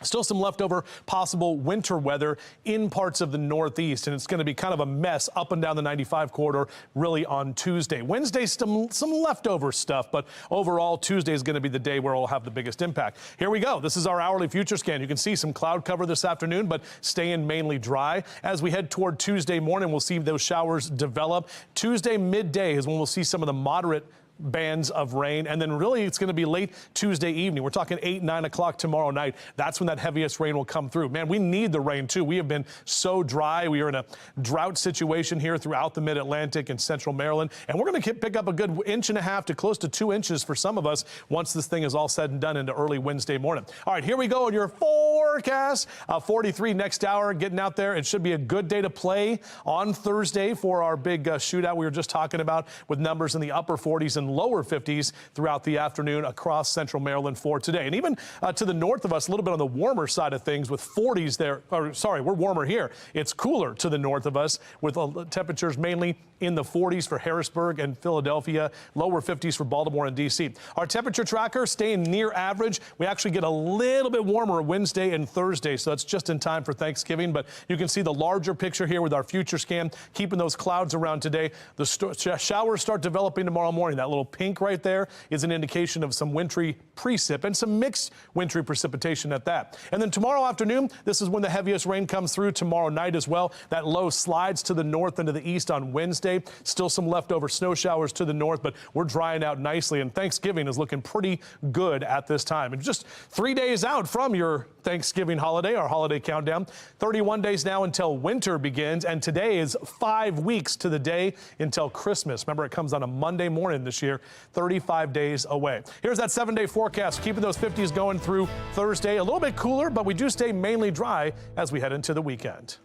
Speaker 2: Still some leftover possible winter weather in parts of the Northeast, and it's going to be kind of a mess up and down the 95 corridor really on Tuesday. Wednesday, some leftover stuff, but overall Tuesday is going to be the day where it'll have the biggest impact. Here we go. This is our hourly future scan. You can see some cloud cover this afternoon, but staying mainly dry. As we head toward Tuesday morning, we'll see those showers develop. Tuesday midday is when we'll see some of the moderate bands of rain, and then really it's going to be late Tuesday evening. We're talking 8, 9 o'clock tomorrow night. That's when that heaviest rain will come through. Man, we need the rain too. We have been so dry. We are in a drought situation here throughout the mid-Atlantic and central Maryland, and we're going to pick up a good 1.5 inches to close to 2 inches for some of us once this thing is all said and done into early Wednesday morning. All right, here we go on your forecast. 43 next hour, getting out there. It should be a good day to play on Thursday for our big shootout we were just talking about, with numbers in the upper 40s and lower 50s throughout the afternoon across central Maryland for today. And even to the north of us, a little bit on the warmer side of things with 40s there. Or sorry, we're warmer here. It's cooler to the north of us with temperatures mainly in the 40s for Harrisburg and Philadelphia, lower 50s for Baltimore and D.C. Our temperature tracker staying near average. We actually get a little bit warmer Wednesday and Thursday, so that's just in time for Thanksgiving. But you can see the larger picture here with our future scan, keeping those clouds around today. The showers start developing tomorrow morning. That little pink right there is an indication of some wintry precip and some mixed wintry precipitation at that. And then tomorrow afternoon, this is when the heaviest rain comes through. Tomorrow night as well. That low slides to the north and to the east on Wednesday. Still some leftover snow showers to the north, but we're drying out nicely, and Thanksgiving is looking pretty good at this time. And just 3 days out from your Thanksgiving holiday, our holiday countdown, 31 days now until winter begins, and today is 5 weeks to the day until Christmas. Remember, it comes on a Monday morning this year, 35 days away. Here's that 7-day forecast, keeping those 50s going through Thursday. A little bit cooler, but we do stay mainly dry as we head into the weekend.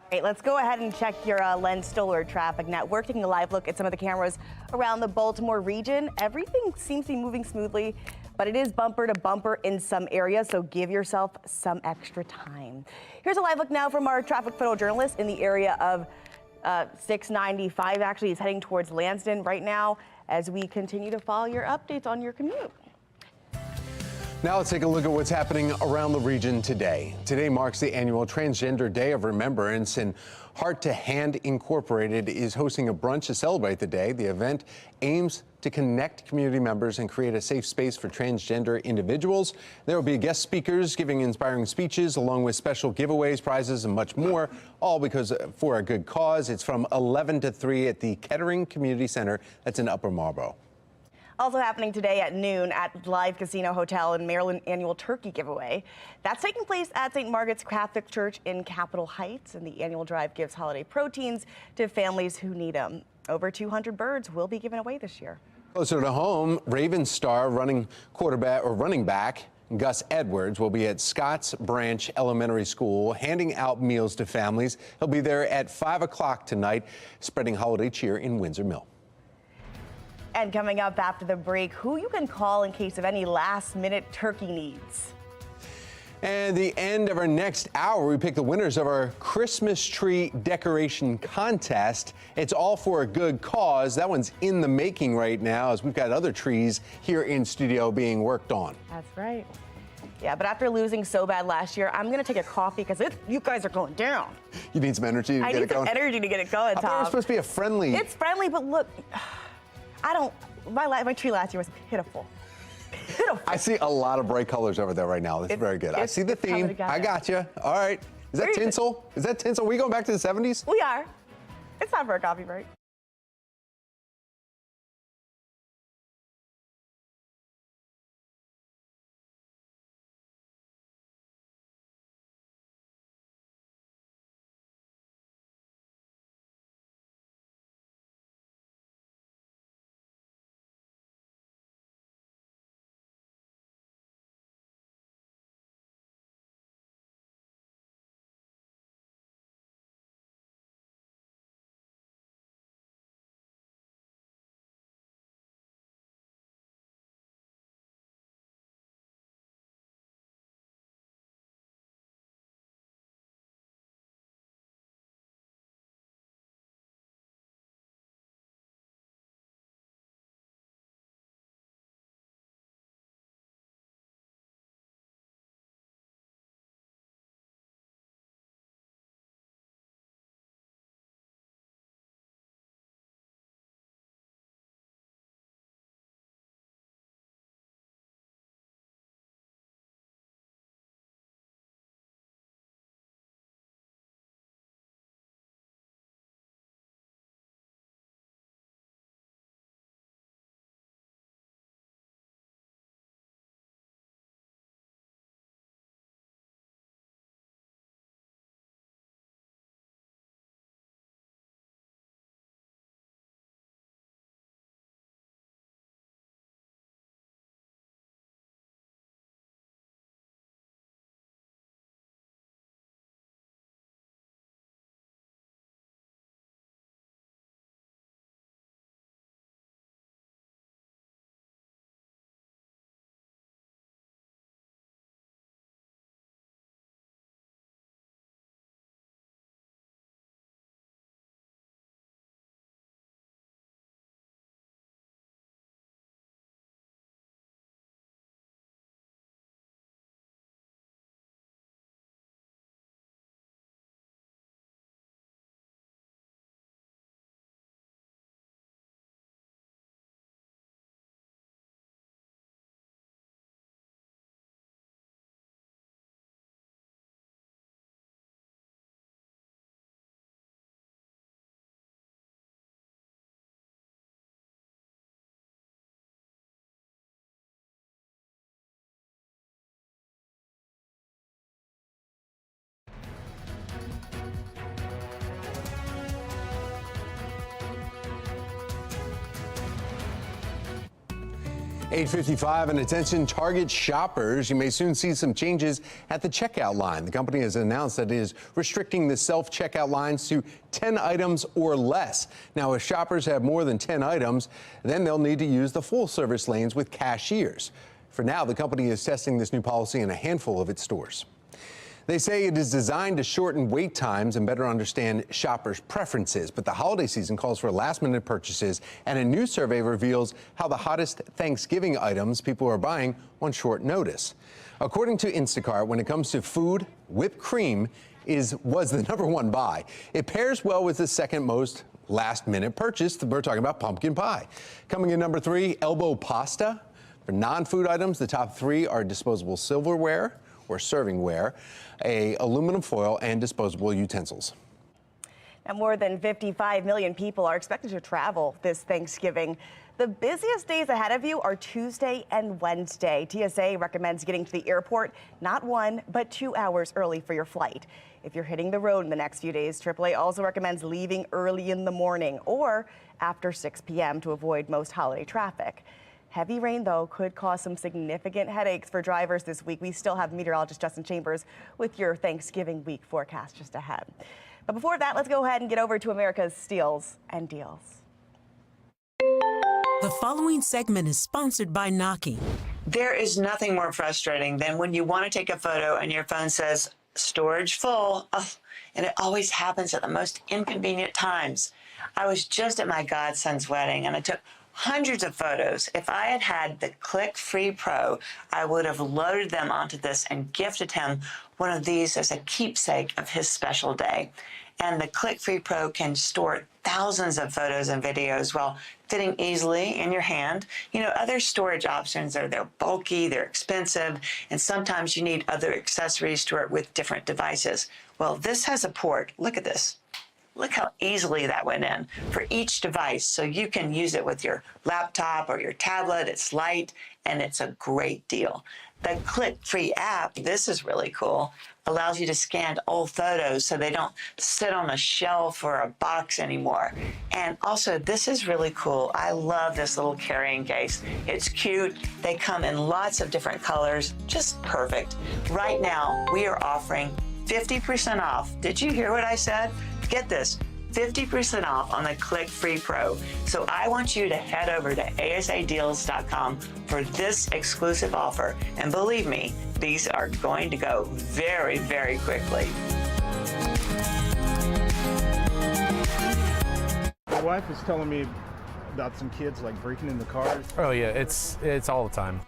Speaker 10: All right, let's go ahead and check your Len Stoller traffic net. We're taking a live look at some of the cameras around the Baltimore region. Everything seems to be moving smoothly, but it is bumper to bumper in some areas, so give yourself some extra time. Here's a live look now from our traffic photojournalist in the area of 695. Actually, he's heading towards Lansdowne right now as we continue to follow your updates on your commute.
Speaker 6: Now let's take a look at what's happening around the region today. Today marks the annual Transgender Day of Remembrance, and Heart to Hand Incorporated is hosting a brunch to celebrate the day. The event aims to connect community members and create a safe space for transgender individuals. There will be guest speakers giving inspiring speeches, along with special giveaways, prizes, and much more, all because for a good cause. It's from 11 to 3 at the Kettering Community Center. That's in Upper Marlboro.
Speaker 10: Also happening today at noon at Live Casino Hotel and Maryland annual turkey giveaway. That's taking place at St. Margaret's Catholic Church in Capitol Heights, and the annual drive gives holiday proteins to families who need them. Over 200 birds will be given away this year.
Speaker 6: Closer to home, Ravens star running back Gus Edwards will be at Scotts Branch Elementary School handing out meals to families. He'll be there at 5 o'clock tonight, spreading holiday cheer in Windsor Mill.
Speaker 10: And coming up after the break, who you can call in case of any last-minute turkey needs.
Speaker 6: And the end of our next hour, we pick the winners of our Christmas tree decoration contest. It's all for a good cause. That one's in the making right now, as we've got other trees here in studio being worked on.
Speaker 10: That's right. Yeah, but after losing so bad last year, I'm going to take a coffee because you guys are going down.
Speaker 6: You need some energy to get it going?
Speaker 10: I need some energy to get it going, Tom.
Speaker 6: I thought it was supposed to be a friendly.
Speaker 10: It's friendly, but look, my tree last year was pitiful.
Speaker 6: I see a lot of bright colors over there right now. That's very good. I see the theme. I got you. All right. Is that tinsel? Is that tinsel? Are we going back to the 70s?
Speaker 10: We are. It's time for a coffee break.
Speaker 6: 8:55 and attention Target shoppers. You may soon see some changes at the checkout line. The company has announced that it is restricting the self-checkout lines to 10 items or less. Now, if shoppers have more than 10 items, then they'll need to use the full-service lanes with cashiers. For now, the company is testing this new policy in a handful of its stores. They say it is designed to shorten wait times and better understand shoppers' preferences. But the holiday season calls for last-minute purchases, and a new survey reveals how the hottest Thanksgiving items people are buying on short notice. According to Instacart, when it comes to food, whipped cream was the #1 buy. It pairs well with the second most last-minute purchase. We're talking about pumpkin pie. Coming in #3, elbow pasta. For non-food items, the top 3 are disposable silverware or servingware, aluminum foil, and disposable utensils.
Speaker 10: Now, more than 55 million people are expected to travel this Thanksgiving. The busiest days ahead of you are Tuesday and Wednesday. TSA recommends getting to the airport not 1, but 2 hours early for your flight. If you're hitting the road in the next few days, AAA also recommends leaving early in the morning or after 6 p.m. to avoid most holiday traffic. Heavy rain, though, could cause some significant headaches for drivers this week. We still have meteorologist Justin Chambers with your Thanksgiving week forecast just ahead. But before that, let's go ahead and get over to America's Steals and Deals.
Speaker 17: The following segment is sponsored by Noki.
Speaker 18: There is nothing more frustrating than when you want to take a photo and your phone says, storage full, and it always happens at the most inconvenient times. I was just at my godson's wedding and I took hundreds of photos. If I had had the Click Free Pro, I would have loaded them onto this and gifted him one of these as a keepsake of his special day. And the Click Free Pro can store thousands of photos and videos while fitting easily in your hand. You know, other storage options they're bulky, they're expensive, and sometimes you need other accessories to work with different devices. Well, this has a port. Look at this. Look how easily that went in for each device. So you can use it with your laptop or your tablet. It's light and it's a great deal. The Click Free app, this is really cool, allows you to scan old photos so they don't sit on a shelf or a box anymore. And also, this is really cool. I love this little carrying case. It's cute. They come in lots of different colors, just perfect. Right now, we are offering 50% off. Did you hear what I said? Get this, 50% off on the Click Free Pro. So I want you to head over to asadeals.com for this exclusive offer. And believe me, these are going to go very, very quickly.
Speaker 20: My wife is telling me about some kids like breaking into cars.
Speaker 24: Oh yeah, it's all the time.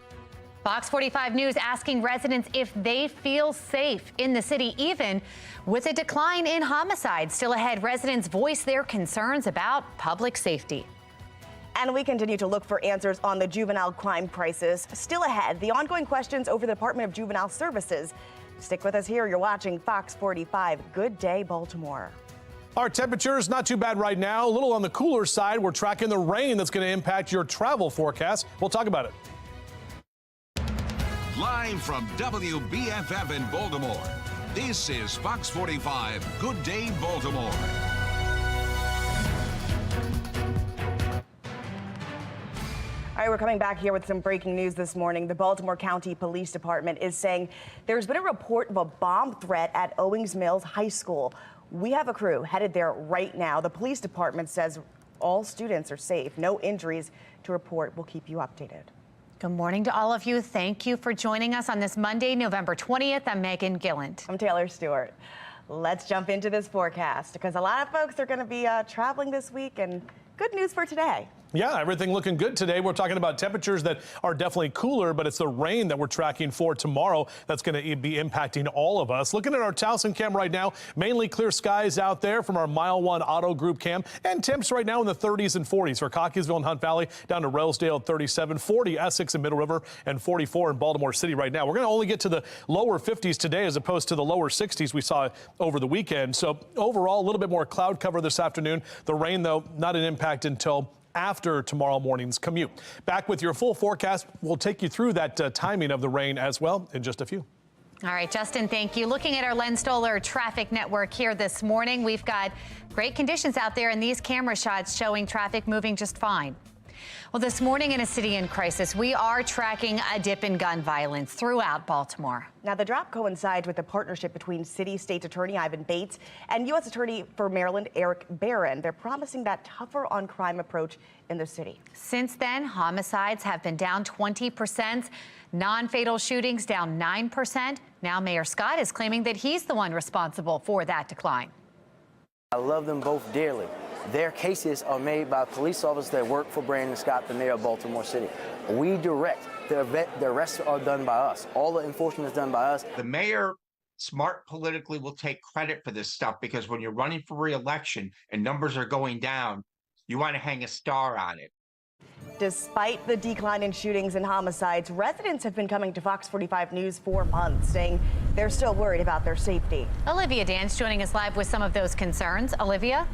Speaker 1: Fox 45 News asking residents if they feel safe in the city, even with a decline in homicides. Still ahead, residents voice their concerns about public safety.
Speaker 10: And we continue to look for answers on the juvenile crime crisis. Still ahead, the ongoing questions over the Department of Juvenile Services. Stick with us here. You're watching Fox 45. Good day, Baltimore.
Speaker 2: Our temperatures not too bad right now. A little on the cooler side. We're tracking the rain that's going to impact your travel forecast. We'll talk about it.
Speaker 3: Live from WBFF in Baltimore, this is Fox 45 Good Day Baltimore.
Speaker 10: All right, we're coming back here with some breaking news this morning. The Baltimore County Police Department is saying there's been a report of a bomb threat at Owings Mills High School. We have a crew headed there right now. The police department says all students are safe. No injuries to report. We'll keep you updated.
Speaker 1: Good morning to all of you. Thank you for joining us on this Monday, November 20th. I'm Megan Gilland.
Speaker 10: I'm Taylor Stewart. Let's jump into this forecast because a lot of folks are going to be traveling this week, and good news for today.
Speaker 2: Yeah, everything looking good today. We're talking about temperatures that are definitely cooler, but it's the rain that we're tracking for tomorrow that's going to be impacting all of us. Looking at our Towson cam right now, mainly clear skies out there from our Mile 1 Auto Group cam, and temps right now in the 30s and 40s for Cockeysville and Hunt Valley, down to Rosedale at 37, 40 Essex and Middle River, and 44 in Baltimore City right now. We're going to only get to the lower 50s today as opposed to the lower 60s we saw over the weekend. So overall, a little bit more cloud cover this afternoon. The rain, though, not an impact until after tomorrow morning's commute. Back with your full forecast. We'll take you through that timing of the rain as well in just a few.
Speaker 1: All right, Justin, thank you. Looking at our Len Stoller traffic network here this morning, we've got great conditions out there, and these camera shots showing traffic moving just fine. Well, this morning in a city in crisis, we are tracking a dip in gun violence throughout Baltimore.
Speaker 10: Now, the drop coincides with the partnership between City State's Attorney Ivan Bates and U.S. Attorney for Maryland Eric Barron. They're promising that tougher on crime approach in the city.
Speaker 1: Since then, homicides have been down 20%, non-fatal shootings down 9%. Now Mayor Scott is claiming that he's the one responsible for that decline.
Speaker 16: I love them both dearly. Their cases are made by police officers that work for Brandon Scott, the mayor of Baltimore City. We direct. The rest are done by us. All the enforcement is done by us.
Speaker 7: The mayor, smart politically, will take credit for this stuff because when you're running for re-election and numbers are going down, you want to hang a star on it.
Speaker 10: Despite the decline in shootings and homicides, residents have been coming to Fox 45 News for months, saying they're still worried about their safety.
Speaker 1: Olivia Dance joining us live with some of those concerns. Olivia?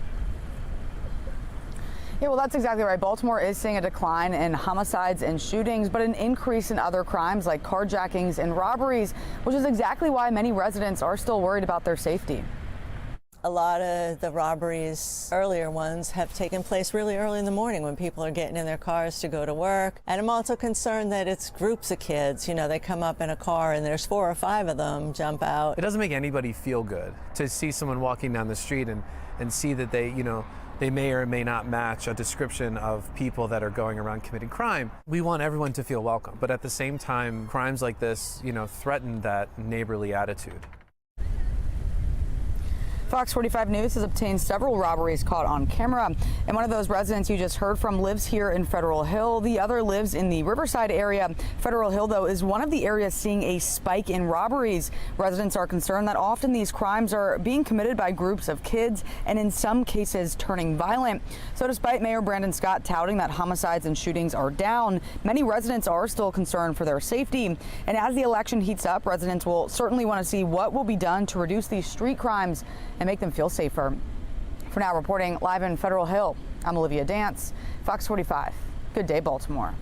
Speaker 22: Yeah, well, that's exactly right. Baltimore is seeing a decline in homicides and shootings, but an increase in other crimes like carjackings and robberies, which is exactly why many residents are still worried about their safety.
Speaker 19: A lot of the robberies, earlier ones, have taken place really early in the morning when people are getting in their cars to go to work. And I'm also concerned that it's groups of kids. You know, they come up in a car and there's 4 or 5 of them jump out.
Speaker 24: It doesn't make anybody feel good to see someone walking down the street and see that they may or may not match a description of people that are going around committing crime. We want everyone to feel welcome, but at the same time, crimes like this, threaten that neighborly attitude.
Speaker 22: Fox 45 News has obtained several robberies caught on camera, and one of those residents you just heard from lives here in Federal Hill. The other lives in the Riverside area. Federal Hill, though, is one of the areas seeing a spike in robberies. Residents are concerned that often these crimes are being committed by groups of kids and in some cases turning violent. So despite Mayor Brandon Scott touting that homicides and shootings are down, many residents are still concerned for their safety. And as the election heats up, residents will certainly want to see what will be done to reduce these street crimes and make them feel safer. For now, reporting live in Federal Hill, I'm Olivia Dance, Fox 45. Good day, Baltimore.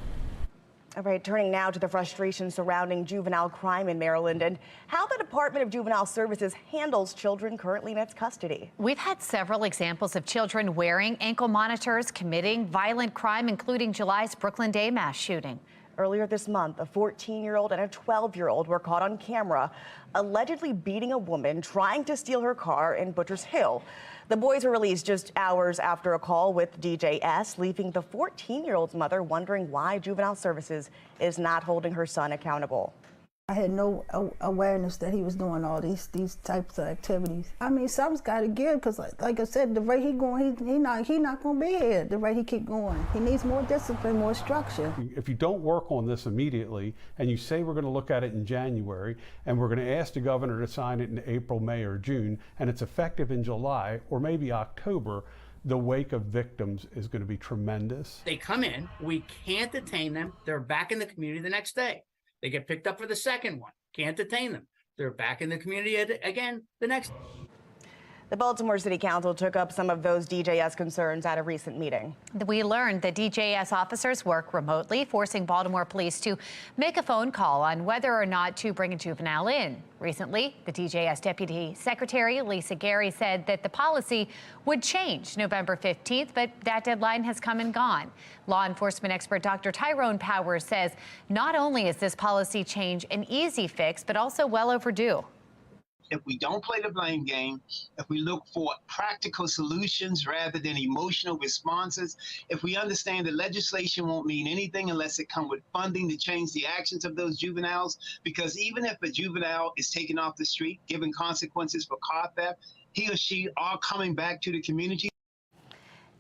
Speaker 10: All right, turning now to the frustration surrounding juvenile crime in Maryland and how the Department of Juvenile Services handles children currently in its custody.
Speaker 1: We've had several examples of children wearing ankle monitors, committing violent crime, including July's Brooklyn Day mass shooting.
Speaker 10: Earlier this month, a 14-year-old and a 12-year-old were caught on camera allegedly beating a woman trying to steal her car in Butchers Hill. The boys were released just hours after a call with DJS, leaving the 14-year-old's mother wondering why Juvenile Services is not holding her son accountable.
Speaker 21: I had no awareness that he was doing all these types of activities. I mean, something's got to give, because like I said, the rate he going, he not going to be here. The rate he keep going, he needs more discipline, more structure.
Speaker 23: If you don't work on this immediately, and you say we're going to look at it in January, and we're going to ask the governor to sign it in April, May, or June, and it's effective in July or maybe October, the wake of victims is going to be tremendous.
Speaker 25: They come in, we can't detain them. They're back in the community the next day. They get picked up for the second one. Can't detain them. They're back in the community again the next.
Speaker 10: The Baltimore City Council took up some of those DJS concerns at a recent meeting.
Speaker 1: We learned that DJS officers work remotely, forcing Baltimore police to make a phone call on whether or not to bring a juvenile in. Recently, the DJS Deputy Secretary Lisa Gary said that the policy would change November 15th, but that deadline has come and gone. Law enforcement expert Dr. Tyrone Powers says not only is this policy change an easy fix, but also well overdue.
Speaker 26: If we don't play the blame game, if we look for practical solutions rather than emotional responses, if we understand that legislation won't mean anything unless it comes with funding to change the actions of those juveniles, because even if a juvenile is taken off the street, given consequences for car theft, he or she are coming back to the community.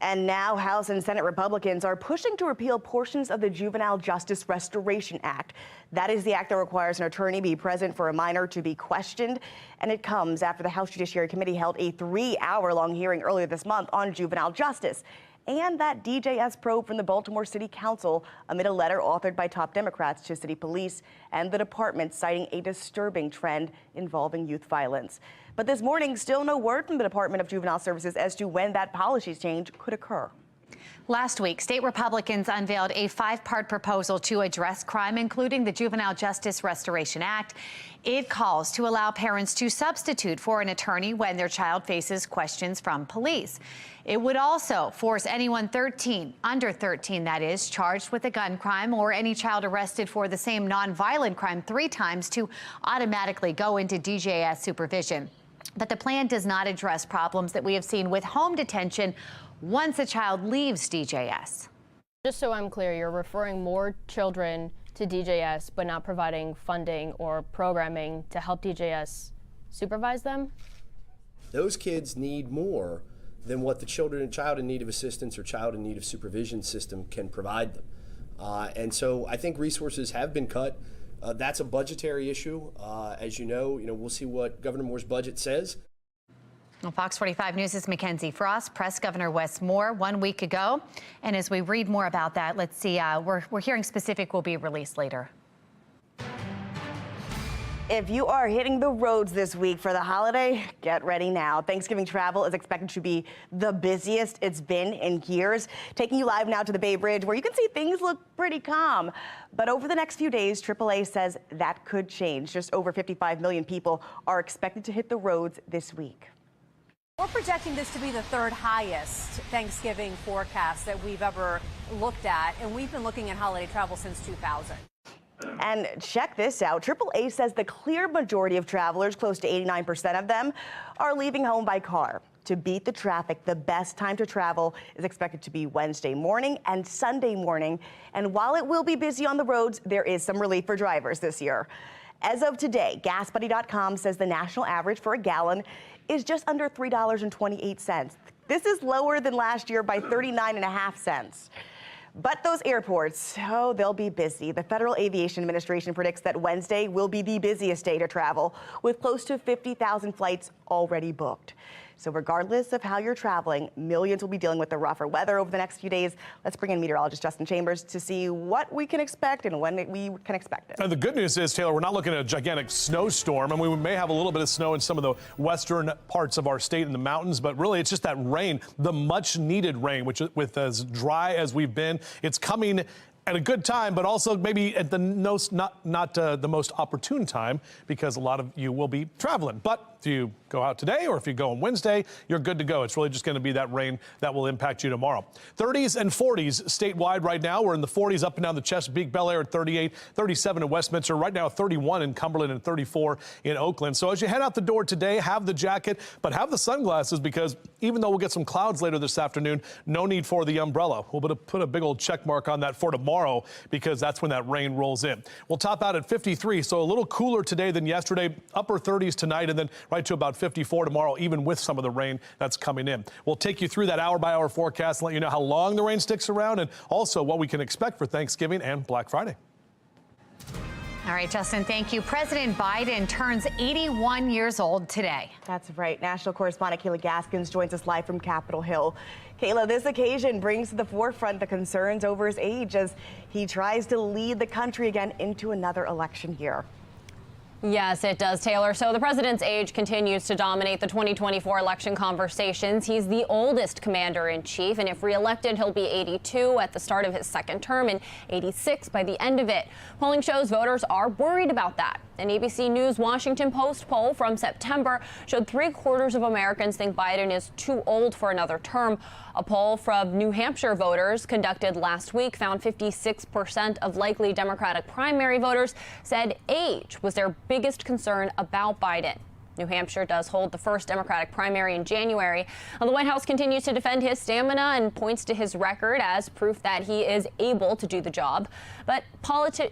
Speaker 10: And now House and Senate Republicans are pushing to repeal portions of the Juvenile Justice Restoration Act. That is the act that requires an attorney be present for a minor to be questioned. And it comes after the House Judiciary Committee held a 3-hour-long hearing earlier this month on juvenile justice. And that DJS probe from the Baltimore City Council amid a letter authored by top Democrats to city police and the department citing a disturbing trend involving youth violence. But this morning, still no word from the Department of Juvenile Services as to when that policy change could occur.
Speaker 1: Last week, state Republicans unveiled a 5-part proposal to address crime, including the Juvenile Justice Restoration Act. It calls to allow parents to substitute for an attorney when their child faces questions from police. It would also force anyone 13, under 13 that is, charged with a gun crime or any child arrested for the same nonviolent crime 3 times to automatically go into DJS supervision. But the plan does not address problems that we have seen with home detention once a child leaves DJS.
Speaker 4: Just so I'm clear, you're referring more children to DJS but not providing funding or programming to help DJS supervise them?
Speaker 8: Those kids need more than what the child in need of assistance or child in need of supervision system can provide them. And so I think resources have been cut. That's a budgetary issue. As you know, we'll see what Governor Moore's budget says.
Speaker 1: Well, Fox 45 News' Mackenzie Frost pressed Governor Wes Moore 1 week ago. And as we read more about that, let's see, we're hearing specific will be released later.
Speaker 10: If you are hitting the roads this week for the holiday, get ready now. Thanksgiving travel is expected to be the busiest it's been in years. Taking you live now to the Bay Bridge, where you can see things look pretty calm. But over the next few days, AAA says that could change. Just over 55 million people are expected to hit the roads this week.
Speaker 9: We're projecting this to be the 3rd highest Thanksgiving forecast that we've ever looked at, and we've been looking at holiday travel since 2000.
Speaker 10: And check this out. AAA says the clear majority of travelers, close to 89% of them, are leaving home by car. To beat the traffic, the best time to travel is expected to be Wednesday morning and Sunday morning. And while it will be busy on the roads, there is some relief for drivers this year. As of today, GasBuddy.com says the national average for a gallon is just under $3.28. This is lower than last year by 39.5 cents. But those airports, oh, they'll be busy. The Federal Aviation Administration predicts that Wednesday will be the busiest day to travel, with close to 50,000 flights already booked. So regardless of how you're traveling, millions will be dealing with the rougher weather over the next few days. Let's bring in meteorologist Justin Chambers to see what we can expect and when we can expect it.
Speaker 2: And the good news is, Taylor, we're not looking at a gigantic snowstorm, and we may have a little bit of snow in some of the western parts of our state in the mountains, but really it's just that rain, the much needed rain, which with as dry as we've been, it's coming at a good time, but also maybe at the not the most opportune time, because a lot of you will be traveling. But if you go out today or if you go on Wednesday, you're good to go. It's really just going to be that rain that will impact you tomorrow. 30s and 40s statewide right now. We're in the 40s up and down the Chesapeake, Bel Air at 38, 37 in Westminster, right now 31 in Cumberland and 34 in Oakland. So as you head out the door today, have the jacket, but have the sunglasses, because even though we'll get some clouds later this afternoon, no need for the umbrella. We'll put a big old check mark on that for tomorrow, because that's when that rain rolls in. We'll top out at 53, so a little cooler today than yesterday, upper 30s tonight, and then right to about 54 tomorrow, even with some of the rain that's coming in. We'll take you through that hour-by-hour forecast and let you know how long the rain sticks around, and also what we can expect for Thanksgiving and Black Friday.
Speaker 1: All right, Justin, thank you. President Biden turns 81 years old today.
Speaker 10: That's right. National correspondent Kayla Gaskins joins us live from Capitol Hill. Kayla, this occasion brings to the forefront the concerns over his age as he tries to lead the country again into another election year.
Speaker 4: Yes, it does, Taylor. So the president's age continues to dominate the 2024 election conversations. He's the oldest commander-in-chief, and if reelected, he'll be 82 at the start of his second term and 86 by the end of it. Polling shows voters are worried about that. An ABC News Washington Post poll from September showed 3/4 of Americans think Biden is too old for another term. A poll from New Hampshire voters conducted last week found 56% of likely Democratic primary voters said age was their biggest concern about Biden. New Hampshire does hold the first Democratic primary in January. The White House continues to defend his stamina and points to his record as proof that he is able to do the job. But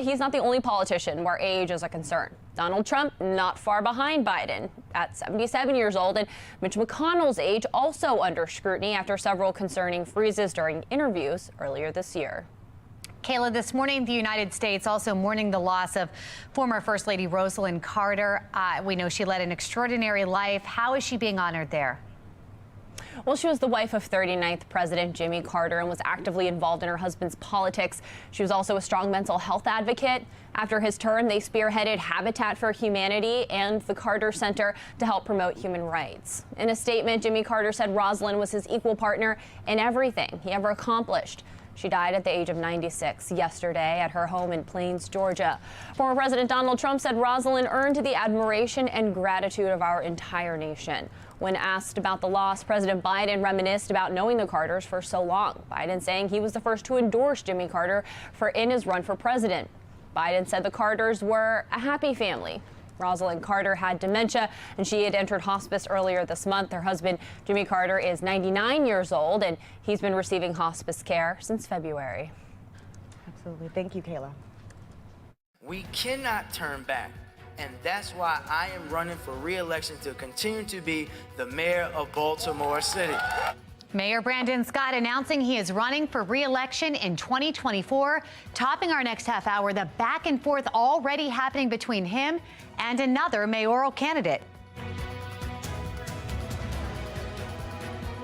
Speaker 4: he's not the only politician where age is a concern. Donald Trump not far behind Biden at 77 years old, and Mitch McConnell's age also under scrutiny after several concerning freezes during interviews earlier this year.
Speaker 1: Kayla, this morning, the United States also mourning the loss of former First Lady Rosalynn Carter. We know she led an extraordinary life. How is she being honored there?
Speaker 4: Well, she was the wife of 39th President Jimmy Carter and was actively involved in her husband's politics. She was also a strong mental health advocate. After his turn, they spearheaded Habitat for Humanity and the Carter Center to help promote human rights. In a statement, Jimmy Carter said Rosalynn was his equal partner in everything he ever accomplished. She died at the age of 96 yesterday at her home in Plains, Georgia. Former President Donald Trump said Rosalynn earned the admiration and gratitude of our entire nation. When asked about the loss, President Biden reminisced about knowing the Carters for so long. Biden saying he was the first to endorse Jimmy Carter in his run for president. Biden said the Carters were a happy family. Rosalynn Carter had dementia, and she had entered hospice earlier this month. Her husband, Jimmy Carter, is 99 years old, and he's been receiving hospice care since February.
Speaker 10: Absolutely. Thank you, Kayla.
Speaker 16: We cannot turn back, and that's why I am running for re-election to continue to be the mayor of Baltimore City.
Speaker 1: Mayor Brandon Scott announcing he is running for re-election in 2024. Topping our next half hour, the back and forth already happening between him and another mayoral candidate.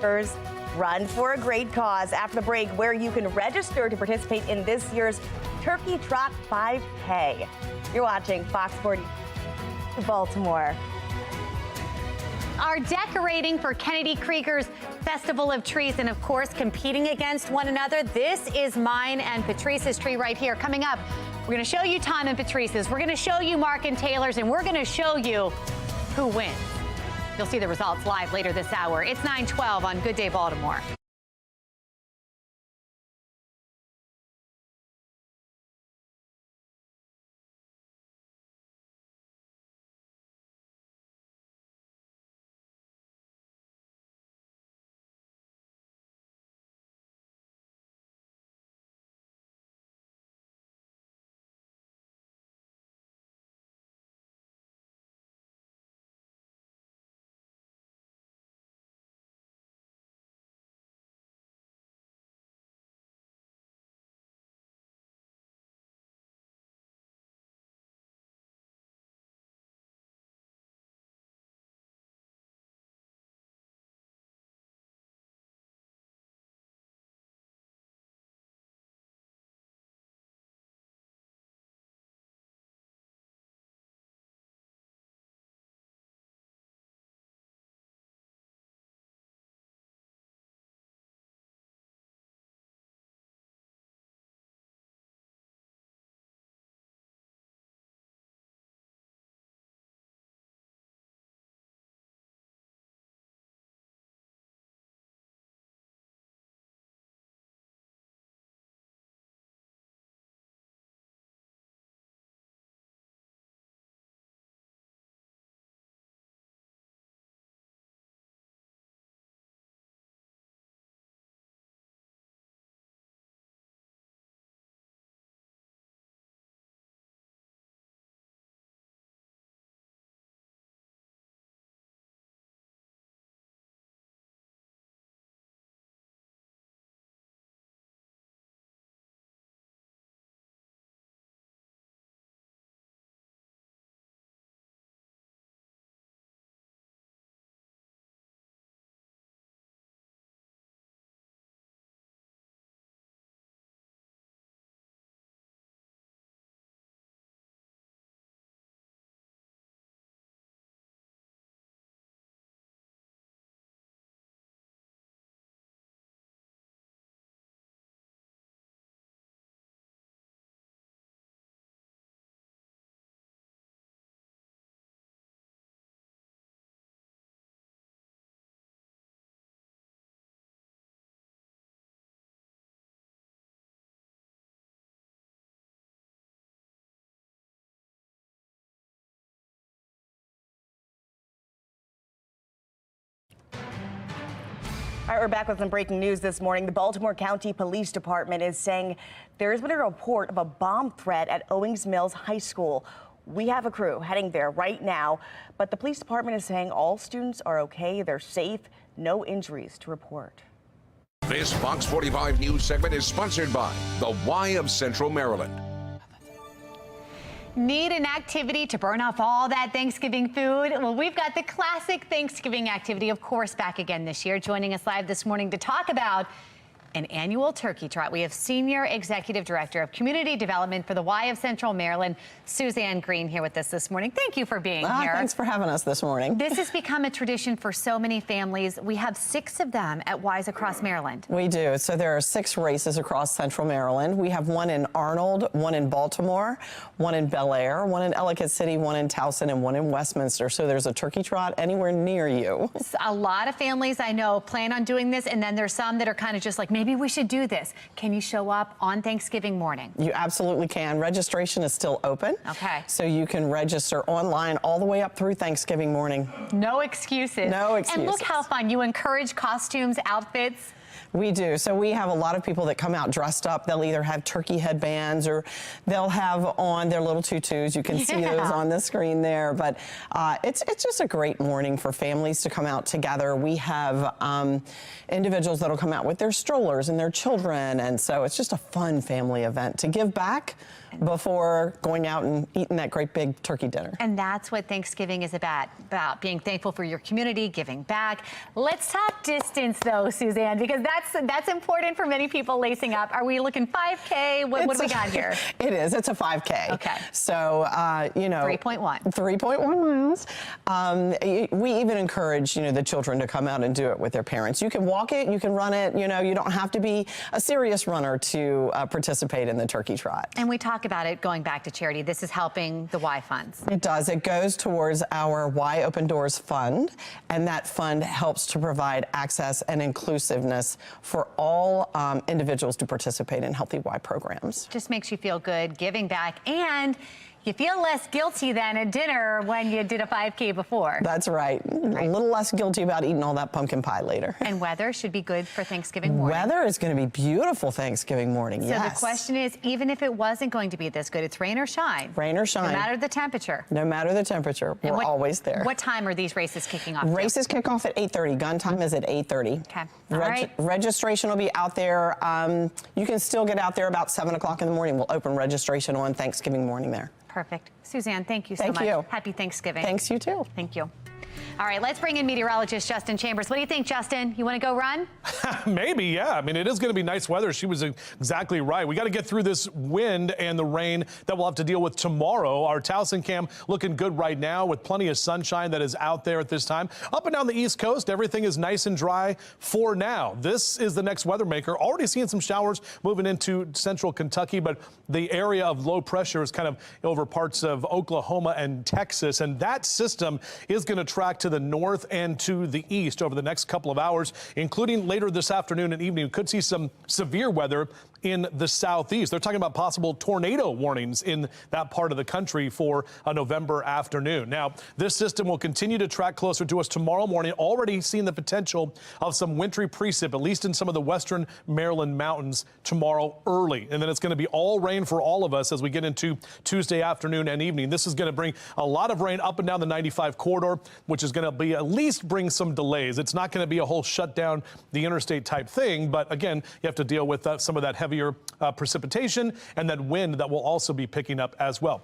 Speaker 10: Run for a great cause. After the break, where you can register to participate in this year's Turkey Trot 5K. You're watching Fox 45 Baltimore.
Speaker 1: Are decorating for Kennedy Krieger's Festival of Trees and, of course, competing against one another. This is mine and Patrice's tree right here. Coming up, we're going to show you Tom and Patrice's. We're going to show you Mark and Taylor's, and we're going to show you who wins. You'll see the results live later this hour. It's 9:12 on Good Day Baltimore.
Speaker 10: All right, we're back with some breaking news this morning. The Baltimore County Police Department is saying there's been a report of a bomb threat at Owings Mills High School. We have a crew heading there right now, but the police department is saying all students are okay, they're safe, no injuries to report.
Speaker 3: This Fox 45 news segment is sponsored by the Y of Central Maryland.
Speaker 1: Need an activity to burn off all that Thanksgiving food? Well, we've got the classic Thanksgiving activity, of course, back again this year. Joining us live this morning to talk about an annual turkey trot, we have Senior Executive Director of Community Development for the Y of Central Maryland, Suzanne Green, here with us this morning. Thank you for being here.
Speaker 5: Thanks for having us this morning.
Speaker 1: This has become a tradition for so many families. We have 6 of them at Ys across Maryland.
Speaker 5: We do. So there are 6 races across Central Maryland. We have one in Arnold, one in Baltimore, one in Bel Air, one in Ellicott City, one in Towson, and one in Westminster. So there's a turkey trot anywhere near you.
Speaker 1: A lot of families I know plan on doing this, and then there's some that are kind of just like, maybe we should do this. Can you show up on Thanksgiving morning?
Speaker 5: You absolutely can. Registration is still open.
Speaker 1: Okay.
Speaker 5: So you can register online all the way up through Thanksgiving morning.
Speaker 1: No excuses.
Speaker 5: No excuses.
Speaker 1: And look how fun. You encourage costumes, outfits.
Speaker 5: We do. So we have a lot of people that come out dressed up. They'll either have turkey headbands or they'll have on their little tutus. You can see those on the screen there. But it's just a great morning for families to come out together. We have individuals that'll come out with their strollers and their children. And so it's just a fun family event to give back before going out and eating that great big turkey dinner.
Speaker 1: And that's what Thanksgiving is about being thankful for your community, giving back. Let's talk distance though, Suzanne, because that's important for many people lacing up. Are we looking 5K? What do we got here?
Speaker 5: It is. It's a 5K.
Speaker 1: Okay.
Speaker 5: So,
Speaker 1: 3.1.
Speaker 5: 3.1 miles. We even encourage, the children to come out and do it with their parents. You can walk it, you can run it, you don't have to be a serious runner to participate in the turkey trot.
Speaker 1: And we talk about it going back to charity. This is helping the Y funds.
Speaker 5: It does. It goes towards our Y Open Doors Fund, and that fund helps to provide access and inclusiveness for all individuals to participate in healthy Y programs.
Speaker 1: Just makes you feel good, giving back, and you feel less guilty than at dinner when you did a 5K before.
Speaker 5: That's right. A little less guilty about eating all that pumpkin pie later.
Speaker 1: And weather should be good for Thanksgiving morning.
Speaker 5: Weather is going to be beautiful Thanksgiving morning,
Speaker 1: so
Speaker 5: yes.
Speaker 1: The question is, even if it wasn't going to be this good, it's rain or shine.
Speaker 5: Rain or shine.
Speaker 1: No matter the temperature.
Speaker 5: No matter the temperature, we're always there.
Speaker 1: What time are these races kicking off?
Speaker 5: Races kick off at 8:30. Gun time is at 8:30.
Speaker 1: Okay. All right.
Speaker 5: Registration will be out there. You can still get out there about 7 o'clock in the morning. We'll open registration on Thanksgiving morning there.
Speaker 1: Perfect. Suzanne, thank you so much.
Speaker 5: Thank you.
Speaker 1: Happy Thanksgiving.
Speaker 5: Thanks, you too.
Speaker 1: Thank you. All right, let's bring in meteorologist Justin Chambers. What do you think, Justin? You want to go run?
Speaker 2: Maybe, yeah. I mean, it is going to be nice weather. She was exactly right. We got to get through this wind and the rain that we'll have to deal with tomorrow. Our Towson cam looking good right now with plenty of sunshine that is out there at this time. Up and down the East Coast, everything is nice and dry for now. This is the next weather maker. Already seeing some showers moving into central Kentucky, but the area of low pressure is kind of over parts of Oklahoma and Texas, and that system is going to track to the north and to the east over the next couple of hours, including later this afternoon and evening. We could see some severe weather in the southeast. They're talking about possible tornado warnings in that part of the country for a November afternoon. Now, this system will continue to track closer to us tomorrow morning, already seeing the potential of some wintry precip, at least in some of the western Maryland mountains tomorrow early. And then it's going to be all rain for all of us as we get into Tuesday afternoon and evening. This is going to bring a lot of rain up and down the 95 corridor, which is going to be at least bring some delays. It's not going to be a whole shutdown the interstate type thing, but again, you have to deal with some of that heavier precipitation and that wind that will also be picking up as well.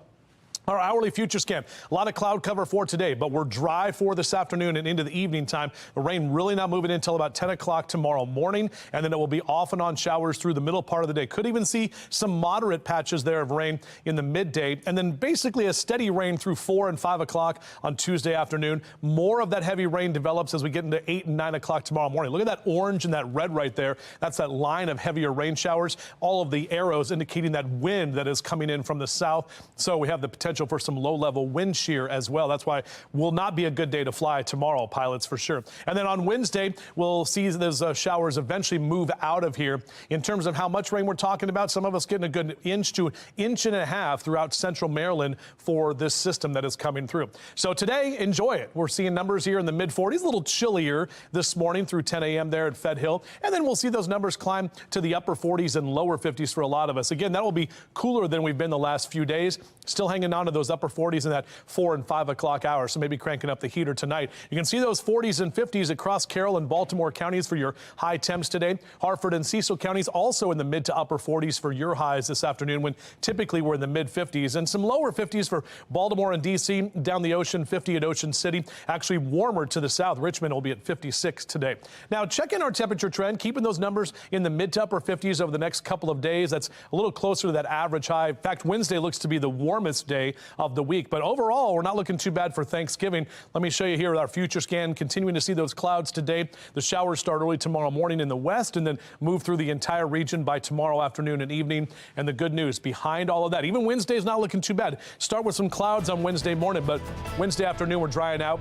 Speaker 2: Our hourly future scan, a lot of cloud cover for today, but we're dry for this afternoon and into the evening time. The rain really not moving until about 10 o'clock tomorrow morning, and then it will be off and on showers through the middle part of the day. Could even see some moderate patches there of rain in the midday, and then basically a steady rain through 4 and 5 o'clock on Tuesday afternoon. More of that heavy rain develops as we get into 8 and 9 o'clock tomorrow morning. Look at that orange and that red right there. That's that line of heavier rain showers. All of the arrows indicating that wind that is coming in from the south. So we have the potential for some low-level wind shear as well. That's why will not be a good day to fly tomorrow, pilots, for sure. And then on Wednesday, we'll see those showers eventually move out of here. In terms of how much rain we're talking about, some of us getting a good inch to inch and a half throughout central Maryland for this system that is coming through. So today, enjoy it. We're seeing numbers here in the mid-40s, a little chillier this morning through 10 a.m. there at Fed Hill. And then we'll see those numbers climb to the upper 40s and lower 50s for a lot of us. Again, that will be cooler than we've been the last few days. Still hanging on to of those upper 40s in that 4 and 5 o'clock hour. So maybe cranking up the heater tonight. You can see those 40s and 50s across Carroll and Baltimore counties for your high temps today. Harford and Cecil counties also in the mid to upper 40s for your highs this afternoon, when typically we're in the mid 50s, and some lower 50s for Baltimore and D.C. Down the ocean, 50 at Ocean City. Actually warmer to the south. Richmond will be at 56 today. Now check in our temperature trend, keeping those numbers in the mid to upper 50s over the next couple of days. That's a little closer to that average high. In fact, Wednesday looks to be the warmest day of the week. But overall, we're not looking too bad for Thanksgiving. Let me show you here with our future scan. Continuing to see those clouds today. The showers start early tomorrow morning in the west and then move through the entire region by tomorrow afternoon and evening. And the good news behind all of that, even Wednesday is not looking too bad. Start with some clouds on Wednesday morning, but Wednesday afternoon we're drying out.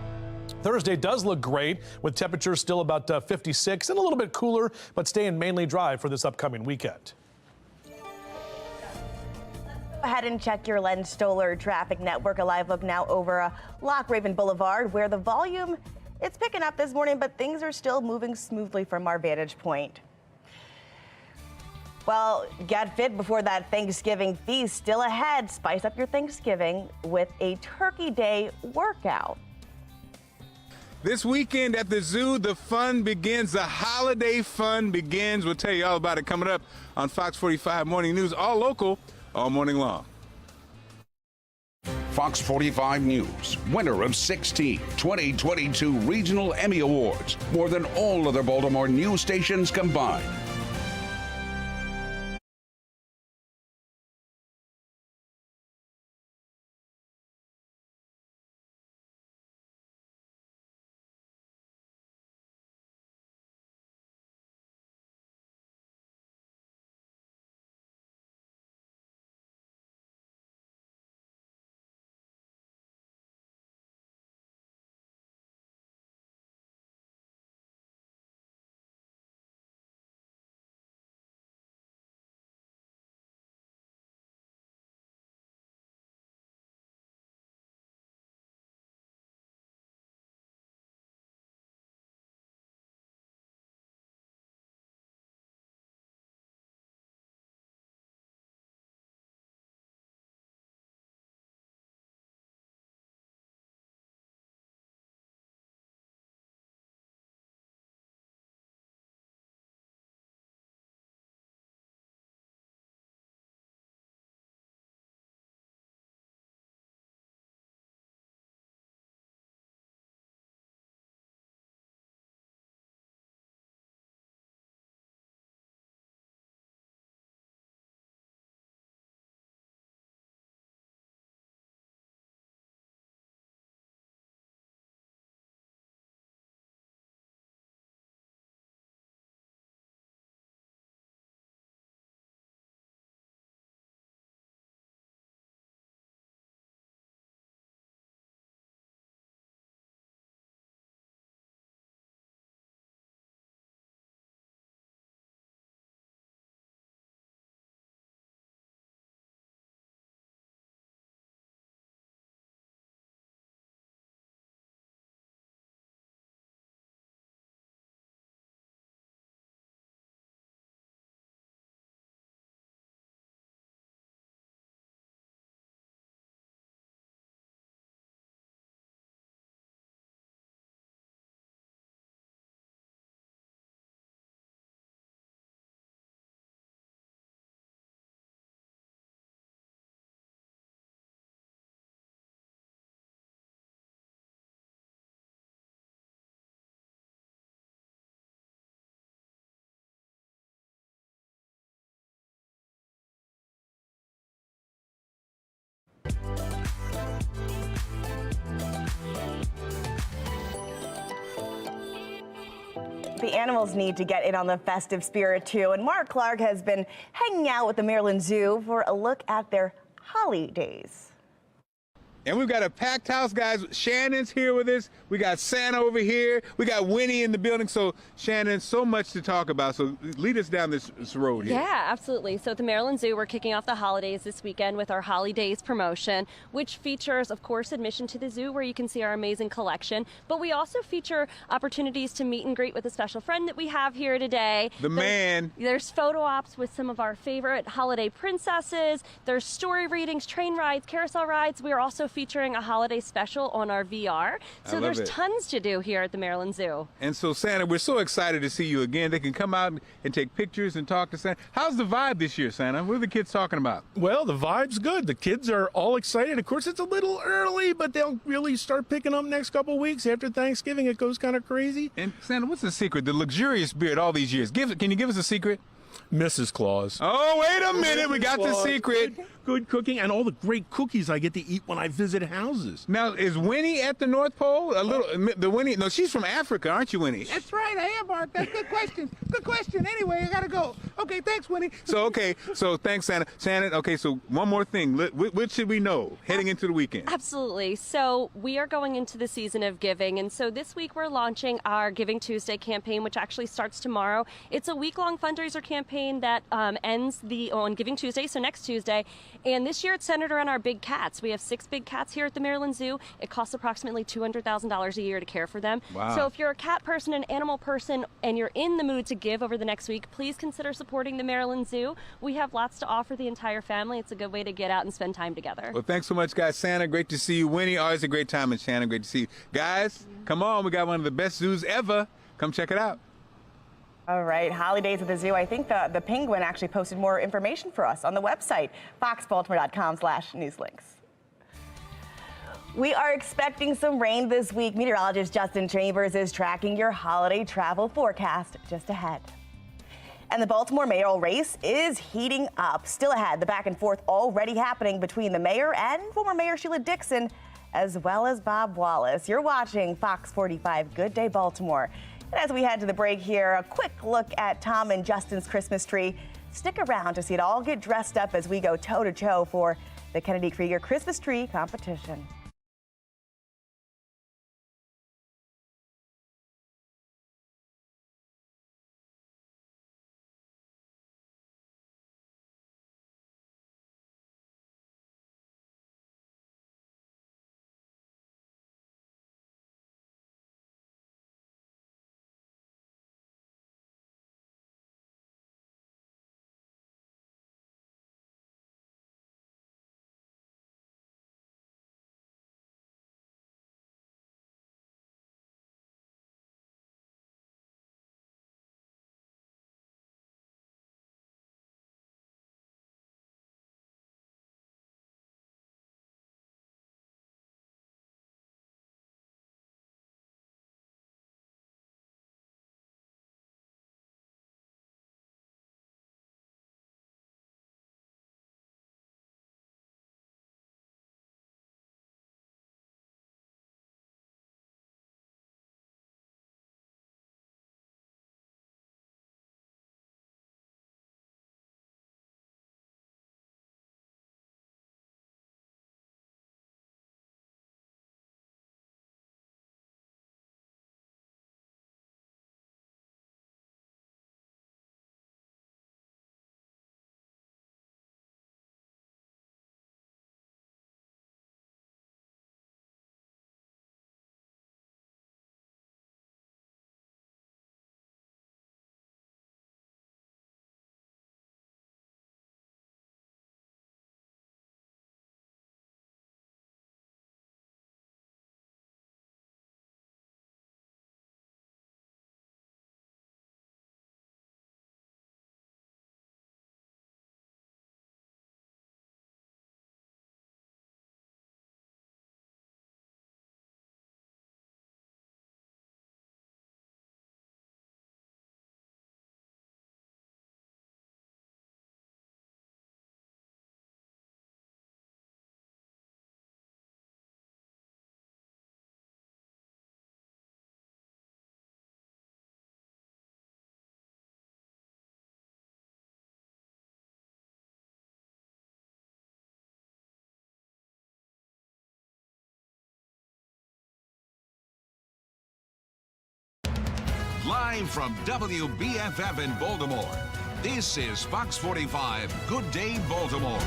Speaker 2: Thursday does look great with temperatures still about 56 and a little bit cooler, but staying mainly dry for this upcoming weekend.
Speaker 10: Go ahead and check your Len Stoller traffic network. A live look now over Lock Raven Boulevard, where the volume, it's picking up this morning, but things are still moving smoothly from our vantage point. Well, get fit before that Thanksgiving feast still ahead. Spice up your Thanksgiving with a Turkey Day workout.
Speaker 6: This weekend at the zoo, the fun begins. The holiday fun begins. We'll tell you all about it coming up on Fox 45 Morning News, all local, all morning long.
Speaker 3: Fox 45 News, winner of 16 2022 Regional Emmy Awards, more than all other Baltimore news stations combined.
Speaker 10: The animals need to get in on the festive spirit too, and Mark Clark has been hanging out with the Maryland Zoo for a look at their holidays.
Speaker 6: And we've got a packed house, guys. Shannon's here with us. We got Santa over here. We got Winnie in the building. So, Shannon, so much to talk about. So lead us down this road here.
Speaker 11: Yeah, absolutely. So at the Maryland Zoo, we're kicking off the holidays this weekend with our Holidays promotion, which features, of course, admission to the zoo where you can see our amazing collection. But we also feature opportunities to meet and greet with a special friend that we have here today. There's photo ops with some of our favorite holiday princesses. There's story readings, train rides, carousel rides. We are also featuring a holiday special on our VR. So there's tons to do here at the Maryland Zoo.
Speaker 6: And so, Santa, we're so excited to see you again. They can come out and take pictures and talk to Santa. How's the vibe this year, Santa? What are the kids talking about?
Speaker 12: Well, the vibe's good. The kids are all excited. Of course, it's a little early, but they'll really start picking up next couple of weeks. After Thanksgiving, it goes kind of crazy.
Speaker 6: And Santa, what's the secret? The luxurious beard all these years. Can you give us a secret?
Speaker 12: Mrs. Claus.
Speaker 6: Oh, wait a minute. We got the secret.
Speaker 12: Good cooking and all the great cookies I get to eat when I visit houses.
Speaker 6: Now, is Winnie at the North Pole? The Winnie? No, she's from Africa, aren't you, Winnie?
Speaker 13: That's right, I am, Mark. That's a good question. Good question. Anyway, I gotta go. Okay, thanks, Winnie.
Speaker 6: So thanks, Santa. Santa, okay, so one more thing. What should we know heading into the weekend?
Speaker 11: Absolutely. So we are going into the season of giving, and so this week we're launching our Giving Tuesday campaign, which actually starts tomorrow. It's a week-long fundraiser campaign that ends on Giving Tuesday, so next Tuesday. And this year it's centered around our big cats. We have 6 big cats here at the Maryland Zoo. It costs approximately $200,000 a year to care for them.
Speaker 6: Wow.
Speaker 11: So if you're a cat person, an animal person, and you're in the mood to give over the next week, please consider supporting the Maryland Zoo. We have lots to offer the entire family. It's a good way to get out and spend time together.
Speaker 6: Well, thanks so much, guys. Santa, great to see you. Winnie, always a great time. And Shannon, great to see you. Guys, come on. We got one of the best zoos ever. Come check it out.
Speaker 10: All right, holidays at the zoo. I think the Penguin actually posted more information for us on the website, foxbaltimore.com/newslinks. We are expecting some rain this week. Meteorologist Justin Chambers is tracking your holiday travel forecast just ahead. And the Baltimore mayoral race is heating up. Still ahead, the back and forth already happening between the mayor and former Mayor Sheila Dixon, as well as Bob Wallace. You're watching Fox 45 Good Day Baltimore. And as we head to the break here, a quick look at Tom and Justin's Christmas tree. Stick around to see it all get dressed up as we go toe-to-toe for the Kennedy Krieger Christmas tree competition.
Speaker 3: Live from WBFF in Baltimore, this is Fox 45 Good Day Baltimore.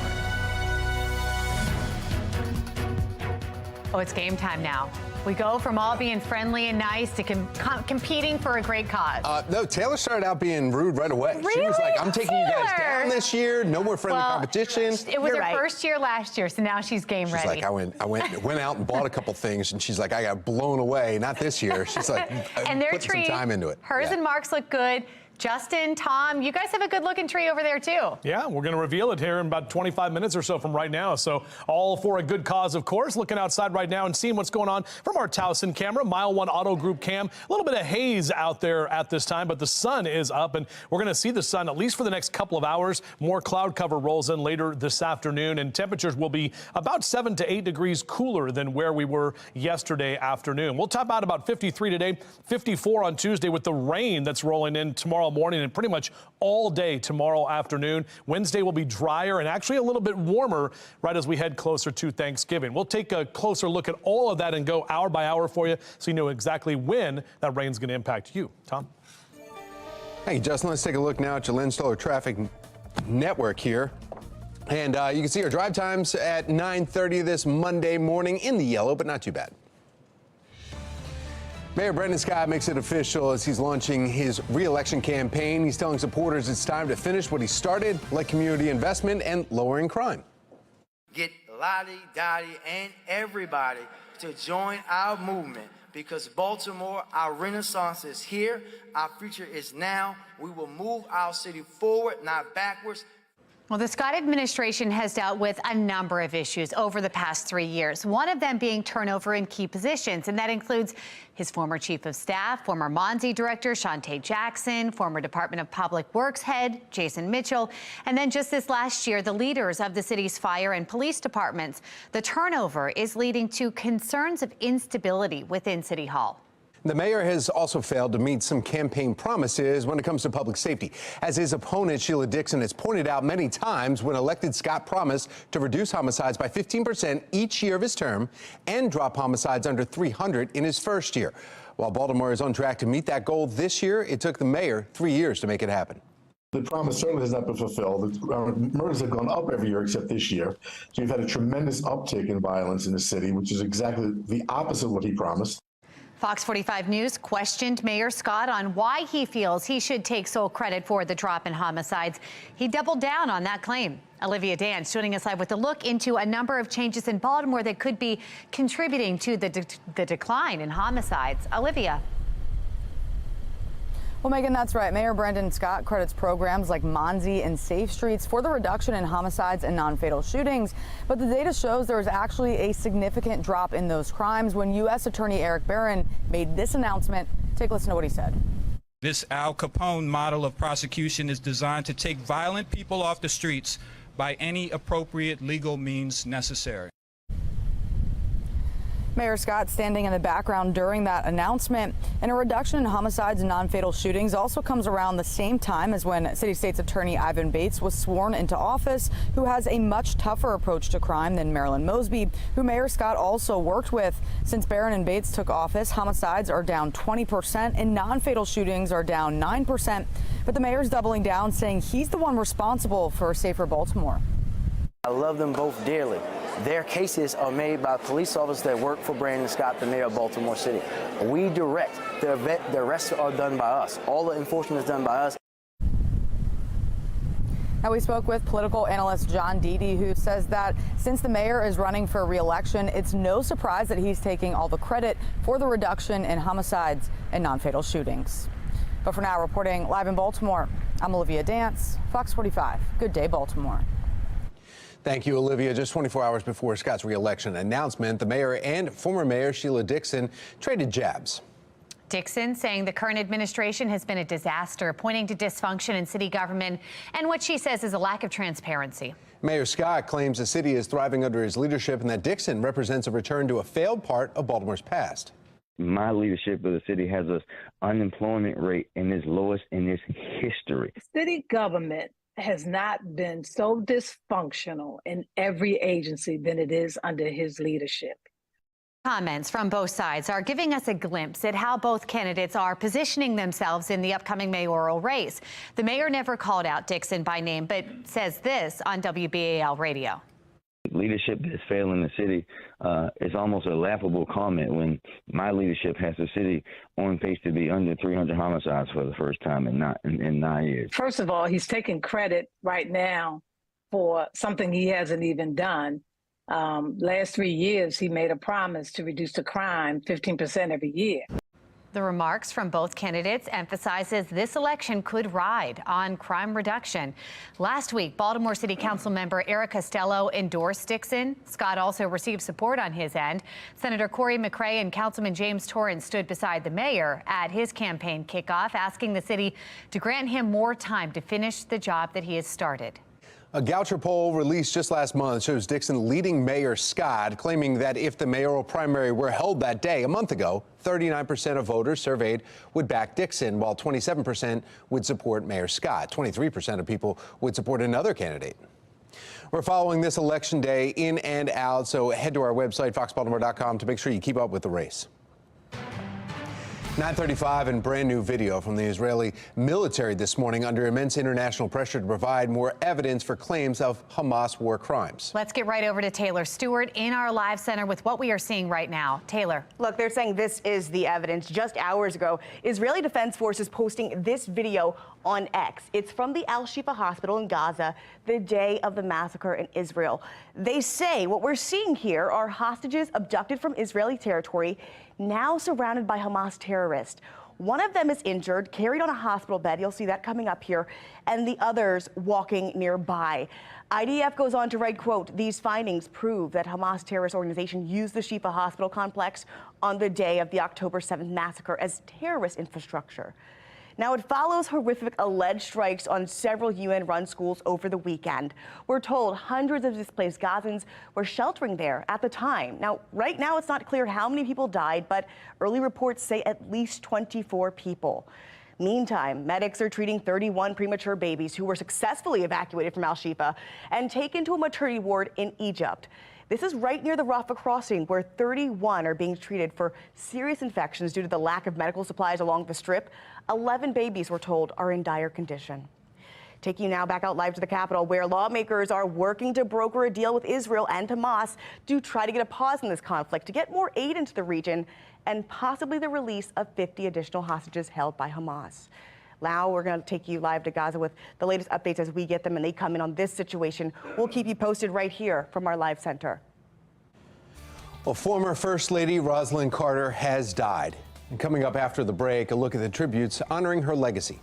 Speaker 1: Oh, it's game time now. We go from all being friendly and nice to competing for a great cause.
Speaker 7: No, Taylor started out being rude right away.
Speaker 1: Really?
Speaker 7: She was like, I'm taking you guys down this year. No more friendly
Speaker 1: Well,
Speaker 7: competition.
Speaker 1: It was her first year last year, so now she's game
Speaker 7: She's
Speaker 1: ready.
Speaker 7: like, I went out and bought a couple things, and she's like, I got blown away. Not this year. She's like,
Speaker 1: and their
Speaker 7: put
Speaker 1: tree,
Speaker 7: some time into it.
Speaker 1: Hers and Mark's look good. Justin, Tom, you guys have a good-looking tree over there, too.
Speaker 2: Yeah, we're going to reveal it here in about 25 minutes or so from right now. So all for a good cause, of course. Looking outside right now and seeing what's going on from our Towson camera, Mile 1 Auto Group cam. A little bit of haze out there at this time, but the sun is up, and we're going to see the sun at least for the next couple of hours. More cloud cover rolls in later this afternoon, and temperatures will be about 7 to 8 degrees cooler than where we were yesterday afternoon. We'll top out about 53 today, 54 on Tuesday with the rain that's rolling in tomorrow morning and pretty much all day tomorrow afternoon. Wednesday will be drier and actually a little bit warmer right as we head closer to Thanksgiving. We'll take a closer look at all of that and go hour by hour for you so you know exactly when that rain's going to impact you. Tom?
Speaker 7: Hey, Justin, let's take a look now at your Lindstoller traffic network here. And you can see our drive times at 9:30 this Monday morning in the yellow, but not too bad. Mayor Brendan Scott makes it official as he's launching his re-election campaign. He's telling supporters it's time to finish what he started, like community investment and lowering crime.
Speaker 16: Get Lottie, Dottie, and everybody to join our movement because Baltimore, our renaissance is here. Our future is now. We will move our city forward, not backwards.
Speaker 1: Well, the Scott administration has dealt with a number of issues over the past 3 years, one of them being turnover in key positions, and that includes his former chief of staff, former Monzi director Shantae Jackson, former Department of Public Works head Jason Mitchell, and then just this last year, the leaders of the city's fire and police departments. The turnover is leading to concerns of instability within City Hall.
Speaker 7: The mayor has also failed to meet some campaign promises when it comes to public safety. As his opponent, Sheila Dixon, has pointed out many times, when elected, Scott promised to reduce homicides by 15% each year of his term and drop homicides under 300 in his first year. While Baltimore is on track to meet that goal this year, it took the mayor 3 years to make it happen.
Speaker 14: The promise certainly has not been fulfilled. Murders have gone up every year except this year. So you've had a tremendous uptick in violence in the city, which is exactly the opposite of what he promised.
Speaker 1: Fox 45 News questioned Mayor Scott on why he feels he should take sole credit for the drop in homicides. He doubled down on that claim. Olivia Dance joining us live with a look into a number of changes in Baltimore that could be contributing to the decline in homicides. Olivia.
Speaker 22: Well, Megan, that's right. Mayor Brendan Scott credits programs like Monzi and Safe Streets for the reduction in homicides and non-fatal shootings. But the data shows there is actually a significant drop in those crimes when U.S. Attorney Eric Barron made this announcement. Take a listen to what he said.
Speaker 15: This Al Capone model of prosecution is designed to take violent people off the streets by any appropriate legal means necessary.
Speaker 22: Mayor Scott standing in the background during that announcement. And a reduction in homicides and non-fatal shootings also comes around the same time as when City State's Attorney Ivan Bates was sworn into office, who has a much tougher approach to crime than Marilyn Mosby, who Mayor Scott also worked with. Since Barron and Bates took office, homicides are down 20% and non-fatal shootings are down 9%. But the mayor's doubling down, saying he's the one responsible for a safer Baltimore.
Speaker 17: I love them both dearly. Their cases are made by police officers that work for Brandon Scott, the mayor of Baltimore City. We direct. The arrests are done by us. All the enforcement is done by us.
Speaker 22: Now, we spoke with political analyst John Deedy, who says that since the mayor is running for re-election, it's no surprise that he's taking all the credit for the reduction in homicides and non-fatal shootings. But for now, reporting live in Baltimore, I'm Olivia Dance, Fox 45. Good day, Baltimore.
Speaker 7: Thank you, Olivia. Just 24 hours before Scott's re-election announcement, the mayor and former mayor Sheila Dixon traded jabs.
Speaker 1: Dixon saying the current administration has been a disaster, pointing to dysfunction in city government and what she says is a lack of transparency.
Speaker 7: Mayor Scott claims the city is thriving under his leadership and that Dixon represents a return to a failed part of Baltimore's past.
Speaker 18: My leadership of the city has an unemployment rate in its lowest in its history.
Speaker 20: City government has not been so dysfunctional in every agency than it is under his leadership.
Speaker 1: Comments from both sides are giving us a glimpse at how both candidates are positioning themselves in the upcoming mayoral race. The mayor never called out Dixon by name, but says this on WBAL radio.
Speaker 18: Leadership that's failing the city is almost a laughable comment when my leadership has the city on pace to be under 300 homicides for the first time in 9 years.
Speaker 20: First of all, he's taking credit right now for something he hasn't even done. Last 3 years, he made a promise to reduce the crime 15% every year.
Speaker 1: The remarks from both candidates emphasizes this election could ride on crime reduction. Last week, Baltimore City Council member Eric Costello endorsed Dixon. Scott also received support on his end. Senator Corey McCray and Councilman James Torrance stood beside the mayor at his campaign kickoff, asking the city to grant him more time to finish the job that he has started.
Speaker 7: A Goucher poll released just last month shows Dixon leading Mayor Scott, claiming that if the mayoral primary were held that day a month ago, 39% of voters surveyed would back Dixon, while 27% would support Mayor Scott. 23% of people would support another candidate. We're following this election day in and out, so head to our website, foxbaltimore.com, to make sure you keep up with the race. 9:35 and brand new video from the Israeli military this morning under immense international pressure to provide more evidence for claims of Hamas war crimes.
Speaker 1: Let's get right over to Taylor Stewart in our live center with what we are seeing right now. Taylor.
Speaker 10: Look, they're saying this is the evidence. Just hours ago, Israeli Defense Forces posting this video on X. It's from the Al-Shifa hospital in Gaza, the day of the massacre in Israel. They say what we're seeing here are hostages abducted from Israeli territory, now surrounded by Hamas terrorists. One of them is injured, carried on a hospital bed. You'll see that coming up here, and the others walking nearby. IDF goes on to write, quote, "These findings prove that Hamas terrorist organization used the Shifa hospital complex on the day of the October 7th massacre as terrorist infrastructure." Now, it follows horrific alleged strikes on several UN-run schools over the weekend. We're told hundreds of displaced Gazans were sheltering there at the time. Now, right now, it's not clear how many people died, but early reports say at least 24 people. Meantime, medics are treating 31 premature babies who were successfully evacuated from Al-Shifa and taken to a maternity ward in Egypt. This is right near the Rafah crossing, where 31 are being treated for serious infections due to the lack of medical supplies along the Strip. 11 babies, we're told, are in dire condition. Taking you now back out live to the Capitol, where lawmakers are working to broker a deal with Israel and Hamas to try to get a pause in this conflict, to get more aid into the region, and possibly the release of 50 additional hostages held by Hamas. Now we're going to take you live to Gaza with the latest updates as we get them and they come in on this situation. We'll keep you posted right here from our live center.
Speaker 7: Well, former First Lady Rosalynn Carter has died. And coming up after the break, a look at the tributes honoring her legacy.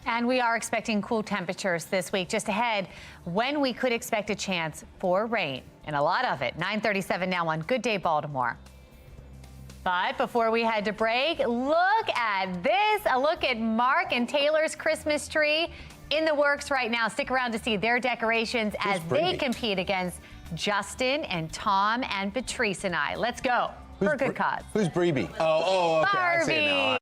Speaker 1: And we are expecting cool temperatures this week. Just ahead, when we could expect a chance for rain, and a lot of it. 9:37 now on Good Day Baltimore. But before we head to break, look at this. A look at Mark and Taylor's Christmas tree in the works right now. Stick around to see their decorations as they compete against Justin and Tom and Patrice and I. Let's go for a good cause.
Speaker 7: Who's Breeby? Oh, okay. I see it now.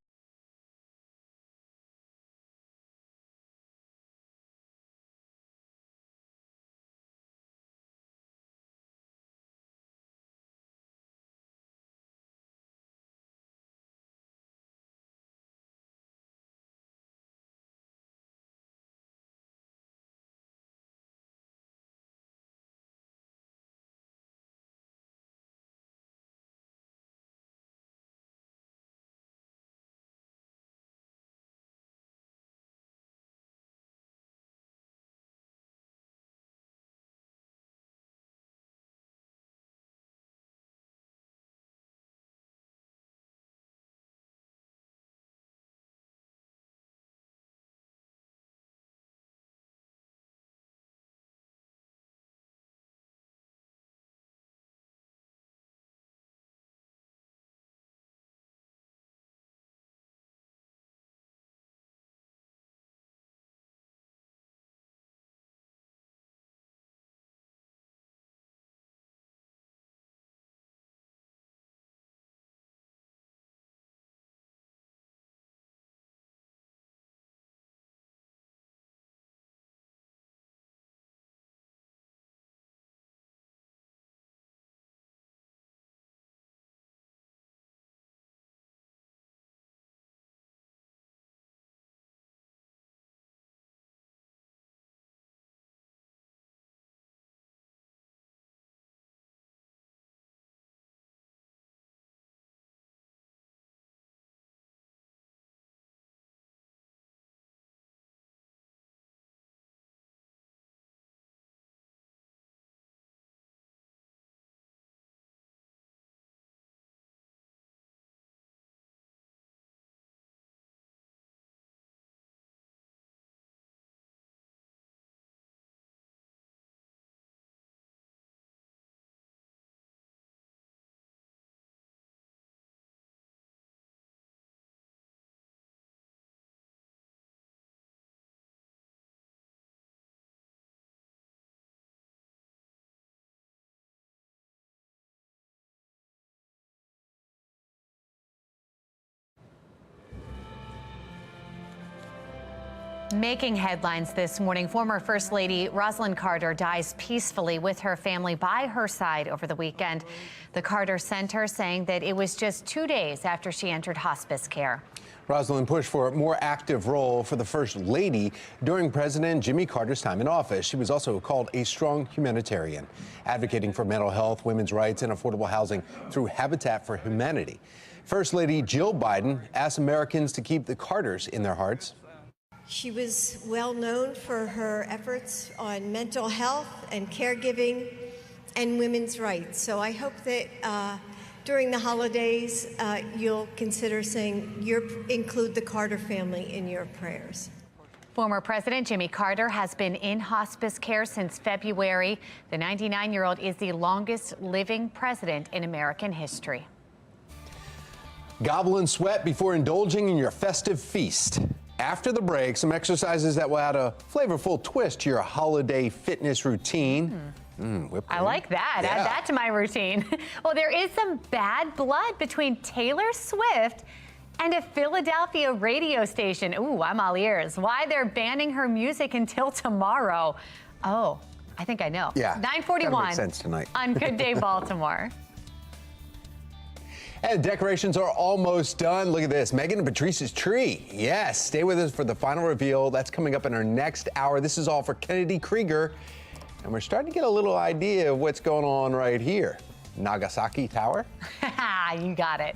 Speaker 1: Making headlines this morning, former First Lady Rosalynn Carter dies peacefully with her family by her side over the weekend. The Carter Center saying that it was just 2 days after she entered hospice care.
Speaker 7: Rosalynn pushed for a more active role for the First Lady during President Jimmy Carter's time in office. She was also called a strong humanitarian, advocating for mental health, women's rights, and affordable housing through Habitat for Humanity. First Lady Jill Biden asked Americans to keep the Carters in their hearts.
Speaker 19: She was well known for her efforts on mental health and caregiving and women's rights. So I hope that during the holidays, you'll consider saying include the Carter family in your prayers.
Speaker 1: Former President Jimmy Carter has been in hospice care since February. The 99-year-old is the longest living president in American history.
Speaker 7: Gobble and sweat before indulging in your festive feast. After the break, some exercises that will add a flavorful twist to your holiday fitness routine.
Speaker 1: I like that.
Speaker 7: Yeah.
Speaker 1: Add that to my routine. Well, there is some bad blood between Taylor Swift and a Philadelphia radio station. Ooh, I'm all ears. Why they're banning her music until tomorrow. Oh, I think I know.
Speaker 7: Yeah.
Speaker 1: 9:41
Speaker 7: makes sense tonight.
Speaker 1: on Good Day Baltimore.
Speaker 7: And decorations are almost done. Look at this, Megan and Patrice's tree. Yes, stay with us for the final reveal. That's coming up in our next hour. This is all for Kennedy Krieger. And we're starting to get a little idea of what's going on right here. Nagasaki Tower.
Speaker 1: You got it.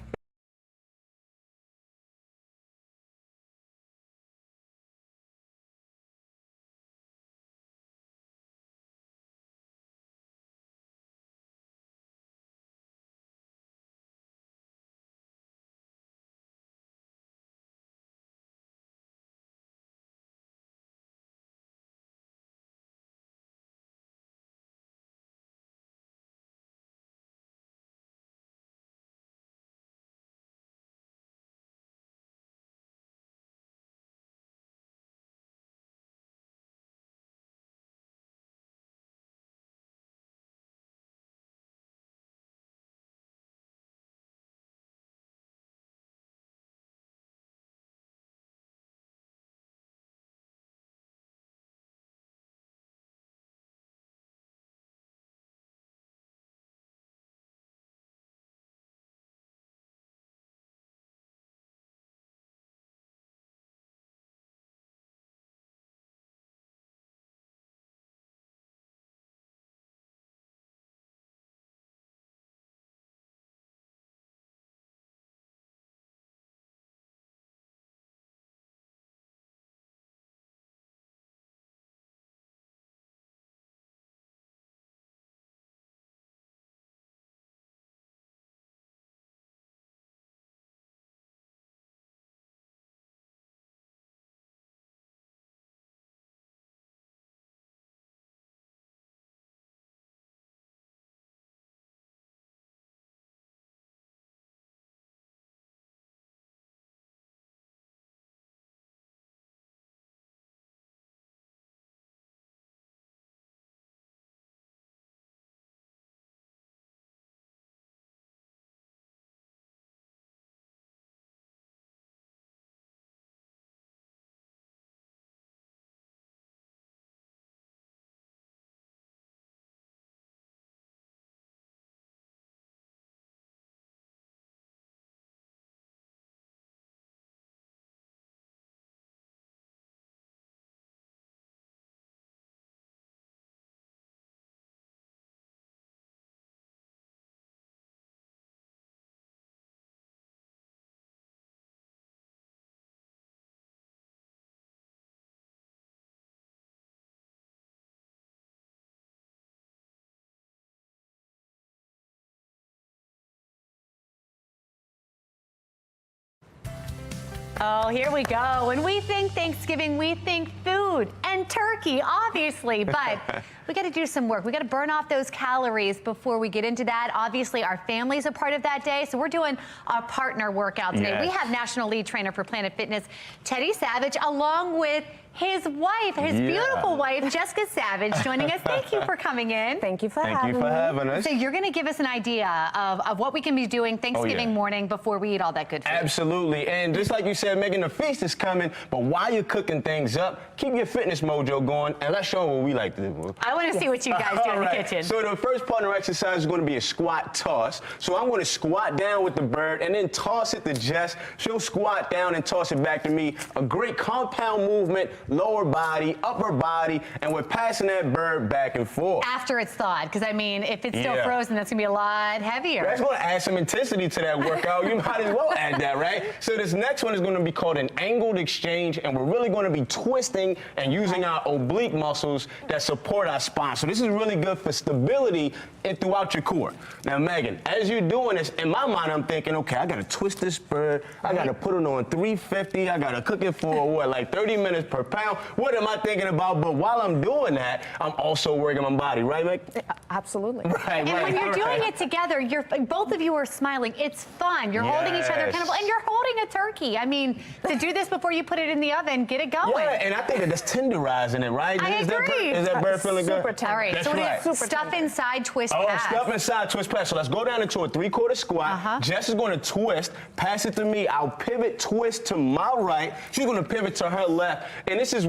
Speaker 1: Oh, here we go. When we think Thanksgiving, we think food and turkey, obviously, but we got to do some work. We got to burn off those calories before we get into that. Obviously, our family's a part of that day, so we're doing our partner workout today.
Speaker 21: Yes.
Speaker 1: We have national lead trainer for Planet Fitness, Teddy Savage, along with his wife, his beautiful wife, Jessica Savage, joining us. Thank you for coming in.
Speaker 8: Thank you for having us.
Speaker 1: So you're going to give us an idea of what we can be doing Thanksgiving morning before we eat all that good food.
Speaker 8: Absolutely. And just like you said, Megan, the feast is coming, but while you're cooking things up, keep your fitness mojo going, and let's show them what we like to do.
Speaker 1: I want to see what you guys do in the kitchen.
Speaker 8: So the first partner exercise is going to be a squat toss. So I'm going to squat down with the bird and then toss it to Jess. She'll squat down and toss it back to me. A great compound movement, lower body, upper body, and we're passing that bird back and forth.
Speaker 1: After it's thawed, because I mean, if it's still frozen, that's going to be a lot heavier.
Speaker 8: That's going to add some intensity to that workout. You might as well add that, right? So this next one is going to be called an angled exchange, and we're really going to be twisting and using our oblique muscles that support our spine. So this is really good for stability and throughout your core. Now, Megan, as you're doing this, in my mind, I'm thinking, okay, I got to twist this bird. I got to put it on 350. I got to cook it for, what, like 30 minutes per pound. What am I thinking about? But while I'm doing that, I'm also working my body, right, Meg? Absolutely.
Speaker 1: And when you're doing it together, both of you are smiling. It's fun. You're holding each other accountable, and you're holding a turkey. I mean, to do this before you put it in the oven, get it going.
Speaker 8: Yeah, and I think that that's tenderizing it, right?
Speaker 1: I agree.
Speaker 8: Is that bird feeling good?
Speaker 1: Super tender. All right, so stuff inside, twist, pass.
Speaker 8: Stuff inside, twist, pass. So let's go down into a 3/4 squat. Jess is going to twist, pass it to me. I'll pivot, twist to my right. She's going to pivot to her left. And this is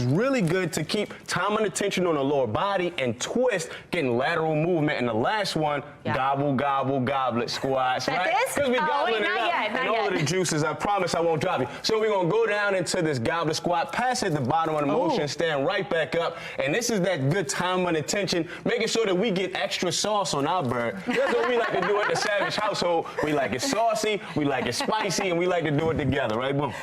Speaker 8: really good to keep time and attention on the lower body and twist, getting lateral movement. And the last one, gobble, gobble, goblet squats, right? Because we're gobbling it up. And all of the juices, I promise I won't drop you. So we're going to go down into this goblet squat, pass it at the bottom of the motion, stand right back up. And this is that good time and attention, making sure that we get extra sauce on our bird. That's what we like to do at the Savage household. We like it saucy, we like it spicy, and we like to do it together, right? Boom.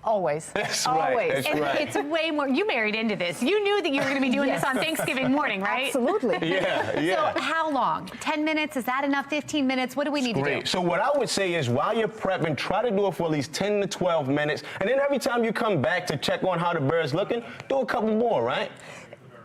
Speaker 1: Always.
Speaker 8: That's
Speaker 1: Always.
Speaker 8: right. That's right.
Speaker 1: It's way more. You married into this. You knew that you were going to be doing this on Thanksgiving morning, right?
Speaker 8: Absolutely. Yeah.
Speaker 1: So how long? 10 minutes? Is that enough? 15 minutes? What do we need to do?
Speaker 8: So what I would say is while you're prepping, try to do it for at least 10 to 12 minutes. And then every time you come back to check on how the bird's looking, do a couple more, right?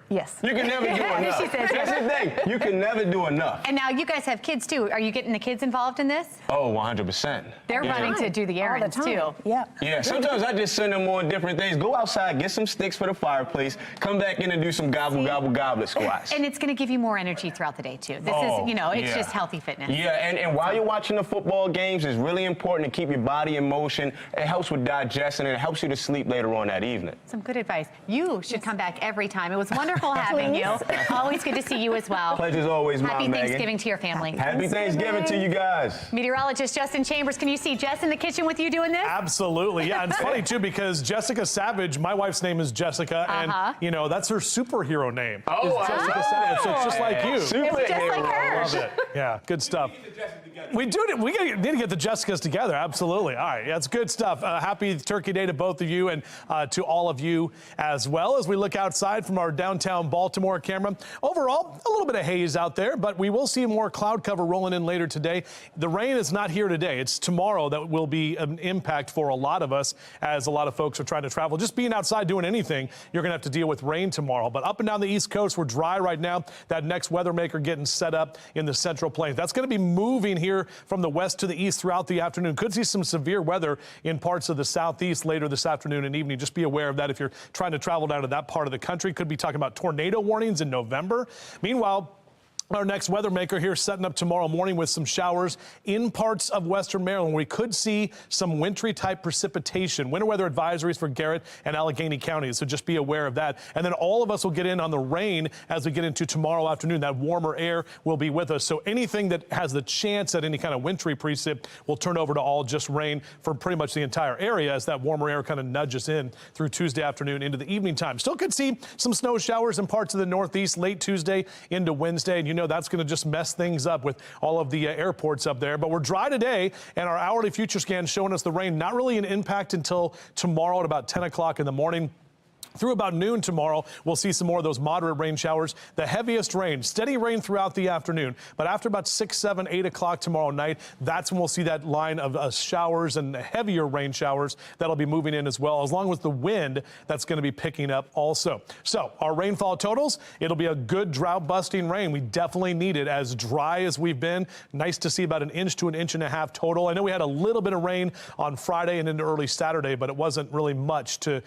Speaker 1: Yes.
Speaker 8: You can never do enough.
Speaker 1: She says
Speaker 8: That's the thing. You can never do enough.
Speaker 1: And now you guys have kids too. Are you getting the kids involved in this?
Speaker 8: Oh, 100%.
Speaker 1: They're running to do the errands too.
Speaker 8: Yeah. Sometimes I just send them on different things. Go outside, get some sticks for the fireplace, come back in and do some gobble, gobble, goblet squats.
Speaker 1: And it's going to give you more energy throughout the day too. This is, it's just healthy fitness.
Speaker 8: Yeah, and while you're watching the football games, it's really important to keep your body in motion. It helps with digestion and it helps you to sleep later on that evening.
Speaker 1: Some good advice. You should come back every time. It was wonderful having you. Always good to see you as well.
Speaker 8: Pleasure's always mine,
Speaker 1: Happy
Speaker 8: Megan.
Speaker 1: Thanksgiving to your family.
Speaker 8: Happy Thanksgiving to you guys.
Speaker 1: Meteorologist Justin Chambers, can you see Jess in the kitchen with you doing this?
Speaker 2: Absolutely, yeah. And it's funny too because Jessica Savage, my wife's name is Jessica, and that's her superhero name.
Speaker 8: Oh,
Speaker 2: Jessica Savage. So it's just like you.
Speaker 1: It's just like her.
Speaker 2: I love it. Yeah, good stuff. We need to get the Jessicas together. Absolutely. All right, that's good stuff. Happy Turkey Day to both of you and to all of you as well as we look outside from our downtown Baltimore camera. Overall, a little bit of haze out there, but we will see more cloud cover rolling in later today. The rain is not here today. It's tomorrow that will be an impact for a lot of us as a lot of folks are trying to travel. Just being outside doing anything, you're going to have to deal with rain tomorrow. But up and down the East Coast, we're dry right now. That next weather maker getting set up in the Central Plains. That's going to be moving here from the west to the east throughout the afternoon. Could see some severe weather in parts of the southeast later this afternoon and evening. Just be aware of that if you're trying to travel down to that part of the country. Could be talking about tornado warnings in November. Meanwhile, our next weather maker here setting up tomorrow morning with some showers in parts of western Maryland. We could see some wintry type precipitation. Winter weather advisories for Garrett and Allegheny counties, so just be aware of that. And then all of us will get in on the rain as we get into tomorrow afternoon. That warmer air will be with us. So anything that has the chance at any kind of wintry precip will turn over to all just rain for pretty much the entire area as that warmer air kind of nudges in through Tuesday afternoon into the evening time. Still could see some snow showers in parts of the Northeast late Tuesday into Wednesday. And that's going to just mess things up with all of the airports up there. But we're dry today, and our hourly future scan showing us the rain not really an impact until tomorrow at about 10 o'clock in the morning. Through about noon tomorrow, we'll see some more of those moderate rain showers. The heaviest rain, steady rain throughout the afternoon. But after about 6, 7, 8 o'clock tomorrow night, that's when we'll see that line of showers and heavier rain showers that'll be moving in as well, as long as the wind that's going to be picking up also. So our rainfall totals, it'll be a good drought-busting rain. We definitely need it as dry as we've been. Nice to see about 1 inch to 1.5 inches total. I know we had a little bit of rain on Friday and into early Saturday, but it wasn't really much to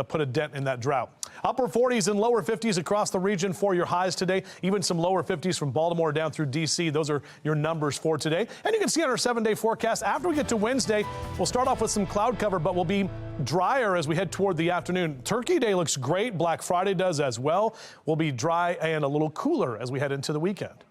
Speaker 2: put a dent in that that drought. Upper 40s and lower 50s across the region for your highs today. Even some lower 50s from Baltimore down through D.C. Those are your numbers for today. And you can see on our 7-day forecast, after we get to Wednesday, we'll start off with some cloud cover, but we'll be drier as we head toward the afternoon. Turkey Day looks great. Black Friday does as well. We'll be dry and a little cooler as we head into the weekend.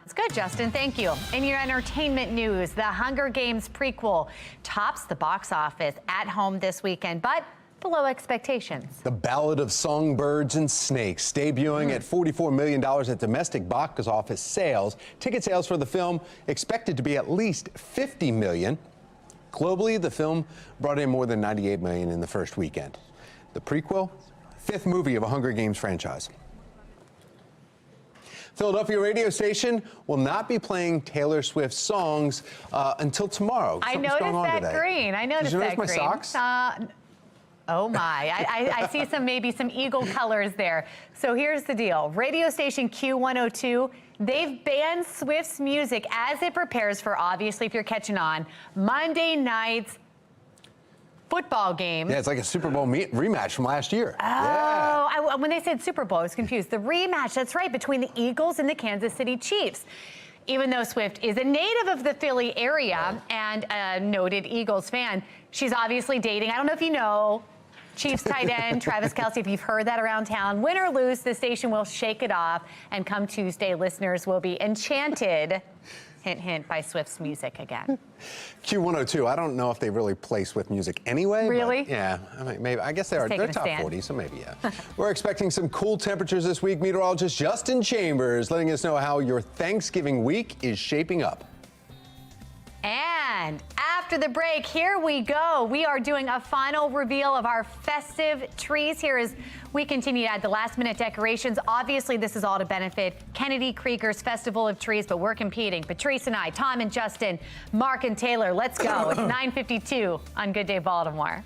Speaker 1: That's good, Justin. Thank you. In your entertainment news, the Hunger Games prequel tops the box office at home this weekend, but below expectations.
Speaker 7: The Ballad of Songbirds and Snakes debuting at $44 million at domestic box office sales. Ticket sales for the film expected to be at least $50 million. Globally, the film brought in more than $98 million in the first weekend. The prequel, 5th movie of a Hunger Games franchise. Philadelphia radio station will not be playing Taylor Swift songs until tomorrow.
Speaker 1: I noticed that
Speaker 7: today.
Speaker 1: green. I noticed
Speaker 7: Did you
Speaker 1: that
Speaker 7: notice
Speaker 1: green.
Speaker 7: my socks?
Speaker 1: Oh my, I see maybe some eagle colors there. So here's the deal. Radio station Q102, they've banned Swift's music as it prepares for, obviously, if you're catching on, Monday night's football game.
Speaker 7: Yeah, it's like a Super Bowl rematch from last year.
Speaker 1: Oh,
Speaker 7: yeah.
Speaker 1: when they said Super Bowl, I was confused. The rematch, that's right, between the Eagles and the Kansas City Chiefs. Even though Swift is a native of the Philly area and a noted Eagles fan, she's obviously dating, I don't know if you know, Chiefs tight end Travis Kelce, if you've heard that around town. Win or lose, the station will shake it off, and come Tuesday, listeners will be enchanted, hint, hint, by Swift's music again.
Speaker 7: Q102, I don't know if they really play Swift music anyway.
Speaker 1: Really?
Speaker 7: But yeah, I mean, maybe. I guess they're top
Speaker 1: stand.
Speaker 7: 40, so maybe, yeah. We're expecting some cool temperatures this week. Meteorologist Justin Chambers letting us know how your Thanksgiving week is shaping up.
Speaker 1: And after the break, here we go. We are doing a final reveal of our festive trees here as we continue to add the last-minute decorations. Obviously, this is all to benefit Kennedy Krieger's Festival of Trees, but we're competing. Patrice and I, Tom and Justin, Mark and Taylor, let's go. It's 9:52 on Good Day Baltimore.